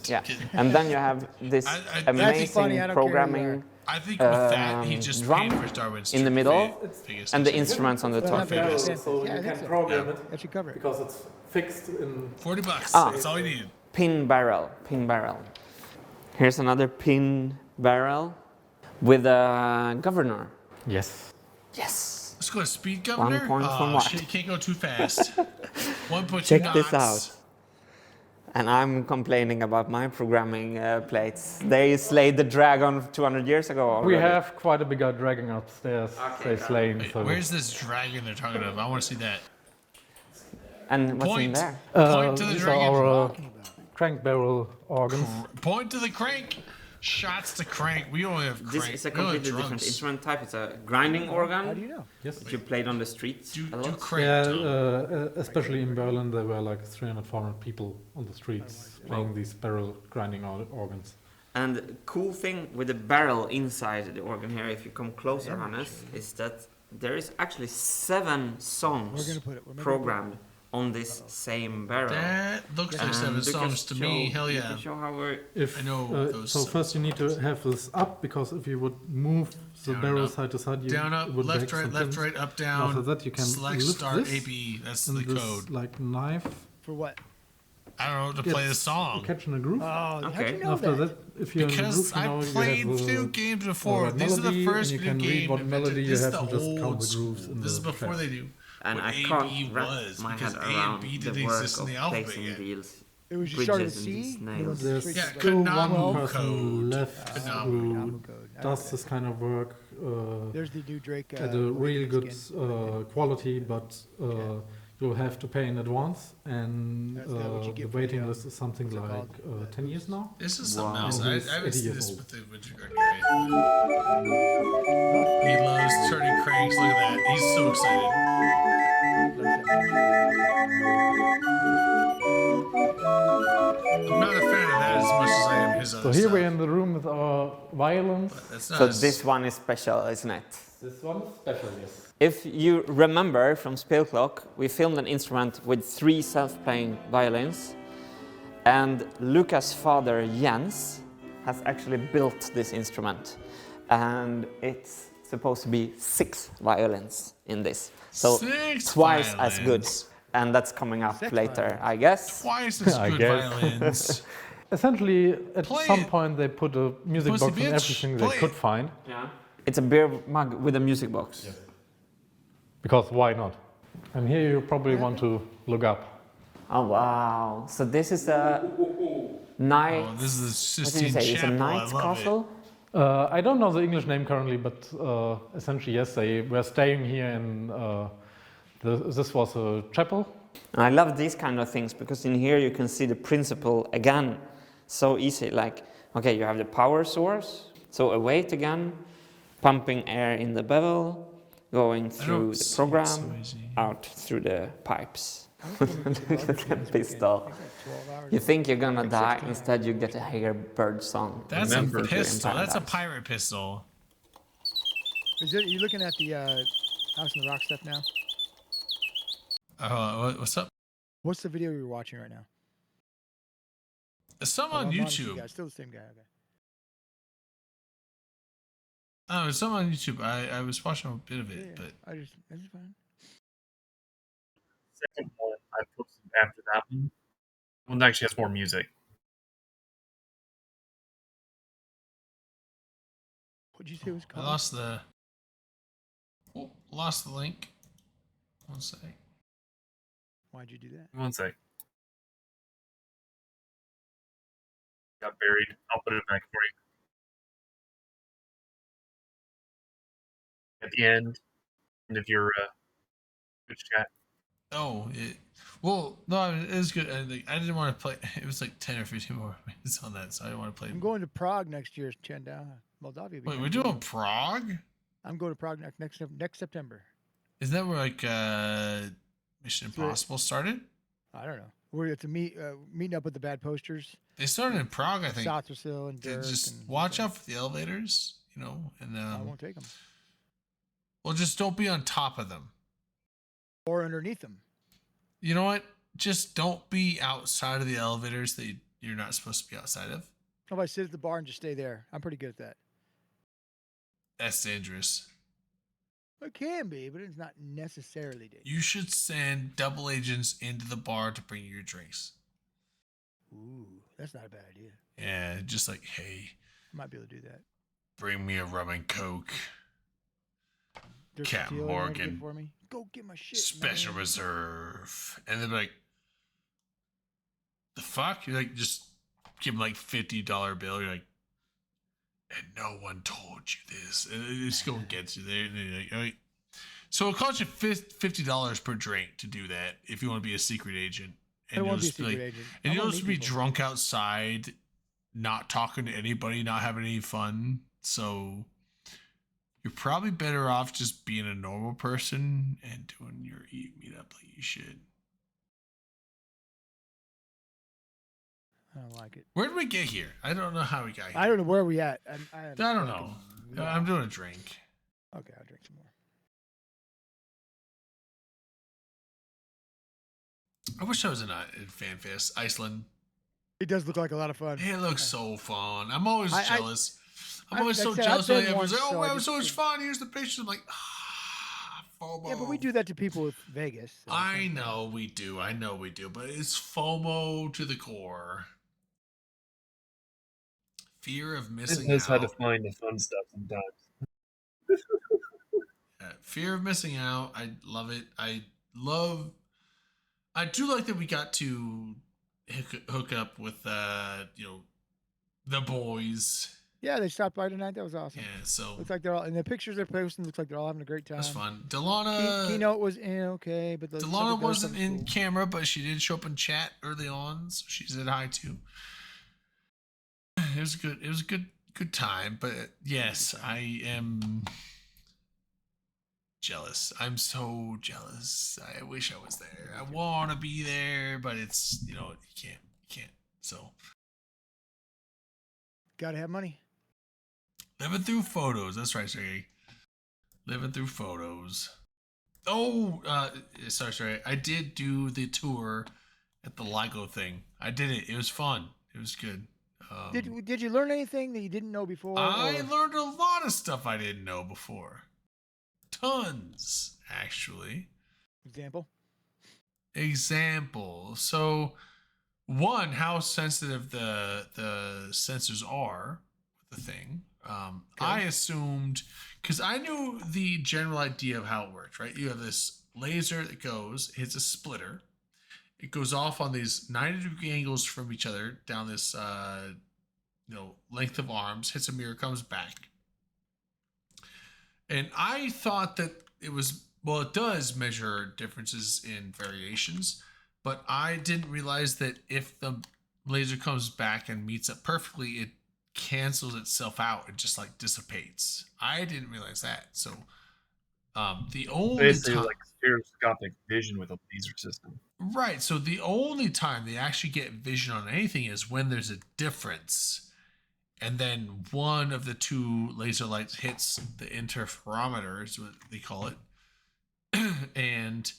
Yeah, and then you have this amazing funny, I don't care who you programming. I think with that, he just drum paid for Darwin's in the middle, biggest and the instrument. instruments on the top. So you can program it That should cover it. because it's fixed in... $40. Ah. That's all you need. Pin barrel. Here's another pin barrel with a governor. Yes. Yes. Let's go to speed governor. 1 point from Oh what? shit, you can't go too fast. 1.2 Check knots. this out. And I'm complaining about my programming plates. They slayed the dragon 200 years ago already. We have quite a bigger dragon upstairs, say slain. Wait, So. where's this dragon they're talking about? I want to see that. And what's in Point. there? Point to the These dragon. are our crank barrel organs. Point to the crank. Shots to crank. We only have crank. This is a We only have completely different drums. instrument type. It's a grinding organ. How do you know? Yes. That you played on the streets a lot. Yeah, especially in Berlin, there were like 300, 400 people on the streets playing these barrel grinding organs. And the cool thing with the barrel inside the organ here, if you come closer, Hannes, is that there is actually 7 songs We're gonna put it- we're making it programmed on this same barrel. That looks like seven songs to me. Hell You yeah. can show how we're If I know those so, songs. first you need to have this up, because if you would move the Down, barrel up. side to side, you Down, up, it would left, break right, some left, pins. right, up, And after down. that, you can Select, lift start, this AB. That's and the this, code. like knife. For what? I don't know, to play the Gets song. Catching a groove. Oh, how'd Okay. you know After that? that, if you're in the groove, Because you know I you played have the video games before. right These are the melody, first and you video can read game what invented. melody you This is have the and just count old the school. grooves in This is the before track. they do And what I A can't and B wrap was. my Because head A and around B the didn't work exist in of the alphabet placing yet. deals. It was you started with bridges and C. these and then nails. went to There's switch Yeah, to still one Konami person code. left Konami. who code. I does like this kind of work There's the new Drake. at a really good skin. quality, but you'll have to pay in advance, and That's not what you the get for waiting the, list is something what's it like called? 10 years now. This is something Wow. else. And I he's haven't 80 seen years this old. with the Winter Guard guy. He loves turning cranks. Look at that. He's so excited. I'm not a fan of that as much as I am his So other here stuff. we're in the room with our violins. That's not So as- this one is special, isn't it? This one is special, yes. If you remember from Spelklock, we filmed an instrument with 3 self-playing violins, and Luca's father Jens has actually built this instrument, and it's supposed to be 6 violins in this, so 6 twice as good, violins. and that's coming up 6 later, violins. I guess. Twice as I good guess. violins. Essentially, at Play some it. point they put a music Pussy box in bitch. everything Play they could it. find, Yeah. It's a beer mug with a music box. because why not? And here you probably want to look up. Oh wow! So this is a knight. Oh, this is the what did you Sistine say? It's a Chapel. I knight's love castle. I don't know the English name currently, but essentially, yes, they were staying here, and this was a chapel. And I love these kind of things because in here you can see the principle again, so easy. Like, okay, you have the power source, so await again, pumping air in the bevel, going through the program, out through the pipes. Look at that pistol. You think you're gonna die, instead you get to hear bird song. That's You a think you're in pistol. That's a paradise. pirate pistol. Is it? You looking at the House in the Rock stuff now? What's up? What's the video you're watching right now? It's some Oh, on I'm honest with you YouTube. guys, still the same guy. Okay. Oh, it's some on YouTube. I was watching a bit of it, but That's fine. Second one I posted after that one. One actually has more music. What'd you say it was I called? lost the link. One sec. Why'd you do that? One sec. Got buried. I'll put it back for you. At the end of your Twitch chat. Oh, well, no, it was good. I didn't want to play. It was like 10 or 15 more minutes on that, so I didn't want to play. I'm going to Prague next year, Chenda, Moldavia. Wait, we're doing Prague? I'm going to Prague next September. Is that where like Mission where- Impossible started? I don't know. We're to meeting up with the bad posters. They started in Prague, I think. Satrasil and They Dirk just and watch out for the elevators, you know, and I won't take them. well, just don't be on top of them. Or underneath them. You know what? Just don't be outside of the elevators that you're not supposed to be outside of. How about I sit at the bar and just stay there? I'm pretty good at that. That's dangerous. It can be, but it's not necessarily dangerous. You should send double agents into the bar to bring you your drinks. Ooh, that's not a bad idea. Yeah, just like, hey, I might be able to do that. bring me a rum and coke. Dirk Cat Steele, you wanna get Morgan. for me? Go get my shit. Special man. reserve. And they're like, the fuck? You're like, just give them like $50 bill. You're like, and no one told you this. And they just go get you there. And they're like, all right. So it costs you $50 per drink to do that if you want to be a secret agent. I don't you'll want to be a just secret like, agent. and I you'll wanna just meet be people. drunk outside, not talking to anybody, not having any fun. So you're probably better off just being a normal person and doing your meetup like you should. I don't like it. Where did we get here? I don't know how we got here. I don't know where we at. I don't know. I'm doing a drink. Okay, I'll drink some more. I wish I was in FanFest. Iceland. It does look like a lot of fun. It looks so fun. I'm always jealous. I'm always so like I said, jealous I've when been everyone's like, once, "Oh, so wow, I it was so much just- fun. Here's the pictures." I'm like, FOMO. Yeah, but we do that to people with Vegas. so it's I not- know we do. I know we do. But it's FOMO to the core. Fear of It missing knows how to out. find the fun stuff sometimes. Fear of missing out. I love it. I do like that we got to hook up with the boys. Yeah, they stopped by tonight. That was awesome. Yeah, so looks like they're all in the pictures they're posting. Looks like they're all having a great time. that's fun. Delana Keynote was okay, but the Delana subject wasn't was in cool. camera, but she did show up in chat early on, so she said hi too. It was good. It was a good time, but yes, I am jealous. I'm so jealous. I wish I was there. I want to be there, but it's you can't. So Gotta have money. living through photos. That's right, Sergey. Living through photos. Oh, sorry. I did do the tour at the LIGO thing. I did it. It was fun. It was good. Did you learn anything that you didn't know before? I or- learned a lot of stuff I didn't know before. Tons, actually. Example. So, one, how sensitive the sensors are with the thing. I assumed, because I knew the general idea of how it worked, right? You have this laser that goes, hits a splitter. It goes off on these 90-degree angles from each other down this, length of arms, hits a mirror, comes back. And I thought that it was, well, it does measure differences in variations, but I didn't realize that if the laser comes back and meets up perfectly, it cancels itself out. It just like dissipates. I didn't realize that. So the only Basically, time, like stereoscopic vision with a laser system. right, so the only time they actually get vision on anything is when there's a difference. And then one of the two laser lights hits the interferometer, is what they call it, and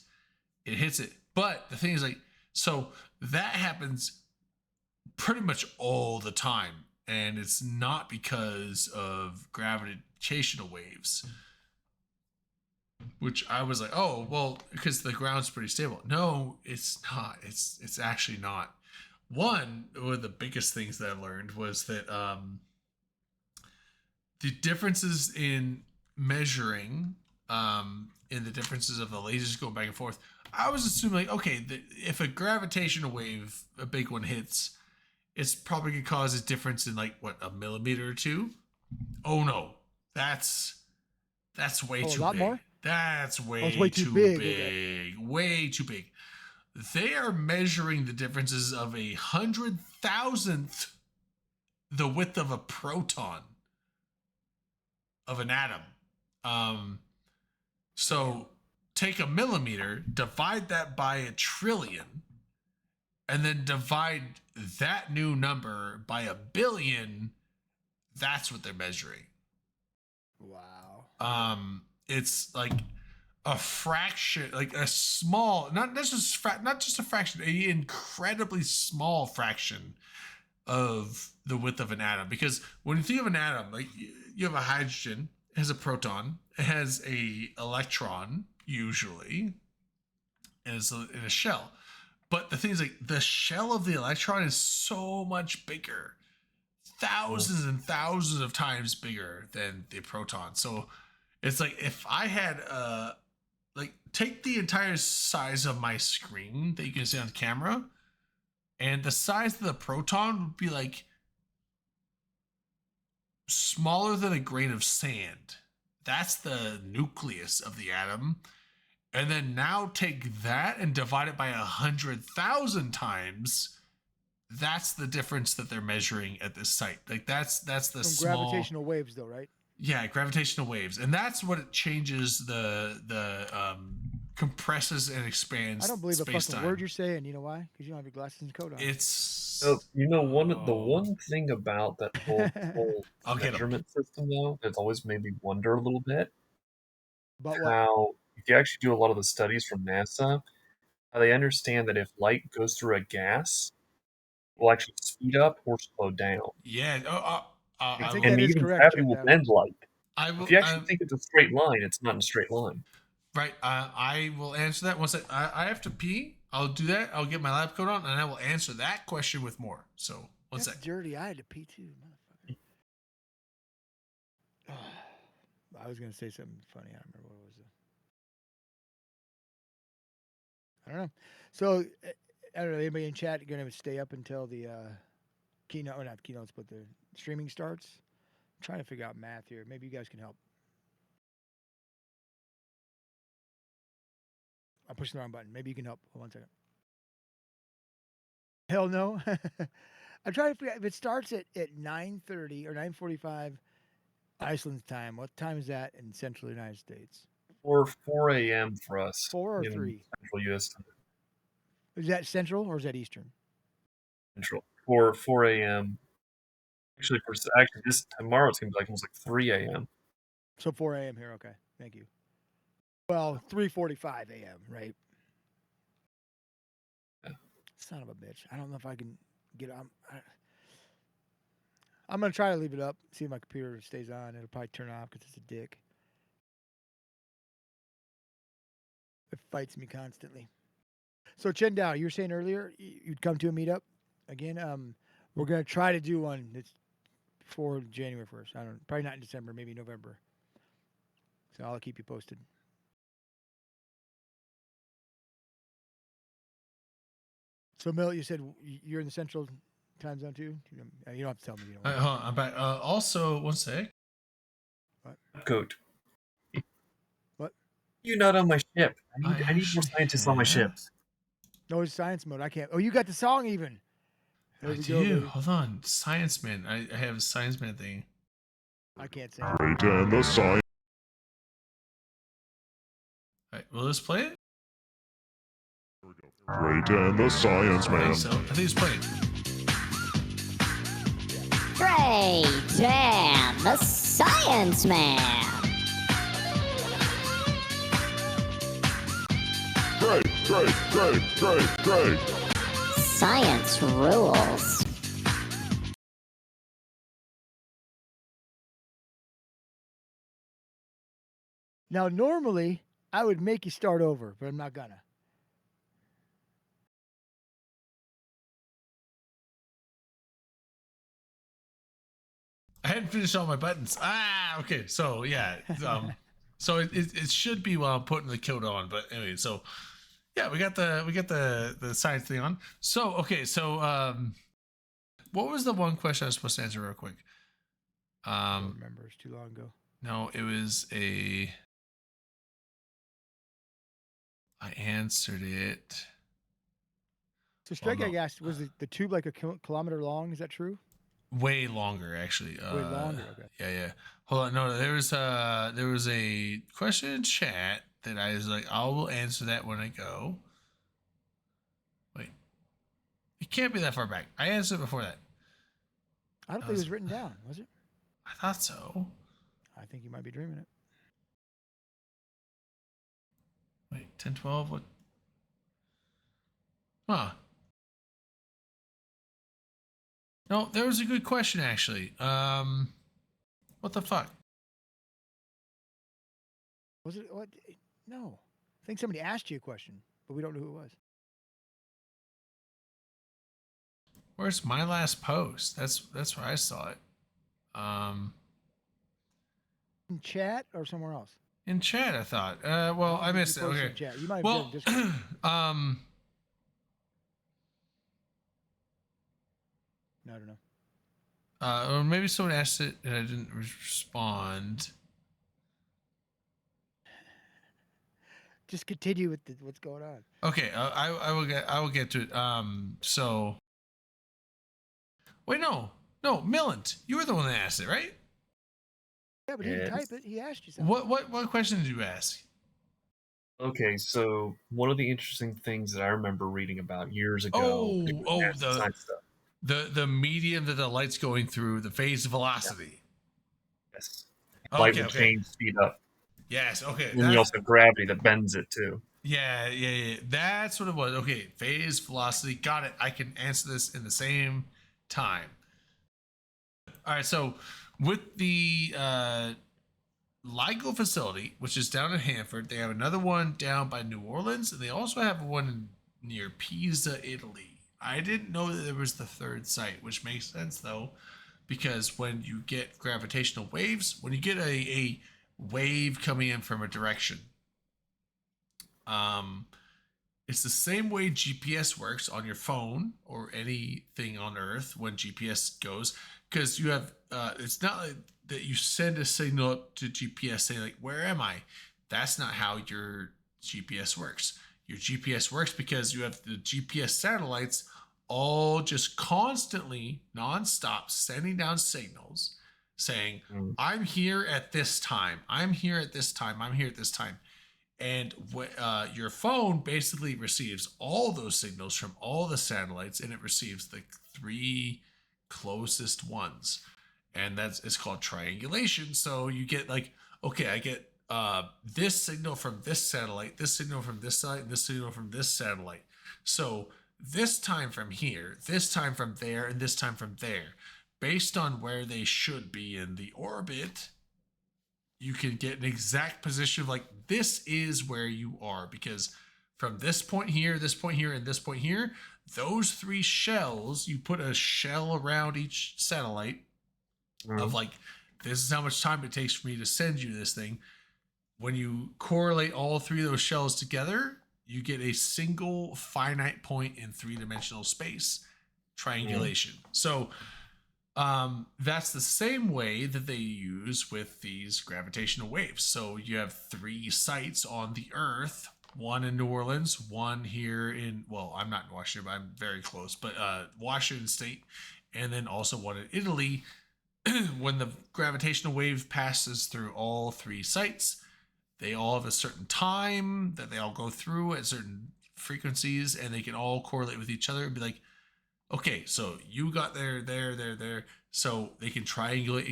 it hits it. But the thing is, like, so that happens pretty much all the time, and it's not because of gravitational waves, which I was like, oh, well, because the ground's pretty stable. No, it's not. It's actually not. One of the biggest things that I learned was that the differences in measuring, in the differences of the lasers going back and forth, I was assuming, like, okay, if a gravitational wave, a big one hits, it's probably going to cause a difference in, like, what, a millimeter or two? Oh, no. That's way too a lot big. more? That's way, way too too big. big, Way too big. They are measuring the differences of 100,000th the width of a proton of an atom. So take a millimeter, divide that by 1 trillion, and then divide that new number by 1 billion. That's what they're measuring. Wow. It's like a fraction, like a small, not just a fraction, an incredibly small fraction of the width of an atom. Because when you think of an atom, like you have a hydrogen, it has a proton, it has a electron usually, and it's in a shell. But the thing is, like, the shell of the electron is so much bigger, thousands and thousands of times bigger than the proton. So it's like if I had like, take the entire size of my screen that you can see on the camera, and the size of the proton would be like smaller than a grain of sand. That's the nucleus of the atom. And then now take that and divide it by 100,000 times. That's the difference that they're measuring at this site. Like that's the From small gravitational waves, though, right? Yeah, gravitational waves, and that's what it changes the compresses and expands. I don't believe a fucking space-time. word you're saying. You know why? Because you don't have your glasses and coat on. It's So, the one thing about that whole I'll get 'em. measurement system, though, that's always made me wonder a little bit. About what? How, if you actually do a lot of the studies from NASA, They understand that if light goes through a gas, it will actually speed up or slow down. Yeah. I think And that is even correct, gravity will Chindown. bend light. I will. If you actually think it's a straight line, it's not a straight line. Right. I will answer that once I have to pee. I'll do that. I'll get my lab coat on, and I will answer that question with more. So one That's sec. dirty. I had to pee too, motherfucker. I was gonna say something funny. I don't remember what it was. I don't know. So I don't know. Anybody in chat gonna stay up until the keynote? Or not keynotes, but the streaming starts. I'm trying to figure out math here. Maybe you guys can help. I pushed the wrong button. Maybe you can help. Hold on 1 second. Hell no. I'm trying to figure out if it starts at 9:30 or 9:45 Iceland's time. What time is that in Central United States? Or 4 a.m. for us. 4 or in 3? Central U.S. time. Is that Central or is that Eastern? Central. 4 a.m. Actually, this tomorrow it's gonna be like almost like 3 a.m. So 4 a.m. here. Okay, thank you. Well, 3:45 a.m. Right? Yeah. Son of a bitch. I don't know if I can get on. I'm gonna try to leave it up. See if my computer stays on. It'll probably turn off because it's a dick. It fights me constantly. So Chindown, you were saying earlier you'd come to a meetup again. We're gonna try to do one that's before January 1st. I don't know, probably not in December, maybe November. So I'll keep you posted. So Mill, you said you're in the Central Time Zone too. You don't have to tell me. You don't Hold on, I'm back. Also, one sec. What? Goat. What? You're not on my ship. I need more scientists on my ship. No, it's science mode. I can't. Oh, you got the song even. There I we do. go, baby. Hold on. Science Man. I have a Science Man thing. I can't say. Great and the science. All right, will this play it? Great and the science I man. think so. I think it's playing. Great and the Science Man. Great. Science rules. Now, normally I would make you start over, but I'm not gonna. I hadn't finished all my buttons. Okay. So yeah. So it should be while I'm putting the coat on. But anyway, so yeah, we got the science thing on. So okay. So what was the one question I was supposed to answer real quick? I don't remember. It's too long ago. No, it was I answered it. So Strike no. Egg asked, was the tube like a kilometer long? Is that true? Way longer, actually. Way longer. Okay. Yeah. Hold on. No, there was a question in chat that I was like, I will answer that when I go. Wait, it can't be that far back. I answered it before that. I don't think it was written down, was it? I thought so. I think you might be dreaming it. Wait, 10, 12, what? Huh. No, there was a good question actually. What the fuck? Was it what? No. I think somebody asked you a question, but we don't know who it was. Where's my last post? That's where I saw it. In chat or somewhere else? In chat, I thought. Well, I missed it. posted Okay. in chat. You might have Well, done Discord. No, I don't know. Or maybe someone asked it and I didn't respond. Just continue with what's going on. Okay, I will get to it. So wait, no, Millant, you were the one that asked it, right? Yeah, but he didn't type it. He asked you something. What question did you ask? Okay, so one of the interesting things that I remember reading about years ago. The medium that the light's going through, the phase velocity. Yes. Light Okay, would change speed up. Yes, okay. And you also have gravity that bends it too. Yeah. That's what it was. Okay, phase velocity. Got it. I can answer this in the same time. All right, so with the LIGO facility, which is down in Hanford, they have another one down by New Orleans, and they also have one near Pisa, Italy. I didn't know that there was the third site, which makes sense though, because when you get gravitational waves, when you get a wave coming in from a direction, it's the same way GPS works on your phone or anything on Earth when GPS goes, because you have it's not like that you send a signal to GPS saying like, where am I? That's not how your GPS works. Your GPS works because you have the GPS satellites all just constantly nonstop sending down signals saying, I'm here at this time, I'm here at this time, I'm here at this time. And your phone basically receives all those signals from all the satellites, and it receives the 3 closest ones, and it's called triangulation. So you get like, okay, I get this signal from this satellite, this signal from this satellite, this signal from this satellite. So this time from here, this time from there, and this time from there, based on where they should be in the orbit, you can get an exact position of like, this is where you are, because from this point here, and this point here, those 3 shells, you put a shell around each satellite of like, this is how much time it takes for me to send you this thing. When you correlate all 3 of those shells together, you get a single finite point in 3-dimensional space, triangulation. So that's the same way that they use with these gravitational waves. So you have 3 sites on the Earth, one in New Orleans, one here in, well, I'm not in Washington, but I'm very close, but Washington State, and then also one in Italy. When the gravitational wave passes through all 3 sites, they all have a certain time that they all go through at certain frequencies, and they can all correlate with each other and be like, okay, so you got there. So they can triangulate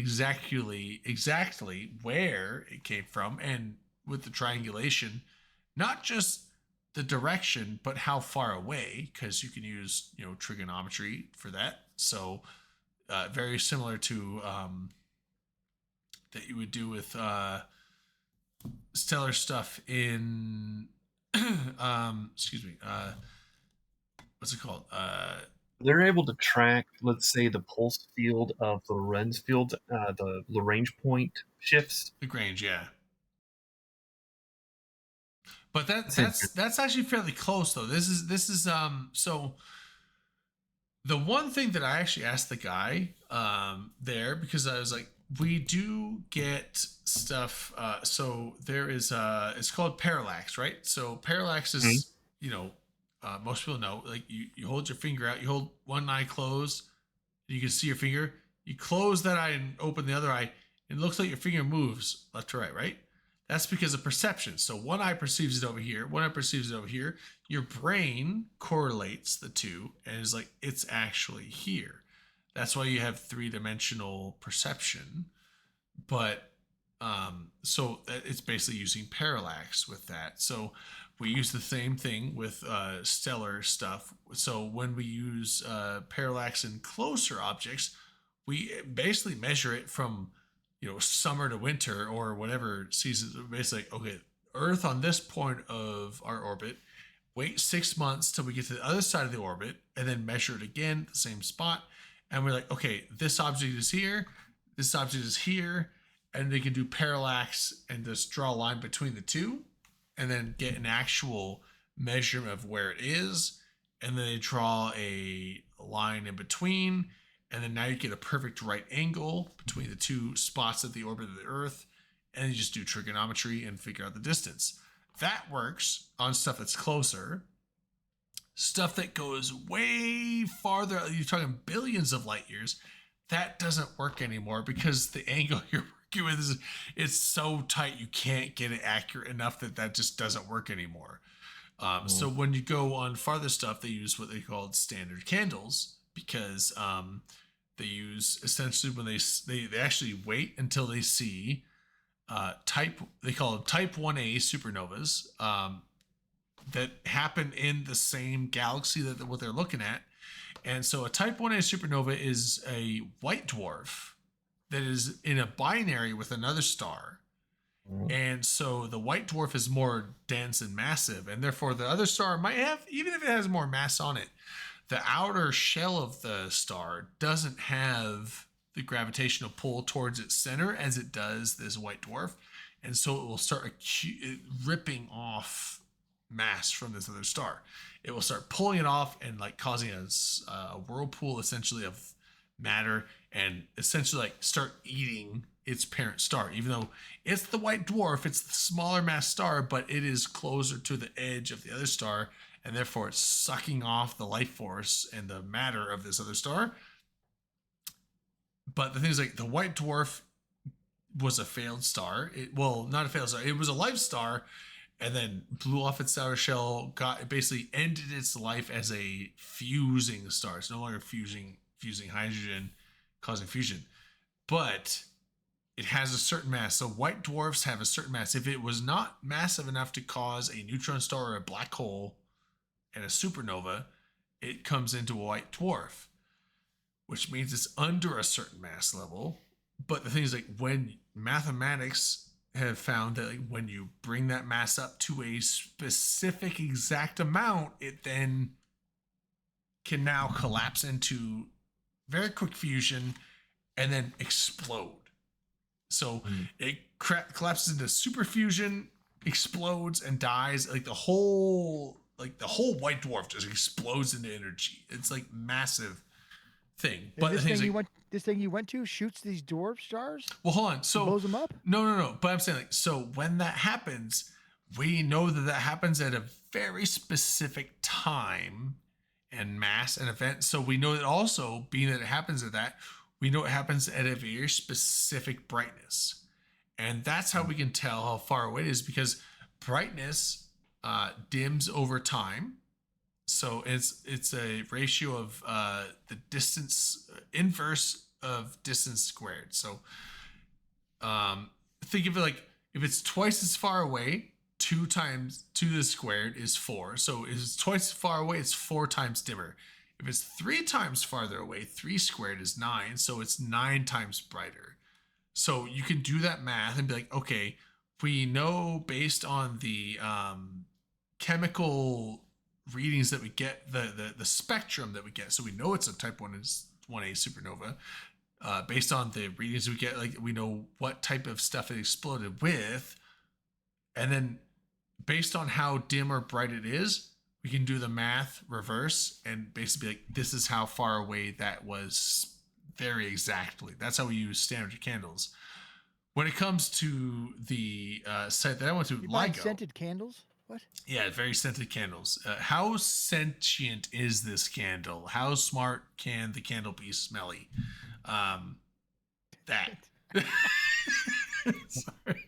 exactly where it came from. And with the triangulation, not just the direction, but how far away, because you can use, trigonometry for that. So very similar to that you would do with stellar stuff in, what's it called? They're able to track, let's say, the pulse field of the Lorentz field, the Lagrange point shifts. Lagrange, yeah. But that's actually fairly close though. This is so the one thing that I actually asked the guy there, because I was like, we do get stuff. So there is it's called parallax, right? So parallax is most people know, like you hold your finger out, you hold one eye closed, and you can see your finger. You close that eye and open the other eye, and it looks like your finger moves left to right, right? That's because of perception. So one eye perceives it over here, one eye perceives it over here. Your brain correlates the two and is like, it's actually here. That's why you have 3-dimensional perception. But so it's basically using parallax with that. So we use the same thing with stellar stuff. So when we use parallax in closer objects, we basically measure it from summer to winter or whatever season. Basically, okay, Earth on this point of our orbit, wait 6 months till we get to the other side of the orbit, and then measure it again at the same spot. And we're like, okay, this object is here, this object is here, and they can do parallax and just draw a line between the two, and then get an actual measurement of where it is, and then they draw a line in between, and then now you get a perfect right angle between the 2 spots of the orbit of the Earth, and you just do trigonometry and figure out the distance. That works on stuff that's closer. Stuff that goes way farther, you're talking billions of light years, that doesn't work anymore because the angle you're working with it's so tight you can't get it accurate enough that just doesn't work anymore. So when you go on farther stuff, they use what they call standard candles, because they use essentially when they actually wait until they see they call them type 1A supernovas, that happen in the same galaxy that what they're looking at. And so a Type 1a supernova is a white dwarf that is in a binary with another star. And so the white dwarf is more dense and massive, and therefore the other star might have, even if it has more mass on it, the outer shell of the star doesn't have the gravitational pull towards its center as it does this white dwarf. And so it will start ripping off mass from this other star. It will start pulling it off and like causing a whirlpool essentially of matter, and essentially like start eating its parent star. Even though it's the white dwarf, it's the smaller mass star, but it is closer to the edge of the other star, and therefore it's sucking off the life force and the matter of this other star. But the thing is, like, the white dwarf was a failed star. Not a failed star. It was a life star, and then blew off its outer shell. It basically ended its life as a fusing star. It's no longer fusing hydrogen, causing fusion. But it has a certain mass. So white dwarfs have a certain mass. If it was not massive enough to cause a neutron star or a black hole and a supernova, it comes into a white dwarf, which means it's under a certain mass level. But the thing is, like, when mathematics have found that, like, when you bring that mass up to a specific exact amount, it then can now collapse into very quick fusion and then explode. So it collapses into superfusion, explodes, and dies. Like the whole white dwarf just explodes into energy. It's like massive thing. But this thing you went to shoots these dwarf stars? Well, hold on. So blows them up? No. But I'm saying, like, so when that happens, we know that happens at a very specific time and mass and event. So we know that also, being that it happens at that, we know it happens at a very specific brightness. And that's how we can tell how far away it is, because brightness dims over time. So it's a ratio of the distance, inverse of distance squared. So think of it like, if it's twice as far away, 2 times 2 to the squared is 4. So if it's twice as far away, it's 4 times dimmer. If it's 3 times farther away, 3 squared is 9. So it's 9 times brighter. So you can do that math and be like, okay, we know based on the chemical readings that we get, the spectrum that we get. So we know it's a type 1a supernova. Based on the readings we get, like, we know what type of stuff it exploded with. And then based on how dim or bright it is, we can do the math reverse and basically be like, this is how far away that was very exactly. That's how we use standard candles. When it comes to the site that I went to, You buy LIGO. scented candles? What? Yeah, very scented candles. How sentient is this candle? How smart can the candle be smelly? That. Sorry.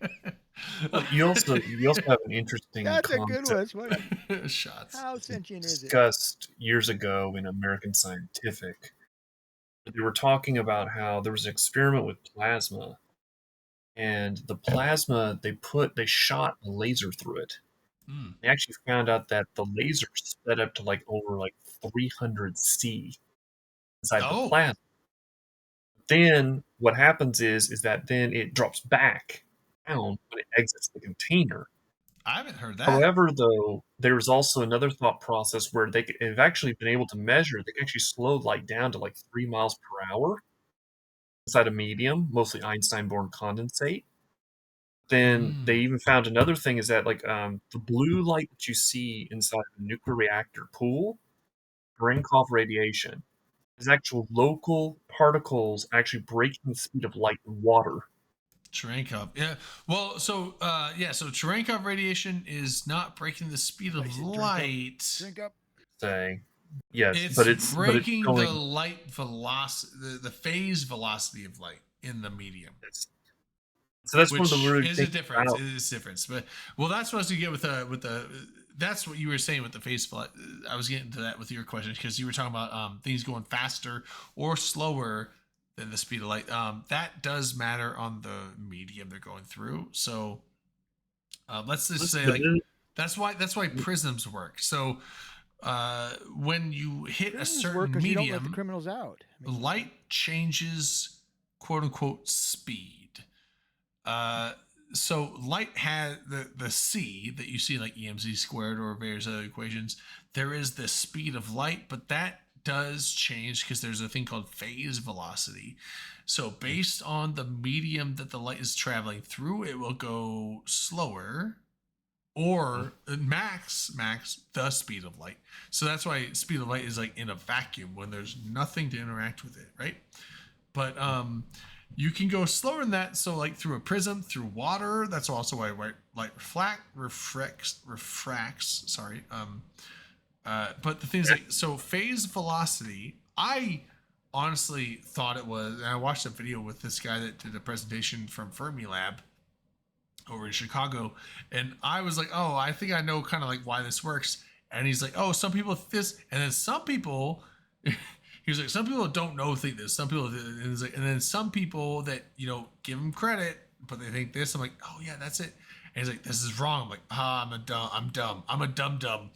Well, you also have an interesting That's a good one. It's concept funny. Shots. How sentient is it? discussed years ago in American Scientific. They were talking about how there was an experiment with plasma, and the plasma they shot a laser through it. They actually found out that the laser sped up to like over like 300 C inside the plasma. Then what happens is that then it drops back down when it exits the container. I haven't heard that. However, though, there's also another thought process where they've actually been able to measure. They can actually slow light down to like 3 miles per hour inside a medium, mostly Einstein-Bohr condensate. Then they even found another thing is that like the blue light that you see inside a nuclear reactor pool, Cherenkov radiation, is actual local particles actually breaking the speed of light in water. Cherenkov, yeah. Well, so so Cherenkov radiation is not breaking the speed of light. Drink up. Saying, yes, It's but it's breaking going, the light velocity, the phase velocity of light in the medium. So that's Which one of the weird is a things difference. about- It is a difference. But that's what I was gonna get with the. That's what you were saying with the phase velocity. I was getting to that with your question because you were talking about things going faster or slower than the speed of light. That does matter on the medium they're going through. So let's just say like That's why prisms work. So when you hit a certain You don't let the medium, criminals out. light changes quote unquote speed. So light has the c that you see like EMC squared or various other equations. There is the speed of light, but that does change because there's a thing called phase velocity. So based on the medium that the light is traveling through, it will go slower or max the speed of light. So that's why speed of light is like in a vacuum when there's nothing to interact with it, right? But you can go slower than that. So like through a prism, through water, that's also why light refracts. Sorry. But the thing is like, so phase velocity, I honestly thought it was, and I watched a video with this guy that did a presentation from Fermilab over in Chicago, and I was like, oh, I think I know kind of like why this works. And he's like, oh, some people think this, and then some people he was like, some people don't know think this, some people, and, he's like, and then some people that, you know, give him credit but they think this. I'm like, oh yeah, that's it. And he's like, this is wrong. I'm like, I'm a dumb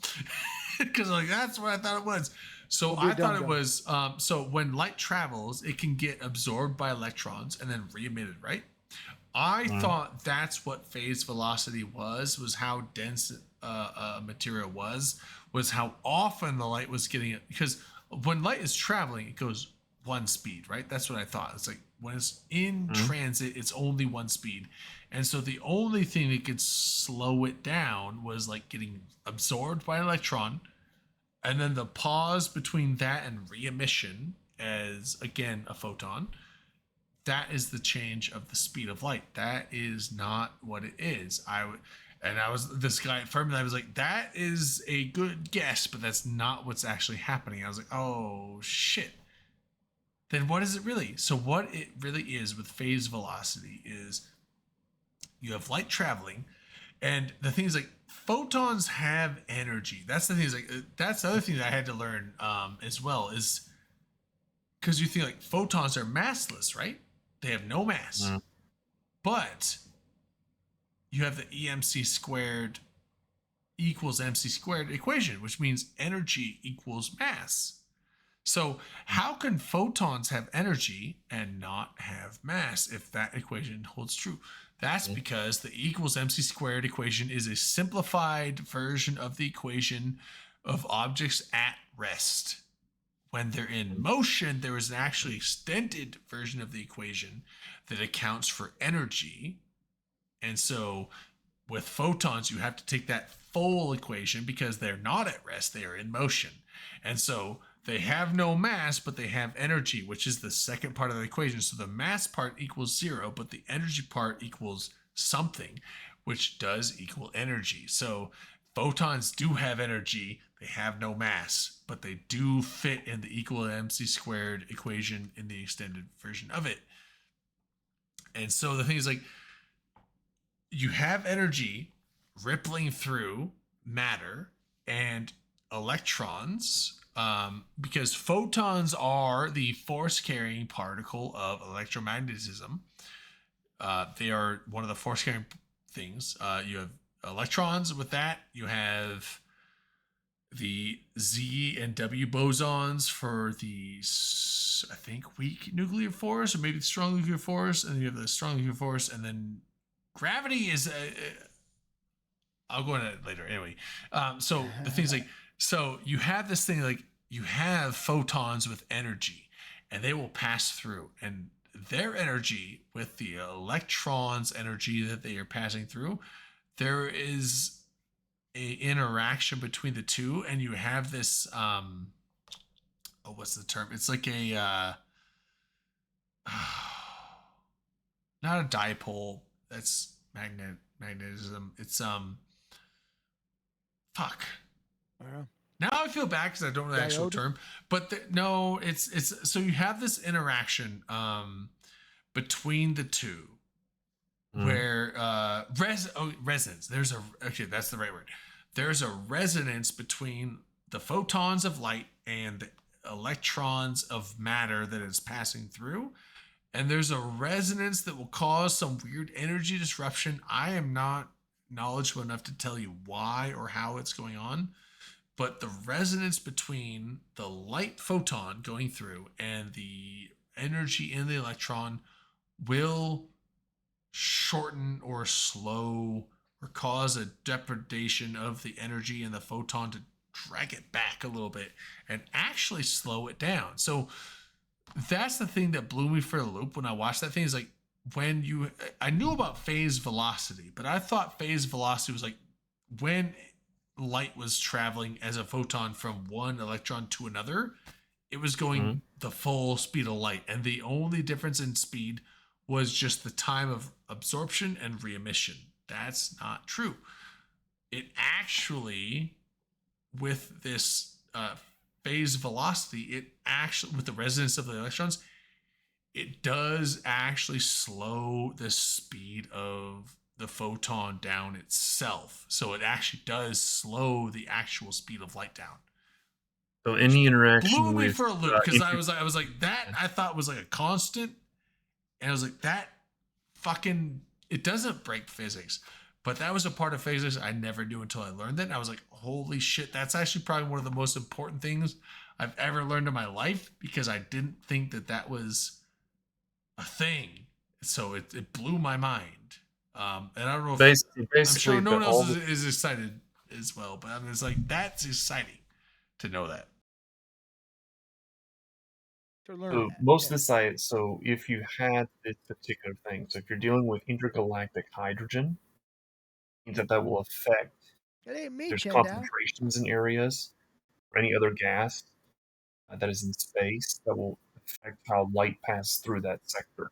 because like that's what I thought it was. So I thought it was so when light travels, it can get absorbed by electrons and then re-emitted, right? I thought that's what phase velocity was how dense material was how often the light was getting it. Because when light is traveling, it goes one speed, right? That's what I thought. It's like when it's in transit, it's only one speed. And so the only thing that could slow it down was like getting absorbed by an electron. And then the pause between that and re-emission as, again, a photon. That is the change of the speed of light. That is not what it is. This guy at Fermi, I was like, that is a good guess, but that's not what's actually happening. I was like, oh shit. Then what is it really? So what it really is with phase velocity is you have light traveling, and the thing is like photons have energy. That's the thing is like that's the other thing that I had to learn as well, is because you think like photons are massless, right? They have no mass. But you have the EMC squared equals MC squared equation, which means energy equals mass. So how can photons have energy and not have mass if that equation holds true? That's because the E equals MC squared equation is a simplified version of the equation of objects at rest. When they're in motion, there is an actually extended version of the equation that accounts for energy. And so with photons, you have to take that full equation because they're not at rest, they are in motion. And so they have no mass, but they have energy, which is the second part of the equation. So the mass part equals 0, but the energy part equals something, which does equal energy. So photons do have energy, they have no mass, but they do fit in the equal MC squared equation in the extended version of it. And so the thing is like, you have energy rippling through matter and electrons, because photons are the force carrying particle of electromagnetism. They are one of the force carrying things. You have electrons with that. You have the Z and W bosons for the, I think, weak nuclear force, or maybe the strong nuclear force, and then you have the strong nuclear force, and then gravity is I'll go into that later anyway. So the thing's like, so you have this thing like you have photons with energy, and they will pass through, and their energy with the electrons' energy that they are passing through, there is a interaction between the two, and you have this what's the term? It's like a not a dipole. That's magnetism. It's fuck. Now I feel bad because I don't know the actual term, but no, it's so you have this interaction between the two, where resonance. That's the right word. There's a resonance between the photons of light and the electrons of matter that is passing through. And there's a resonance that will cause some weird energy disruption. I am not knowledgeable enough to tell you why or how it's going on, but the resonance between the light photon going through and the energy in the electron will shorten or slow or cause a depredation of the energy in the photon to drag it back a little bit and actually slow it down. So that's the thing that blew me for a loop when I watched that thing. Is like, I knew about phase velocity, but I thought phase velocity was like when light was traveling as a photon from one electron to another, it was going the full speed of light. And the only difference in speed was just the time of absorption and re-emission. That's not true. It actually, with this phase velocity, it actually, with the resonance of the electrons, it does actually slow the speed of the photon down itself. So it actually does slow the actual speed of light down. So any interaction Blew me with for a loop because I was like that I thought was like a constant, and I was like, that fucking, it doesn't break physics. But that was a part of physics I never knew until I learned it. And I was like, holy shit, that's actually probably one of the most important things I've ever learned in my life, because I didn't think that that was a thing. So it blew my mind. And I don't know if Basically, I'm sure no one else all is excited as well. But I mean, it's like, that's exciting to know that. To learn So that. most of the sites, so if you had this particular thing, so if you're dealing with intergalactic hydrogen, means that will affect, It ain't me, there's Chandau. concentrations in areas or any other gas that is in space that will affect how light passes through that sector.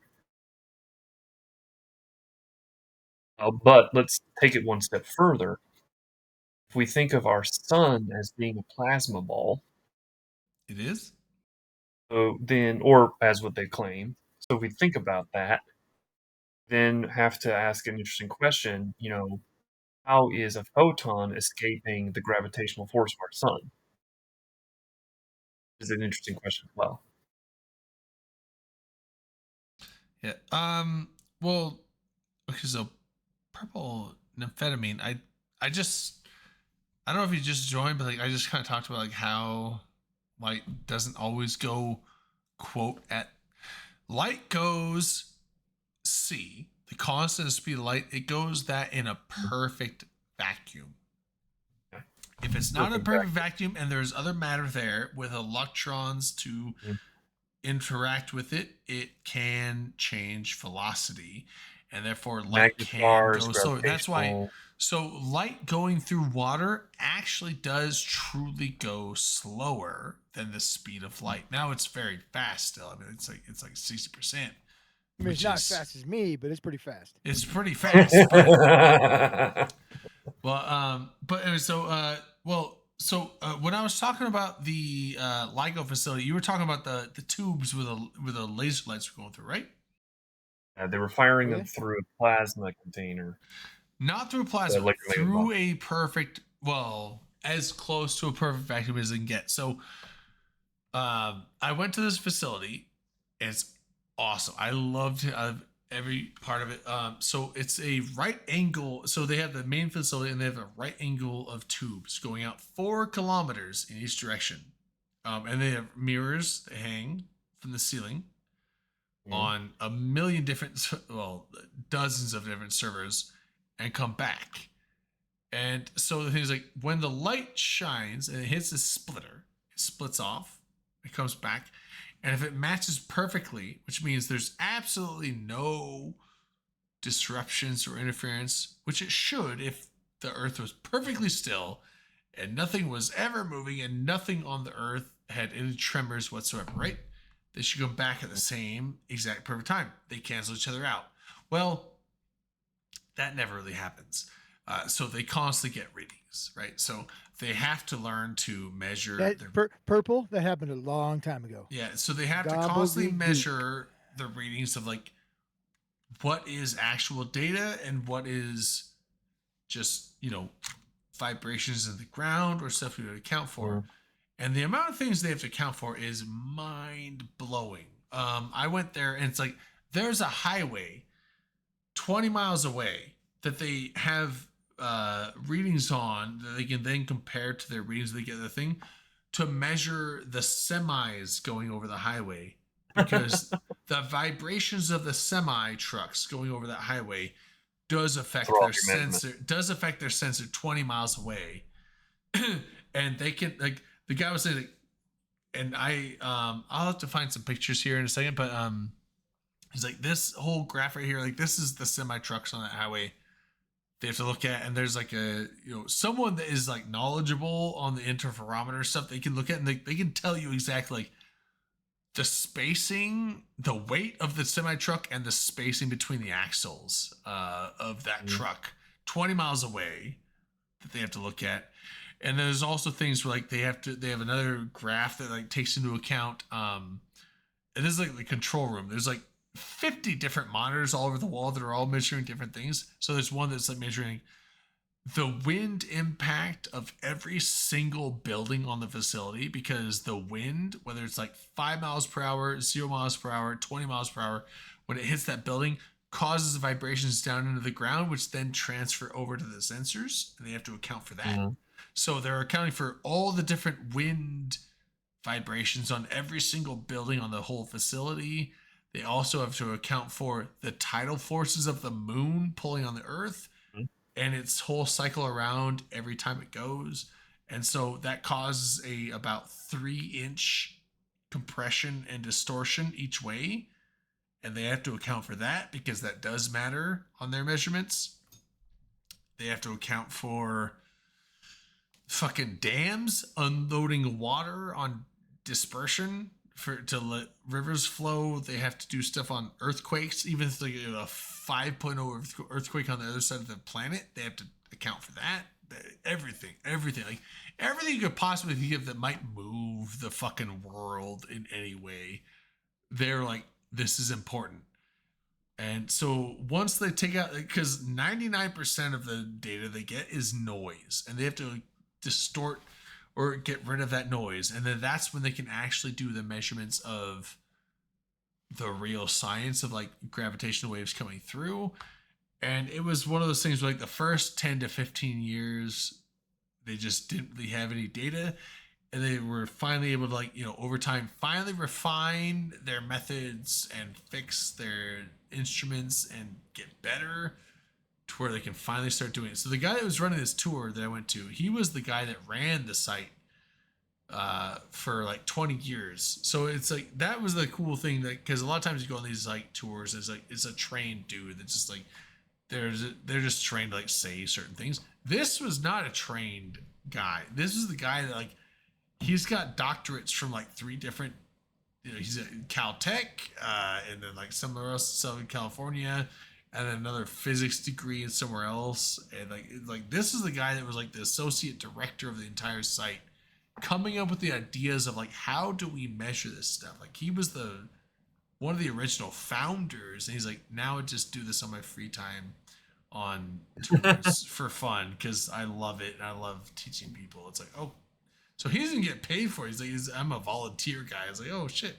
But let's take it one step further. If we think of our sun as being a plasma ball, it is. So then, or as what they claim. So if we think about that, then have to ask an interesting question. You know, how is a photon escaping the gravitational force of our sun? Is an interesting question as well. Yeah. Well, okay. So purple nymphetamine. I don't know if you just joined, but like I just kind of talked about like how light doesn't always go, quote, at light goes c, the constant speed of light, it goes that in a perfect vacuum. If it's not a perfect vacuum and there's other matter there with electrons to interact with it, it can change velocity, and therefore light can go slower. That's why. So light going through water actually does truly go slower than the speed of light. Now it's very fast still. I mean, it's like 60%. I mean, it's not as fast as me, but it's pretty fast. It's pretty fast. Well, but anyway, so when I was talking about the LIGO facility, you were talking about the tubes where the laser lights were going through, right? They were firing them through a plasma container. Not through a plasma, through a perfect, well, as close to a perfect vacuum as it can get. So I went to this facility. It's awesome. I loved every part of it. So it's a right angle. So they have the main facility and they have a right angle of tubes going out 4 kilometers in each direction. And they have mirrors that hang from the ceiling on a million different, well, dozens of different servers, and come back. And so the thing is, like, when the light shines and it hits the splitter, it splits off, it comes back. And if it matches perfectly, which means there's absolutely no disruptions or interference, which it should if the Earth was perfectly still and nothing was ever moving and nothing on the Earth had any tremors whatsoever, right? They should come back at the same exact perfect time. They cancel each other out. Well, that never really happens. So they constantly get readings, right? So they have to learn to measure That purple, that happened a long time ago. Yeah, so they have to constantly measure the readings of like what is actual data and what is just, vibrations in the ground or stuff we would account for. And the amount of things they have to account for is mind-blowing. I went there and it's like there's a highway 20 miles away that they have readings on that they can then compare to their readings they get the thing to measure the semis going over the highway, because the vibrations of the semi trucks going over that highway does affect their sensor 20 miles away. And they can, like, the guy was saying, like, and I'll have to find some pictures here in a second, but he's like, this whole graph right here, like, this is the semi trucks on that highway they have to look at, and there's like a, you know, someone that is like knowledgeable on the interferometer stuff they can look at, and they can tell you exactly like the spacing, the weight of the semi truck, and the spacing between the axles of that truck 20 miles away that they have to look at. And there's also things where like they have another graph that like takes into account it is like the control room. There's like 50 different monitors all over the wall that are all measuring different things. So there's one that's like measuring the wind impact of every single building on the facility, because the wind, whether it's like 5 miles per hour, 0 miles per hour, 20 miles per hour, when it hits that building, causes vibrations down into the ground, which then transfer over to the sensors, and they have to account for that. So they're accounting for all the different wind vibrations on every single building on the whole facility. They also have to account for the tidal forces of the moon pulling on the earth and its whole cycle around every time it goes. And so that causes about 3-inch compression and distortion each way. And they have to account for that because that does matter on their measurements. They have to account for fucking dams unloading water on dispersion to let rivers flow. They have to do stuff on earthquakes, even if like a 5.0 earthquake on the other side of the planet, they have to account for that. Everything, like everything you could possibly think of that might move the fucking world in any way, they're like, this is important. And so once they take out, because 99% of the data they get is noise, and they have to distort or get rid of that noise, and then that's when they can actually do the measurements of the real science of like gravitational waves coming through. And it was one of those things where like the first 10 to 15 years they just didn't really have any data, and they were finally able to, like, you know, over time finally refine their methods and fix their instruments and get better to where they can finally start doing it. So the guy that was running this tour that I went to, he was the guy that ran the site for like 20 years. So it's like, that was the cool thing, that because a lot of times you go on these like tours, it's a trained dude that's just like, they're just trained to like say certain things. This was not a trained guy. This is the guy that like, he's got doctorates from like 3 different, you know, he's at Caltech, and then like somewhere else in Southern California, and then another physics degree in somewhere else. And like this is the guy that was like the associate director of the entire site, coming up with the ideas of like, how do we measure this stuff? Like he was one of the original founders, and he's like, now I just do this on my free time on tours for fun, because I love it and I love teaching people. It's like, oh, so he doesn't get paid for it. He's like, I'm a volunteer guy. I was like, oh shit,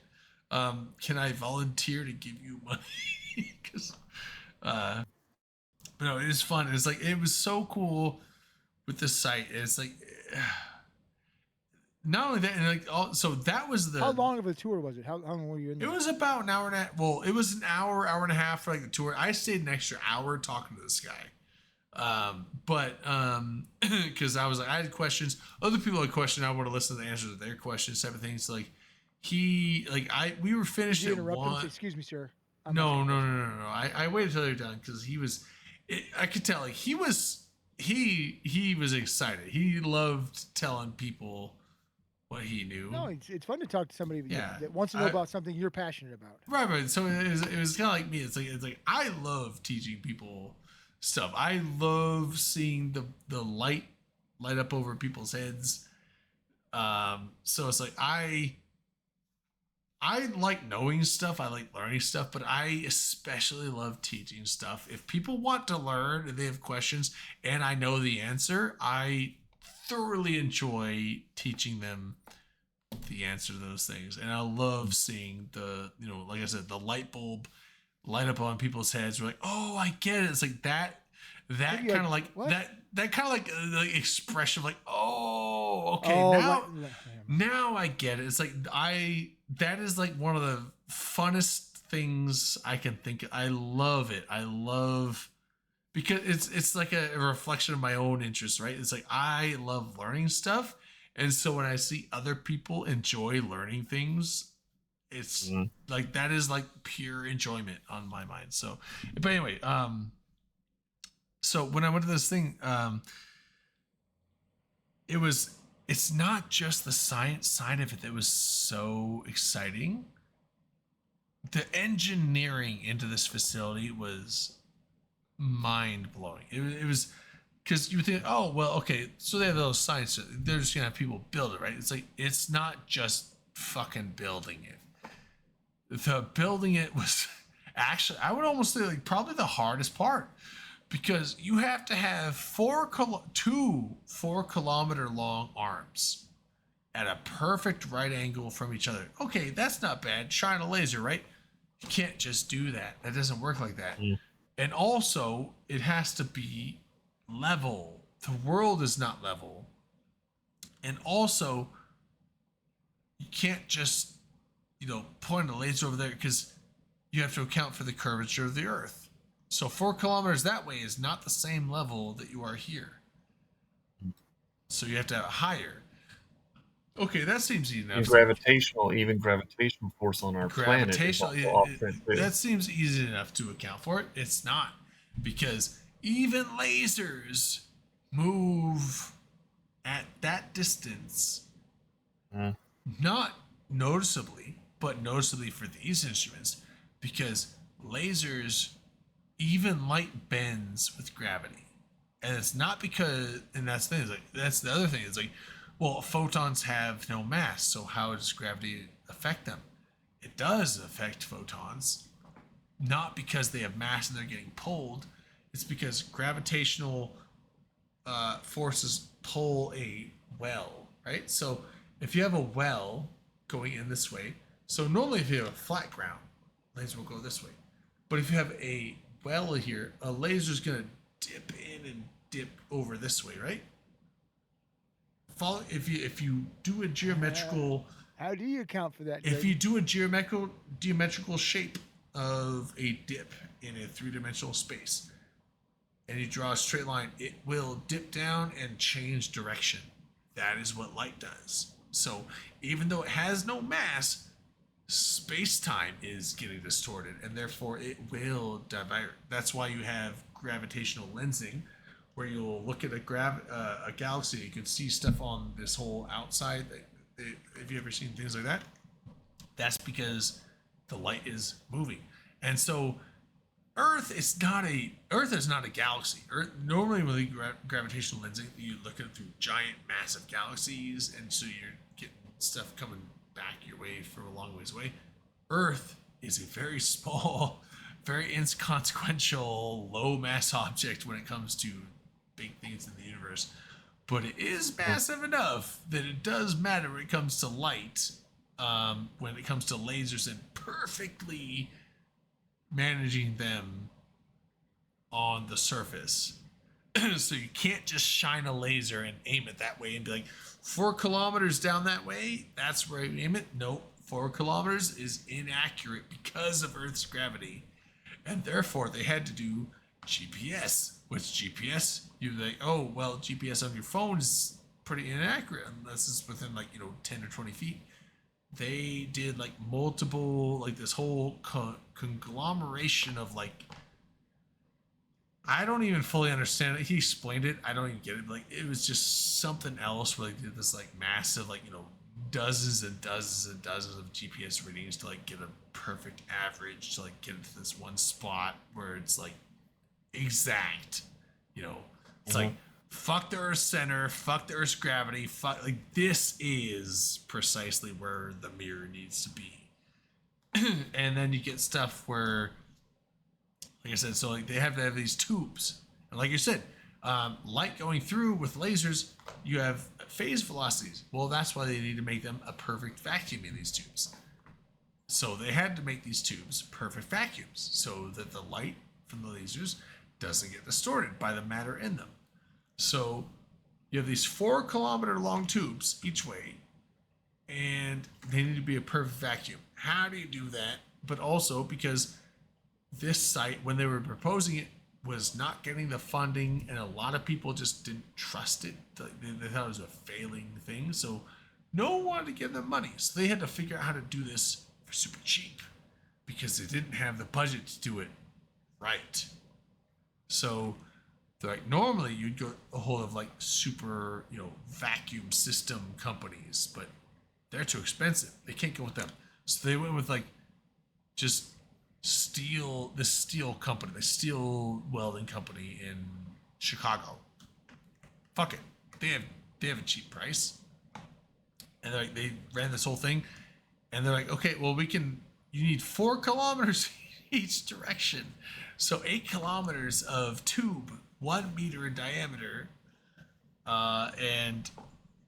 can I volunteer to give you money? Because but no, it was fun. It's like, it was so cool with the site. It's like, not only that, and like, so that was the. How long of a tour was it? How long were you in there? It was about an hour and a half. Well, it was an hour and a half for like the tour. I stayed an extra hour talking to this guy. Because I was like, I had questions. Other people had questions. I want to listen to the answers to their questions, type of things. Like we were finished at 1. Excuse me, sir. No. I waited till they were done, because I could tell like he was excited. He loved telling people what he knew. No, it's fun to talk to somebody that wants to know about something you're passionate about. Right. So it was kind of like me. It's like I love teaching people stuff. I love seeing the light up over people's heads. So it's like I like knowing stuff. I like learning stuff, but I especially love teaching stuff. If people want to learn and they have questions and I know the answer, I thoroughly enjoy teaching them the answer to those things. And I love seeing like I said, the light bulb light up on people's heads. We're like, oh, I get it. It's like that. that You're kind of like, like "What?" that kind of like the expression of like, oh, okay, Oh, now I get it. It's like that is like one of the funnest things I can think of. I love it. I love because it's like a reflection of my own interests, right? It's like I love learning stuff, and so when I see other people enjoy learning things, it's like that is like pure enjoyment on my mind. So, but anyway, so when I went to this thing, it's not just the science side of it that was so exciting. The engineering into this facility was mind blowing. It was because you would think, oh well, okay, so they have those science, they're just gonna have people build it, right? It's like it's not just fucking building it. The building it was actually, I would almost say, like probably the hardest part, because you have to have 4 kilometer long arms at a perfect right angle from each other. Okay, that's not bad. Shine a laser, right? You can't just do that. That doesn't work like that. And also, it has to be level. The world is not level. And also, you can't just, point a laser over there, because you have to account for the curvature of the Earth. So 4 kilometers that way is not the same level that you are here. So you have to have it higher. Okay, that seems easy enough. Even gravitational force on our planet is also offset too. That seems easy enough to account for it. It's not, because even lasers move at that distance, not noticeably, but noticeably for these instruments, because lasers, even light bends with gravity. And it's not because, and that's the thing, that's the other thing. It's like, well, photons have no mass, so how does gravity affect them? It does affect photons, not because they have mass and they're getting pulled. It's because gravitational forces pull a well, right? So if you have a well going in this way, so normally if you have a flat ground, laser will go this way. But if you have a well here, a laser is going to dip in and dip over this way, right? If you do a geometrical, how do you account for that? If you do a geometrical shape of a dip in a 3-dimensional space, and you draw a straight line, it will dip down and change direction. That is what light does. So even though it has no mass, space-time is getting distorted, and therefore it will divert. That's why you have gravitational lensing, where you'll look at a galaxy, you can see stuff on this whole outside. Have you ever seen things like that? That's because the light is moving. And so Earth is not a galaxy. Normally with gravitational lensing, you look at it through giant, massive galaxies, and so you're getting stuff coming back your way from a long ways away. Earth is a very small, very inconsequential, low mass object when it comes to big things in the universe, but it is massive enough that it does matter when it comes to light, when it comes to lasers and perfectly managing them on the surface. So you can't just shine a laser and aim it that way and be like, 4 kilometers down that way, that's where you aim it. Nope, 4 kilometers is inaccurate because of Earth's gravity, and therefore they had to do GPS. Which GPS, you're like, oh, well, GPS on your phone is pretty inaccurate unless it's within 10 or 20 feet. They did multiple, this whole conglomeration of I don't even fully understand it. He explained it. I don't even get it. It was just something else where they did this massive, dozens and dozens and dozens of GPS readings to get a perfect average to get into this one spot where it's exact, it's fuck the Earth's center, fuck the Earth's gravity, this is precisely where the mirror needs to be. And then you get stuff where, like I said, so they have to have these tubes, and like you said, light going through with lasers, you have phase velocities. Well, that's why they need to make them a perfect vacuum in these tubes. So they had to make these tubes perfect vacuums so that the light from the lasers doesn't get distorted by the matter in them. So you have these 4-kilometer long tubes each way, and they need to be a perfect vacuum. How do you do that? But also because this site, when they were proposing it, was not getting the funding, and a lot of people just didn't trust it. They thought it was a failing thing, so no one wanted to give them money. So they had to figure out how to do this for super cheap because they didn't have the budget to do it right. So they're like, normally you'd go a hold of like super, vacuum system companies, but they're too expensive. They can't go with them. So they went with like just this steel company, the steel welding company in Chicago. Fuck it. They have a cheap price. And they ran this whole thing, and they're like, okay, well, you need 4 kilometers each direction. So 8 kilometers of tube, 1 meter in diameter. And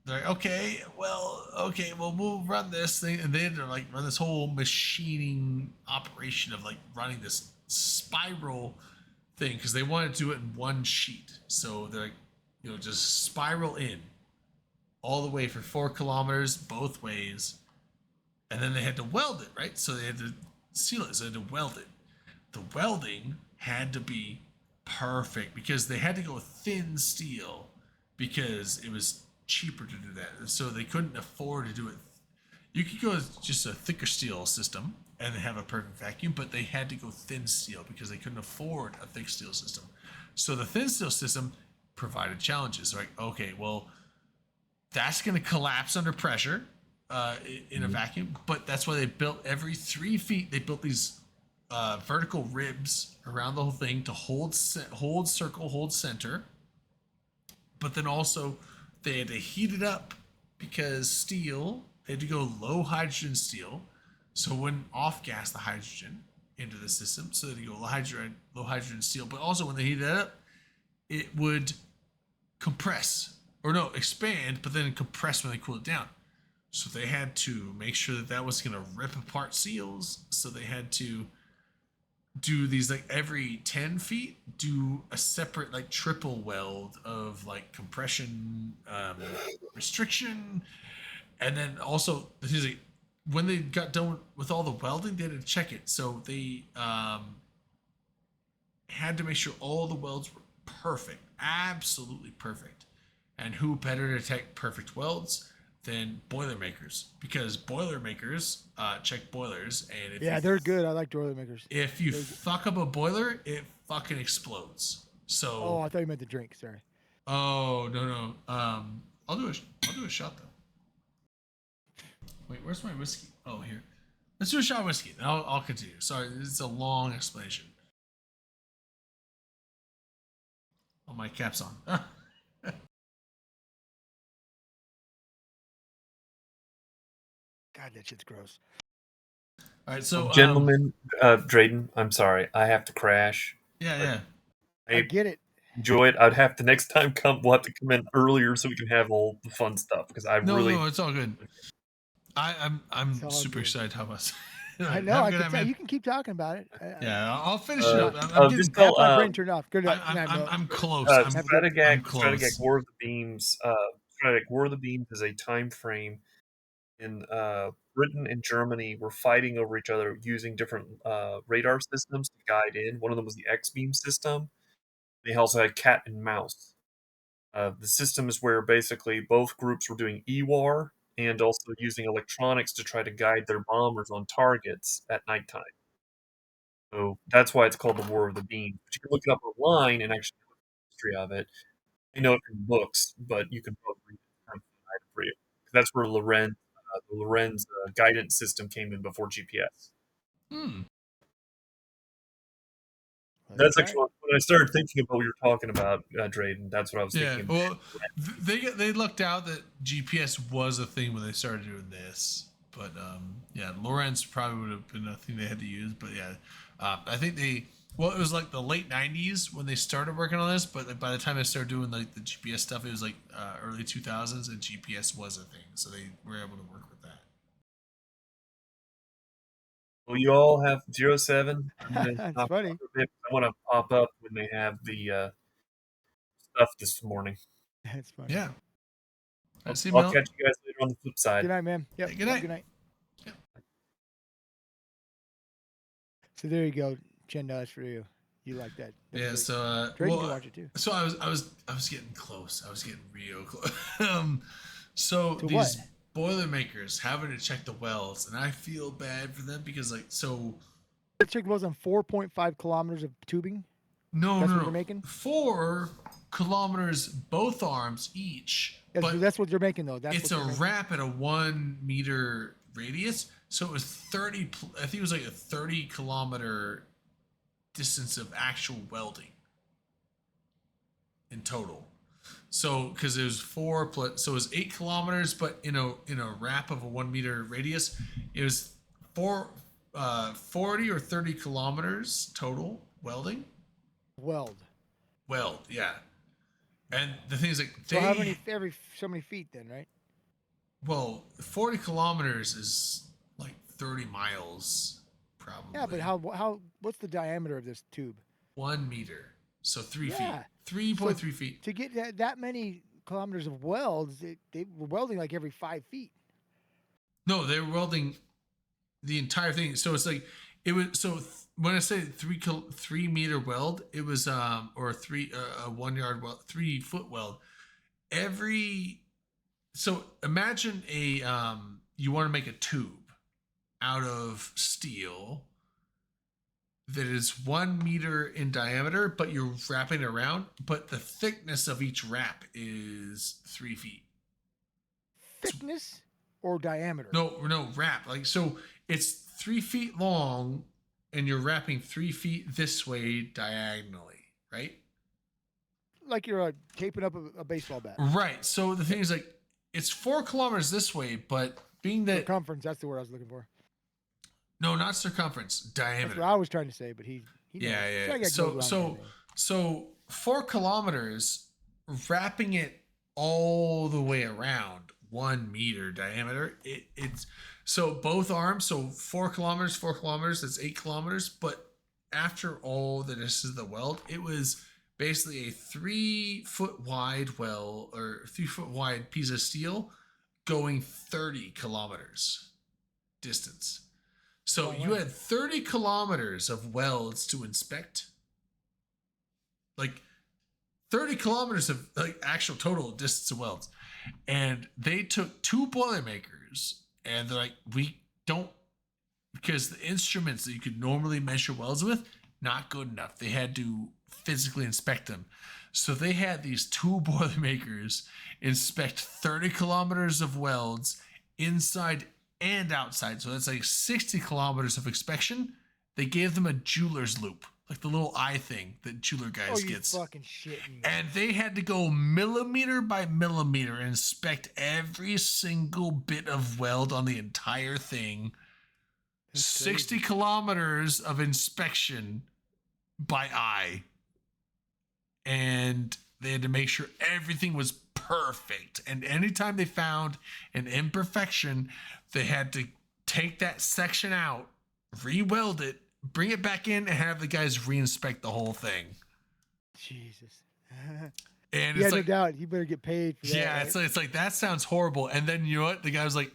they're like, okay, we'll run this thing. And they had to like run this whole machining operation of like running this spiral thing because they wanted to do it in one sheet. So they're like, just spiral in all the way for 4 kilometers both ways. And then they had to weld it, right? So they had to seal it. So they had to weld it. The welding had to be perfect because they had to go thin steel because it was cheaper to do that. So they couldn't afford to do it. You could go with just a thicker steel system and have a perfect vacuum, but they had to go thin steel because they couldn't afford a thick steel system. So the thin steel system provided challenges. Like, okay, well, that's going to collapse under pressure in a vacuum, but that's why they built every 3 feet. They built these vertical ribs around the whole thing to hold circle, hold center. But then also they had to heat it up because steel, they had to go low hydrogen steel, so it wouldn't off-gas the hydrogen into the system. So they go low hydrogen steel. But also when they heated it up, it would expand, but then compress when they cool it down. So they had to make sure that was going to rip apart seals. So they had to do these like every 10 feet, do a separate like triple weld of like compression restriction. And then also when they got done with all the welding, they had to check it. So they had to make sure all the welds were perfect, absolutely perfect. And who better to detect perfect welds than Boilermakers? Because Boilermakers check boilers, and they're good. I like Boilermakers. If you fuck up a boiler, it fucking explodes. So. I thought you meant the drink. Sorry. Oh no. I'll do a shot though. Wait, where's my whiskey? Oh, here. Let's do a shot of whiskey. And I'll continue. Sorry, it's a long explanation. Oh, my cap's on. God, that shit's gross. All right, so gentlemen, Drayden, I'm sorry, I have to crash. Yeah. I get it. Enjoy it. I'd have to next time we'll have to come in earlier so we can have all the fun stuff because No, it's all good. I'm super excited how much. I know. I can tell. You can keep talking about it. I'll finish it up. I'm getting my brain turned off. Good. I'm close. Stratagag War of the Beams. Stratagag War of the Beams is a time frame in Britain and Germany were fighting over each other using different radar systems to guide in. One of them was the X-beam system. They also had cat and mouse. The system is where basically both groups were doing EWAR and also using electronics to try to guide their bombers on targets at nighttime. So that's why it's called the War of the Beams. But you can look it up online and actually look at the history of it. I know it from books, but you can probably read it for you. That's where the Lorenz guidance system came in before GPS. That's actually when I started thinking about what you were talking about, Drayden. That's what I was thinking. Well, they looked out that GPS was a thing when they started doing this, but Lorenz probably would have been a thing they had to use. But I think it was like the late '90s when they started working on this, but by the time they started doing like the GPS stuff, it was like early 2000s, and GPS was a thing, so they were able to work with that. Well, you all have 07. I'm gonna That's stop funny. for a bit. I want to pop up when they have the stuff this morning. That's funny. Yeah. I'll see you, Mel. catch you guys later on the flip side. Good night, man. Yep. Hey, good night. Good night. So there you go, Chen. That's for you. You like that? That's Yeah. good. So Drayden can watch it too. So I was getting close. I was getting real close. So To these what? Boilermakers having to check the wells, and I feel bad for them because Let's check wells on 4.5 kilometers of tubing. No, That's no, what no. they're making? 4 kilometers, both arms each. Yes, but that's what they're making though. That's it's what a they're making. wrap at a 1 meter radius. So it was 30. I think it was like a 30 kilometer distance of actual welding in total. So because it was 4 plus, so it was 8 kilometers, but in a wrap of a 1 meter radius, it was 40 or 30 kilometers total welding. Weld. Yeah. And the thing is, like, So how many every so many feet then, right? Well, 40 kilometers is like 30 miles, probably. Yeah, but how what's the diameter of this tube? 1 meter, so 3 Yeah. feet, 3.3 feet. To get that many kilometers of welds, they were welding like every 5 feet. No, they were welding the entire thing. So it's like it was. So when I say 3 meter weld, it was or a 1 yard weld, 3 foot weld. So imagine you want to make a tube out of steel that is 1 meter in diameter, but you're wrapping it around, but the thickness of each wrap is 3 feet. Thickness or diameter? No, wrap. Like, so it's 3 feet long and you're wrapping 3 feet this way diagonally, right? Like you're taping up a baseball bat. Right. So the thing is, like, it's 4 kilometers this way, but being that circumference, that's the word I was looking for. No, not circumference, diameter. That's what I was trying to say, but he knows. Yeah. So I got gold around So 4 kilometers, wrapping it all the way around 1 meter diameter. It's so both arms. So 4 kilometers, that's 8 kilometers. But after all the distance of the weld, it was basically a 3 foot wide weld or 3 foot wide piece of steel going 30 kilometers distance. So you had 30 kilometers of welds to inspect. Like 30 kilometers of like actual total distance of welds. And they took 2 Boilermakers and they're like, we don't, because the instruments that you could normally measure welds with, not good enough. They had to physically inspect them. So they had these 2 Boilermakers inspect 30 kilometers of welds inside and outside. So that's like 60 kilometers of inspection. They gave them a jeweler's loop, like the little eye thing that jeweler guys gets. Fucking shitting me. And they had to go millimeter by millimeter and inspect every single bit of weld on the entire thing. 60 kilometers of inspection by eye. And they had to make sure everything was perfect. And anytime they found an imperfection, they had to take that section out, re-weld it, bring it back in, and have the guys reinspect the whole thing. Jesus. And yeah, it's no like, doubt. You better get paid for that. yeah, right? it's like that sounds horrible. And then you know what? The guy was like,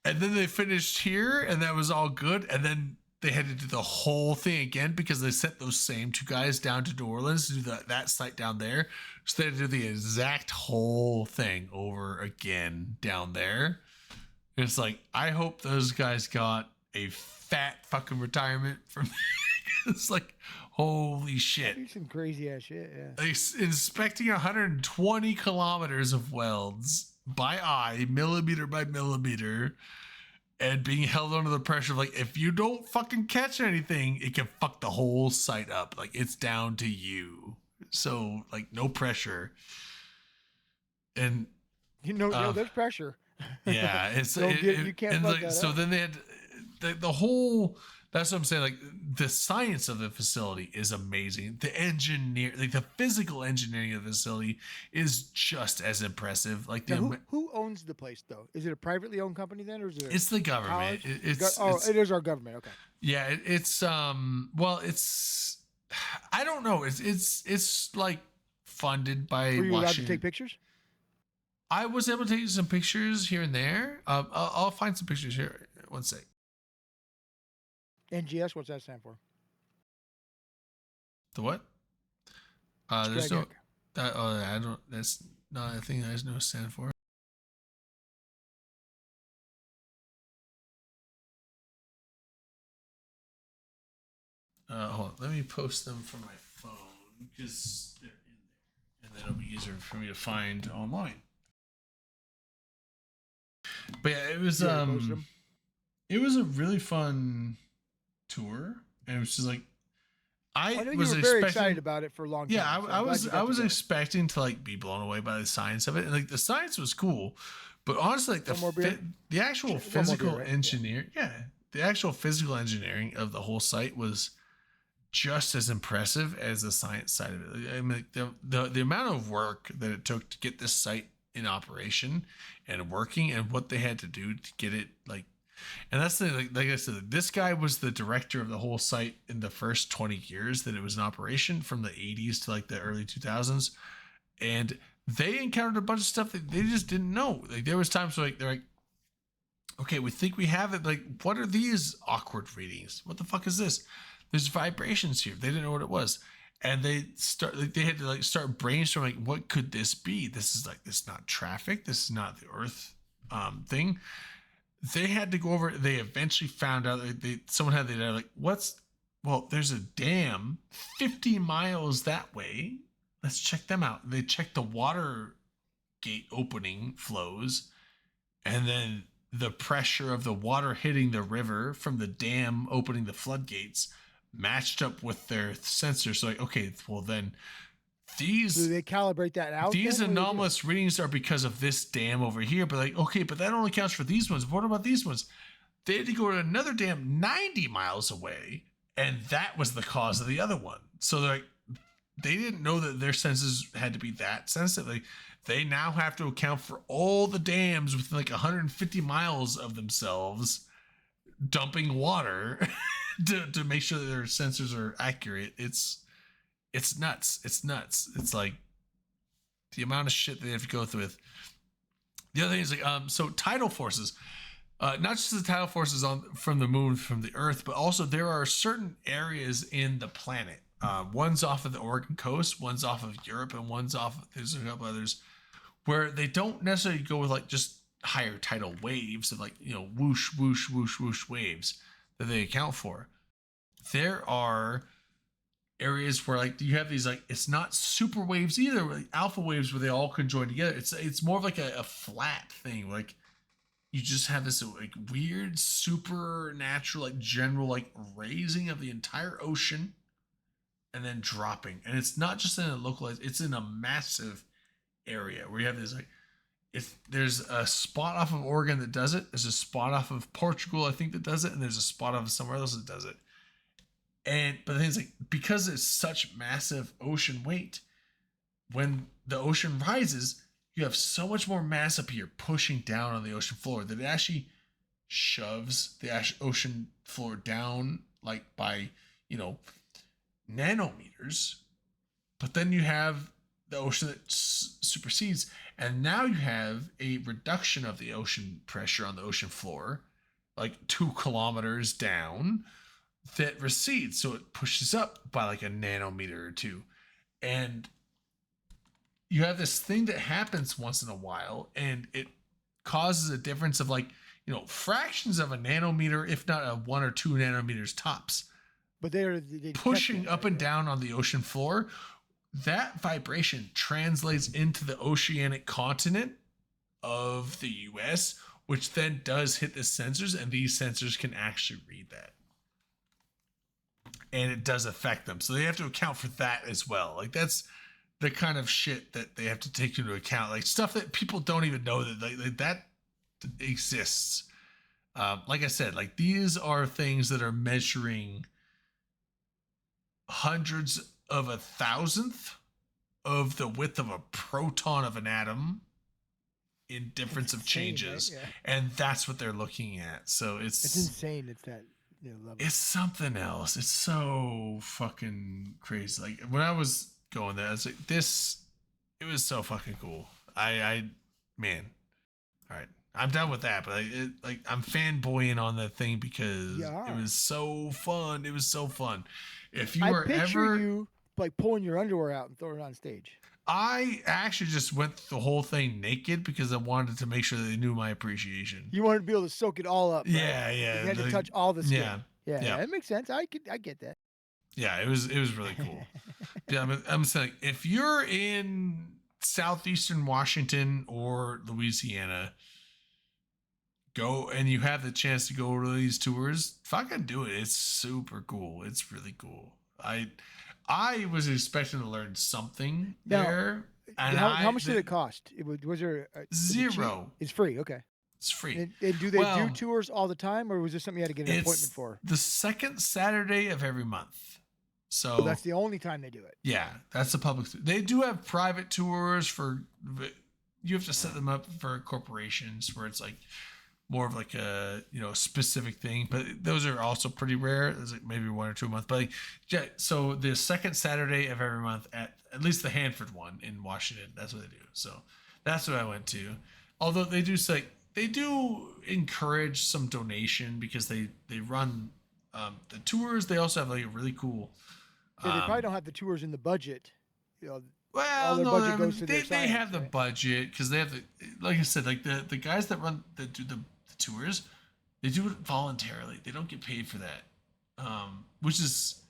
and then they finished here, and that was all good. And then they had to do the whole thing again because they sent those same 2 guys down to New Orleans to do that site down there. So they had to do the exact whole thing over again down there. And it's like, I hope those guys got a fat fucking retirement from it's like, holy shit. Do some crazy ass shit, yeah. Like, inspecting 120 kilometers of welds by eye, millimeter by millimeter, and being held under the pressure of, like, if you don't fucking catch anything, it can fuck the whole site up. Like, it's down to you. So, like, no pressure. And there's pressure. yeah, it's you can't and fuck like, that so up. then they had the whole That's what I'm saying. Like the science of the facility is amazing. The the physical engineering of the facility is just as impressive. Like who owns the place though? Is it a privately owned company then, or is it? It's the government. It is our government. Okay. Yeah, it's I don't know. It's like funded by Were you allowed Washington. to take pictures? I was able to take some pictures here and there. I'll find some pictures here. One sec. NGS, what's that stand for? The what? There's no. Strategic. I don't. That's not a thing. There's no stand for. Hold on. Let me post them from my phone because they're in there, and then it'll be easier for me to find online. But yeah, it was it was a really fun tour, and it was just like I know was you were very excited about it for a long time. Yeah, so I was expecting to like be blown away by the science of it, and like the science was cool, but honestly, like the actual physical engineering, the actual physical engineering of the whole site was just as impressive as the science side of it. I mean, the amount of work that it took to get this site in operation and working, and what they had to do to get it like. And that's the like I said, this guy was the director of the whole site in the first 20 years that it was in operation, from the 80s to like the early 2000s, and they encountered a bunch of stuff that they just didn't know. Like there was times where they're like, okay, we think we have it. Like, what are these awkward readings? What the fuck is this? There's vibrations here. They didn't know what it was, and they had to start brainstorming. Like, what could this be? This is not traffic. This is not the Earth thing. They had to go over. They eventually found out. Someone had there's a dam 50 miles that way. Let's check them out. They checked the water gate opening flows, and then the pressure of the water hitting the river from the dam opening the floodgates matched up with their sensors. So like, okay, well then do they calibrate that out? These anomalous readings are because of this dam over here, but like, okay, but that only counts for these ones. What about these ones? They had to go to another dam 90 miles away, and that was the cause of the other one. So they're like, they didn't know that their senses had to be that sensitive. Like, they now have to account for all the dams within like 150 miles of themselves dumping water to make sure that their sensors are accurate. It's nuts. It's nuts. It's like the amount of shit they have to go through with. The other thing is like, so tidal forces, not just the tidal forces from the moon, from the Earth, but also there are certain areas in the planet. One's off of the Oregon coast, one's off of Europe, and there's a couple others where they don't necessarily go with like just higher tidal waves of like, whoosh, whoosh, whoosh, whoosh waves that they account for. There are areas where like you have these like, it's not super waves either, like alpha waves where they all conjoin together. It's more of like a flat thing. Like you just have this like weird supernatural like general like raising of the entire ocean and then dropping. And it's not just in a localized, it's in a massive area where you have this like, if there's a spot off of Oregon that does it, there's a spot off of Portugal I think that does it, and there's a spot off of somewhere else that does it. But the thing is, like, because it's such massive ocean weight, when the ocean rises, you have so much more mass up here pushing down on the ocean floor that it actually shoves the ocean floor down like by, nanometers. But then you have the ocean that supersedes, and now you have a reduction of the ocean pressure on the ocean floor, like 2 kilometers down, that recedes, so it pushes up by like a nanometer or 2, and you have this thing that happens once in a while, and it causes a difference of like fractions of a nanometer, if not a 1 or 2 nanometers tops. But they pushing up and down on the ocean floor. That vibration translates into the oceanic continent of the US, which then does hit the sensors, and these sensors can actually read that. And it does affect them. So they have to account for that as well. Like that's the kind of shit that they have to take into account. Like stuff that people don't even know that that exists. like I said, like these are things that are measuring hundreds of a thousandth of the width of a proton of an atom in difference of changes, right? Yeah. and that's what they're looking at. So It's insane. It's that level. it's something else. It's so fucking crazy. Like when I was going there, I was like, this. It was so fucking cool. Man. All right, I'm done with that. But I'm fanboying on that thing because it was so fun. It was so fun. If you I are picture ever, you like pulling your underwear out and throwing it on stage. I actually just went the whole thing naked because I wanted to make sure they knew my appreciation. You wanted to be able to soak it all up. Right? Yeah, yeah. You had to touch all the skin. Yeah. That makes sense. I get that. Yeah, it was really cool. Yeah, I'm saying if you're in southeastern Washington or Louisiana, go and you have the chance to go to these tours, fucking do it. It's super cool. It's really cool. I was expecting to learn something there. And how much did it cost? Was there zero? It's free. Okay. It's free. And do they do tours all the time, or was this something you had to get an appointment for? The second Saturday of every month. So that's the only time they do it. Yeah, that's the public. They do have private tours for. You have to set them up for corporations where it's like more of like a specific thing, but those are also pretty rare. There's like maybe 1 or 2 a month. But yeah, so the second Saturday of every month at least the Hanford one in Washington, that's what they do. So that's what I went to. Although they do encourage some donation because they run the tours. They also have like a really cool. Yeah, they probably don't have the tours in the budget. Well, all their budget goes to their they science, have the budget because they have like I said, like the guys that do the tours, they do it voluntarily. They don't get paid for that, which is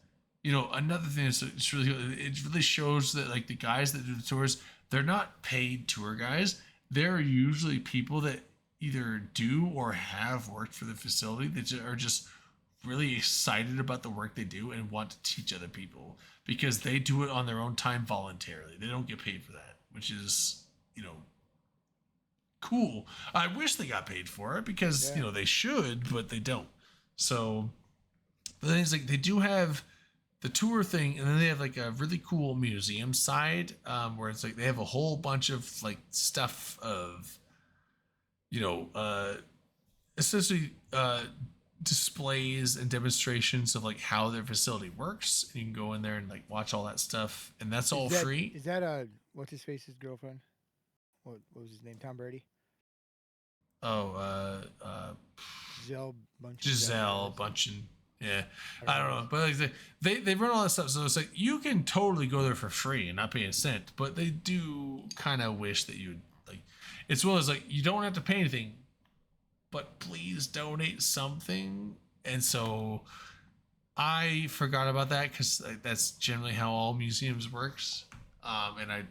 another thing. It's really, it really shows that like the guys that do the tours, they're not paid tour guys. They're usually people that either do or have worked for the facility that are just really excited about the work they do and want to teach other people because they do it on their own time voluntarily. They don't get paid for that, which is cool. I wish they got paid for it because they should, but they don't. So the thing is, like, they do have the tour thing, and then they have like a really cool museum side where it's like they have a whole bunch of like stuff of essentially displays and demonstrations of like how their facility works. And you can go in there and like watch all that stuff, and that's all free. Is that what's his face's girlfriend? What was his name? Tom Brady? Oh, Giselle Bundchen. Yeah, I don't know, but like they run all that stuff, so it's like you can totally go there for free and not pay a cent. But they do kind of wish that you like. It's well as like you don't have to pay anything, but please donate something. And so I forgot about that because that's generally how all museums works. And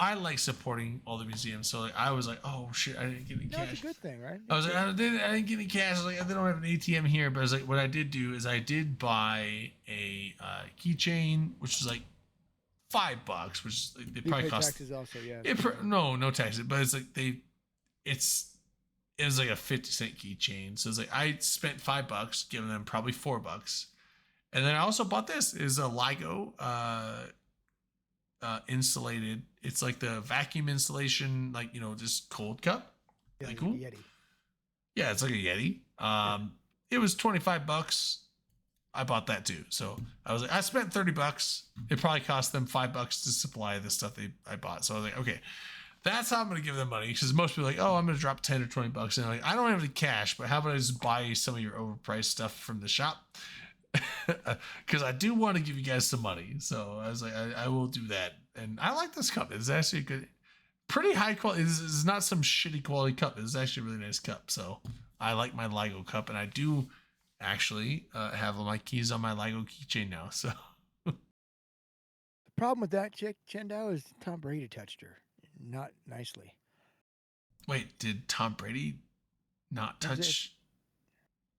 I like supporting all the museums. So like, I was like, oh shit, I didn't get any cash. That's a good thing, right? I was like, I didn't get any cash. I was like, they don't have an ATM here. But I was like, what I did do is I did buy a keychain, which was like $5, which is like, they You probably pay cost taxes also, yeah. no taxes, but it's like it was like a 50-cent keychain. So it's like I spent $5, giving them probably $4. And then I also bought this is a LIGO insulated. It's like the vacuum insulation, like just cold cup. Yeah, Like cool. Yeti. Yeah, it's like a Yeti. It was $25. I bought that too. So I was like, I spent $30. It probably cost them $5 to supply the stuff I bought. So I was like, okay, that's how I'm going to give them money. Because most people are like, oh, I'm going to drop 10 or 20 bucks. And they're like, I don't have the cash, but how about I just buy some of your overpriced stuff from the shop? Because I do want to give you guys some money. So I was like, I will do that. And I like this cup. It's actually a good, pretty high quality. This is not some shitty quality cup. It's actually a really nice cup. So I like my LIGO cup. And I do actually have my keys on my LIGO keychain now. So the problem with that chick, Chendao, is Tom Brady touched her. Not nicely. Wait, did Tom Brady not touch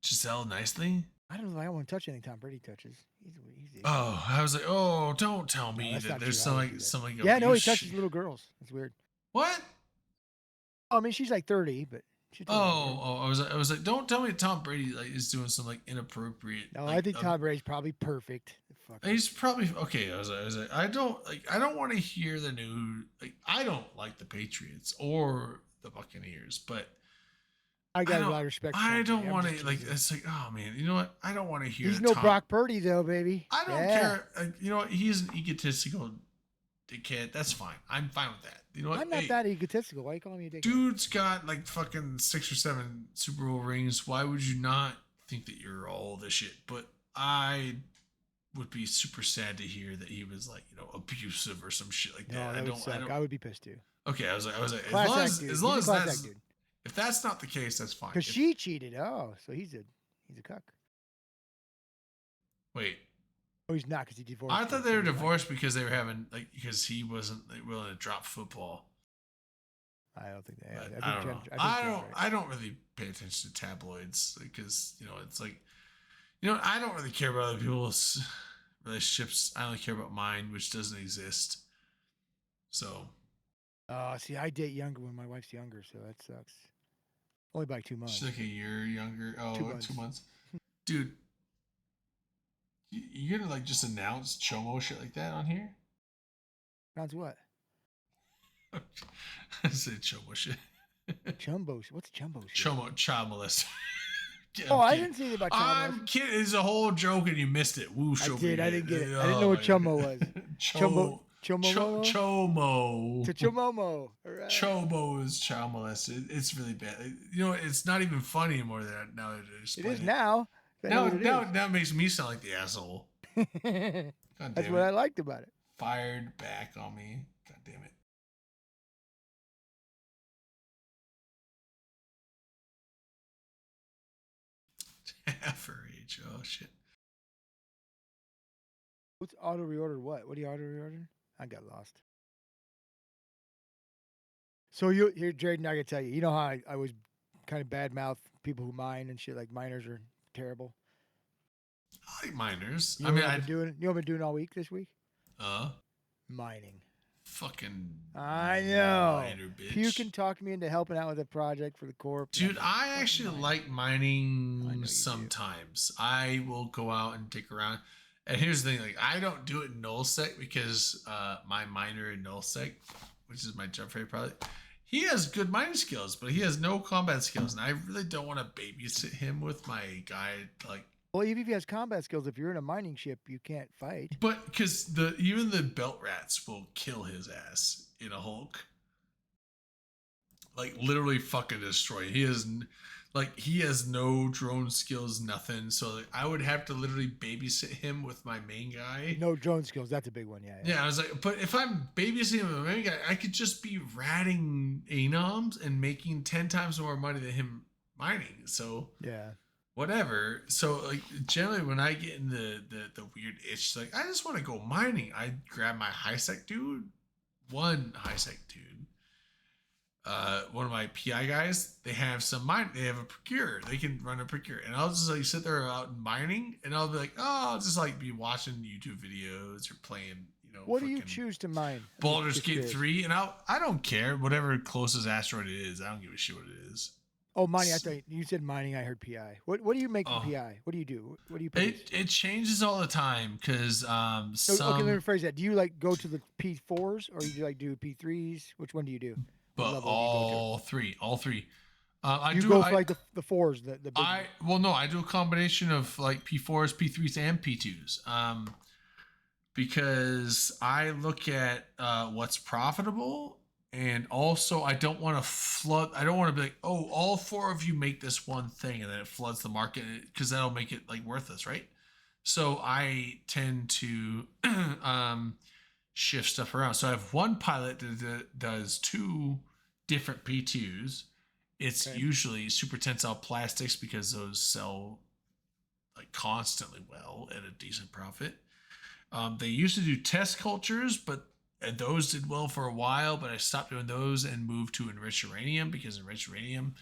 Giselle nicely? I don't know. I don't want to touch anything Tom Brady touches. He's Oh, I was like, oh, don't tell me that's that not there's true. I would something. do that. Yeah, no, he touches little girls. That's weird. What? I mean, she's like 30, but She told me. I was like, don't tell me Tom Brady like is doing some like inappropriate. No, like, I think Tom Brady's probably perfect. Fuck. He's probably okay. I was like, I don't want to hear the news. Like, I don't like the Patriots or the Buccaneers, but I got a lot of respect. For I Tom don't Brady. want I'm to just like. teasing. It's like, oh man, you know what? I don't want to hear. He's no Tom. Brock Purdy though, baby. I don't care. You know what? He's an egotistical dickhead. That's fine. I'm fine with that. You know what? I'm not that egotistical. Why are you calling me a dickhead? Dude's got like fucking 6 or 7 Super Bowl rings. Why would you not think that you're all this shit? But I would be super sad to hear that he was like, abusive or some shit like that. No, that would suck. I would be pissed too. Okay, I was like, Class act as long dude. as He's a class that's act dude. if that's not the case, that's fine. Because If- she cheated. Oh, so he's a cuck. Wait, Oh, he's not because he divorced. I her, thought so they were he's not. divorced because they were having because he wasn't like, willing to drop football. I don't think they. But I don't know. I don't really pay attention to tabloids because it's like I don't really care about other people's relationships. I only care about mine, which doesn't exist. So. See, I date younger when my wife's younger, so that sucks. Only by 2 months. She's like a year younger. Oh, 2 months. 2 months. Dude, you're gonna like just announce Chomo shit like that on here? Sounds what? I said Chomo shit. Chumbo. What's chumbo shit? Chomo, child molester. Oh, I didn't see anything about child I'm kidding. It's a whole joke and you missed it. Whoosh. I over did. I here. didn't get it. I Oh didn't know what my chumbo God. was. Chumbo. Chomo. Chomo. Chomomo. All right. Chomo is child molester. It's really bad. It's not even funny anymore now that I It explain is now. Now it makes me sound like the asshole. God That's damn what it. I liked about it. Fired back on me. God damn it. Half her age. Oh shit. What's auto reorder? What? What do you auto reorder? I got lost. So here, Jaden, I gotta tell you. You know how I was kind of bad mouth people who mine and shit. Like miners are terrible. I like miners. You I know mean, what I've been doing. You know what I've been doing all week this week? Mining. Fucking. I know. Miner, bitch. You can talk me into helping out with a project for the Corp. Dude, I actually like mining sometimes. I will go out and dig around. And here's the thing, like I don't do it in nullsec because my miner in nullsec, which is my jump favorite product, he has good mining skills, but he has no combat skills, and I really don't want to babysit him with my guy. Like, Well, even if he has combat skills, if you're in a mining ship, you can't fight. but because even the belt rats will kill his ass in a Hulk, like literally fucking destroy. He has no drone skills, nothing. So like, I would have to literally babysit him with my main guy. No drone skills. That's a big one. Yeah. Yeah, I was like, but if I'm babysitting him with my main guy, I could just be ratting anoms and making 10 times more money than him mining. So Yeah. whatever. So like generally when I get in the weird itch, like I just want to go mining, I grab my high sec dude, one high sec dude. One of my PI guys, they have they have a procure. They can run a procure. And I'll just like sit there out mining and I'll be like, oh, I'll just like be watching YouTube videos or playing, What do you choose to mine? Baldur's Just Gate curious. 3, and I don't care. Whatever closest asteroid it is, I don't give a shit what it is. Oh, mining. I thought you said mining. I heard PI. What do you make from PI? What do you do? What do you produce? It changes all the time because So, okay, let me rephrase that. Do you like go to the P4s or you like do P3s? Which one do you do? What but level all three. I you do go for like the fours, the big I do a combination of like P4s, P3s, and P2s. Because I look at what's profitable, and also I don't want to flood. I don't want to be like, oh, all 4 of you make this one thing, and then it floods the market because that'll make it like worthless, right? So I tend to shift stuff around. So I have one pilot that does 2 different P2s. It's usually super tensile plastics because those sell like constantly well at a decent profit. They used to do test cultures, and those did well for a while, but I stopped doing those and moved to enriched uranium because enriched uranium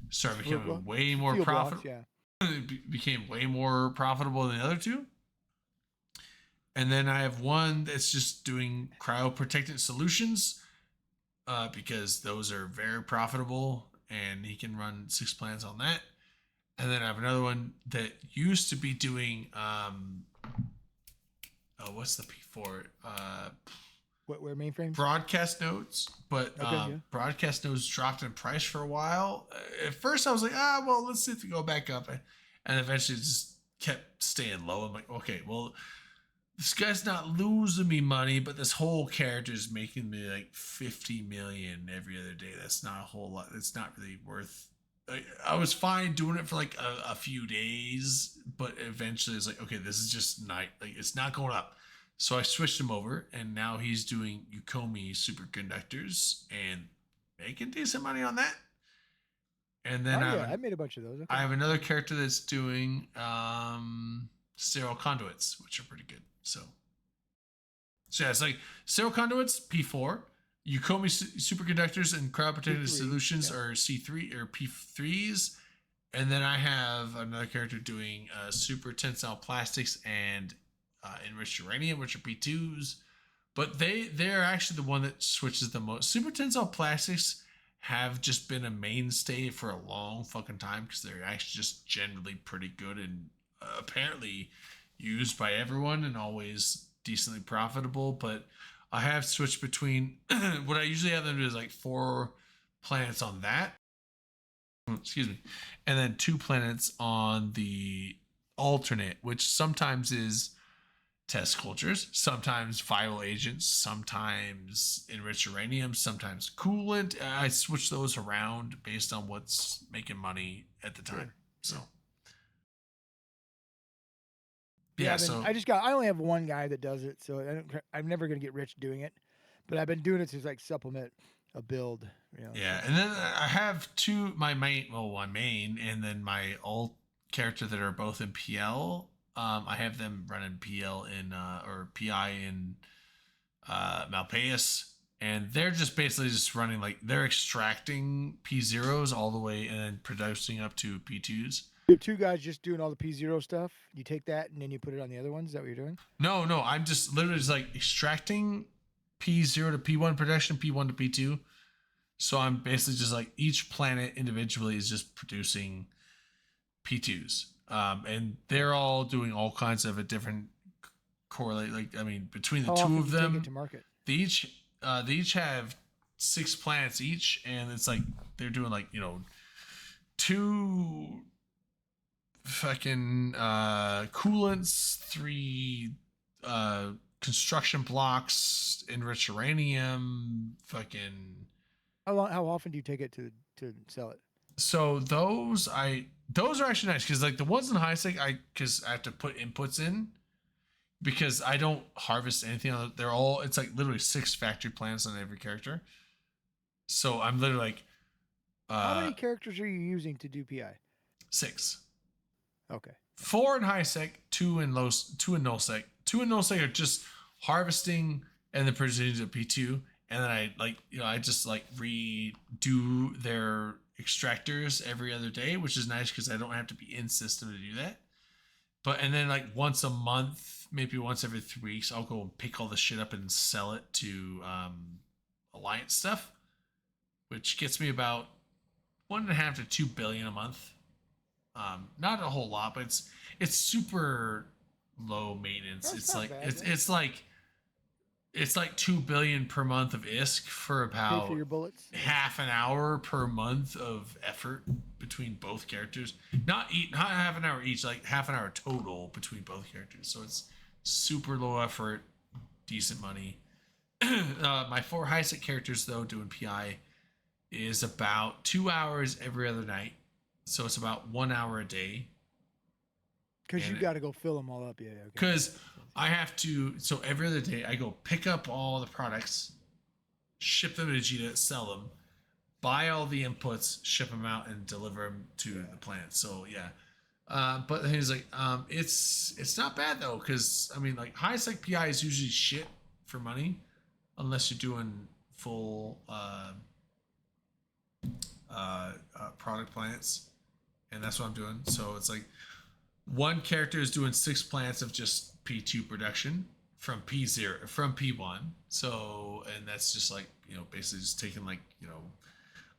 started becoming way more Fuel blocks, profitable. yeah. It became way more profitable than the other 2. And then I have one that's just doing cryoprotectant solutions because those are very profitable. and he can run 6 planets on that. And then I have another one that used to be doing what's the P4? Where mainframes? Broadcast nodes, but broadcast nodes dropped in price for a while. At first I was like, well, let's see if we go back up, and eventually it just kept staying low. I'm like, okay, well, this guy's not losing me money, but this whole character is making me like 50 million every other day. That's not a whole lot. It's not really worth. I was fine doing it for like a few days, but eventually it's like, okay, this is just it's not going up. So I switched him over, and now he's doing Yukomi superconductors and making decent money on that. And then I made a bunch of those. Okay. I have another character that's doing sterile conduits, which are pretty good. So yeah, it's like sterile conduits P4, Yukomi superconductors and crowd protected solutions are C3 or P3s, and then I have another character doing super tensile plastics and enriched uranium, which are P2s. But they're actually the one that switches the most. Super tensile plastics have just been a mainstay for a long fucking time because they're actually just generally pretty good and apparently used by everyone and always decently profitable. But I have switched between what I usually have them do is like 4 planets on that, excuse me, and then 2 planets on the alternate, which sometimes is test cultures, sometimes viral agents, sometimes enriched uranium, sometimes coolant. I switch those around based on what's making money at the time. So I only have one guy that does it, so I'm never gonna get rich doing it. But I've been doing it to like supplement a build. Yeah, and then I have one main, and then my alt character that are both in PL. I have them running PL in or PI in Malpais, and they're just basically just running they're extracting P0s all the way and then producing up to P2s. You have 2 guys just doing all the P0 stuff. You take that and then you put it on the other ones. Is that what you're doing? No, I'm just literally just extracting P0 to P1 production, P1 to P2. So I'm basically just each planet individually is just producing P2s. And they're all doing all kinds of a different correlate. Between the 2 of them, to market? they each have 6 planets each, and it's they're doing 2 fucking coolants, 3 construction blocks, enriched uranium, fucking. How often do you take it to sell it? So those are actually nice because the ones in high sec because I have to put inputs in because I don't harvest anything on they're all it's literally 6 factory plants on every character. So I'm literally how many characters are you using to do PI? 6. Okay. 4 in high sec, 2 in null sec. 2 in null sec are just harvesting and then producing a P2, and then I just redo their extractors every other day, which is nice because I don't have to be in system to do that. And then once a month, maybe once every 3 weeks, I'll go and pick all the shit up and sell it to Alliance stuff, which gets me about 1.5 to 2 billion a month. Not a whole lot, but it's super low maintenance. It's like 2 billion per month of ISK for about Pay for your bullets. half an hour per month of effort between both characters. Not half an hour each, half an hour total between both characters. So it's super low effort, decent money. My 4 high sec characters though doing PI is about 2 hours every other night. So it's about 1 hour a day. Because you got to go fill them all up, yeah. Because I have to, so every other day I go pick up all the products, ship them to Vegeta, sell them, buy all the inputs, ship them out, and deliver them to the plant. So yeah, but the thing is it's not bad though, because high sec PI is usually shit for money, unless you're doing full product plants, and that's what I'm doing. So it's one character is doing 6 plants of just P2 production from P1. So, and that's just basically just taking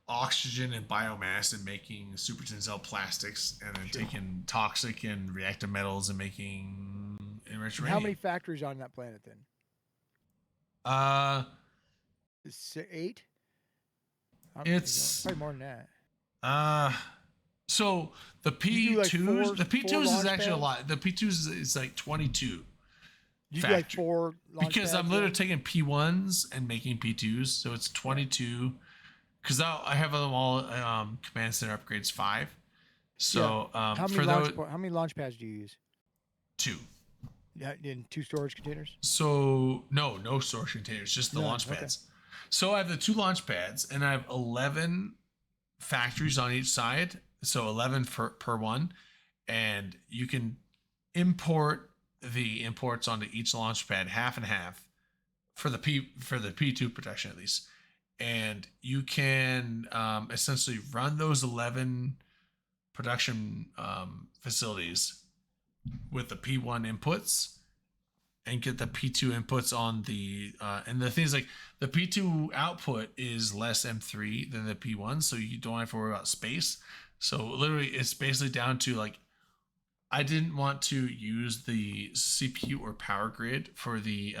oxygen and biomass and making super tensile plastics, and then taking toxic and reactive metals and making enriched How uranium. many factories on that planet then? 8? It's probably more than that. So the You do, like, P2s, four- the four P2s is launch actually a pads? lot. The P2s is like 22. You do like factory. 4 launch Because I'm pads literally then? taking P1s and making P2s, so it's 22. Because I have them all command center upgrades 5. So how many for those how many launch pads do you use? 2. Yeah, in 2 storage containers. So no storage containers, just the None, launch okay. pads. So I have the 2 launch pads, and I have 11 factories on each side. So 11 per one, and you can import the imports onto each launch pad half and half for the P2 protection at least, and you can essentially run those 11 production facilities with the P1 inputs and get the P2 inputs on the and the things like the P2 output is less M3 than the P1, so you don't have to worry about space. So literally it's basically down to like, I didn't want to use the CPU or power grid for the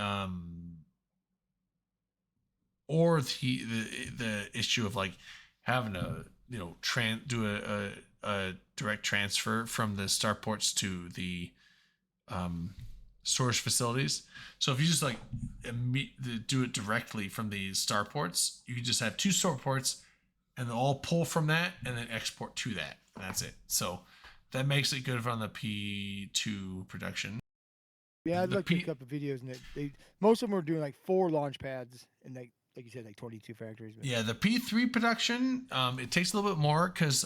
or the issue of like having to do a direct transfer from the starports to the storage facilities. So if you just like do it directly from the starports, you can just have 2 starports and they'll all pull from that and then export to that, and that's it. So that makes it good on the P2 production. Yeah, I The looked at a couple of videos, and they most of them were doing like 4 launch pads, and like you said, like 22 factories. But Yeah, the P3 production, it takes a little bit more because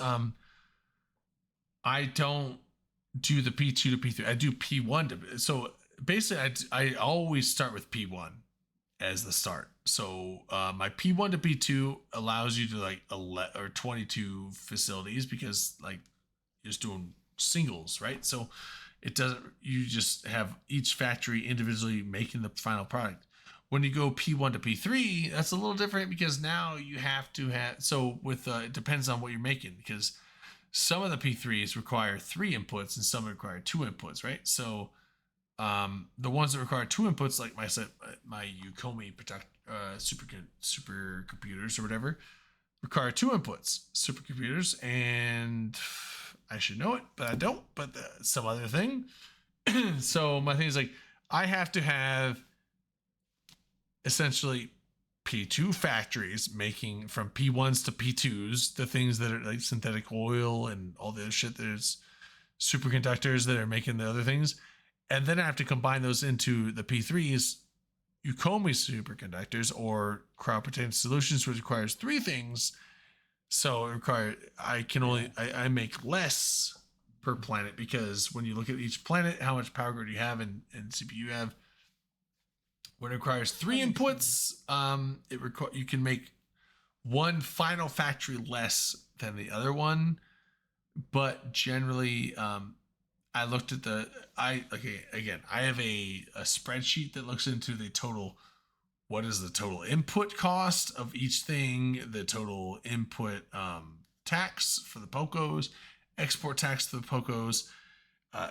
I don't do the P2 to P3. I do P1 to. So basically, I always start with P1 as the start. So my P1 to P2 allows you to like 11 or 22 facilities, because like you're just doing singles, right? So it doesn't. You just have each factory individually making the final product. When you go P1 to P3, that's a little different, because now you have to have. So with it depends on what you're making, because some of the P3s require 3 inputs and some require 2 inputs, right? So the ones that require 2 inputs, like my Ukomi supercomputers or whatever, require 2 inputs, supercomputers, and I should know it, but I don't. But some other thing. So my thing is like, I have to have essentially P2 factories making from P1s to P2s the things that are like synthetic oil and all the other shit. There's superconductors that are making the other things, and then I have to combine those into the P3s, Ukomi superconductors or cryoprotected solutions, which requires 3 things. So I make less per planet, because when you look at each planet, how much power grid you have and CPU you have, when it requires 3 inputs, you can make one final factory less than the other one. But generally, I looked at I have a spreadsheet that looks into the total. What is the total input cost of each thing? The total input tax for the POCOs, export tax to the POCOs,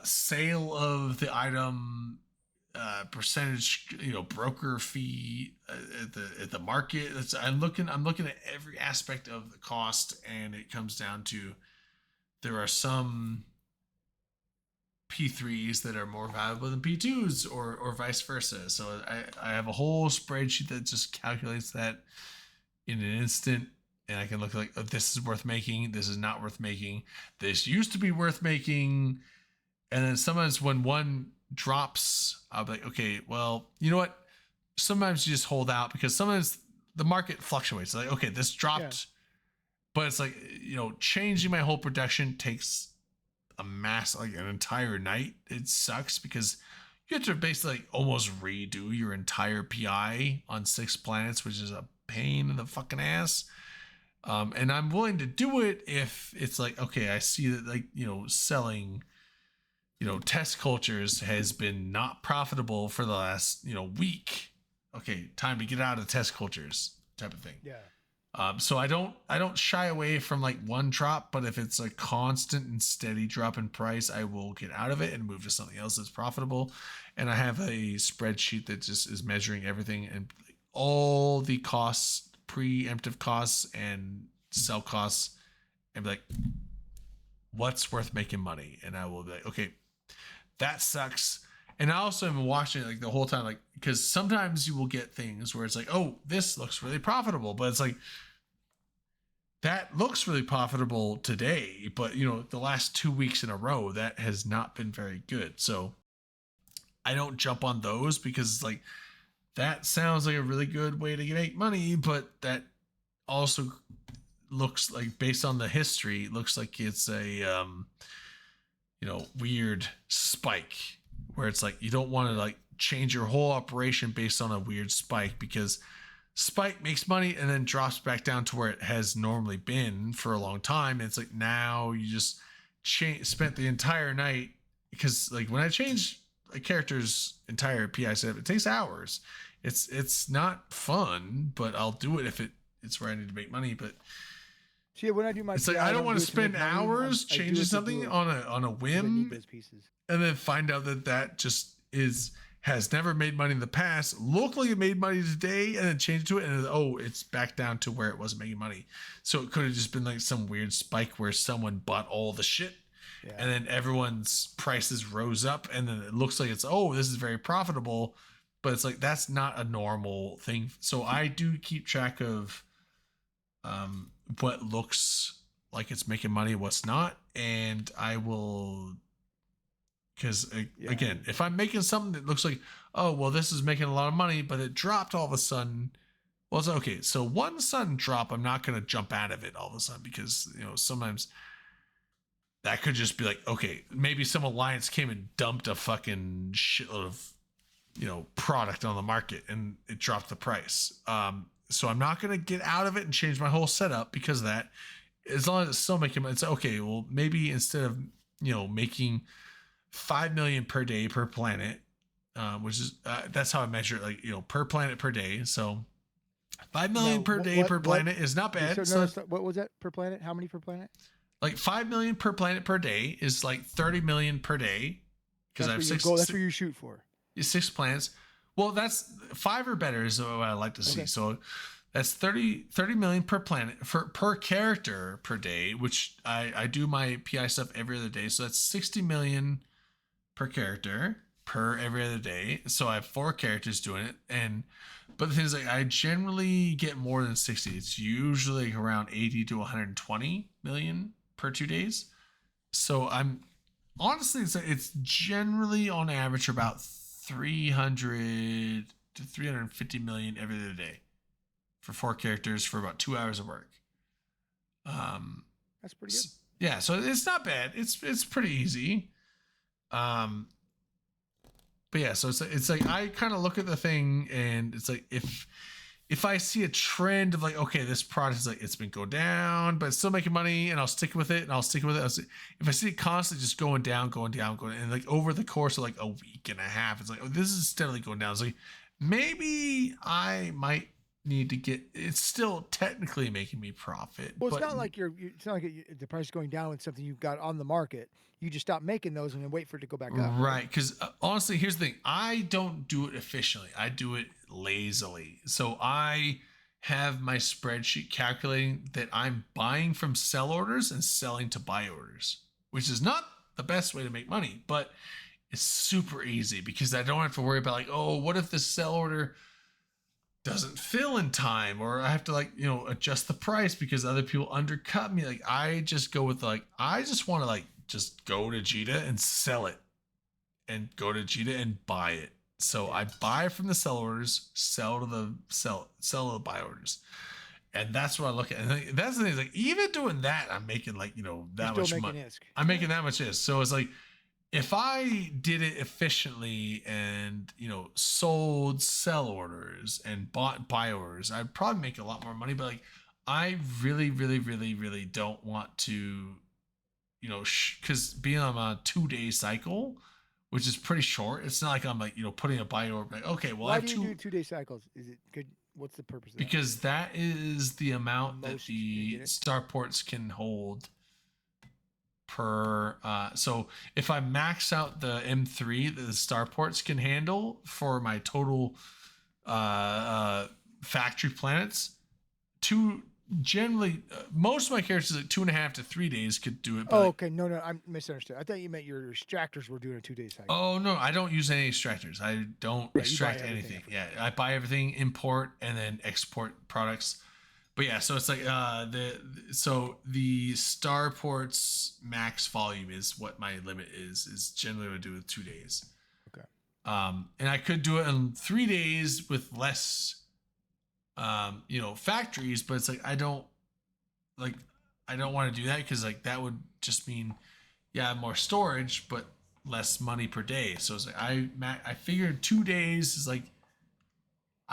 sale of the item, percentage, broker fee at the market. I'm looking at every aspect of the cost, and it comes down to there are some P3s that are more valuable than P2s, or vice versa. So I have a whole spreadsheet that just calculates that in an instant, and I can look like, oh, this is worth making, this is not worth making, this used to be worth making. And then sometimes when one drops, I'll be like, okay, well, you know what? Sometimes you just hold out, because sometimes the market fluctuates. Like, okay, this dropped, but it's like, changing my whole production takes like an entire night. It sucks, because you have to basically almost redo your entire PI on 6 planets, which is a pain in the fucking ass. And I'm willing to do it if it's like, okay, I see that, like, selling, test cultures has been not profitable for the last, week. Okay, time to get out of test cultures type of thing. Yeah. So I don't shy away from like one drop, but if it's a constant and steady drop in price, I will get out of it and move to something else that's profitable. And I have a spreadsheet that just is measuring everything and all the costs, preemptive costs and sell costs, and be like, what's worth making money? And I will be like, okay, that sucks. And I also am watching it like the whole time, like, because sometimes you will get things where it's like, oh, this looks really profitable, but it's like, that looks really profitable today, but you know, the last 2 weeks in a row, that has not been very good. So I don't jump on those because it's like, that sounds like a really good way to make money, but that also looks like, based on the history, looks like it's a you know, weird spike where it's like you don't want to like change your whole operation based on a weird spike, because spike makes money and then drops back down to where it has normally been for a long time. And it's like, now you just spent the entire night, because like when I change a character's entire PI setup, it takes hours. It's not fun, but I'll do it if it's where I need to make money. But see, when I do my, it's like, I don't want to spend hours changing something on a whim, and then find out that just has never made money in the past, look like it made money today, and then change to it, and oh, it's back down to where it wasn't making money. So it could have just been like some weird spike where someone bought all the shit, and then everyone's prices rose up, and then it looks like it's, oh, this is very profitable, but it's like, that's not a normal thing. So I do keep track of what looks like it's making money, what's not, and I will, because again, if I'm making something that looks like, oh, well, this is making a lot of money, but it dropped all of a sudden, well, it's okay. So one sudden drop, I'm not going to jump out of it all of a sudden, because, you know, sometimes that could just be like, okay, maybe some alliance came and dumped a fucking shitload of, you know, product on the market and it dropped the price. So I'm not going to get out of it and change my whole setup because of that. As long as it's still making money, it's okay. Well, maybe instead of, you know, making 5 million per day per planet, which is that's how I measure it, like, you know, per planet per day. So 5 million per day per planet is not bad. So what was that per planet? How many per planet? Like 5 million per planet per day is like 30 million per day, because I have that's where you shoot for. 6 planets. Well, that's 5 or better is what I like to see. So that's 30 million per planet per character per day, which I do my PI stuff every other day. So that's 60 million per character per every other day. So I have 4 characters doing it. But the thing is, like, I generally get more than 60. It's usually around 80 to 120 million per 2 days. So I'm honestly, it's generally on average about 300 to 350 million every other day for 4 characters for about 2 hours of work. That's pretty good. Yeah, so it's not bad. It's pretty easy. But yeah, so it's like I kind of look at the thing, and it's like, if I see a trend of like, okay, this product is like, it's been going down, but it's still making money, and I'll stick with it, and I'll stick with it. If I see it constantly just going down, and like over the course of like a week and a half, it's like, oh, this is steadily going down. It's like, maybe I might need to get, it's still technically making me profit. Well, it's not like it's not like the price is going down with something you've got on the market. You just stop making those and then wait for it to go back up. Right, because honestly, here's the thing. I don't do it efficiently. I do it lazily. So I have my spreadsheet calculating that I'm buying from sell orders and selling to buy orders, which is not the best way to make money, but it's super easy because I don't have to worry about like, oh, what if this sell order doesn't fill in time, or I have to like, you know, adjust the price because other people undercut me. Like, I just go with like, I just want to like just go to Jita and sell it, and go to Jita and buy it. So I buy from the sell orders, sell to the buy orders, and that's what I look at. And that's the thing, is like, even doing that, I'm making like, you know, that much money. I'm making that much ISK. So it's like, if I did it efficiently and, you know, sold sell orders and bought buy orders, I'd probably make a lot more money. But like, I really, really, really, really don't want to, you know, because being on a 2-day cycle, which is pretty short, it's not like I'm like, you know, putting a buy order like, okay, well, Why I have do you do 2-day cycles? Is it good? What's the purpose of that? Because that is the amount that Most they the get it? starports can hold per. So if I max out the M3 that the starports can handle for my total factory planets, generally most of my characters like 2.5 to 3 days could do it. But Oh, like, okay. No, I misunderstood. I thought you meant your extractors were doing a 2-day cycle. oh no, I don't use any extractors. I don't Yeah, you buy extract everything anything. Yeah, I buy everything, import, and then export products. But yeah, so it's like the starports max volume is what my limit is generally what I do with 2 days. Okay. And I could do it in 3 days with less factories, but it's like I don't want to do that because like that would just mean more storage but less money per day. So it's like I figured 2 days is like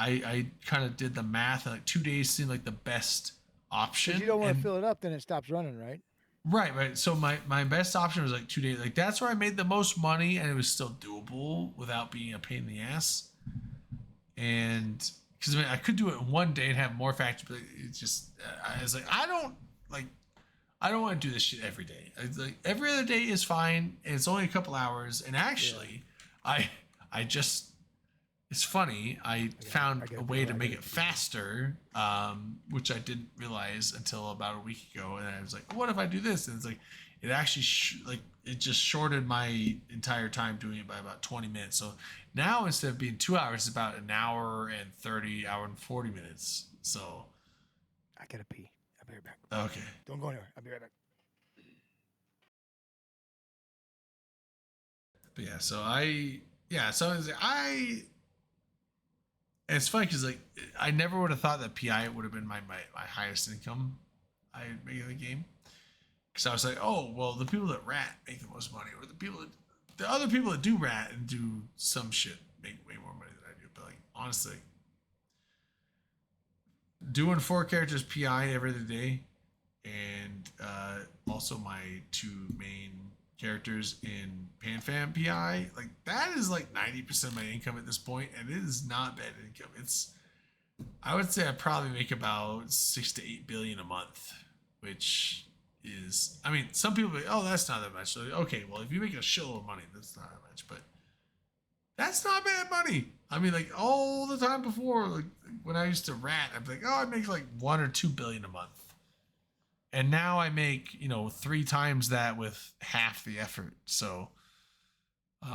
I kind of did the math and like 2 days seemed like the best option. If you don't want to And- fill it up, then it stops running, right? Right. So my best option was like 2 days. Like that's where I made the most money and it was still doable without being a pain in the ass. And because I could do it in 1 day and have more factories, but it's just I was like I don't want to do this shit every day. It's like every other day is fine, and it's only a couple hours. And actually, I just it's funny. I found a way to make it faster, which I didn't realize until about a week ago. And I was like, what if I do this? And it's like it actually it just shorted my entire time doing it by about 20 minutes. So now instead of being 2 hours, it's about an hour and 40 minutes. So I gotta pee. I'll be right back. okay. Don't go anywhere. I'll be right back. But yeah, so it's funny because like I never would have thought that PI would have been my highest income I made in the game. Because I was like, oh well, the people that rat make the most money, or the other people that do rat and do some shit make way more money than I do. But like honestly, doing 4 characters PI every other day, and also my 2 main characters in PanFam PI, like that is like 90% of my income at this point, and it is not bad income. I would say I probably make about 6 to 8 billion a month, which is, I mean, some people be, oh, that's not that much. So okay, well, if you make a shitload of money, that's not that much, but that's not bad money. I mean, like all the time before, like when I used to rat, I'd be like, oh, I make like 1 or 2 billion a month. And now I make, 3 times that with half the effort. So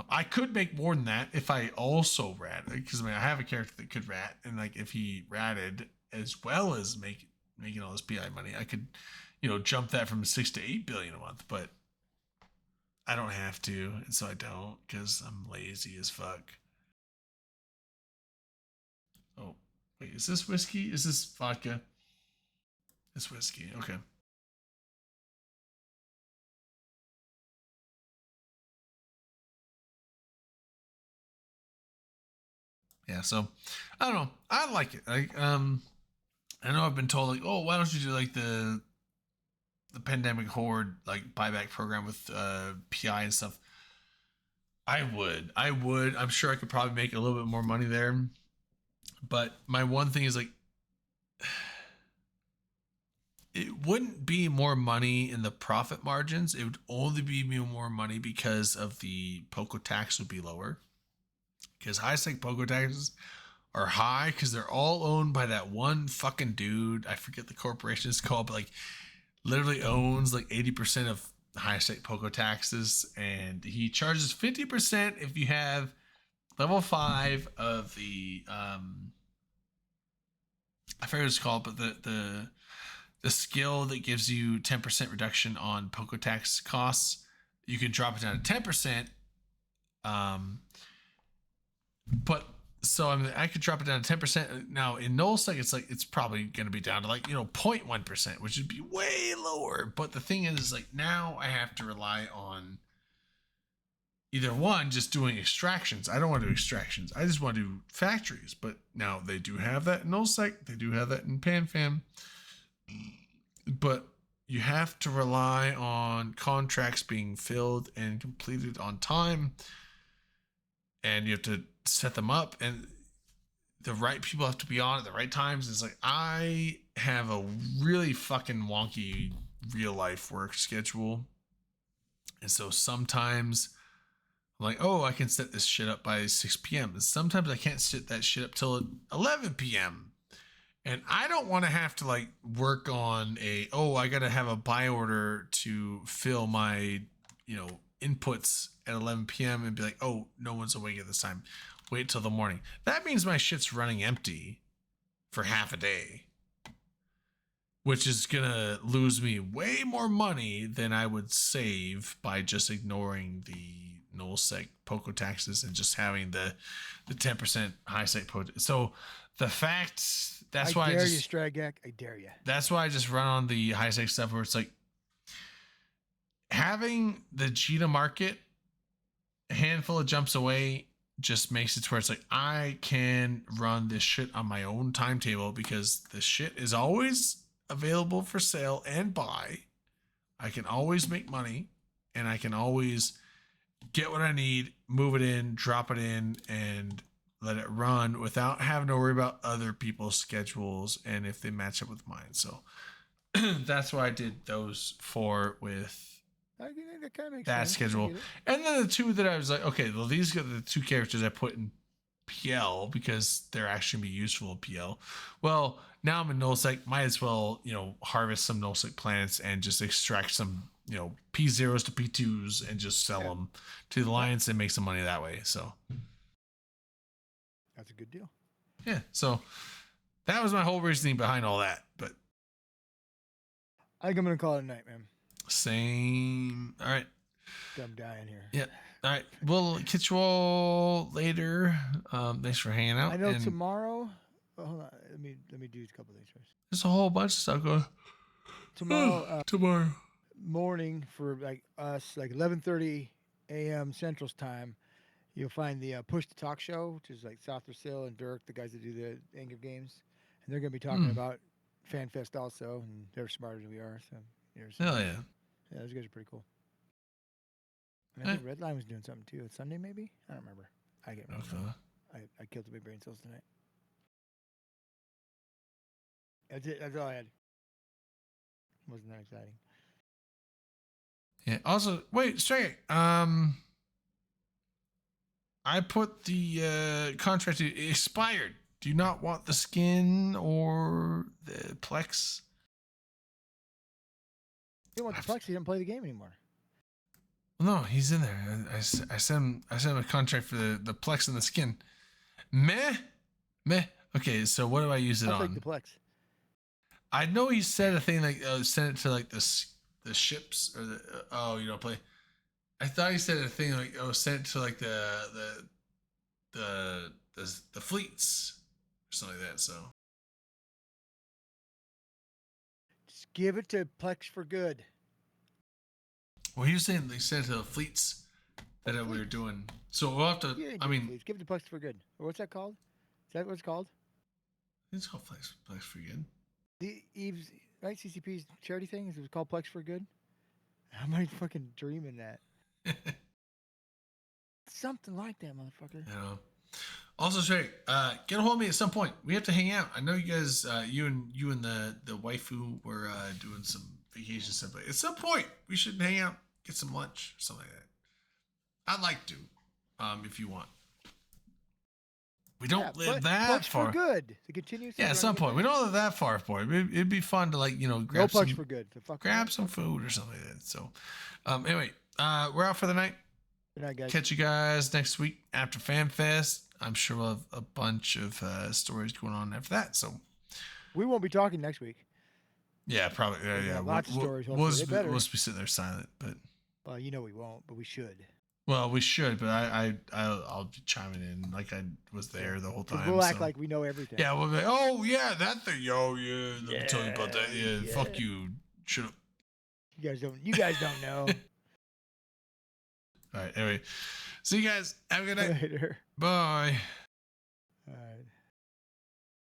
I could make more than that if I also rat. Because I have a character that could rat, and like if he ratted as well as making all this PI money, I could, jump that from 6 to 8 billion a month. But I don't have to, and so I don't because I'm lazy as fuck. Oh, wait, is this whiskey? Is this vodka? It's whiskey. Okay. Yeah, so I don't know. I like it. Like, I know I've been told like, oh, why don't you do like the pandemic horde like buyback program with PI and stuff. I would. I'm sure I could probably make a little bit more money there. But my one thing is like, it wouldn't be more money in the profit margins. It would only be more money because of the Poco tax would be lower. Because high stake Poco taxes are high because they're all owned by that one fucking dude. I forget the corporation it's called, but like literally owns like 80% of high stake Poco taxes, and he charges 50% if you have level 5 of the I forget what it's called, but the skill that gives you 10% reduction on Poco tax costs. You can drop it down to 10%. But so I mean, I could drop it down to 10%. Now in nullsec, it's probably going to be down to like 0.1%, which would be way lower. But the thing is, like now I have to rely on either one, just doing extractions. I don't want to do extractions. I just want to do factories. But now they do have that in nullsec. They do have that in PanFam. But you have to rely on contracts being filled and completed on time, and you have to set them up, and the right people have to be on at the right times. It's like I have a really fucking wonky real life work schedule. And so sometimes I'm like, oh, I can set this shit up by 6 p.m. And sometimes I can't set that shit up till 11 p.m. And I don't want to have to like work on I got to have a buy order to fill my, inputs at 11 p.m. and be like, oh, no one's awake at this time. Wait till the morning. That means my shit's running empty for half a day, which is going to lose me way more money than I would save by just ignoring the nullsec POCO taxes and just having the 10% high sec POCO. So the fact that's why I dare you, Stragak. I dare you. That's why I just run on the high sec stuff where it's like having the Cheetah market a handful of jumps away just makes it to where it's like I can run this shit on my own timetable because the shit is always available for sale and buy. I can always make money and I can always get what I need, move it in, drop it in, and let it run without having to worry about other people's schedules and if they match up with mine. So that's why I did those 4 with that kind of makes that sense. schedule. And then the 2 that I was like, okay, well, these are the 2 characters I put in PL because they're actually going to be useful in PL. Well, now I'm in nullsec, might as well, harvest some nullsec planets and just extract some, P0s to P2s and just sell them to the Alliance and make some money that way. So that's a good deal. Yeah. So that was my whole reasoning behind all that. But I think I'm going to call it a night, man. Same. All right. I'm dying here. Yeah. All right. We'll catch you all later. Thanks for hanging out. I know tomorrow. Well, hold on. Let me do a couple things first. There's a whole bunch of stuff going. Tomorrow morning for like us, like 11:30 a.m. Central Time, you'll find the Push to Talk show, which is like South Brazil and Dirk, the guys that do the Anger games, and they're going to be talking about FanFest also, and they're smarter than we are. So hell yeah. Yeah, those guys are pretty cool. And I think Redline was doing something too. It's Sunday, maybe? I don't remember. I get remember. I killed the big brain cells tonight. That's it. That's all I had. Wasn't that exciting? Yeah. Also, wait, straight. I put the contract expired. Do you not want the skin or the Plex? You want the Plex? He didn't play the game anymore. No, he's in there. I sent him a contract for the Plex and the skin. Meh. Okay, so what do I use it I'll on? take the Plex. I know he said a thing like send it to like the ships or the you don't play. I thought he said a thing like send it to like the fleets or something like that. So just give it to Plex for good. Well, he was saying they sent it to the fleets that we were doing. So we'll have to. I mean, give it to Plex for good. Or what's that called? Is that what it's called? It's called Plex for good. The Eve's right CCP's charity thing is it called Plex for good? I might fucking dreaming that. Something like that, motherfucker. Yeah. Also, straight, get a hold of me at some point. We have to hang out. I know you guys, you and the waifu were doing some vacation stuff, but at some point we should hang out, get some lunch, or something like that. I'd like to, if you want. We don't live that far. For good. To continue. Yeah, at some point. We don't live that far for it. It'd be fun to grab some for good. Grab some food or something like that. So, anyway, we're out for the night. Good night, guys. Catch you guys next week after FanFest. I'm sure we'll have a bunch of stories going on after that. So we won't be talking next week. Yeah, probably. Yeah. Lots of stories. We'll just be sitting there silent, but. Well, we won't, but we should. Well, we should, but I'll be chiming in like I was there the whole time. We'll act like we know everything. Yeah, we'll be like, oh yeah, that thing. Oh yeah, let me tell you about that. Yeah, fuck you. Shut up. You guys don't know. All right. Anyway, see you guys. Have a good night. Later. Bye. All right.